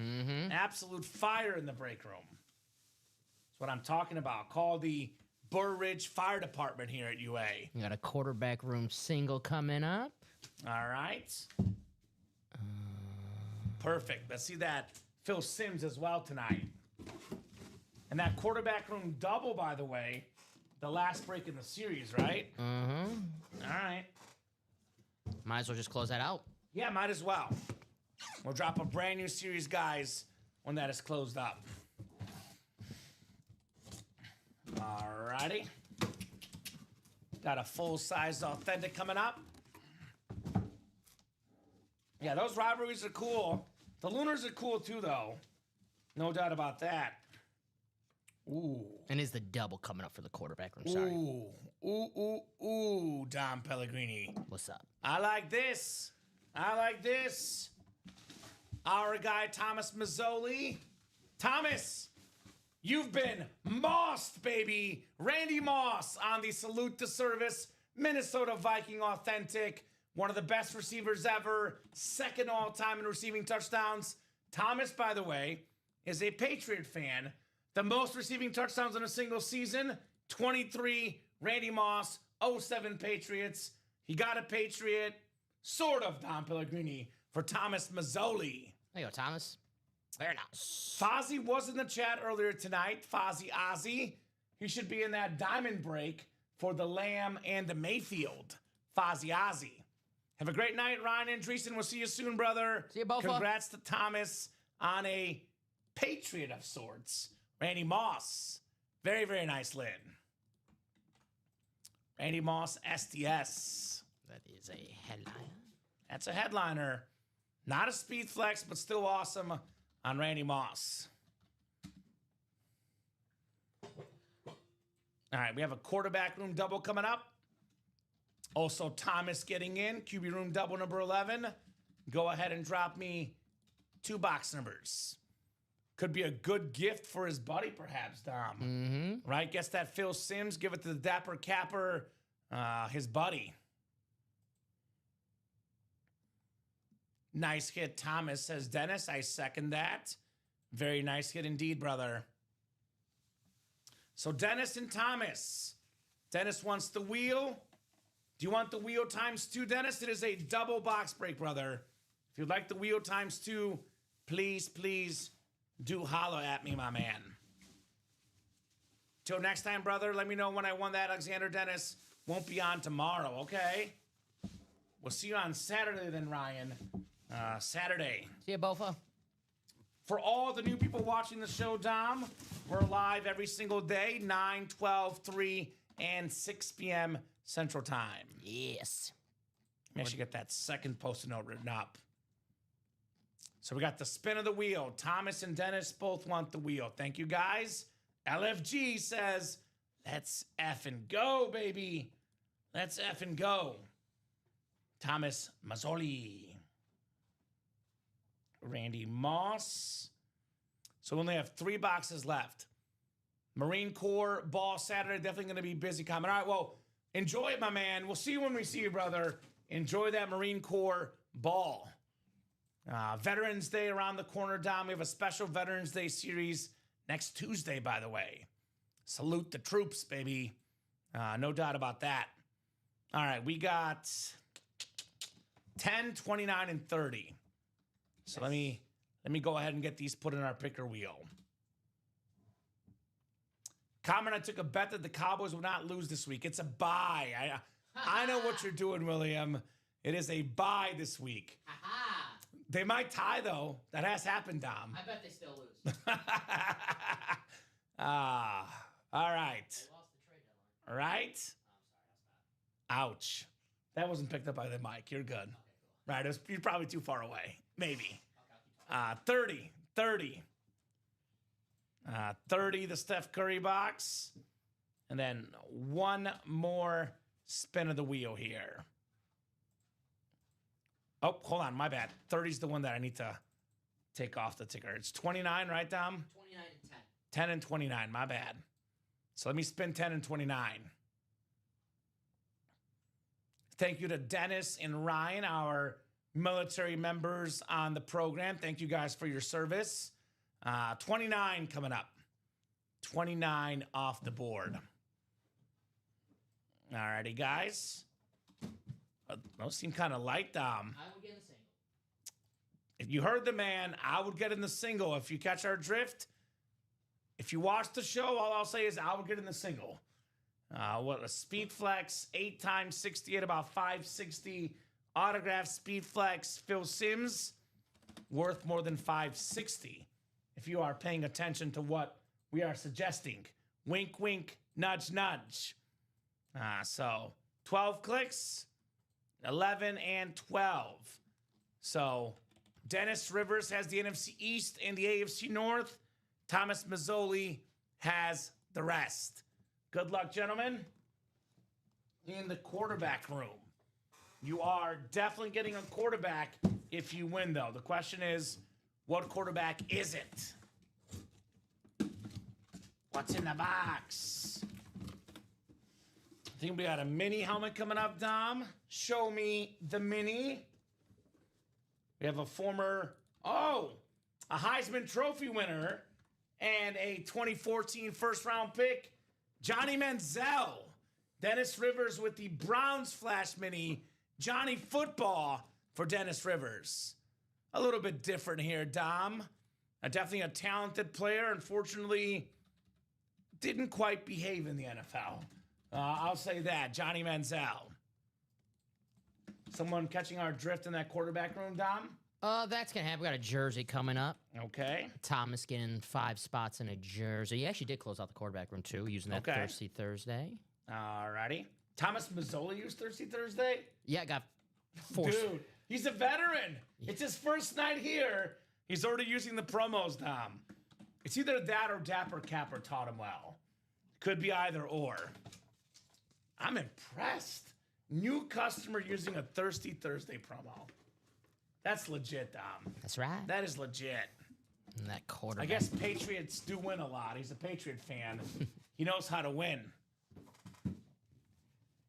Absolute fire in the break room. That's what I'm talking about. Call the Burr Ridge Fire Department here at UA. We got a quarterback room single coming up. All right. Perfect. Let's see that Phil Simms as well tonight. And that quarterback room double, by the way, the last break in the series, right? All right. Might as well just close that out. Yeah, might as well. We'll drop a brand new series, guys, when that is closed up. All righty. Got a full-size authentic coming up. Yeah, those rivalries are cool. The Lunars are cool, too, though. No doubt about that. Ooh. And is the double coming up for the quarterback room? Sorry. Ooh, Dom Pellegrini. What's up? I like this. Our guy, Thomas Mazzoli. Thomas, you've been mossed, baby. Randy Moss on the Salute to Service Minnesota Viking Authentic. One of the best receivers ever. Second all-time in receiving touchdowns. Thomas, by the way, is a Patriot fan. The most receiving touchdowns in a single season, 23. Randy Moss, 07 Patriots. He got a Patriot, sort of, Dom Pellegrini, for Thomas Mazzoli. There you go, Thomas. Very nice. Fozzie was in the chat earlier tonight. Fozzie Ozzy. He should be in that diamond break for the Lamb and the Mayfield. Fozzie Ozzy. Have a great night, Ryan and Andreessen. We'll see you soon, brother. See you, Bofa. Congrats to Thomas on a Patriot of sorts. Randy Moss. Very, very nice lid. Randy Moss, SDS. That is a headliner. That's a headliner. Not a speed flex, but still awesome on Randy Moss. All right, we have a quarterback room double coming up. Also, Thomas getting in. QB room double number 11. Go ahead and drop me 2 box numbers. Could be a good gift for his buddy, perhaps, Dom. Right? Guess that Phil Simms. Give it to the Dapper Capper, his buddy. Nice hit, Thomas, says Dennis. I second that. Very nice hit indeed, brother. So Dennis and Thomas. Dennis wants the wheel. Do you want the wheel times 2, Dennis? It is a double box break, brother. If you'd like the wheel times 2, please, please do holler at me, my man. Till next time, brother, let me know when I won that, Alexander Dennis. Won't be on tomorrow, okay? We'll see you on Saturday then, Ryan. Saturday. See you, Bofa. For all the new people watching the show, Dom, we're live every single day, 9, 12, 3, and 6 p.m. Central Time. Yes. Make sure you get that second post-it note written up. So we got the spin of the wheel. Thomas and Dennis both want the wheel. Thank you, guys. LFG says, let's effing go, baby. Let's effing go. Thomas Mazzoli. Randy Moss. So we only have 3 boxes left. Marine Corps ball Saturday. Definitely going to be busy coming. All right, well, enjoy it, my man. We'll see you when we see you, brother. Enjoy that Marine Corps ball. Veterans Day around the corner, Dom. We have a special Veterans Day series next Tuesday, by the way. Salute the troops, baby. No doubt about that. All right, we got 10, 29, and 30. So let me go ahead and get these put in our picker wheel. Comment, I took a bet that the Cowboys would not lose this week. It's a bye. I know what you're doing, William. It is a bye this week. They might tie, though. That has happened, Dom. I bet they still lose. All right. They lost the trade deadline. All right. Oh, I'm sorry, that's bad. Ouch. That wasn't picked up by the mic. You're good. Okay, cool. Right. You're probably too far away. Maybe. Okay, I'll keep talking. 30. 30, the Steph Curry box. And then one more spin of the wheel here. Oh, hold on. My bad. 30's the one that I need to take off the ticker. It's 29, right, Dom? 29 and 10. 10 and 29, my bad. So let me spin 10 and 29. Thank you to Dennis and Ryan, our military members on the program. Thank you guys for your service. 29 coming up. 29 off the board. All righty, guys. Those seem kind of light, Dom. I would get in the single. If you heard the man, I would get in the single. If you catch our drift, if you watch the show, all I'll say is I would get in the single. What a speed flex, 8 times 68, about 560. Autograph speed flex, Phil Simms, worth more than 560. If you are paying attention to what we are suggesting, wink, wink, nudge, nudge. So 12 clicks, 11 and 12. So Dennis Rivers has the NFC East and the AFC North. Thomas Mazzoli has the rest. Good luck, gentlemen. In the quarterback room. You are definitely getting a quarterback if you win, though. The question is, what quarterback is it? What's in the box? I think we got a mini helmet coming up, Dom. Show me the mini. We have a a Heisman Trophy winner and a 2014 first-round pick, Johnny Manziel. Dennis Rivers with the Browns Flash Mini. Johnny Football for Dennis Rivers. A little bit different here, Dom. Definitely a talented player. Unfortunately, didn't quite behave in the NFL. I'll say that. Johnny Manziel. Someone catching our drift in that quarterback room, Dom? That's going to happen. We got a jersey coming up. Okay. Thomas getting 5 spots in a jersey. He actually did close out the quarterback room, too, using that Thirsty Thursday. All righty. Thomas Mazzoli used Thirsty Thursday? Yeah, got 4. Dude, he's a veteran. Yeah. It's his first night here. He's already using the promos, Dom. It's either that or Dapper Capper taught him well. Could be either or. I'm impressed. New customer using a Thirsty Thursday promo. That's legit, Dom. That's right. That is legit. And that quarterback. I guess Patriots do win a lot. He's a Patriot fan. He knows how to win.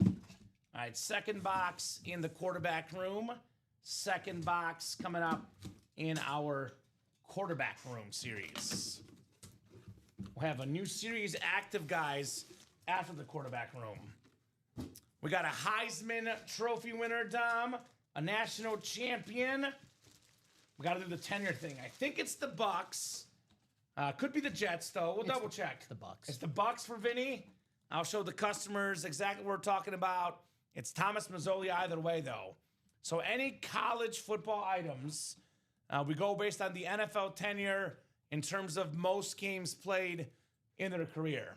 All right, second box in the quarterback room. Second box coming up in our quarterback room series. We'll have a new series active, guys, after the quarterback room. We got a Heisman Trophy winner, Dom. A national champion. We got to do the tenure thing. I think it's the Bucks. Could be the Jets, though. We'll double check. It's the Bucks. It's the Bucks for Vinny. I'll show the customers exactly what we're talking about. It's Thomas Mazzoli either way, though. So any college football items, we go based on the NFL tenure in terms of most games played in their career.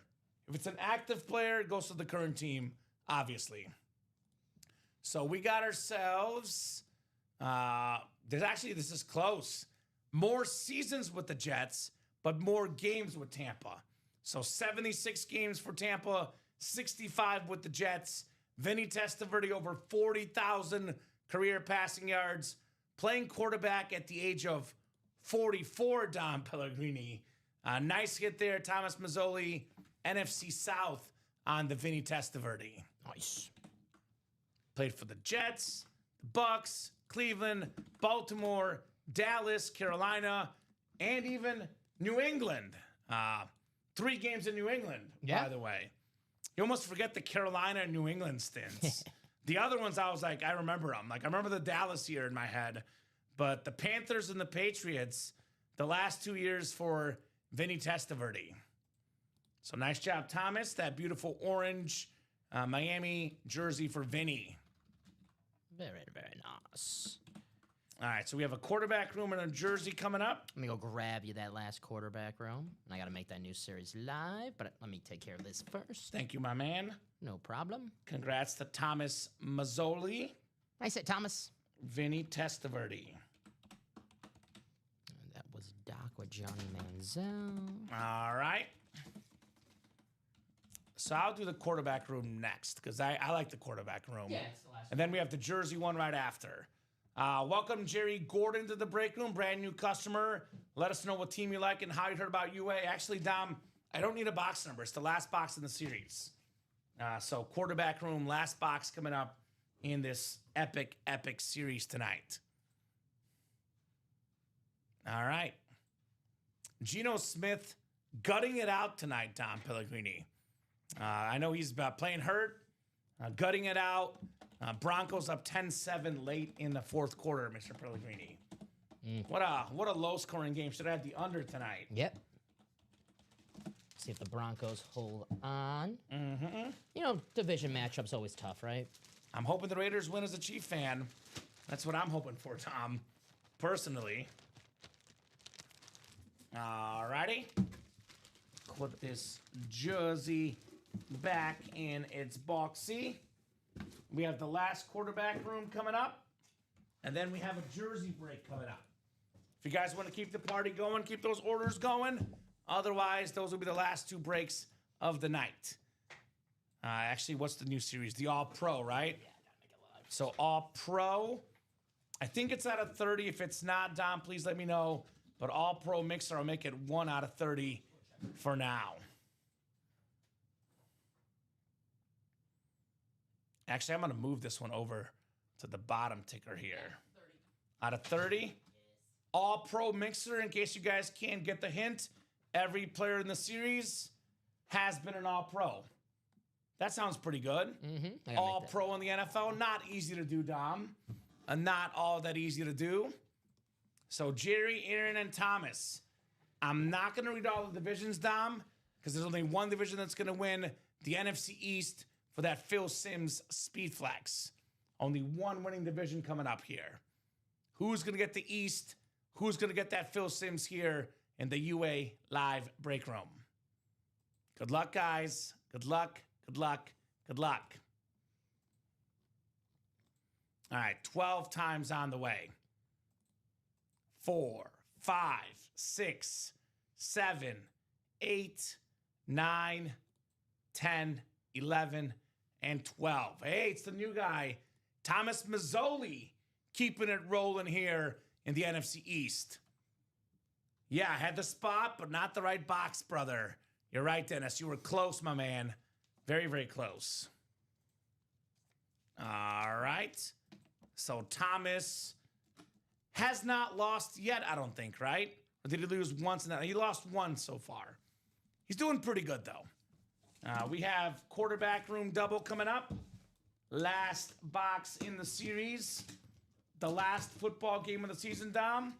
If it's an active player, it goes to the current team, obviously. So we got ourselves, this is close. More seasons with the Jets, but more games with Tampa. So 76 games for Tampa, 65 with the Jets. Vinny Testaverde over 40,000 career passing yards. Playing quarterback at the age of 44, Dom Pellegrini. Nice hit there, Thomas Mazzoli, NFC South on the Vinny Testaverde. Nice. Played for the Jets, the Bucks, Cleveland, Baltimore, Dallas, Carolina, and even New England. 3 games in New England, by the way. You almost forget the Carolina and New England stints. The other ones, I was like, I remember them. Like, I remember the Dallas year in my head. But the Panthers and the Patriots, the last 2 years for Vinny Testaverde. So nice job, Thomas. That beautiful orange Miami jersey for Vinny. Very, very nice. All right, so we have a quarterback room and a jersey coming up. Let me go grab you that last quarterback room. And I got to make that new series live, but let me take care of this first. Thank you, my man. No problem. Congrats to Thomas Mazzoli. Nice hit, Thomas. Vinny Testaverde. And that was Doc with Johnny Manziel. All right. So I'll do the quarterback room next because I like the quarterback room. Yeah, it's the last And then we have the jersey one right after. Welcome Jerry Gordon to the break room, brand new customer. Let us know what team you like and how you heard about UA. Actually, Dom, I don't need a box number. It's the last box in the series. So quarterback room, last box coming up in this epic series tonight. All right. Geno Smith gutting it out tonight, Dom Pellegrini. I know he's playing hurt, gutting it out. Broncos up 10-7 late in the fourth quarter, Mr. Pellegrini. What a low-scoring game. Should have had the under tonight. Yep. See if the Broncos hold on. Division matchup's always tough, right? I'm hoping the Raiders win as a Chief fan. That's what I'm hoping for, Tom, personally. All righty. Put this jersey back in its boxy. We have the last quarterback room coming up, and then we have a jersey break coming up. If you guys want to keep the party going, keep those orders going. Otherwise, those will be the last two breaks of the night. Actually, what's the new series? The All-Pro, right? Yeah, gotta make it live. So All-Pro, I think it's out of 30. If it's not, Dom, please let me know. But All-Pro Mixer, I'll make it 1 out of 30 for now. Actually, I'm going to move this one over to the bottom ticker here. 30. Out of 30? Yes. All-Pro Mixer, in case you guys can't get the hint, every player in the series has been an All-Pro. That sounds pretty good. All-Pro in the NFL, not easy to do, Dom. Not all that easy to do. So Jerry, Aaron, and Thomas. I'm not going to read all the divisions, Dom, because there's only one division that's going to win, the NFC East, for that Phil Simms Speed Flex. Only one winning division coming up here. Who's going to get the East? Who's going to get that Phil Simms here in the UA Live Break Room? Good luck, guys. Good luck, good luck, good luck. All right, 12 times on the way. 4, 5, 6, 7, 8, 9, 10, 11, and 12. Hey, it's the new guy, Thomas Mazzoli, keeping it rolling here in the NFC East. Yeah, I had the spot, but not the right box, brother. You're right, Dennis. You were close, my man. Very, very close. All right. So Thomas has not lost yet, I don't think, right? Or did he lose once? He lost one so far. He's doing pretty good, though. We have quarterback room double coming up. Last box in the series. The last football game of the season, Dom.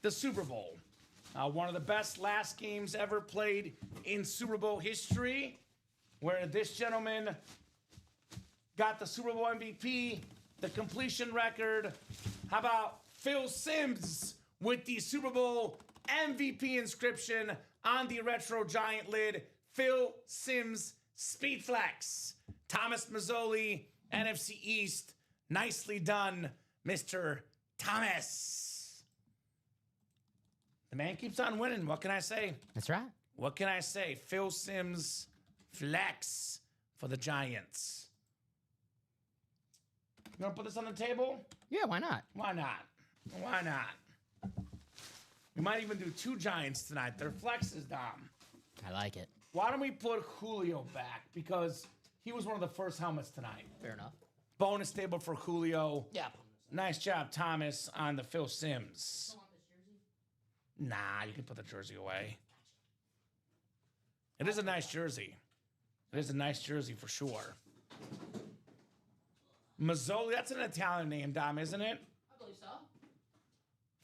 The Super Bowl. One of the best last games ever played in Super Bowl history, where this gentleman got the Super Bowl MVP, the completion record. How about Phil Simms with the Super Bowl MVP inscription on the Retro Giant lid? Phil Simms Speed Flex. Thomas Mazzoli, NFC East. Nicely done, Mr. Thomas. The man keeps on winning. What can I say? That's right. What can I say? Phil Simms Flex for the Giants. You want to put this on the table? Yeah, why not? Why not? Why not? We might even do 2 Giants tonight. They're flexes, Dom. I like it. Why don't we put Julio back? Because he was one of the first helmets tonight. Fair enough. Bonus table for Julio. Yeah. Nice job, Thomas, on the Phil Simms. Nah, you can put the jersey away. It is a nice jersey. It is a nice jersey for sure. Mazzoli, that's an Italian name, Dom, isn't it? I believe so.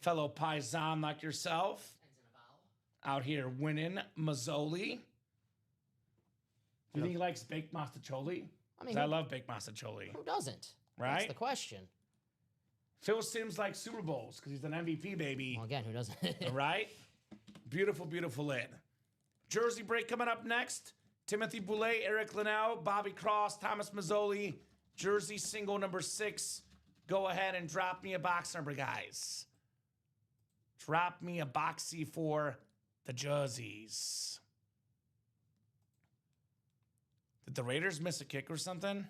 Fellow paisan like yourself. Out here winning, Mazzoli. Do you think he likes baked mastacholi? I love baked mastacholi. Who doesn't? Right? That's the question. Phil Simms likes Super Bowls because he's an MVP, baby. Well, again, who doesn't? Right? Beautiful, beautiful lid. Jersey break coming up next. Timothy Boulay, Eric Linnell, Bobby Cross, Thomas Mazzoli. Jersey single number 6. Go ahead and drop me a box number, guys. Drop me a boxy for the jerseys. Did the Raiders miss a kick or something?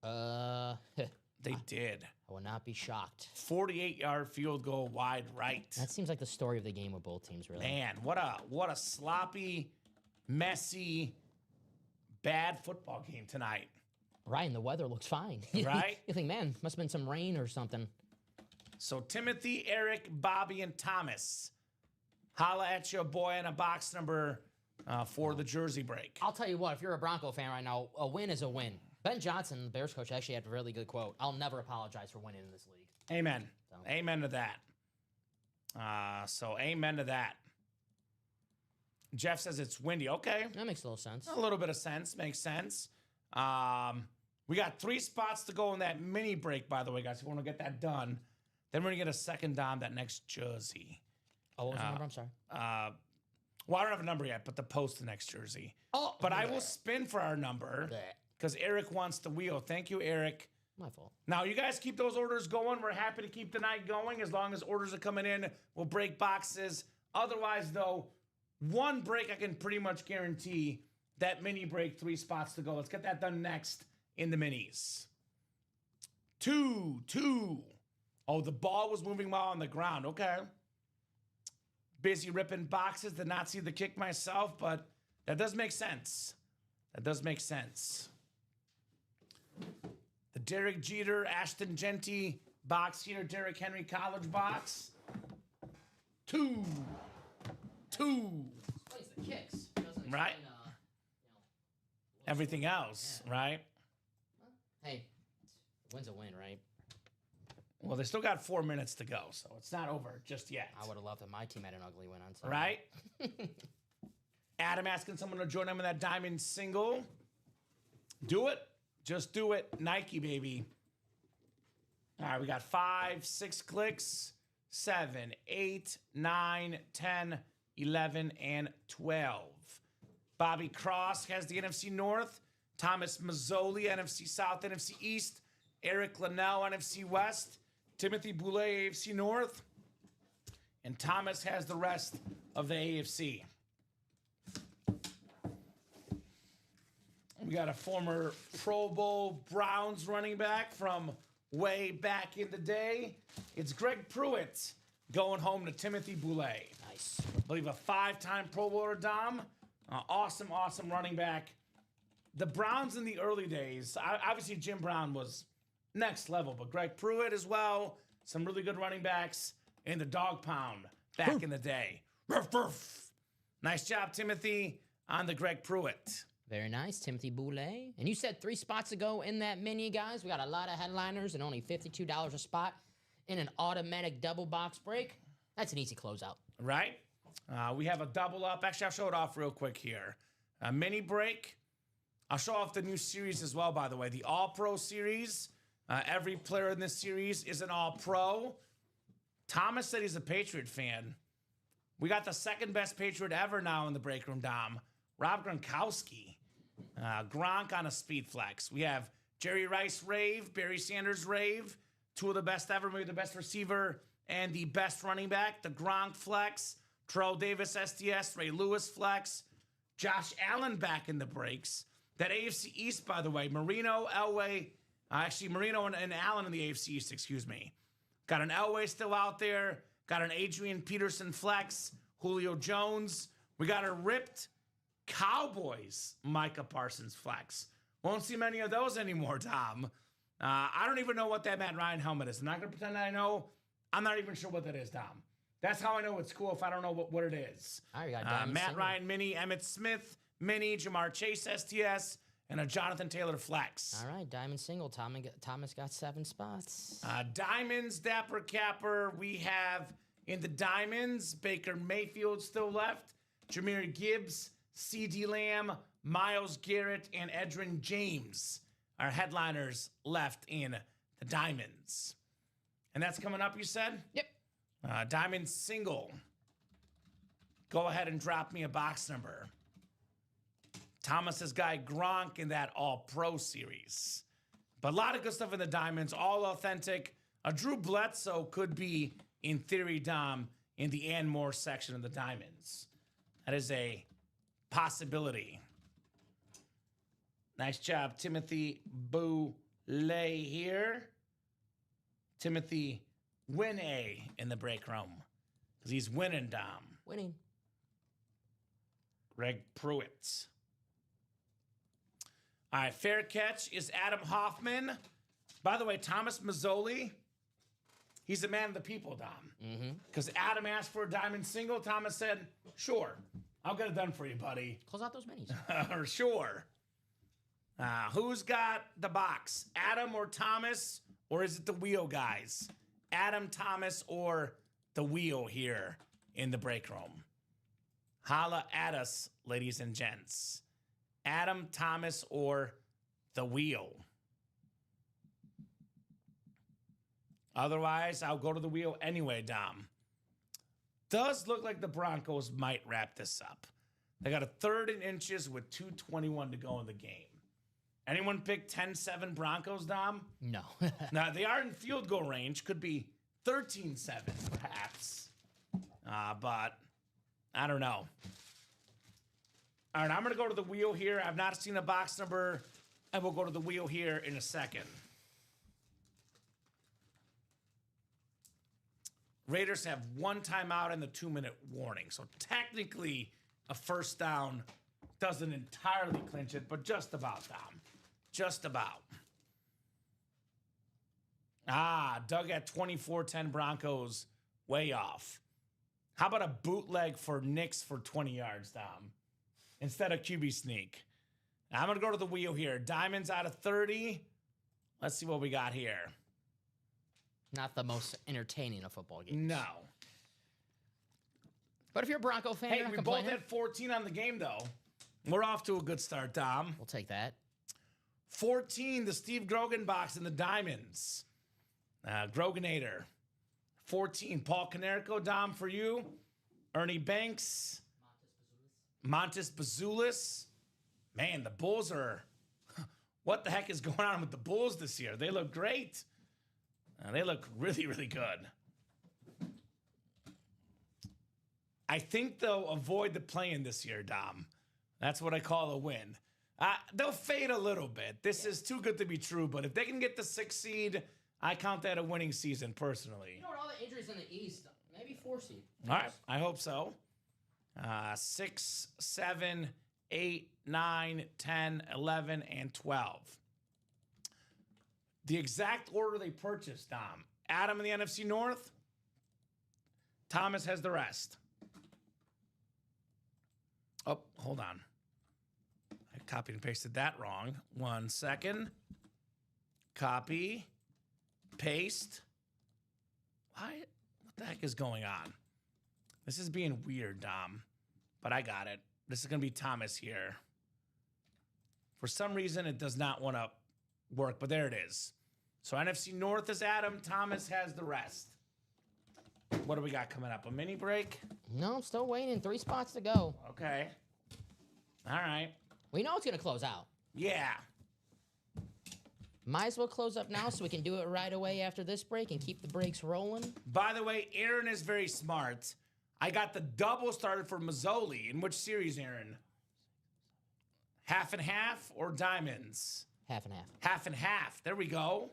They They did. I will not be shocked. 48-yard field goal wide right. That seems like the story of the game with both teams, really. Man, what a sloppy, messy, bad football game tonight. Right, and the weather looks fine. Right? You think, man, must have been some rain or something. So Timothy, Eric, Bobby, and Thomas. Holla at your boy in a box number for the jersey break. I'll tell you what, if you're a Bronco fan right now, a win is a win. Ben Johnson, the Bears coach, actually had a really good quote. I'll never apologize for winning in this league. Amen. So. Amen to that. So amen to that. Jeff says it's windy. Okay. That makes a little sense. A little bit of sense. Makes sense. We got 3 spots to go in that mini break, by the way, guys. If you want to get that done, then we're going to get a second Dom, that next jersey. Oh, what was the number? I'm sorry. Well, I don't have a number yet, but the post the next jersey. Oh, but I will spin for our number because Eric wants the wheel. Thank you, Eric. My fault. Now, you guys keep those orders going. We're happy to keep the night going. As long as orders are coming in, we'll break boxes. Otherwise, though, one break I can pretty much guarantee that mini break, 3 spots to go. Let's get that done next in the minis. 2. Oh, the ball was moving while on the ground. Okay. Busy ripping boxes. Did not see the kick myself, but that does make sense. That does make sense. The Derek Jeter, Ashton Genty box here. Derrick Henry college box. 2. Explains the kicks. Doesn't Right. explain, Everything else, right? Hey, win's a win, right? Well, they still got 4 minutes to go, so it's not over just yet. I would have loved if my team had an ugly win on Sunday. Right? Adam asking someone to join him in that diamond single. Do it. Just do it. Nike, baby. All right, we got 5, 6 clicks, 7, 8, 9, 10, 11, and 12. Bobby Cross has the NFC North. Thomas Mazzoli, NFC South, NFC East. Eric Linnell, NFC West. Timothy Boulay, AFC North. And Thomas has the rest of the AFC. We got a former Pro Bowl Browns running back from way back in the day. It's Greg Pruitt going home to Timothy Boulay. Nice. I believe a 5-time Pro Bowler, Dom. Awesome running back. The Browns in the early days, obviously Jim Brown was next level, but Greg Pruitt as well. Some really good running backs in the dog pound back in the day. Ruff, ruff. Nice job, Timothy, on the Greg Pruitt. Very nice, Timothy Boulay. And you said 3 spots ago in that mini, guys. We got a lot of headliners and only $52 a spot in an automatic double box break. That's an easy closeout. Right? We have a double up. Actually, I'll show it off real quick here. A mini break. I'll show off the new series as well, by the way. The All-Pro series. Every player in this series is an All-Pro. Thomas said he's a Patriot fan. We got the second best Patriot ever now in the break room, Dom. Rob Gronkowski. Gronk on a speed flex. We have Jerry Rice rave, Barry Sanders rave. 2 of the best ever, maybe the best receiver and the best running back. The Gronk flex. Terrell Davis STS, Ray Lewis flex. Josh Allen back in the breaks. That AFC East, by the way, Marino, Elway, Marino and Allen in the AFC East, excuse me. Got an Elway still out there. Got an Adrian Peterson flex. Julio Jones. We got a ripped Cowboys Micah Parsons flex. Won't see many of those anymore, Tom. I don't even know what that Matt Ryan helmet is. I'm not going to pretend I know. I'm not even sure what that is, Tom. That's how I know it's cool if I don't know what it is. All right, we got Matt single. Ryan mini, Emmitt Smith mini, Jamar Chase STS, and a Jonathan Taylor flex. All right, diamond single. Thomas got 7 spots. Diamonds, Dapper Capper. We have in the diamonds, Baker Mayfield still left. Jahmyr Gibbs, C.D. Lamb, Myles Garrett, and Edgerrin James are headliners left in the diamonds. And that's coming up, you said? Yep. Diamond single. Go ahead and drop me a box number. Thomas's guy Gronk in that All-Pro series. But a lot of good stuff in the diamonds, all authentic. A Drew Bledsoe could be, in theory, Dom, in the and more section of the diamonds. That is a possibility. Nice job, Timothy Boulay here. Timothy Win-A in the break room. Because he's winning, Dom. Winning. Greg Pruitt. All right, fair catch is Adam Hoffman. By the way, Thomas Mazzoli, he's a man of the people, Dom. Because Adam asked for a diamond single. Thomas said, sure, I'll get it done for you, buddy. Close out those minis. Or sure. Who's got the box? Adam or Thomas? Or is it the wheel guys? Adam, Thomas, or the wheel here in the break room? Holla at us, ladies and gents. Adam, Thomas, or the wheel. Otherwise, I'll go to the wheel anyway, Dom. Does look like the Broncos might wrap this up. They got a 3rd and inches with 2:21 to go in the game. Anyone pick 10-7 Broncos, Dom? No. Now, they are in field goal range. Could be 13-7, perhaps. But I don't know. All right, I'm going to go to the wheel here. I've not seen a box number, and we'll go to the wheel here in a second. Raiders have 1 timeout and the 2-minute warning. So technically, a first down doesn't entirely clinch it, but just about, Dom. Just about. Doug at 24-10 Broncos, way off. How about a bootleg for Knicks for 20 yards, Dom? Instead of QB sneak. I'm going to go to the wheel here. Diamonds out of 30. Let's see what we got here. Not the most entertaining of football games. No. But if you're a Bronco fan, Hey, you're not we complaining. both had 14 on the game, though. We're off to a good start, Dom. We'll take that. 14, the Steve Grogan box in the Diamonds. Groganator. 14, Paul Konerko, Dom, for you. Ernie Banks. Montes Bazulis. Man, the Bulls are... What the heck is going on with the Bulls this year? They look great. They look really, really good. I think they'll avoid the play-in this year, Dom. That's what I call a win. They'll fade a little bit. This is too good to be true, but if they can get the 6th seed, I count that a winning season, personally. You know what? All the injuries in the East, maybe 4 seed. All right, I hope so. 6, 7, 8, 9, 10, 11, and 12. The exact order they purchased, Dom. Adam in the NFC North. Thomas has the rest. Oh, hold on. I copied and pasted that wrong. 1 second. Copy. Paste. Why? What the heck is going on? This is being weird, Dom. But I got it. This is going to be Thomas here. For some reason, it does not want to work, but there it is. So NFC North is Adam. Thomas has the rest. What do we got coming up? A mini break? No, I'm still waiting. 3 spots to go. Okay. All right. We know it's going to close out. Yeah. Might as well close up now so we can do it right away after this break and keep the breaks rolling. By the way, Aaron is very smart. I got the double started for Mazzoli. In which series, Aaron? Half and half or diamonds? Half and half. Half and half. There we go.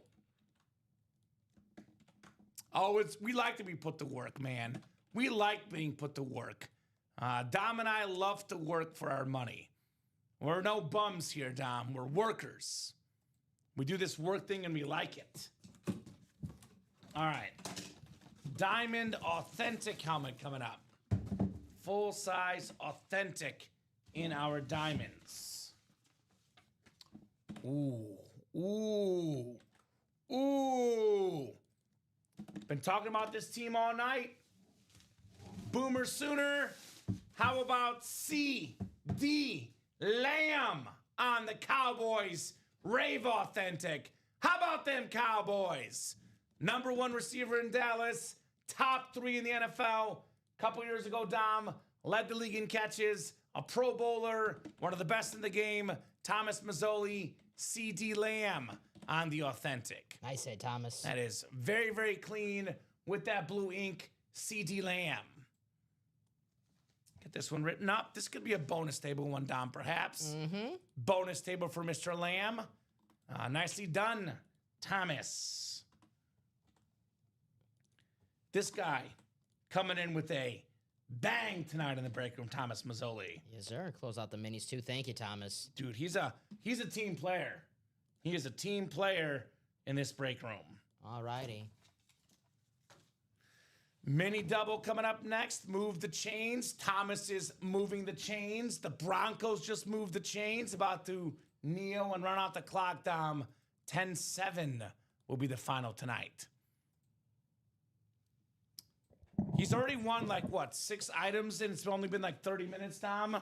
Oh, we like to be put to work, man. We like being put to work. Dom and I love to work for our money. We're no bums here, Dom. We're workers. We do this work thing and we like it. All right. Diamond Authentic helmet coming up. Full size Authentic in our diamonds. Ooh. Ooh. Ooh. Been talking about this team all night. Boomer Sooner. How about C.D. Lamb on the Cowboys? Rave Authentic. How about them Cowboys? Number 1 receiver in Dallas. Top 3 in the NFL. Couple years ago, Dom led the league in catches. A Pro Bowler. One of the best in the game. Thomas Mazzoli. C.D. Lamb on the Authentic. Nice hit, Thomas. That is very, very clean with that blue ink. C.D. Lamb. Get this one written up. This could be a bonus table one, Dom, perhaps. Mm-hmm. Bonus table for Mr. Lamb. Nicely done, Thomas. This guy coming in with a bang tonight in the break room, Thomas Mazzoli. Yes, sir. Close out the minis, too. Thank you, Thomas. Dude, he's a team player. He is a team player in this break room. All righty. Mini double coming up next. Move the chains. Thomas is moving the chains. The Broncos just moved the chains. About to kneel and run out the clock, Dom. 10-7 will be the final tonight. He's already won, 6 items, and it's only been 30 minutes, Dom.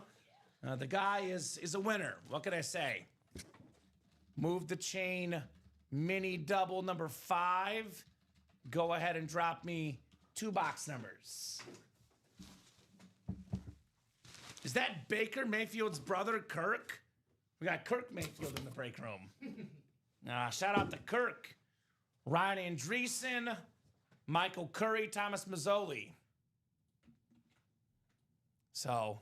The guy is a winner. What can I say? Move the chain. Mini double number 5. Go ahead and drop me 2 box numbers. Is that Baker Mayfield's brother, Kirk? We got Kirk Mayfield in the break room. Shout out to Kirk. Ryan Andreessen, Michael Curry, Thomas Mazzoli. So,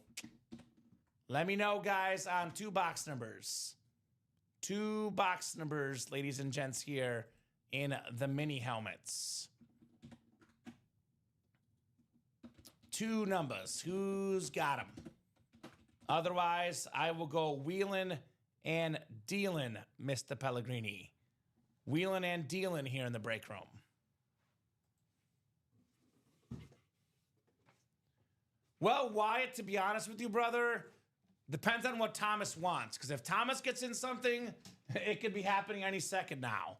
let me know, guys, on 2 box numbers. 2 box numbers, ladies and gents, here in the mini helmets. 2 numbers. Who's got them? Otherwise, I will go wheeling and dealing, Mr. Pellegrini. Wheeling and dealing here in the break room. Well, Wyatt, to be honest with you, brother, depends on what Thomas wants. Because if Thomas gets in something, it could be happening any second now.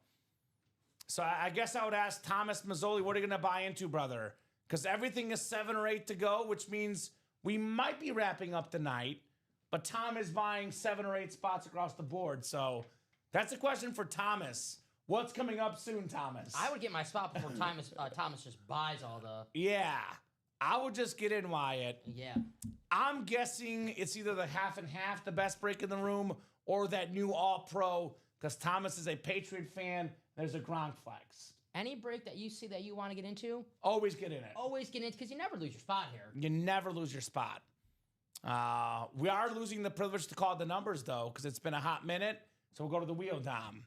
So I guess I would ask Thomas Mazzoli, what are you going to buy into, brother? Because everything is 7 or 8 to go, which means we might be wrapping up the night. But Tom is buying 7 or 8 spots across the board. So that's a question for Thomas. What's coming up soon, Thomas? I would get my spot before Thomas just buys all the... Yeah. I would just get in, Wyatt. Yeah. I'm guessing it's either the half and half, the best break in the room, or that new All-Pro, because Thomas is a Patriot fan. There's a Gronk flex. Any break that you see that you want to get into, always get in it. always get in, because you never lose your spot here. You never lose your spot. We are losing the privilege to call the numbers, though, because it's been a hot minute. So we'll go to the wheel, Dom.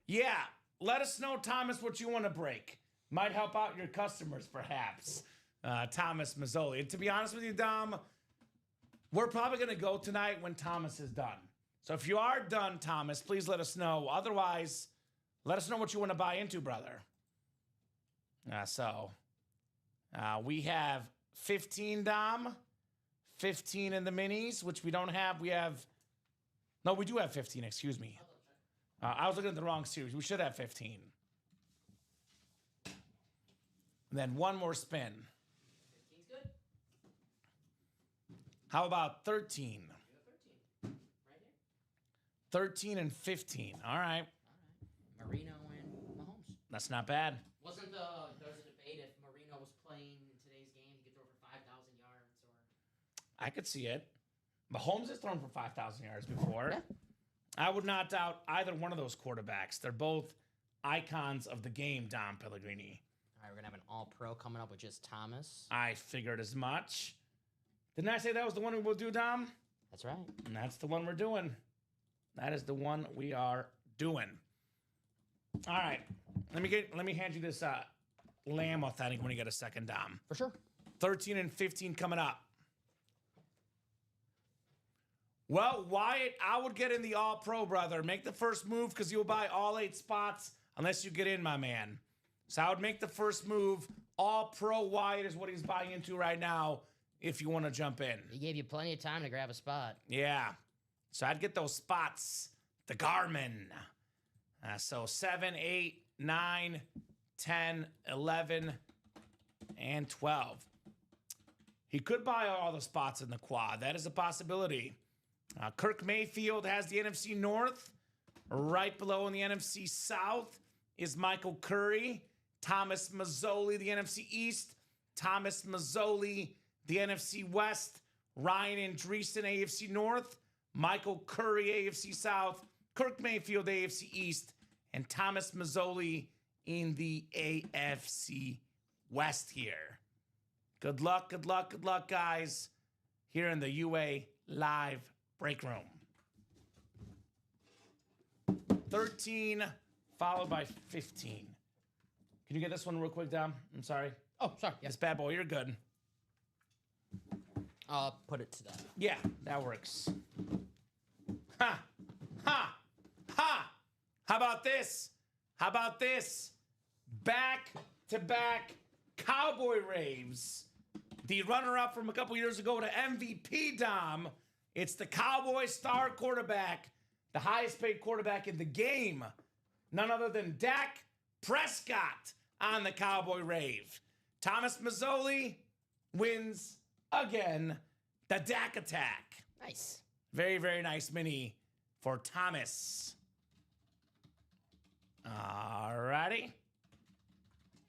Yeah, let us know, Thomas, what you want to break. Might help out your customers, perhaps. Thomas Mazzoli. And to be honest with you, Dom, we're probably going to go tonight when Thomas is done. So if you are done, Thomas, please let us know. Otherwise, let us know what you want to buy into, brother. We have 15, Dom. 15 in the minis, which we don't have. We do have 15, excuse me. I was looking at the wrong series. We should have 15. And then one more spin. 15's good. How about 13? 13. Right here. 13 and 15. All right. Marino and Mahomes. That's not bad. There was a debate if Marino was playing in today's game, he could throw for 5,000 yards or... I could see it. Mahomes has thrown for 5,000 yards before. Yeah. I would not doubt either one of those quarterbacks. They're both icons of the game, Dom Pellegrini. All right, we're going to have an all-pro coming up with just Thomas. I figured as much. Didn't I say that was the one we will do, Dom? That's right. And that's the one we're doing. That is the one we are doing. All right. Let me hand you this Lamb Authentic when you get a second, Dom. For sure. 13 and 15 coming up. Well, Wyatt, I would get in the All-Pro, brother. Make the first move because you'll buy all 8 spots unless you get in, my man. So I would make the first move. All-Pro Wyatt is what he's buying into right now if you want to jump in. He gave you plenty of time to grab a spot. Yeah. So I'd get those spots. The Garmin. So 7, 8, 9, 10, 11, and 12. He could buy all the spots in the quad. That is a possibility. Kirk Mayfield has the NFC North. Right below in the NFC South is Michael Curry. Thomas Mazzoli, the NFC East. Thomas Mazzoli, the NFC West. Ryan Andreessen, AFC North. Michael Curry, AFC South. Kirk Mayfield, AFC East. And Thomas Mazzoli in the AFC West here. Good luck, good luck, good luck, guys. Here in the UA Live Break Room. 13, followed by 15. Can you get this one real quick, Dom? I'm sorry. Oh, sorry. This Yes. bad boy, you're good. I'll put it to that. Yeah, that works. Ha! Ha! Ha! How about this? How about this? Back-to-back Cowboy Raves. The runner-up from a couple years ago to MVP, Dom. It's the Cowboy star quarterback, the highest-paid quarterback in the game. None other than Dak Prescott on the Cowboy Rave. Thomas Mazzoli wins again the Dak attack. Nice. Very, very nice mini for Thomas. Alrighty.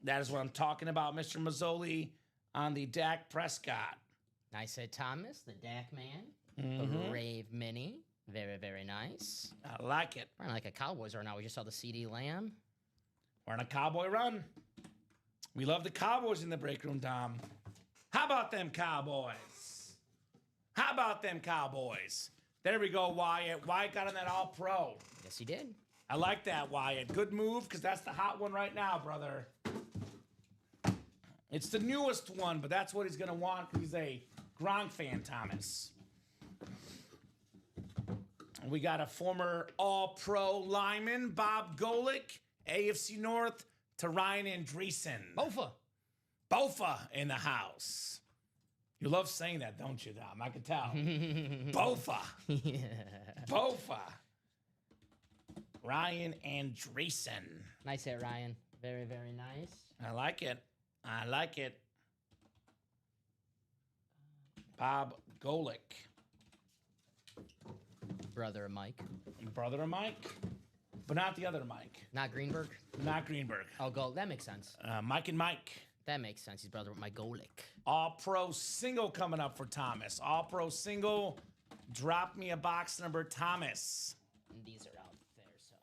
That is what I'm talking about, Mr. Mazzoli on the Dak Prescott. Nice hit, Thomas, the Dak man. The Rave Mini. Very, very nice. I like it. We're like a Cowboys right now. We just saw the CD Lamb. We're on a Cowboy run. We love the Cowboys in the break room, Dom. How about them Cowboys? How about them Cowboys? There we go, Wyatt. Wyatt got on that all-pro. Yes, he did. I like that, Wyatt. Good move, because that's the hot one right now, brother. It's the newest one, but that's what he's going to want because he's a Gronk fan, Thomas. We got a former All-Pro lineman, Bob Golick, AFC North, to Ryan Andreessen. Bofa in the house. You love saying that, don't you, Dom? I can tell. Bofa. Yeah. Bofa. Ryan Andreessen. Nice hit, Ryan. Very, very nice. I like it. I like it. Bob Golick. Brother of Mike. Brother of Mike, but not the other Mike. Not Greenberg. Not Greenberg. Oh, go. That makes sense. Mike and Mike. That makes sense. He's brother with Mike Golick. All-Pro single coming up for Thomas. All-Pro single. Drop me a box number, Thomas. And these are out there, so.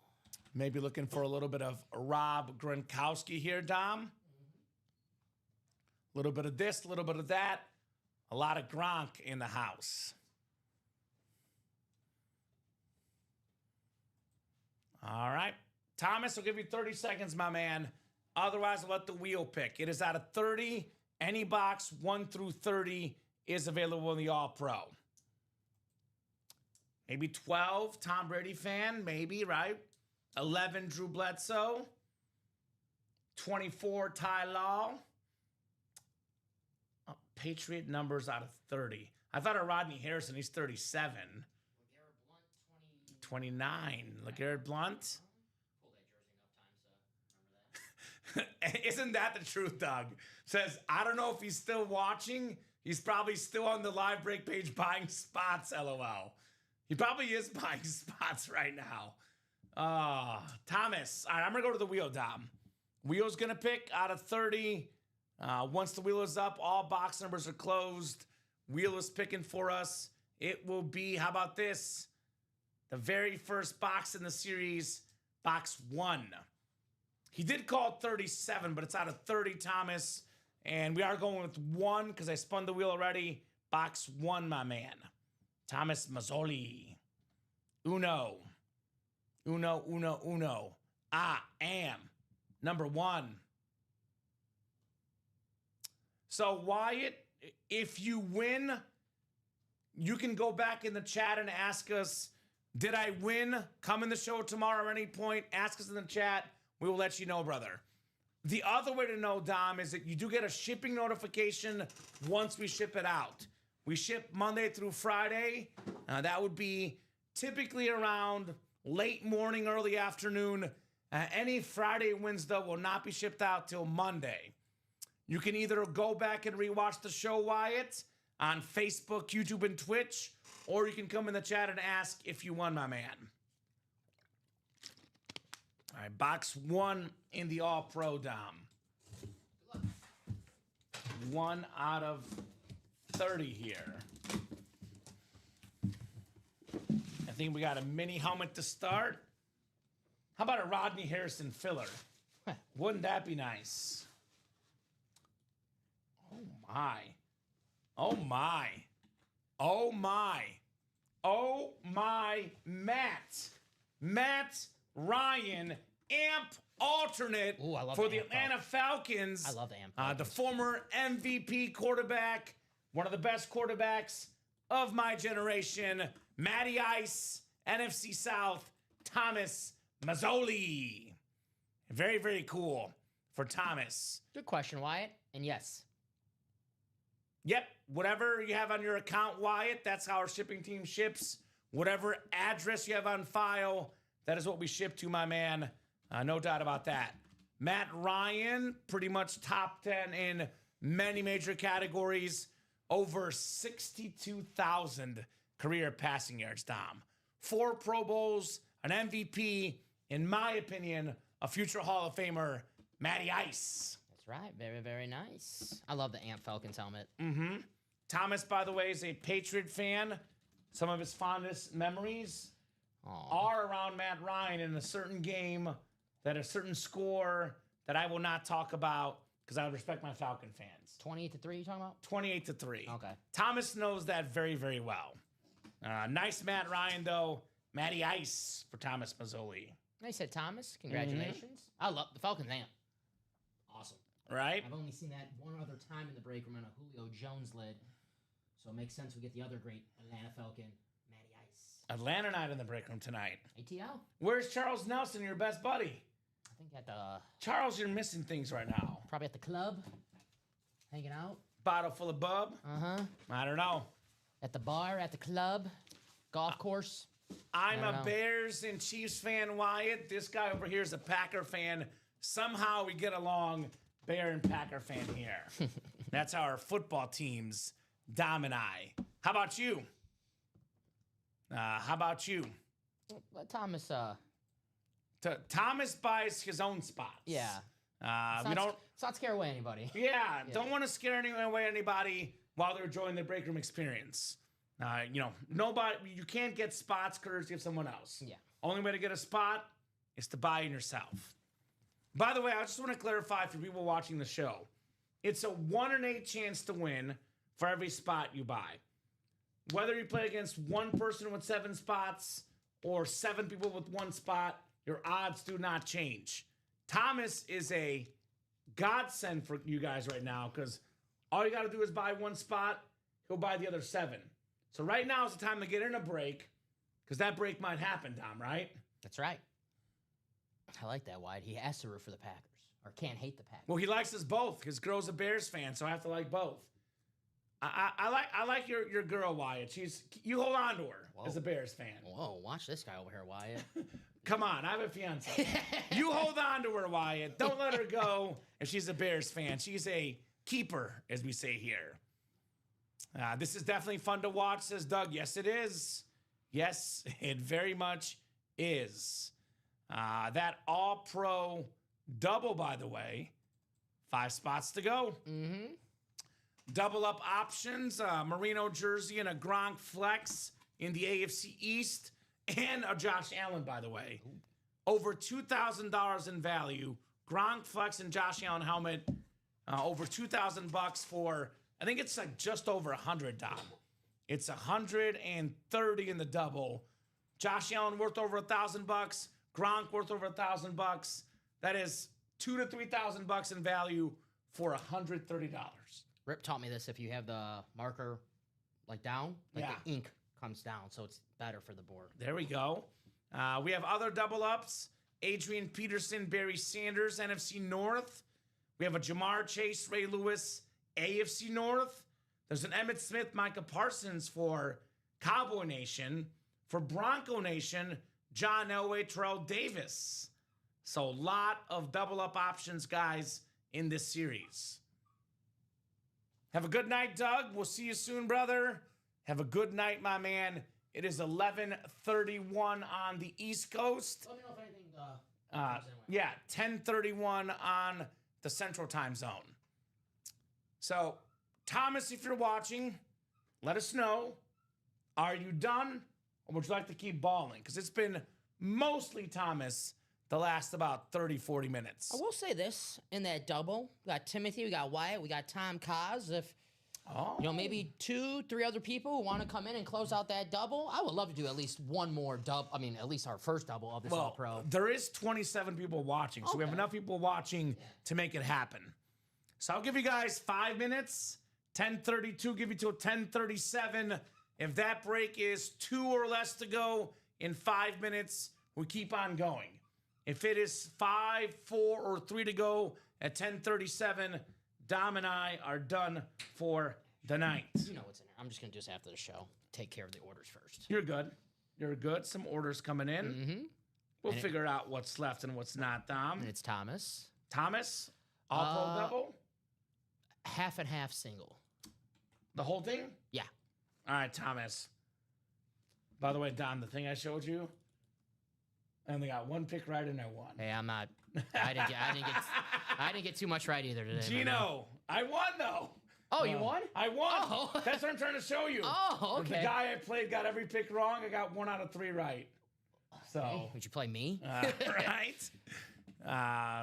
Maybe looking for a little bit of Rob Gronkowski here, Dom. A little bit of this, a little bit of that. A lot of Gronk in the house. All right. Thomas, I'll give you 30 seconds, my man. Otherwise, I'll let the wheel pick. It is out of 30. Any box 1 through 30 is available in the All-Pro. Maybe 12, Tom Brady fan, maybe, right? 11, Drew Bledsoe. 24, Ty Law. Oh, Patriot numbers out of 30. I thought of Rodney Harrison, he's 37. 29. LeGarrette Blount. Isn't that the truth, Doug? Says, I don't know if he's still watching. He's probably still on the live break page buying spots, LOL. He probably is buying spots right now. Thomas. All right, I'm going to go to the wheel, Dom. Wheel's going to pick out of 30. Once the wheel is up, all box numbers are closed. Wheel is picking for us. It will be, how about this? The very first box in the series, box 1. He did call it 37, but it's out of 30, Thomas. And we are going with 1 because I spun the wheel already. Box 1, my man. Thomas Mazzoli. Uno. Uno, uno, uno. I am number 1. So, Wyatt, if you win, you can go back in the chat and ask us, did I win? Come in the show tomorrow at any point. Ask us in the chat. We will let you know, brother. The other way to know, Dom, is that you do get a shipping notification once we ship it out. We ship Monday through Friday. That would be typically around late morning, early afternoon. Any Friday wins, though, will not be shipped out till Monday. You can either go back and rewatch the show, Wyatt, on Facebook, YouTube, and Twitch, or you can come in the chat and ask if you won, my man. All right, box 1 in the All-Pro, Dom. 1 out of 30 here. I think we got a mini helmet to start. How about a Rodney Harrison filler? Wouldn't that be nice? Oh, my. Oh, my. Oh, my. Oh, my. Matt Ryan AMP alternate Ooh, I love for the the AMP, Atlanta Falcons. I love the AMP The Falcons. former MVP quarterback, one of the best quarterbacks of my generation, Matty Ice, NFC South, Thomas Mazzoli. Very, very cool for Thomas. Good question, Wyatt. And yes, Yep, whatever you have on your account, Wyatt, that's how our shipping team ships. Whatever address you have on file, that is what we ship to, my man. No doubt about that. Matt Ryan, pretty much top 10 in many major categories. Over 62,000 career passing yards, Dom. 4 Pro Bowls, an MVP, in my opinion, a future Hall of Famer, Matty Ice. that's right. Very, very nice. I love the AMP Falcons helmet. Thomas, by the way, is a Patriot fan. Some of his fondest memories Aw. are around Matt Ryan in a certain game, that a certain score that I will not talk about because I would respect my Falcon fans. 28-3, you talking about? 28-3. Okay. Thomas knows that very, very well. Nice Matt Ryan, though. Matty Ice for Thomas Mazzoli. I said Thomas. Congratulations. I love the Falcons AMP. Awesome. Right? I've only seen that one other time in the break room on a Julio Jones lid. So it makes sense we get the other great Atlanta Falcon, Matty Ice. Atlanta night in the break room tonight. ATL. Where's Charles Nelson, your best buddy? I think at the Charles, you're missing things right now. probably at the club, hanging out. Bottle full of bub? I don't know. At the bar, at the club, golf course. I'm I a don't know. Bears and Chiefs fan, Wyatt. This guy over here is a Packer fan. Somehow we get along, Bear and Packer fan here. That's our football teams, Dom and I. How about you? How about you? Thomas, Thomas buys his own spots. yeah. We don't. Let's not scare away anybody. Yeah, don't want to scare away anybody while they're enjoying the break room experience. Nobody. You can't get spots courtesy of someone else. Yeah. Only way to get a spot is to buy it yourself. By the way, I just want to clarify for people watching the show. It's a 1 in 8 chance to win for every spot you buy. Whether you play against one person with 7 spots or 7 people with 1 spot, your odds do not change. Thomas is a godsend for you guys right now because all you got to do is buy 1 spot. He'll buy the other 7. So right now is the time to get in a break because that break might happen, Tom, right? That's right. I like that, Wyatt. He has to root for the Packers. Or can't hate the Packers. Well, he likes us both. His girl's a Bears fan, so I have to like both. I like your girl, Wyatt. You hold on to her as a Bears fan. Whoa, watch this guy over here, Wyatt. Come on, I have a fiance. You hold on to her, Wyatt. Don't let her go if she's a Bears fan. She's a keeper, as we say here. This is definitely fun to watch, says Doug. Yes, it is. Yes, it very much is. That all-pro double, by the way. 5 spots to go. Mm-hmm. Double up options, Merino jersey and a Gronk flex in the AFC East, and a Josh Allen, by the way. Over $2,000 in value. Gronk flex and Josh Allen helmet, over $2,000 for, I think it's like just over 100, Dom. It's 130 in the double. Josh Allen worth over $1,000. Gronk worth over $1,000. That is $2,000 to $3,000 in value for $130. Rip taught me this. If you have the marker like down, like the ink comes down, so it's better for the board. There we go. We have other double ups. Adrian Peterson, Barry Sanders, NFC North. We have a Jamar Chase, Ray Lewis, AFC North. There's an Emmitt Smith, Micah Parsons for Cowboy Nation. For Bronco Nation, John Elway, Terrell Davis. So a lot of double up options, guys, in this series. Have a good night, Doug. We'll see you soon, brother. Have a good night, my man. It is 11:31 on the East Coast. Let me know if anything. 10:31 on the Central Time Zone. So, Thomas, if you're watching, let us know. Are you done, or would you like to keep balling? Because it's been mostly Thomas the last about 30, 40 minutes. I will say this in that double. We got Timothy, we got Wyatt, we got Tom Kaz. If You know, maybe 2-3 other people who want to come in and close out that double. I would love to do at least one more double. I mean, at least our first double of this All-Pro. There is 27 people watching, so we have enough people watching to make it happen. So I'll give you guys 5 minutes. 10:32, give you till 10:37. If that break is 2 or less to go in 5 minutes, we keep on going. If it is 5, 4, or 3 to go at 10:37, Dom and I are done for the night. You know what's in there. I'm just going to after the show, take care of the orders first. You're good. You're good. Some orders coming in. Mm-hmm. We'll figure out what's left and what's not, Dom. And it's Thomas. Thomas? All-pro double? Half and half single. The whole thing? Yeah. All right, Thomas. By the way, Dom, the thing I showed you, I only got one pick right and I won. Hey, I'm not. I didn't get too much right either today. Gino, I won though. Oh, you won? I won. Oh. That's what I'm trying to show you. Oh, okay. The guy I played got every pick wrong. I got 1 out of 3 right. So. Hey, would you play me? Right.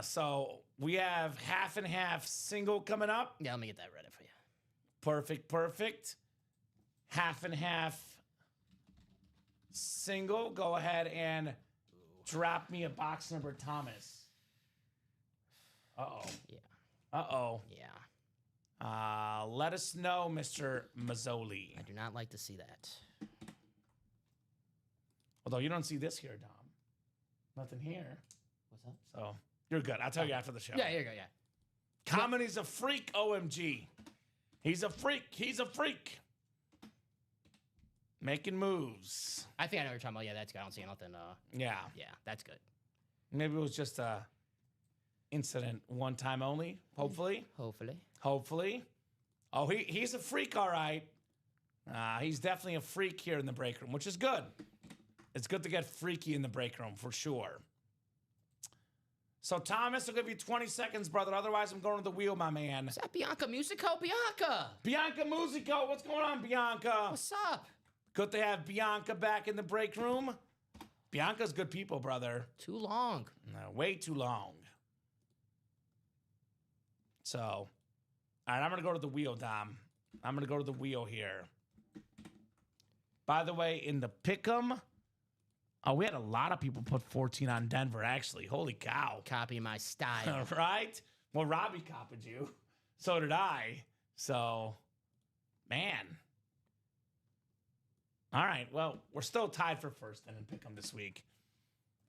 So we have half and half single coming up. Yeah, let me get that ready for you. Perfect. Half and half single. Go ahead and drop me a box number, Thomas. Uh-oh. Yeah. Uh-oh. Yeah. Let us know, Mr. Mazzoli. I do not like to see that. Although you don't see this here, Dom. Nothing here. What's up? So you're good. I'll tell you after the show. Yeah, here you go, yeah. Comedy's a freak, OMG. He's a freak. Making moves. I think I know what you're talking about. Yeah, that's good. I don't see nothing. Yeah. Yeah, that's good. Maybe it was just a incident one time only, hopefully. Hopefully. Oh, he's a freak, all right. He's definitely a freak here in the break room, which is good. It's good to get freaky in the break room, for sure. So, Thomas, I'll give you 20 seconds, brother. Otherwise, I'm going to the wheel, my man. Is that Bianca Musico? Bianca! Bianca Musico, what's going on, Bianca? What's up? Good to have Bianca back in the break room. Bianca's good people, brother. Too long. No, way too long. So, all right, I'm going to go to the wheel, Dom. I'm going to go to the wheel here. By the way, in the pick'em, we had a lot of people put 14 on Denver, actually. Holy cow. Copy my style. Right? Well, Robbie copied you. So did I. So, man. All right, well, we're still tied for first then in pick'em this week.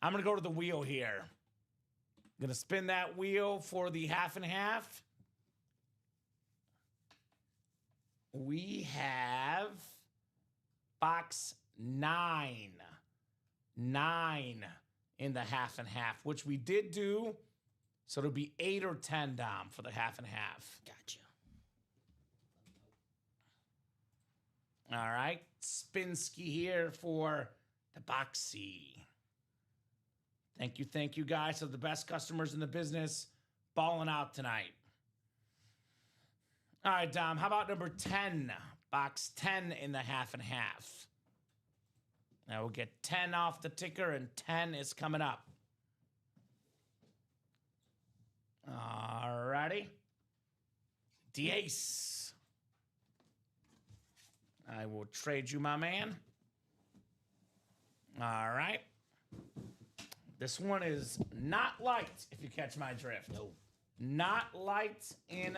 I'm going to go to the wheel here. I'm going to spin that wheel for the half and half. We have box 9. 9 in the half and half, which we did do. So it'll be 8 or 10, Dom, for the half and half. Gotcha. All right. Spinsky here for the boxy. Thank you, guys. So the best customers in the business balling out tonight. All right, Dom, how about number 10? Box 10 in the half and half. Now we'll get 10 off the ticker, and 10 is coming up. All righty. The ace. I will trade you, my man. All right. This one is not light, if you catch my drift. No. Not light in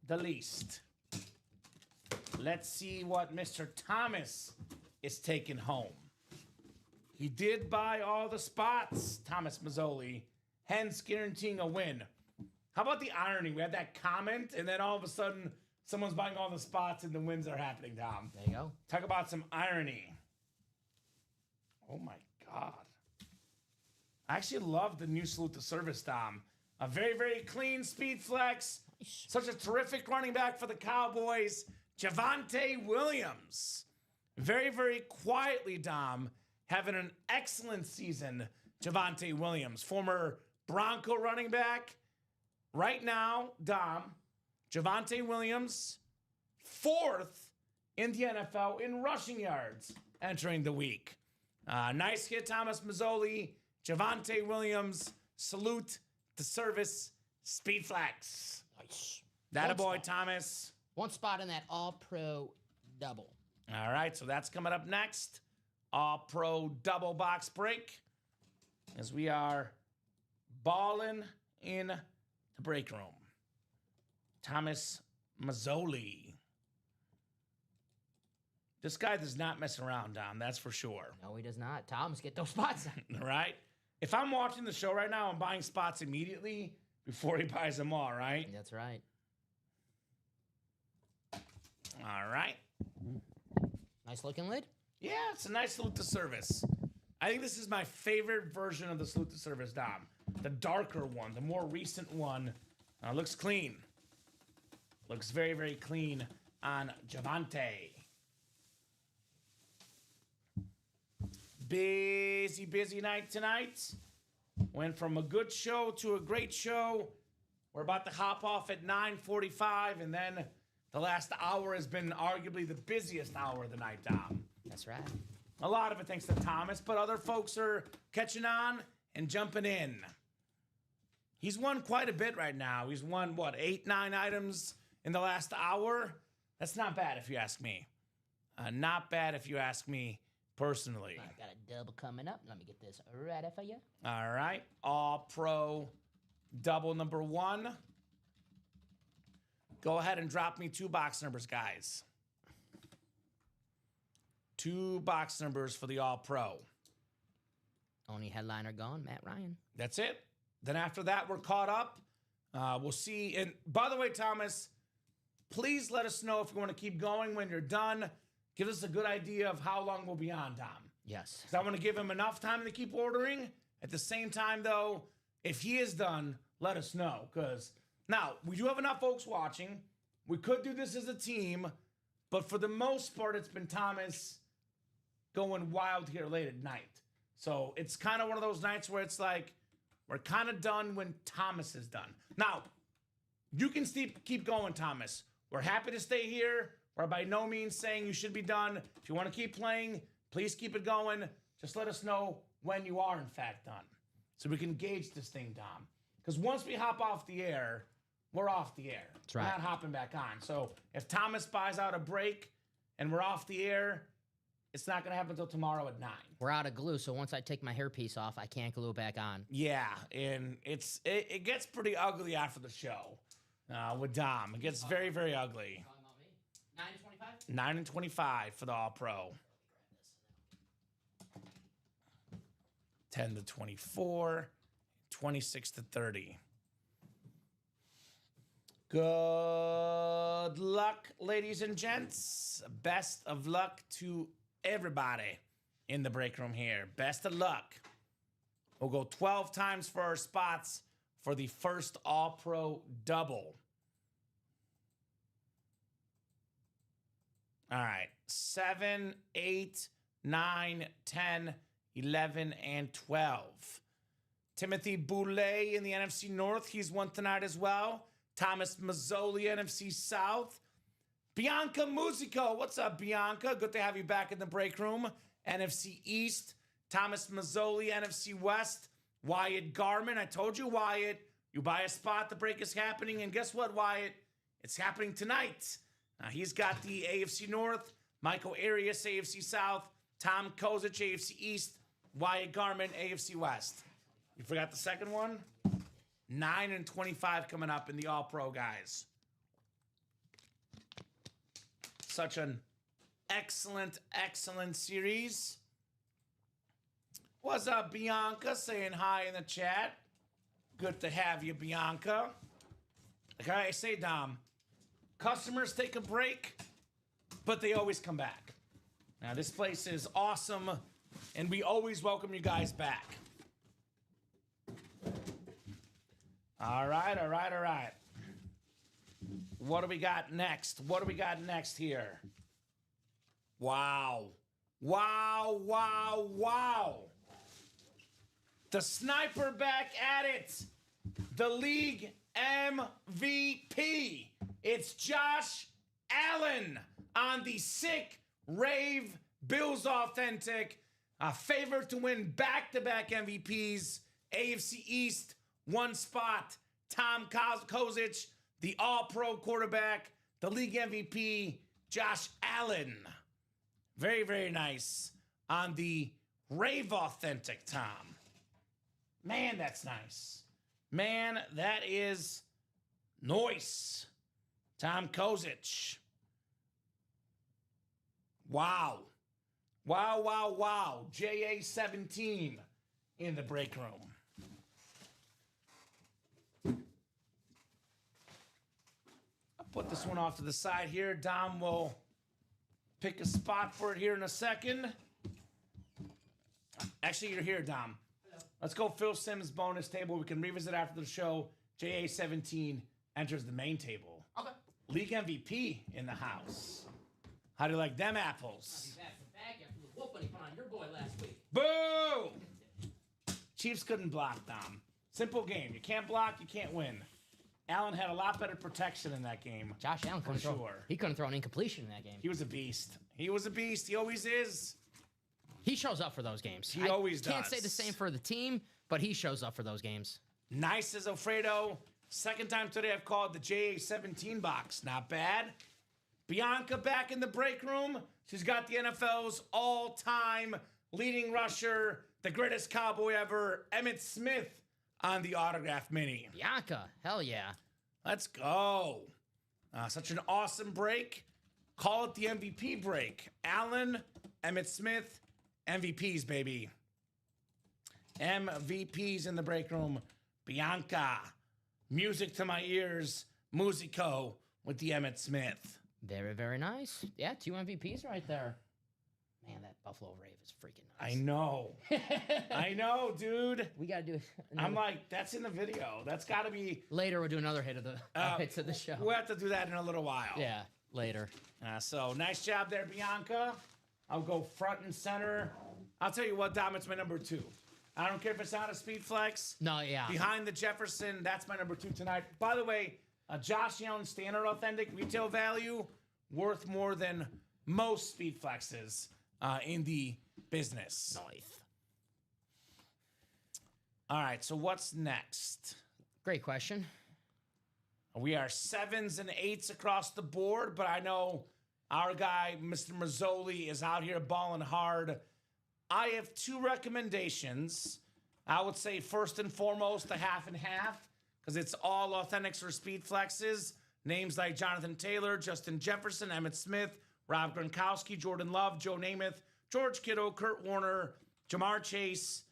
the least. Let's see what Mr. Thomas is taking home. He did buy all the spots, Thomas Mazzoli, hence guaranteeing a win. How about the irony? We had that comment, and then all of a sudden, someone's buying all the spots, and the wins are happening, Tom. There you go. Talk about some irony. Oh, my God. I actually love the new salute to service, Tom. A very, very clean speed flex. Nice. Such a terrific running back for the Cowboys. Javonte Williams. Very, very quietly, Dom, having an excellent season. Javonte Williams, former Bronco running back. Right now, Dom, Javonte Williams, 4th in the NFL in rushing yards entering the week. Nice hit, Thomas Mazzoli. Javonte Williams, salute to service, speed flex. Nice. That a boy, Thomas. One spot in that All-Pro double. All right, so that's coming up next. All-Pro double box break. As we are balling in the break room. Thomas Mazzoli. This guy does not mess around, Dom, that's for sure. No, he does not. Thomas, get those spots. All right? If I'm watching the show right now, I'm buying spots immediately before he buys them all, right? That's right. All right. Nice looking lid. Yeah, it's a nice salute to service. I think this is my favorite version of the salute to service, Dom. The darker one, the more recent one. Looks clean. Looks very, very clean on Javante. Busy, busy night tonight. Went from a good show to a great show. We're about to hop off at 9:45, and then the last hour has been arguably the busiest hour of the night, Dom. That's right. A lot of it thanks to Thomas, but other folks are catching on and jumping in. He's won quite a bit right now. He's won, 8, 9 items in the last hour? That's not bad if you ask me. Not bad if you ask me personally. I got a double coming up. Let me get this ready for you. All right. All-Pro double number 1. Go ahead and drop me 2 box numbers, guys. 2 box numbers for the All-Pro. Only headliner gone, Matt Ryan. That's it. Then after that, we're caught up. We'll see. And by the way, Thomas, please let us know if you want to keep going when you're done. Give us a good idea of how long we'll be on, Tom. Yes. Because I want to give him enough time to keep ordering. At the same time, though, if he is done, let us know. Because now, we do have enough folks watching. We could do this as a team. But for the most part, it's been Thomas going wild here late at night. So it's kind of one of those nights where it's like, we're kind of done when Thomas is done. Now, you can keep going, Thomas. We're happy to stay here. We're by no means saying you should be done. If you want to keep playing, please keep it going. Just let us know when you are, in fact, done. So we can gauge this thing, Dom. Because once we hop off the air, we're off the air. That's right. We're not hopping back on. So if Thomas buys out a break and we're off the air, it's not going to happen until tomorrow at 9. We're out of glue, so once I take my hairpiece off, I can't glue it back on. Yeah, and it gets pretty ugly after the show with Dom. It gets very, very ugly. 9:25? 9:25 for the All-Pro. 10 to 24, 26 to 30. Good luck, ladies and gents. Best of luck to everybody in the break room here. Best of luck. We'll go 12 times for our spots for the first All-Pro double. All right. 7, 8, 9, 10, 11, and 12. Timothy Boulay in the NFC North. He's won tonight as well. Thomas Mazzoli, NFC South. Bianca Musico. What's up, Bianca? Good to have you back in the break room. NFC East. Thomas Mazzoli, NFC West. Wyatt Garman. I told you, Wyatt, you buy a spot, the break is happening. And guess what, Wyatt? It's happening tonight. He's got the AFC North. Michael Arias, AFC South. Tom Kozic, AFC East. Wyatt Garman, AFC West. You forgot the second one? 9 and 25 coming up in the All-Pro, guys. Such an excellent, excellent series. What's up, Bianca? Saying hi in the chat. Good to have you, Bianca. Like I say, Dom, customers take a break, but they always come back. Now, this place is awesome, and we always welcome you guys back. All right, all right, all right. What do we got next? What do we got next here? Wow. Wow, wow, wow. The sniper back at it. The league MVP. It's Josh Allen on the sick rave Bills Authentic. A favorite to win back-to-back MVPs. AFC East, one spot. Tom Kozic, the all-pro quarterback. the league MVP, Josh Allen. Very, very nice on the Rave Authentic, Tom. Man, that's nice. Man, that is nice. Tom Kozic. Wow. Wow, wow, wow. JA17 in the break room. I'll put this one off to the side here. Dom will pick a spot for it here in a second. Actually, you're here, Dom. Hello. Let's go Phil Sims bonus table. We can revisit after the show. JA17 enters the main table. Okay. League MVP in the house. How do you like them apples? I'll be back to back after the whooping he put on your boy last week. Boo! Chiefs couldn't block, Dom. Simple game. You can't block, you can't win. Allen had a lot better protection in that game. Josh Allen couldn't throw. sure. He couldn't throw an incompletion in that game. He was a beast. He was a beast. He always is. He shows up for those games. He always does. Can't say the same for the team, but he shows up for those games. Nice as Alfredo. Second time today I've called the JA17 box. Not bad. Bianca back in the break room. She's got the NFL's all-time leading rusher, the greatest cowboy ever, Emmitt Smith, on the autograph mini. Bianca, hell yeah. Let's go. Such an awesome break. Call it the MVP break. Allen, Emmitt Smith, MVPs, baby. MVPs in the break room. Bianca. Music to my ears. Musico with the Emmitt Smith. Very, very nice. Yeah, 2 MVPs right there. Man, that Buffalo Rave is freaking nice. I know. I know, dude. We got to do I'm like, that's in the video. That's got to be... Later, we'll do another hit of the hits of the show. We'll have to do that in a little while. Yeah, later. So, nice job there, Bianca. I'll go front and center. I'll tell you what, Dom, it's my number 2. I don't care if it's not a speed flex. No, yeah. Behind the Jefferson, that's my number 2 tonight. By the way, a Josh Allen standard authentic retail value worth more than most speed flexes in the business. Nice. All right, so what's next? Great question. We are 7s and 8s across the board, but I know our guy, Mr. Mazzoli, is out here balling hard. I have 2 recommendations. I would say first and foremost, the half and half, because it's all authentics or speed flexes. Names like Jonathan Taylor, Justin Jefferson, Emmitt Smith, Rob Gronkowski, Jordan Love, Joe Namath, George Kittle, Kurt Warner, Jamar Chase,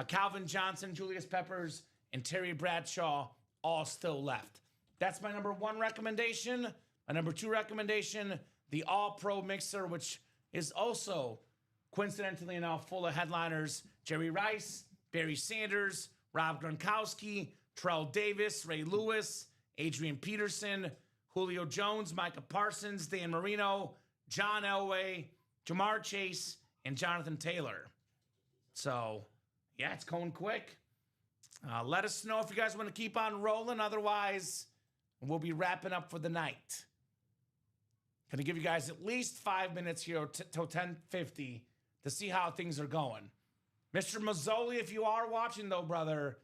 Calvin Johnson, Julius Peppers, and Terry Bradshaw, all still left. That's my number 1 recommendation. My number 2 recommendation, the All-Pro Mixer, which is also, coincidentally enough, full of headliners. Jerry Rice, Barry Sanders, Rob Gronkowski, Terrell Davis, Ray Lewis, Adrian Peterson, Julio Jones, Micah Parsons, Dan Marino, John Elway, Jamar Chase, and Jonathan Taylor. So, yeah, it's going quick. Let us know if you guys want to keep on rolling. Otherwise, we'll be wrapping up for the night. Going to give you guys at least 5 minutes here till 10:50 to see how things are going. Mr. Mazzoli, if you are watching, though, brother,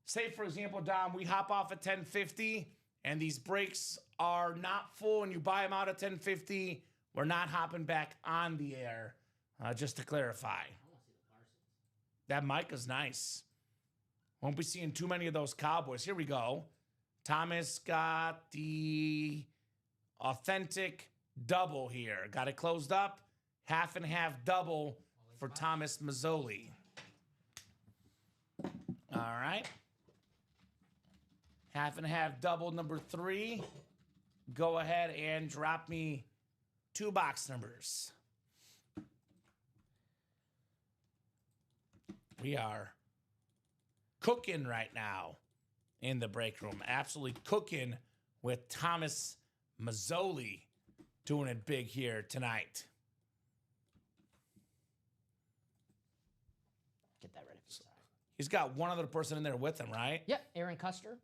say, for example, Dom, we hop off at 10:50 and these breaks are not full and you buy them out at 10:50, we're not hopping back on the air, just to clarify. That mic is nice. Won't be seeing too many of those Cowboys. Here we go. Thomas got the authentic double here. Got it closed up. Half and half double for Thomas Mazzoli. All right. Half and half double number 3. Go ahead and drop me 2 box numbers. We are cooking right now in the break room. Absolutely cooking with Thomas Mazzoli doing it big here tonight. Get that ready. He's got one other person in there with him, right? Yep, Aaron Custer.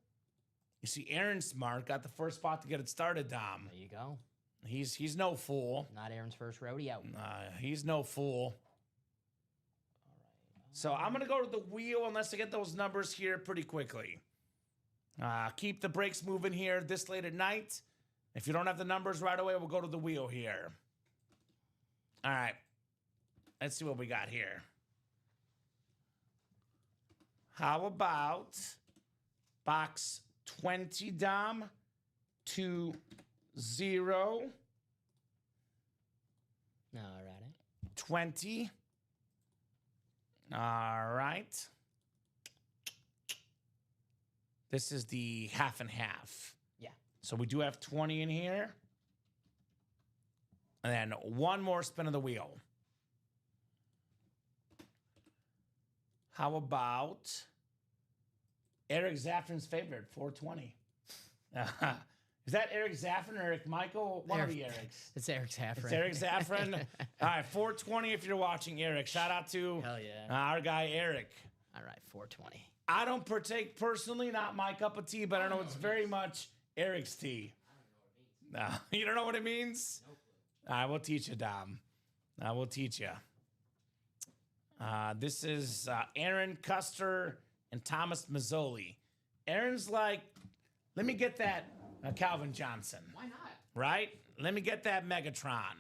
You see, Aaron Smart got the first spot to get it started, Dom. There you go. He's no fool. Not Aaron's first rodeo. He's no fool. So I'm going to go to the wheel unless I get those numbers here pretty quickly. Keep the breaks moving here this late at night. If you don't have the numbers right away, we'll go to the wheel here. All right. Let's see what we got here. How about box 20, Dom? 20. All right. 20. All right. This is the half and half. Yeah. So we do have 20 in here. And then one more spin of the wheel. How about Eric Zaffron's favorite, 420? Is that Eric Zaffron or Eric Michael? One of the Erics. It's Eric Zaffron. It's Eric Zaffron. All right, 420 if you're watching, Eric. Shout out to Hell yeah. our guy, Eric. All right, 420. I don't partake personally, not my cup of tea, but I know it's very much Eric's tea. No, you don't know what it means? No clue. I will teach you, Dom. I will teach you. This is Aaron Custer and Thomas Mazzoli. Aaron's like, let me get that Calvin Johnson. Why not? Right? Let me get that Megatron. Why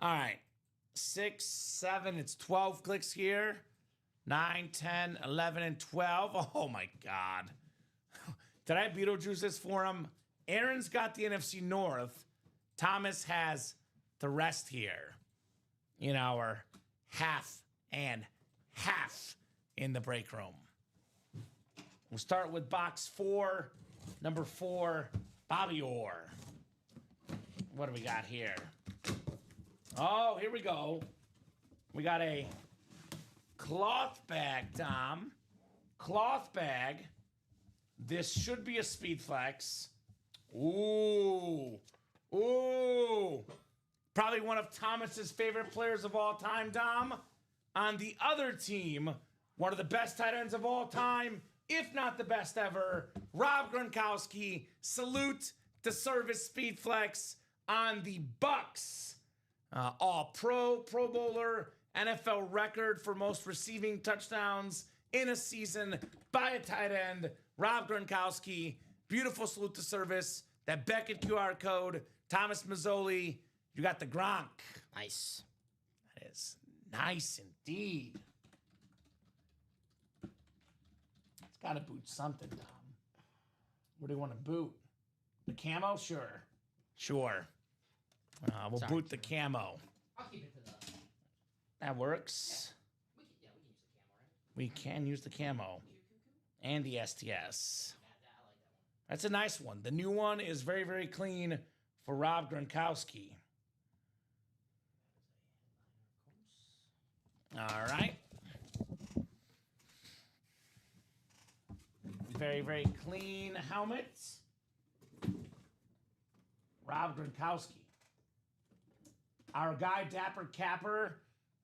not? All right. 6, 7, it's 12 clicks here. 9, 10, 11, and 12. Oh, my God. Did I Beetlejuice this for him? Aaron's got the NFC North. Thomas has the rest here in our half and half in the break room. We'll start with box 4, number 4, Bobby Orr. What do we got here? Oh, here we go. We got a cloth bag, Tom. Cloth bag. This should be a Speed Flex. Ooh. Ooh. Probably one of Thomas's favorite players of all time, Dom. On the other team, one of the best tight ends of all time, if not the best ever, Rob Gronkowski. Salute to service Speed Flex on the Bucks. All-Pro, Pro Bowler, NFL record for most receiving touchdowns in a season by a tight end, Rob Gronkowski. Beautiful salute to service. That Beckett QR code, Thomas Mazzoli. You got the Gronk. Nice. That is nice indeed. It's got to boot something, Tom. What do you want to boot? The camo? Sure. Sure. We'll Sorry. boot the camo. I'll keep it to the... That works. We can use the camera, right? We can use the camo. And the STS. I like that one. That's a nice one. The new one is very, very clean for Rob Gronkowski. All right. Very, very clean helmets. Rob Gronkowski. Our guy, Dapper Capper,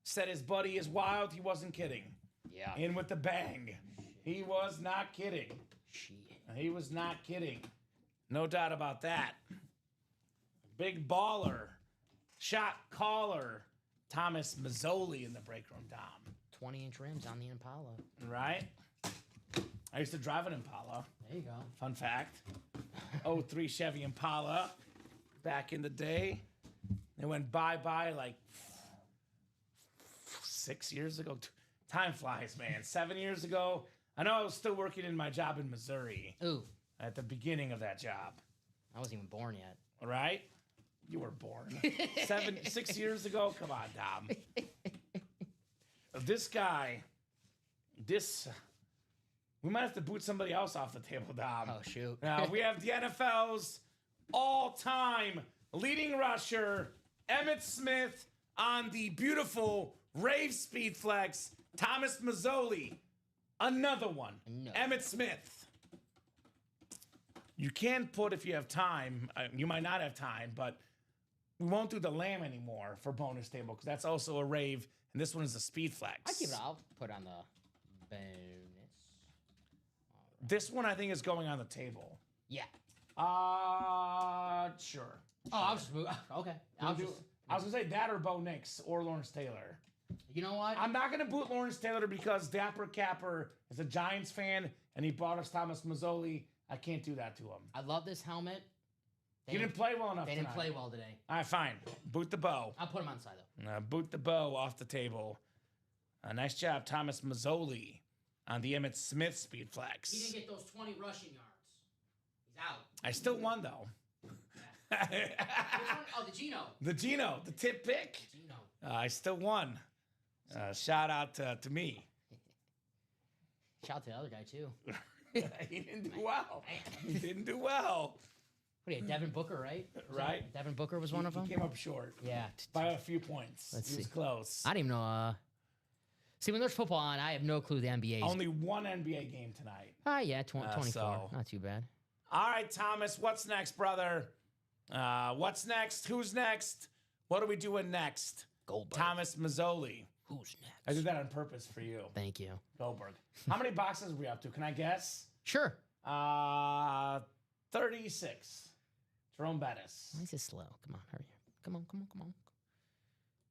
said his buddy is wild. He wasn't kidding. Yeah. In with the bang. He was not kidding. Shit. He was not kidding. No doubt about that. Big baller. Shot caller. Thomas Mazzoli in the break room, Dom. 20-inch rims on the Impala. Right? I used to drive an Impala. There you go. Fun fact. 03 Chevy Impala back in the day. It went bye-bye like 6 years ago. Time flies, man. 7 years ago. I know I was still working in my job in Missouri Ooh. at the beginning of that job. I wasn't even born yet. All right? You were born 6 years ago. Come on, Dom. This guy, we might have to boot somebody else off the table, Dom. Oh, shoot. Now, we have the NFL's all-time leading rusher, Emmitt Smith, on the beautiful Rave Speed Flex, Thomas Mazzoli. Another one, Emmitt Smith. You can put, if you have time, you might not have time, but we won't do the Lamb anymore for bonus table because that's also a Rave, and this one is a Speed Flex. I'll put on the bonus. This one, I think, is going on the table. Yeah. Sure. Oh, I'll just move. Okay. I was going to say that or Bo Nix or Lawrence Taylor. You know what? I'm not going to boot Lawrence Taylor because Dapper Capper is a Giants fan and he brought us Thomas Mazzoli. I can't do that to him. I love this helmet. He didn't play well enough They tonight. didn't play well today. All right, fine. Boot the bow. I'll put him on the side, though. Boot the bow off the table. Nice job, Thomas Mazzoli on the Emmitt Smith speed flex. He didn't get those 20 rushing yards. He's out. I still won, though. Which one? Oh, the Geno. The Geno, the tip pick. Geno. I still won. Shout out to me. Shout out to the other guy, too. He didn't do well. He didn't do well. What do you Devin Booker, right? Right. Devin Booker was one of them? He came up short. Yeah. By a few points. Let's He was see. close. I don't even know. See, when there's football on, I have no clue the NBA is. Only one NBA game tonight. Yeah, 24. so- Not too bad. All right, Thomas, what's next, brother? What's next? Who's next? What are we doing next? Goldberg. Thomas Mazzoli. Who's next? I did that on purpose for you. Thank you. Goldberg. How many boxes are we up to? Can I guess? Sure. 36. Jerome Bettis. Why is this slow? Come on, hurry. Come on.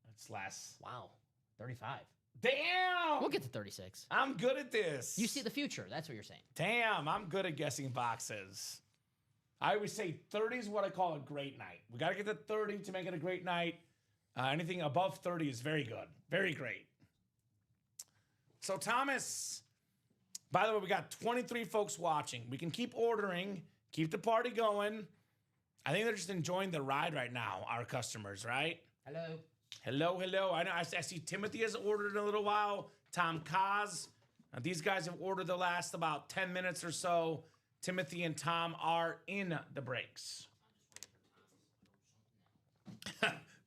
That's less. Wow. 35. Damn! We'll get to 36. I'm good at this. You see the future. That's what you're saying. Damn, I'm good at guessing boxes. I always say 30 is what I call a great night. We got to get to 30 to make it a great night. Anything above 30 is very good. Very great. So, Thomas, by the way, we got 23 folks watching. We can keep ordering, keep the party going. I think they're just enjoying the ride right now, our customers, right? Hello. Hello. I know. I see Timothy has ordered in a little while. Tom Kaz. These guys have ordered the last about 10 minutes or so. Timothy and Tom are in the breaks.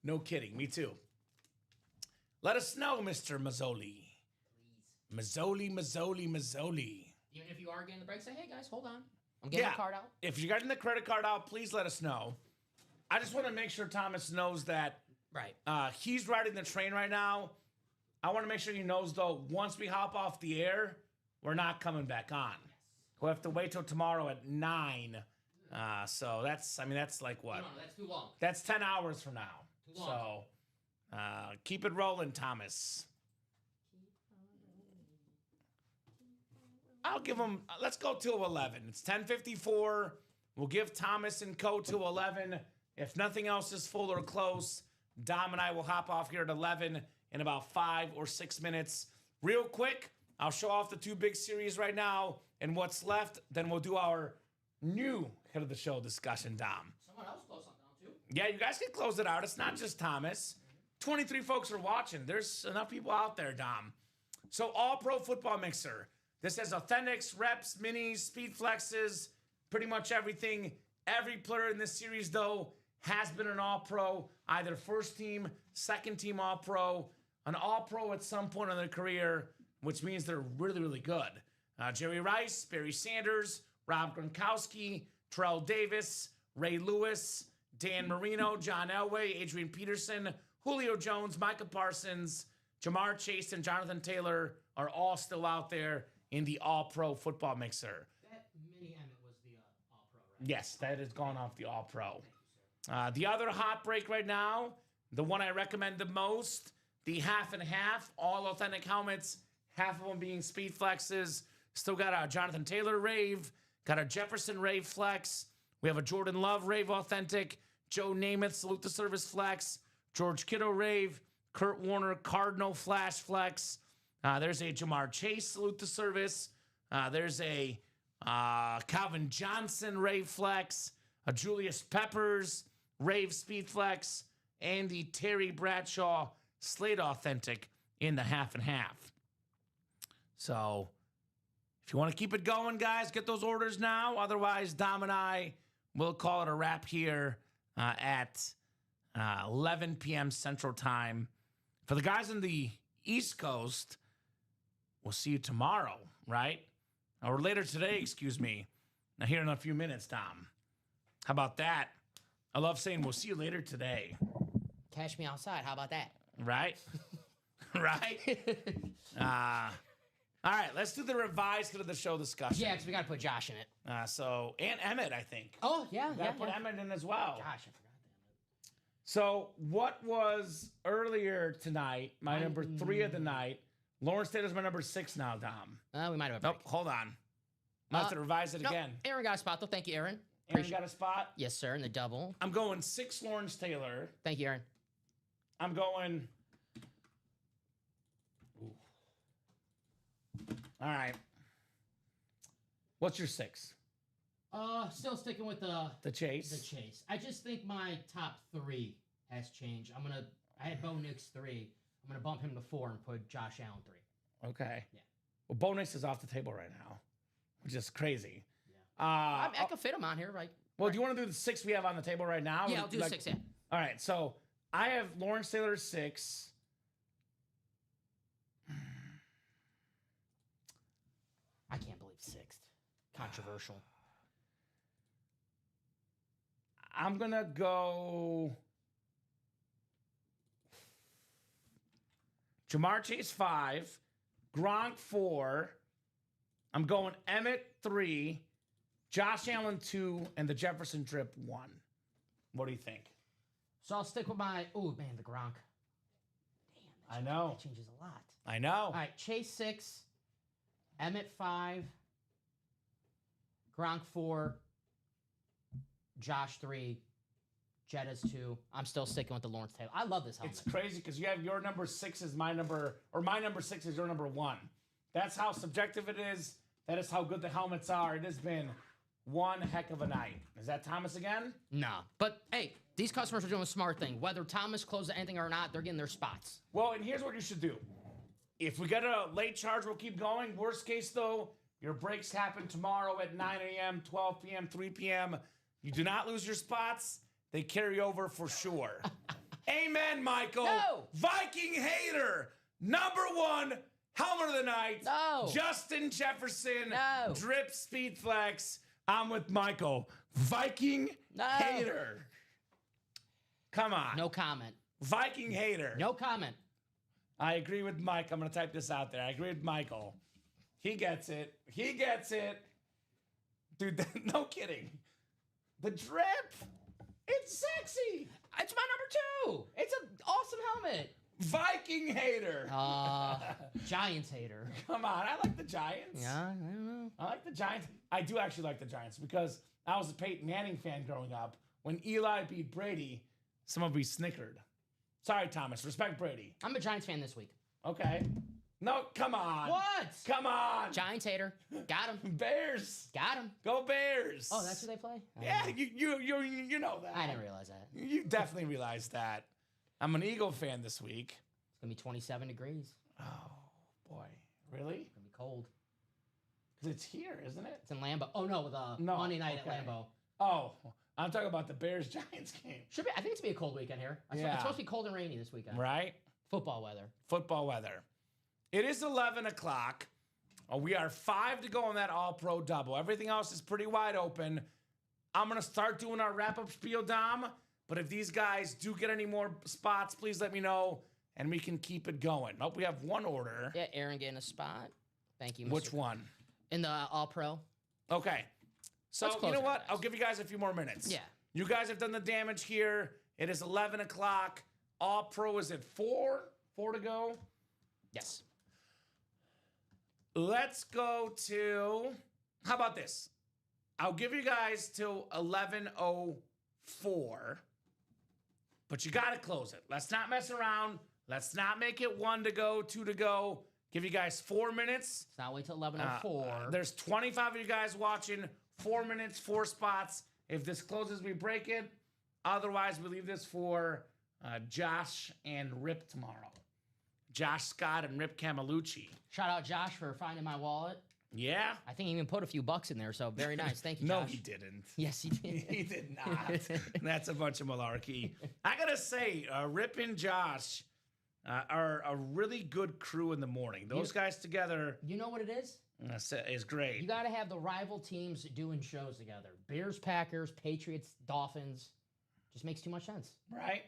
No kidding. Me too. Let us know, Mr. Mazzoli. Mazzoli. Even if you are getting the break, say, hey, guys, hold on. I'm getting the card out. If you're getting the credit card out, please let us know. I just want to make sure Thomas knows that Right. he's riding the train right now. I want to make sure he knows, though, once we hop off the air, we're not coming back on. We'll have to wait till tomorrow at 9. So that's like what? No, that's too long. That's 10 hours from now. Too long. So keep it rolling, Thomas. I'll give him, let's go till 11. It's 10:54. We'll give Thomas and Co. till 11. If nothing else is full or close, Dom and I will hop off here at 11 in about 5 or 6 minutes. Real quick, I'll show off the two big series right now and what's left. Then we'll do our new head of the show discussion, Dom. Someone else close something out, too. Yeah, you guys can close it out. It's not just Thomas. 23 folks are watching. There's enough people out there, Dom. So All Pro Football Mixer. This has authentics, reps, minis, speed flexes, pretty much everything. Every player in this series, though, has been an All-Pro, either first team, second team All-Pro, an All-Pro at some point in their career, which means they're really, really good. Jerry Rice, Barry Sanders, Rob Gronkowski, Terrell Davis, Ray Lewis, Dan Marino, John Elway, Adrian Peterson, Julio Jones, Micah Parsons, Jamar Chase, and Jonathan Taylor are all still out there in the All-Pro Football Mixer. That mini Emmett was the All-Pro, right? Yes, that has gone off the All-Pro. The other hot break right now, the one I recommend the most, the half and half, all authentic helmets, half of them being speed flexes. Still got a Jonathan Taylor Rave, got a Jefferson Rave Flex. We have a Jordan Love Rave Authentic, Joe Namath Salute the Service Flex, George Kittle Rave, Kurt Warner Cardinal Flash Flex. There's a Jamar Chase Salute the Service. There's a Calvin Johnson Rave Flex, a Julius Peppers Rave Speed Flex, and the Terry Bradshaw Slate Authentic in the half and half. So if you want to keep it going, guys, get those orders now. Otherwise, Dom and I will call it a wrap here at 11 p.m. Central Time. For the guys in the East Coast, we'll see you tomorrow, right? Or later today, excuse me. Now, here in a few minutes, Dom. How about that? I love saying we'll see you later today. Cash me outside. How about that? Right? Right? All right, let's do the revised to the show discussion. Yeah, because we got to put Josh in it. And Emmett, I think. Oh, yeah. Got to put Emmett in as well. Gosh, I forgot that. So what was earlier tonight, my number 3 of the night, Lawrence Taylor's my number 6 now, Dom. We might have a Nope, break. hold on. I have to revise it Nope, again. Aaron got a spot, though. Thank you, Aaron. Aaron got a spot? Yes, sir, in the double. I'm going 6 Lawrence Taylor. Thank you, Aaron. I'm going... Ooh. All right. What's your 6? Still sticking with the Chase. The Chase. I just think my top 3 has changed. I had Bo Nix 3. I'm gonna bump him to 4 and put Josh Allen 3. Okay. Yeah. Well, Bo Nix is off the table right now, which is crazy. Yeah. I can fit him on here, right? Well, do you want to do the 6 we have on the table right now? Yeah, I'll do 6. Yeah. All right. So I have Lawrence Taylor 6. I can't believe 6th. Controversial. I'm gonna go Jamar Chase 5, Gronk 4. I'm going Emmett 3, Josh Allen 2, and the Jefferson Drip 1. What do you think? So I'll stick with my. Oh man, the Gronk. Damn, I know. That changes a lot. I know. All right, Chase 6, Emmett 5, Gronk 4, Josh 3, Jettas 2. I'm still sticking with the Lawrence Taylor. I love this helmet. It's crazy because you have your number 6 is my number, or my number 6 is your number 1. That's how subjective it is. That is how good the helmets are. It has been one heck of a night. Is that Thomas again? Nah, but hey, these customers are doing a smart thing. Whether Thomas closes anything or not, they're getting their spots. Well, and here's what you should do. If we get a late charge, we'll keep going. Worst case, though, your breaks happen tomorrow at 9 a.m., 12 p.m., 3 p.m. You do not lose your spots. They carry over for sure. Amen, Michael. No. Viking hater. Number 1, helmet of the night. No. Justin Jefferson. No. Drip Speed Flex. I'm with Michael. Viking hater. Come on. No comment. Viking hater. No comment. I agree with Mike. I'm going to type this out there. I agree with Michael. He gets it. He gets it. Dude, no kidding. The drip. It's sexy. It's my number 2. It's an awesome helmet. Viking hater. Giants hater. Come on. I like the Giants. Yeah, I don't know. I like the Giants. I do actually like the Giants because I was a Peyton Manning fan growing up. When Eli beat Brady, some of me snickered. Sorry, Thomas. Respect Brady. I'm a Giants fan this week. Okay. No, come on. What? Come on. Giants hater. Got him. Bears. Got him. Go Bears. Oh, that's who they play? Yeah, you know that. I didn't realize that. You definitely realize that. I'm an Eagle fan this week. It's going to be 27 degrees. Oh, boy. Really? It's going to be cold. Because it's here, isn't it? It's in Lambeau. Oh, no, Monday night okay. at Lambeau. Oh, I'm talking about the Bears-Giants game. Should be. I think it's going to be a cold weekend here. It's supposed to be cold and rainy this weekend. Right? Football weather. Football weather. It is 11 o'clock. We are 5 to go on that all-pro double. Everything else is pretty wide open. I'm going to start doing our wrap-up spiel, Dom. But if these guys do get any more spots, please let me know, and we can keep it going. Nope, we have one order. Yeah, Aaron getting a spot. Thank you, Mr. Which one? In the all-pro. Okay. So, Let's you know close our what? eyes. I'll give you guys a few more minutes. Yeah. You guys have done the damage here. It is 11 o'clock. All-pro is at 4. 4 to go. Yes. Let's go to, how about this? I'll give you guys till 11:04, but you got to close it. Let's not mess around. Let's not make it 1 to go, 2 to go. Give you guys 4 minutes. Let's not wait till 11:04. There's 25 of you guys watching. 4 minutes, 4 spots. If this closes, we break it. Otherwise, we leave this for Josh and Rip tomorrow. Josh Scott and Rip Camelucci. Shout out Josh for finding my wallet. Yeah? I think he even put a few bucks in there, so very nice. Thank you, No, Josh. he didn't. Yes, he did. He did not. That's a bunch of malarkey. I got to say, Rip and Josh are a really good crew in the morning. Those guys together You know what it is? is great. You got to have the rival teams doing shows together. Bears, Packers, Patriots, Dolphins. Just makes too much sense. Right?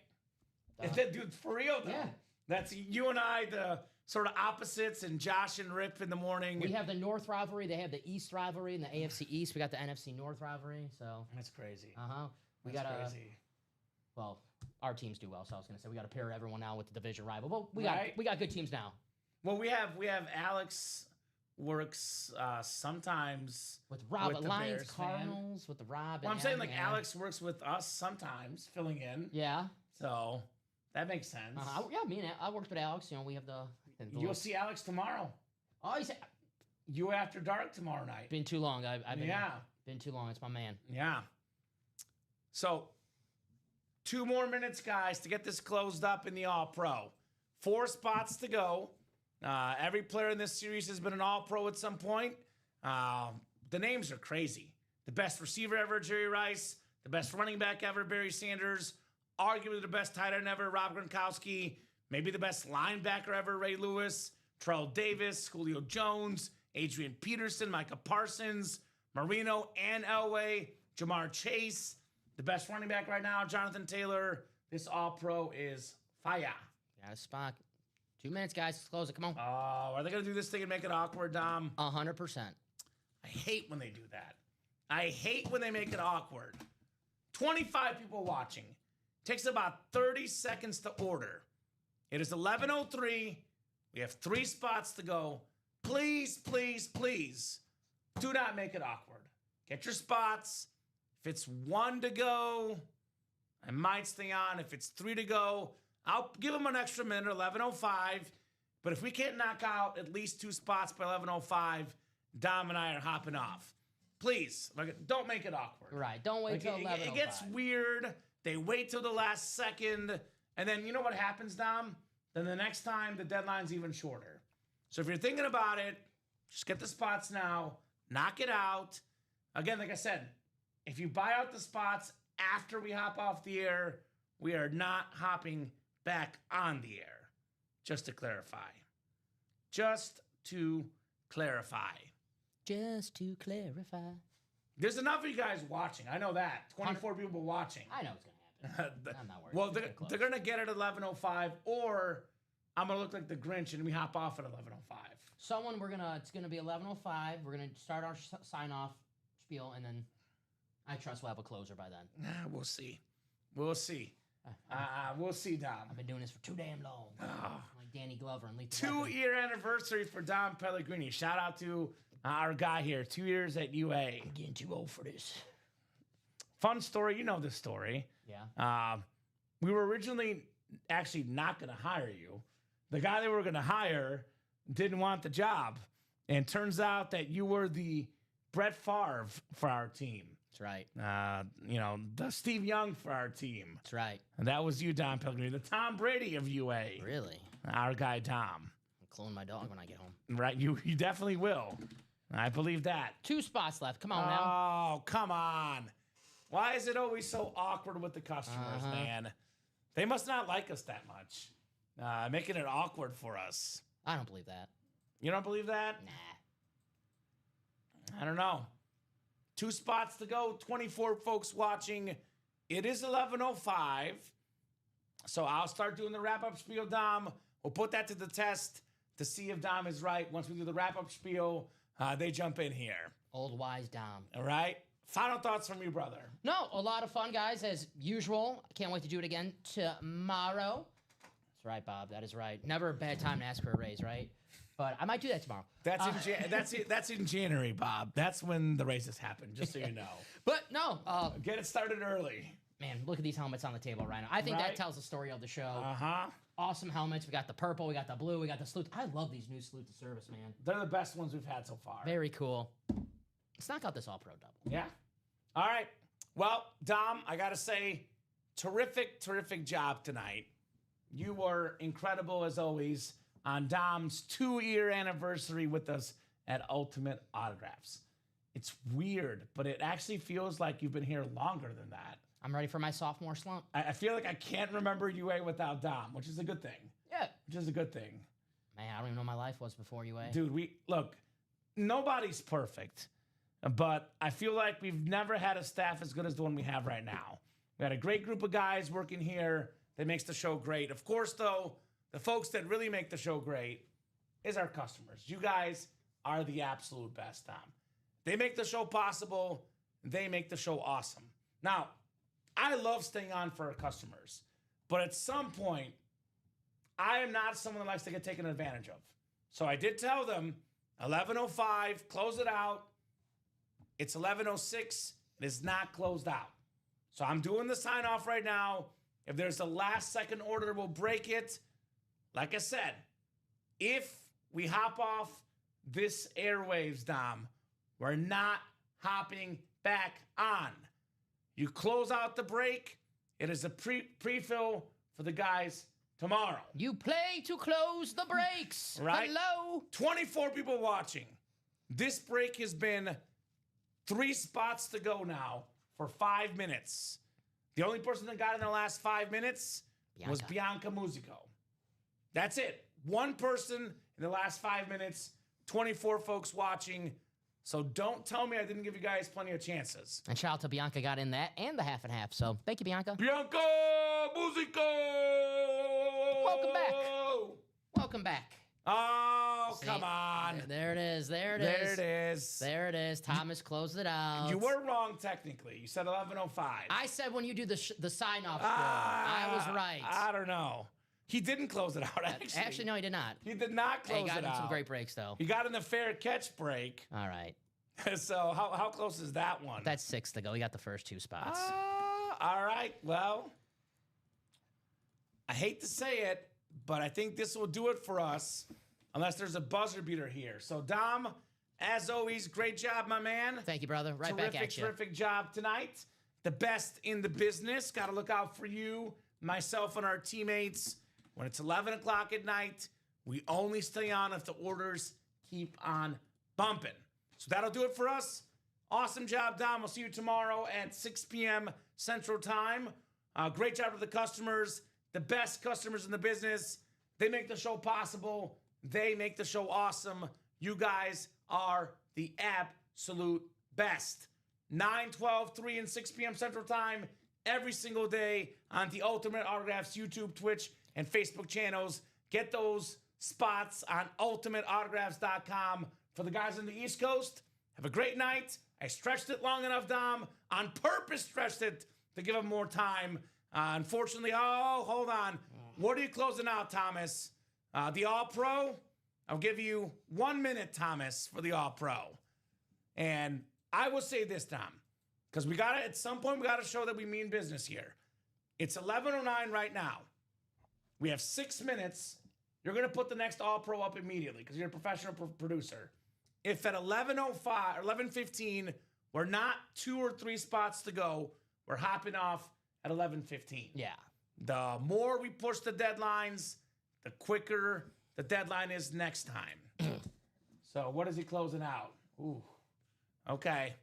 Dude, for real, though. Yeah. That's you and I, the sort of opposites, and Josh and Rip in the morning. We have the North rivalry. They have the East rivalry and the AFC East. We got the NFC North rivalry. So That's crazy. We That's got crazy. Well, our teams do well, so I was gonna say we got to pair everyone now with the division rival. But we Right. got good teams now. Well, we have Alex works sometimes With Rob, with the Lions, Bears, man. Cardinals, with the Rob. Well, I'm and saying Adam, like yeah. Alex works with us sometimes, filling in. Yeah. So that makes sense. Yeah, me and I worked with Alex. You know, we have the You'll see Alex tomorrow. Oh, he's You after dark tomorrow night. been too long. I've been, Yeah. been too long. It's my man. Yeah. So 2 more minutes, guys, to get this closed up in the All-Pro. 4 spots to go. Every player in this series has been an All-Pro at some point. The names are crazy. The best receiver ever, Jerry Rice. The best running back ever, Barry Sanders. Arguably the best tight end ever, Rob Gronkowski. Maybe the best linebacker ever, Ray Lewis. Terrell Davis, Julio Jones, Adrian Peterson, Micah Parsons, Marino and Elway, Jamar Chase. The best running back right now, Jonathan Taylor. This All-Pro is fire. Got a spot. 2 minutes, guys. Let's close it. Come on. Oh, are they going to do this thing and make it awkward, Dom? 100%. I hate when they do that. I hate when they make it awkward. 25 people watching. Takes about 30 seconds to order. It is 11:03. We have 3 spots to go. Please, please, please, do not make it awkward. Get your spots. If it's 1 to go, I might stay on. If it's 3 to go, I'll give them an extra minute, 11:05. But if we can't knock out at least 2 spots by 11:05, Dom and I are hopping off. Please, don't make it awkward. Right. Don't wait till 11:05. It gets weird. They wait till the last second. And then you know what happens, Dom? Then the next time, the deadline's even shorter. So if you're thinking about it, just get the spots now. Knock it out. Again, like I said, if you buy out the spots after we hop off the air, we are not hopping back on the air. Just to clarify. Just to clarify. Just to clarify. There's enough of you guys watching. I know that. 24 people watching. I know it's going to happen. I'm not worried. Well, It's close. they're going to get it at 11:05, or I'm going to look like the Grinch and we hop off at 11:05. It's going to be 11:05. We're going to start our sign off spiel, and then I trust we'll have a closer by then. We'll see. We'll see. We'll see, Dom. I've been doing this for too damn long. Like Danny Glover and Lethal 2-year anniversary for Dom Pellegrini. Shout out to our guy here. 2 years at UA. I'm getting too old for this. Fun story. You know this story. Yeah. We were originally actually not going to hire you. The guy they were going to hire didn't want the job. And turns out that you were the Brett Favre for our team. That's right. The Steve Young for our team. That's right. And that was you, Dom Pellegrini, the Tom Brady of UA. Really? Our guy, Tom. I'll clone my dog when I get home. Right? You definitely will. I believe that. 2 spots left. Come on now. Oh, come on. Why is it always so awkward with the customers, man? They must not like us that much. Making it awkward for us. I don't believe that. You don't believe that? Nah. I don't know. 2 spots to go. 24 folks watching. It is 11:05. So I'll start doing the wrap-up spiel, Dom. We'll put that to the test to see if Dom is right. Once we do the wrap-up spiel, they jump in here. Old wise Dom. All right? Final thoughts from you, brother. No, a lot of fun, guys, as usual. I can't wait to do it again tomorrow. That's right, Bob. That is right. Never a bad time to ask for a raise, right? But I might do that tomorrow. That's in January, Bob. That's when the races happen, just so you know. But no, Get it started early. man, look at these helmets on the table right now. I think Right. that tells the story of the show. Uh-huh. Awesome helmets. We got the purple, we got the blue, we got the salute. I love these new salute to service, man. They're the best ones we've had so far. Very cool. Let's knock out this all-pro double. Yeah. All right. Well, Dom, I got to say, terrific job tonight. You were incredible, as always, on Dom's 2-year anniversary with us at Ultimate Autographs. It's weird, but it actually feels like you've been here longer than that. I'm ready for my sophomore slump. I feel like I can't remember UA without Dom, which is a good thing. Yeah. Which is a good thing. Man, I don't even know what my life was before UA. Dude, look, nobody's perfect, but I feel like we've never had a staff as good as the one we have right now. We had a great group of guys working here that makes the show great. Of course, though, the folks that really make the show great is our customers. You guys are the absolute best, Tom. They make the show possible. They make the show awesome. Now, I love staying on for our customers. But at some point, I am not someone that likes to get taken advantage of. So I did tell them, 11:05, close it out. It's 11:06. It is not closed out. So I'm doing the sign off right now. If there's a last second order, we'll break it. Like I said, if we hop off this airwaves, Dom, we're not hopping back on. You close out the break. It is a pre-fill for the guys tomorrow. You play to close the breaks. Right? Hello. 24 people watching. This break has been 3 spots to go now for 5 minutes. The only person that got in the last 5 minutes was Bianca Musico. That's it. One person in the last 5 minutes, 24 folks watching. So don't tell me I didn't give you guys plenty of chances. And shout out to Bianca, got in that and the half and half. So thank you, Bianca. Bianca Musico! Welcome back. Welcome back. Oh, come on. There it is. There it is. Thomas closed it out. You were wrong technically. You said 11:05. I said when you do the sign-off score. I was right. I don't know. He didn't close it out, actually. Actually, no, he did not. He did not close it out. He got in some great breaks, though. He got in the fair catch break. All right. So how close is that one? That's 6 to go. He got the first 2 spots. All right. Well, I hate to say it, but I think this will do it for us, unless there's a buzzer beater here. So, Dom, as always, great job, my man. Thank you, brother. Right back at you. Terrific job tonight. The best in the business. Got to look out for you, myself, and our teammates. When it's 11 o'clock at night, we only stay on if the orders keep on bumping. So that'll do it for us. Awesome job, Dom. We'll see you tomorrow at 6 p.m. Central Time. Great job to the customers, the best customers in the business. They make the show possible. They make the show awesome. You guys are the absolute best. 9, 12, 3, and 6 p.m. Central Time every single day on the Ultimate Autographs YouTube, Twitch, and Facebook channels. Get those spots on ultimateautographs.com. For the guys on the East Coast, have a great night. I stretched it long enough, Dom. On purpose stretched it to give them more time. Unfortunately, hold on. What are you closing out, Thomas? The All-Pro? I'll give you 1 minute, Thomas, for the All-Pro. And I will say this, Dom, because at some point, we got to show that we mean business here. It's 11:09 right now. We have 6 minutes. You're going to put the next All-Pro up immediately because you're a professional producer. If at 11:05 or 11:15, we're not 2 or 3 spots to go, we're hopping off at 11:15. Yeah. The more we push the deadlines, the quicker the deadline is next time. So what is he closing out? Ooh. Okay.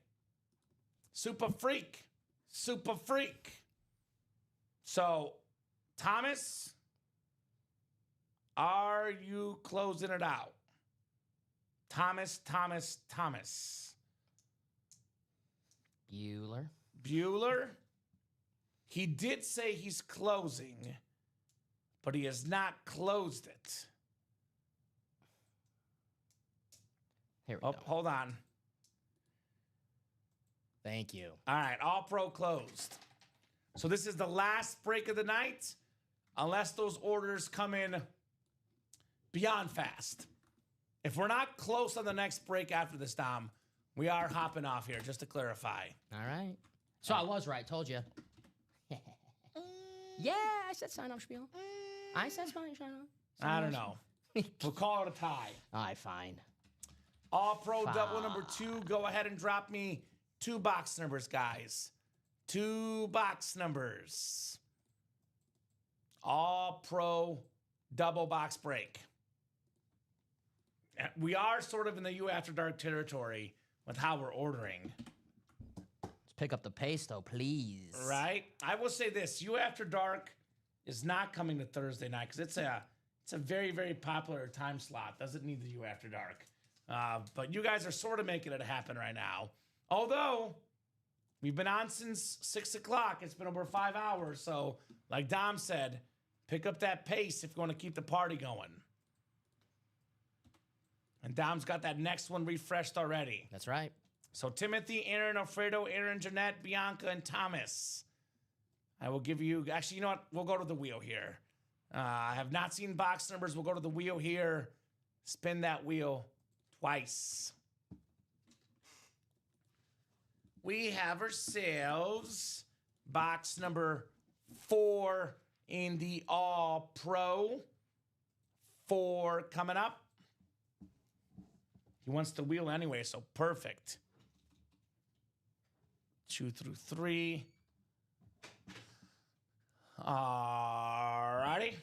Super freak. So, Thomas, are you closing it out? Thomas. Bueller. He did say he's closing, but he has not closed it. Here we go. Hold on. Thank you. All right, All-Pro closed. So this is the last break of the night, unless those orders come in beyond fast. If we're not close on the next break after this, Dom, we are hopping off here, just to clarify. All right. So I was right. Told you. Yeah, I said sign-off spiel. I said sign-off. I don't know. We'll call it a tie. All right, fine. All-Pro double number 2. Go ahead and drop me 2 box numbers, guys. 2 box numbers. All-Pro double box break. We are sort of in the You After Dark territory with how we're ordering. Let's pick up the pace, though, please. Right? I will say this. You After Dark is not coming to Thursday night because it's a very, very popular time slot. Doesn't need the You After Dark. But you guys are sort of making it happen right now. Although, we've been on since 6 o'clock. It's been over 5 hours. So, like Dom said, pick up that pace if you want to keep the party going. And Dom's got that next one refreshed already. That's right. So, Timothy, Aaron, Alfredo, Aaron, Jeanette, Bianca, and Thomas. I will give you, actually, you know what? We'll go to the wheel here. I have not seen box numbers. We'll go to the wheel here. Spin that wheel twice. We have ourselves box number 4 in the All Pro. 4 coming up. He wants the wheel anyway, so perfect. 2 through 3. Alrighty.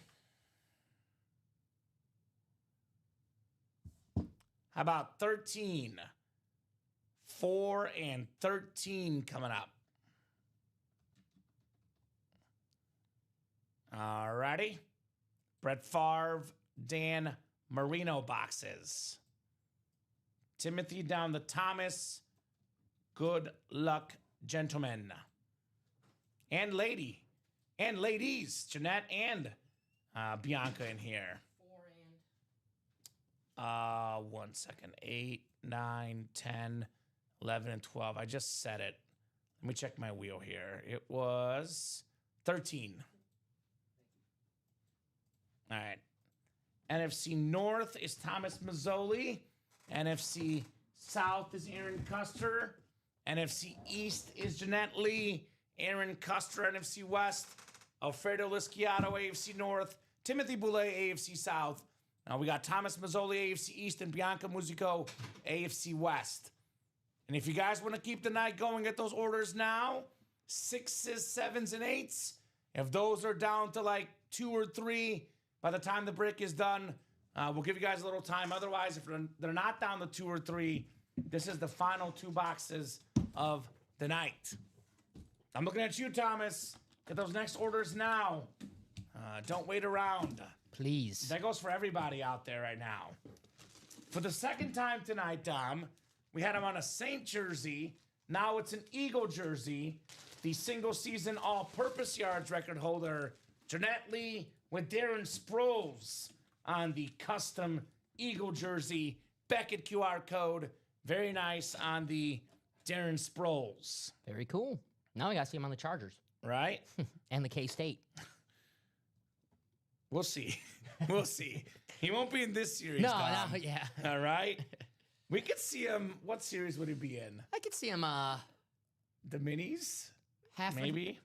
How about 13? 4 and 13 coming up. Alrighty. Brett Favre, Dan Marino boxes. Timothy down the Thomas. Good luck, gentlemen. And lady. And ladies. Jeanette and Bianca in here. 4 and... 1 second. 8, 9, 10, 11, and 12. I just said it. Let me check my wheel here. It was 13. All right. NFC North is Thomas Mazzoli. NFC South is Aaron Custer. NFC East is Jeanette Lee. Aaron Custer, NFC West. Alfredo Lisciato, AFC North. Timothy Boulay, AFC South. Now we got Thomas Mazzoli, AFC East, and Bianca Musico, AFC West. And if you guys want to keep the night going, get those orders now. 6s, 7s, and 8s. If those are down to like 2 or 3 by the time the break is done, we'll give you guys a little time. Otherwise, if they're not down to 2 or 3, this is the final 2 boxes of the night. I'm looking at you, Thomas. Get those next orders now. Don't wait around. Please. That goes for everybody out there right now. For the second time tonight, Dom, we had him on a Saint jersey. Now it's an Eagle jersey. The single-season all-purpose yards record holder, Jeanette Lee with Darren Sproles on the custom Eagle jersey. Beckett QR code. Very nice on the Darren Sproles. Very cool. Now we got to see him on the Chargers. Right? And the K-State. We'll see. We'll see. He won't be in this series, No, Dom. no, yeah. All right? We could see him. What series would he be in? I could see him The minis? half Maybe.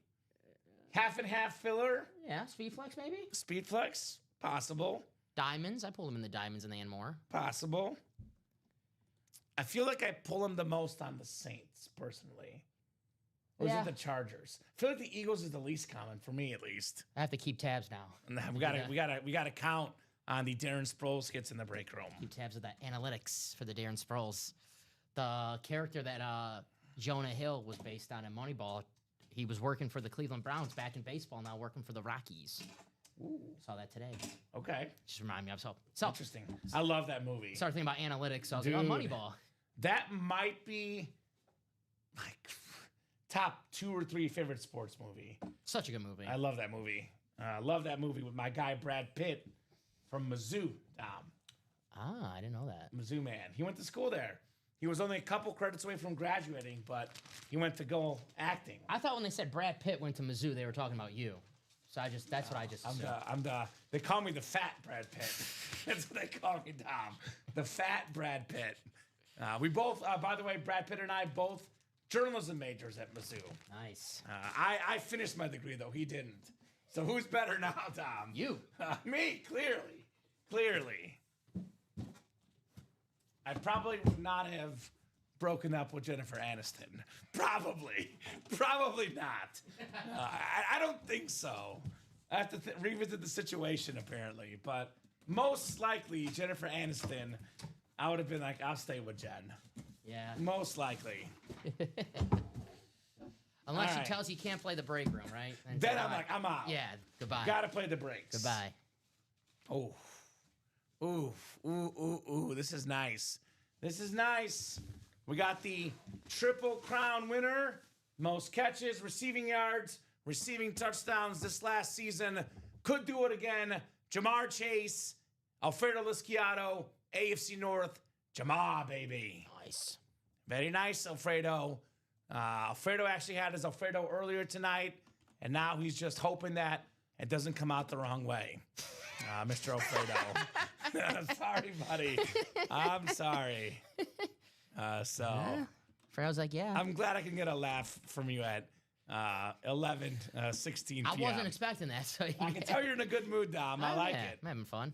Half and half filler? Yeah, Speed Flex maybe? Speed flex? Possible. Diamonds. I pulled him in the Diamonds and the and more. Possible. I feel like I pull him the most on the Saints, personally. Or is Yeah. it the Chargers? I feel like the Eagles is the least common, for me at least. I have to keep tabs now. And we gotta count on the Darren Sproles hits in the break room. Keep tabs of that analytics for the Darren Sproles. The character that Jonah Hill was based on in Moneyball, he was working for the Cleveland Browns back in baseball, now working for the Rockies. Ooh. Saw that today. Okay. Just remind me of so Interesting. I love that movie. started thinking about analytics, so I was like, oh, Dude. Moneyball. That might be like top 2 or 3 favorite sports movie. Such a good movie. I love that movie. I love that movie with my guy Brad Pitt from Mizzou. I didn't know that. Mizzou man. He went to school there. He was only a couple credits away from graduating, but he went to go acting. I thought when they said Brad Pitt went to Mizzou, they were talking about you. So that's what I just assumed. They call me the fat Brad Pitt. That's what they call me, Dom. The fat Brad Pitt. We both, by the way, Brad Pitt and I both journalism majors at Mizzou. Nice. I finished my degree, though. He didn't. So who's better now, Dom? You. Me, clearly. Clearly. I probably would not have broken up with Jennifer Aniston. Probably. Probably not. I don't think so. I have to revisit the situation, apparently. But most likely, Jennifer Aniston, I would have been like, I'll stay with Jen. Yeah. Most likely. Unless All she right. tells you can't play the break room, right? And Then so, I'm like, I'm out. yeah, goodbye. Gotta play the breaks. Goodbye. Oh. Ooh. Ooh. This is nice. This is nice. We got the Triple Crown winner. Most catches, receiving yards, receiving touchdowns this last season. Could do it again. Jamar Chase, Alfredo Lisciato, AFC North. Jamar, baby. Nice. Very nice, Alfredo. Alfredo actually had his Alfredo earlier tonight. and now he's just hoping that it doesn't come out the wrong way. Mr. Alfredo. Sorry, buddy. I'm sorry. Fredo's like, yeah. I'm glad I can get a laugh from you at 11:16 p.m. I wasn't expecting that. So I can tell you're in a good mood, Dom. I like it. I'm having fun.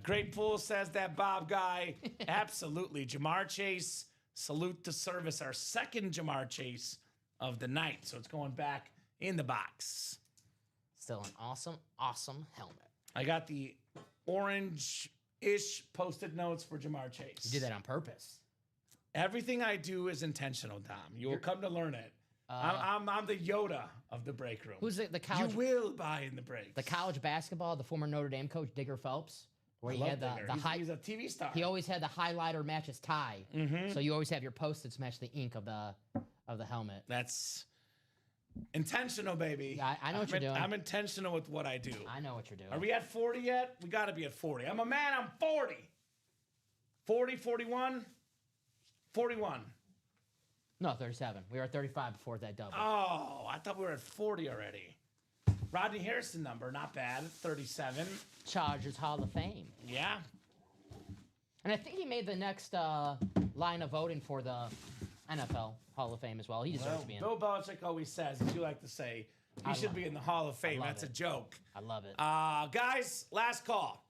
Great pool, says that Bob guy. Absolutely. Jamar Chase, salute to service. Our second Jamar Chase of the night. So it's going back in the box. Still an awesome, awesome helmet. I got the orange-ish post-it notes for Jamar Chase. You did that on purpose. Everything I do is intentional, Dom. You will come to learn it. I'm the Yoda of the break room. Who's the college? You will buy in the breaks. The college basketball, the former Notre Dame coach Digger Phelps, where he had the he's a TV star. He always had the highlighter match his tie. Mm-hmm. So you always have your post-its match the ink of the helmet. That's intentional, baby. Yeah, I know what you're doing. I'm intentional with what I do. I know what you're doing. Are we at 40 yet? We got to be at 40. I'm a man. I'm 40. 40, 41, 41. No, 37. We were at 35 before that double. Oh, I thought we were at 40 already. Rodney Harrison number, not bad. 37. Chargers Hall of Fame. Yeah. And I think he made the next line of voting for the NFL Hall of Fame as well. He deserves to be in. Bill Belichick always says, as you like to say, he should be in the Hall of Fame. That's a joke. I love it. Guys, last call.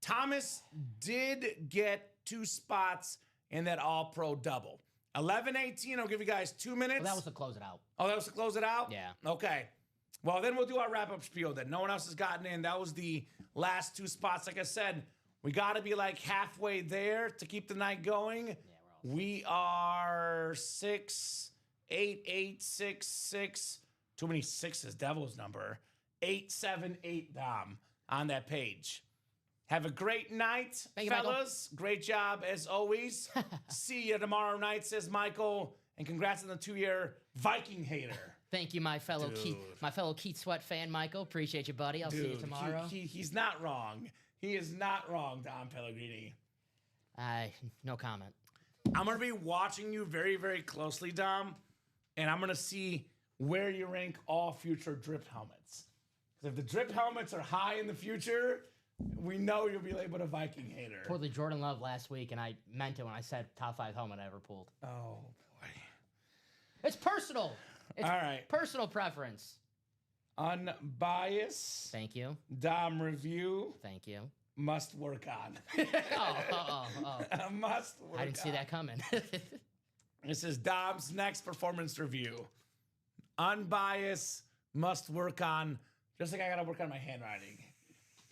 Thomas did get 2 spots in that All-Pro double. 11:18. I'll give you guys 2 minutes. Well, that was to close it out. Oh, that was to close it out? Yeah. Okay. Well, then we'll do our wrap-up spiel then. No one else has gotten in. That was the last 2 spots. Like I said, we got to be like halfway there to keep the night going. Yeah, we are 6, 8, 8, 6, 6. Too many sixes, devil's number. 8, 7, 8, Dom, on that page. Have a great night, fellas. Great job as always. See you tomorrow night, says Michael. And congrats on the 2-year Viking hater. Thank you, my fellow Keith Sweat fan, Michael. Appreciate you, buddy. I'll see you tomorrow. He's not wrong. He is not wrong, Dom Pellegrini. No comment. I'm going to be watching you very, very closely, Dom. And I'm going to see where you rank all future drip helmets. Because if the drip helmets are high in the future, we know you'll be labeled a Viking hater. Pulled the Jordan Love last week, and I meant it when I said top 5 helmet I ever pulled. Oh, boy. It's personal. It's all right. Personal preference. Unbiased. Thank you. Dom review. Thank you. Must work on. Oh. Must work on. I didn't see that coming. This is Dom's next performance review. Unbiased, must work on. Just like I got to work on my handwriting.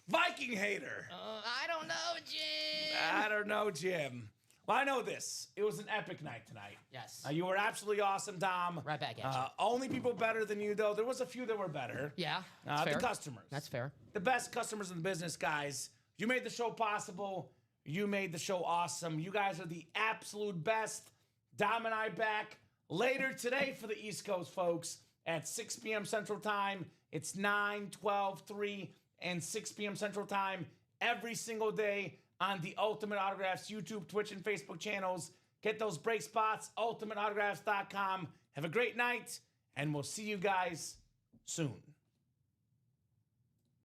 Viking hater. I don't know, Jim. I don't know, Jim. Well, I know this. It was an epic night tonight. Yes. You were absolutely awesome, Dom. Right back at you. Only people better than you, though. There was a few that were better. Yeah, that's fair. The customers. That's fair. The best customers in the business, guys. You made the show possible. You made the show awesome. You guys are the absolute best. Dom and I back later today for the East Coast, folks, at 6 p.m. Central Time. It's 9, 12, 3, and 6 p.m. Central Time every single day on the Ultimate Autographs YouTube, Twitch, and Facebook channels. Get those break spots, ultimateautographs.com. Have a great night, and we'll see you guys soon.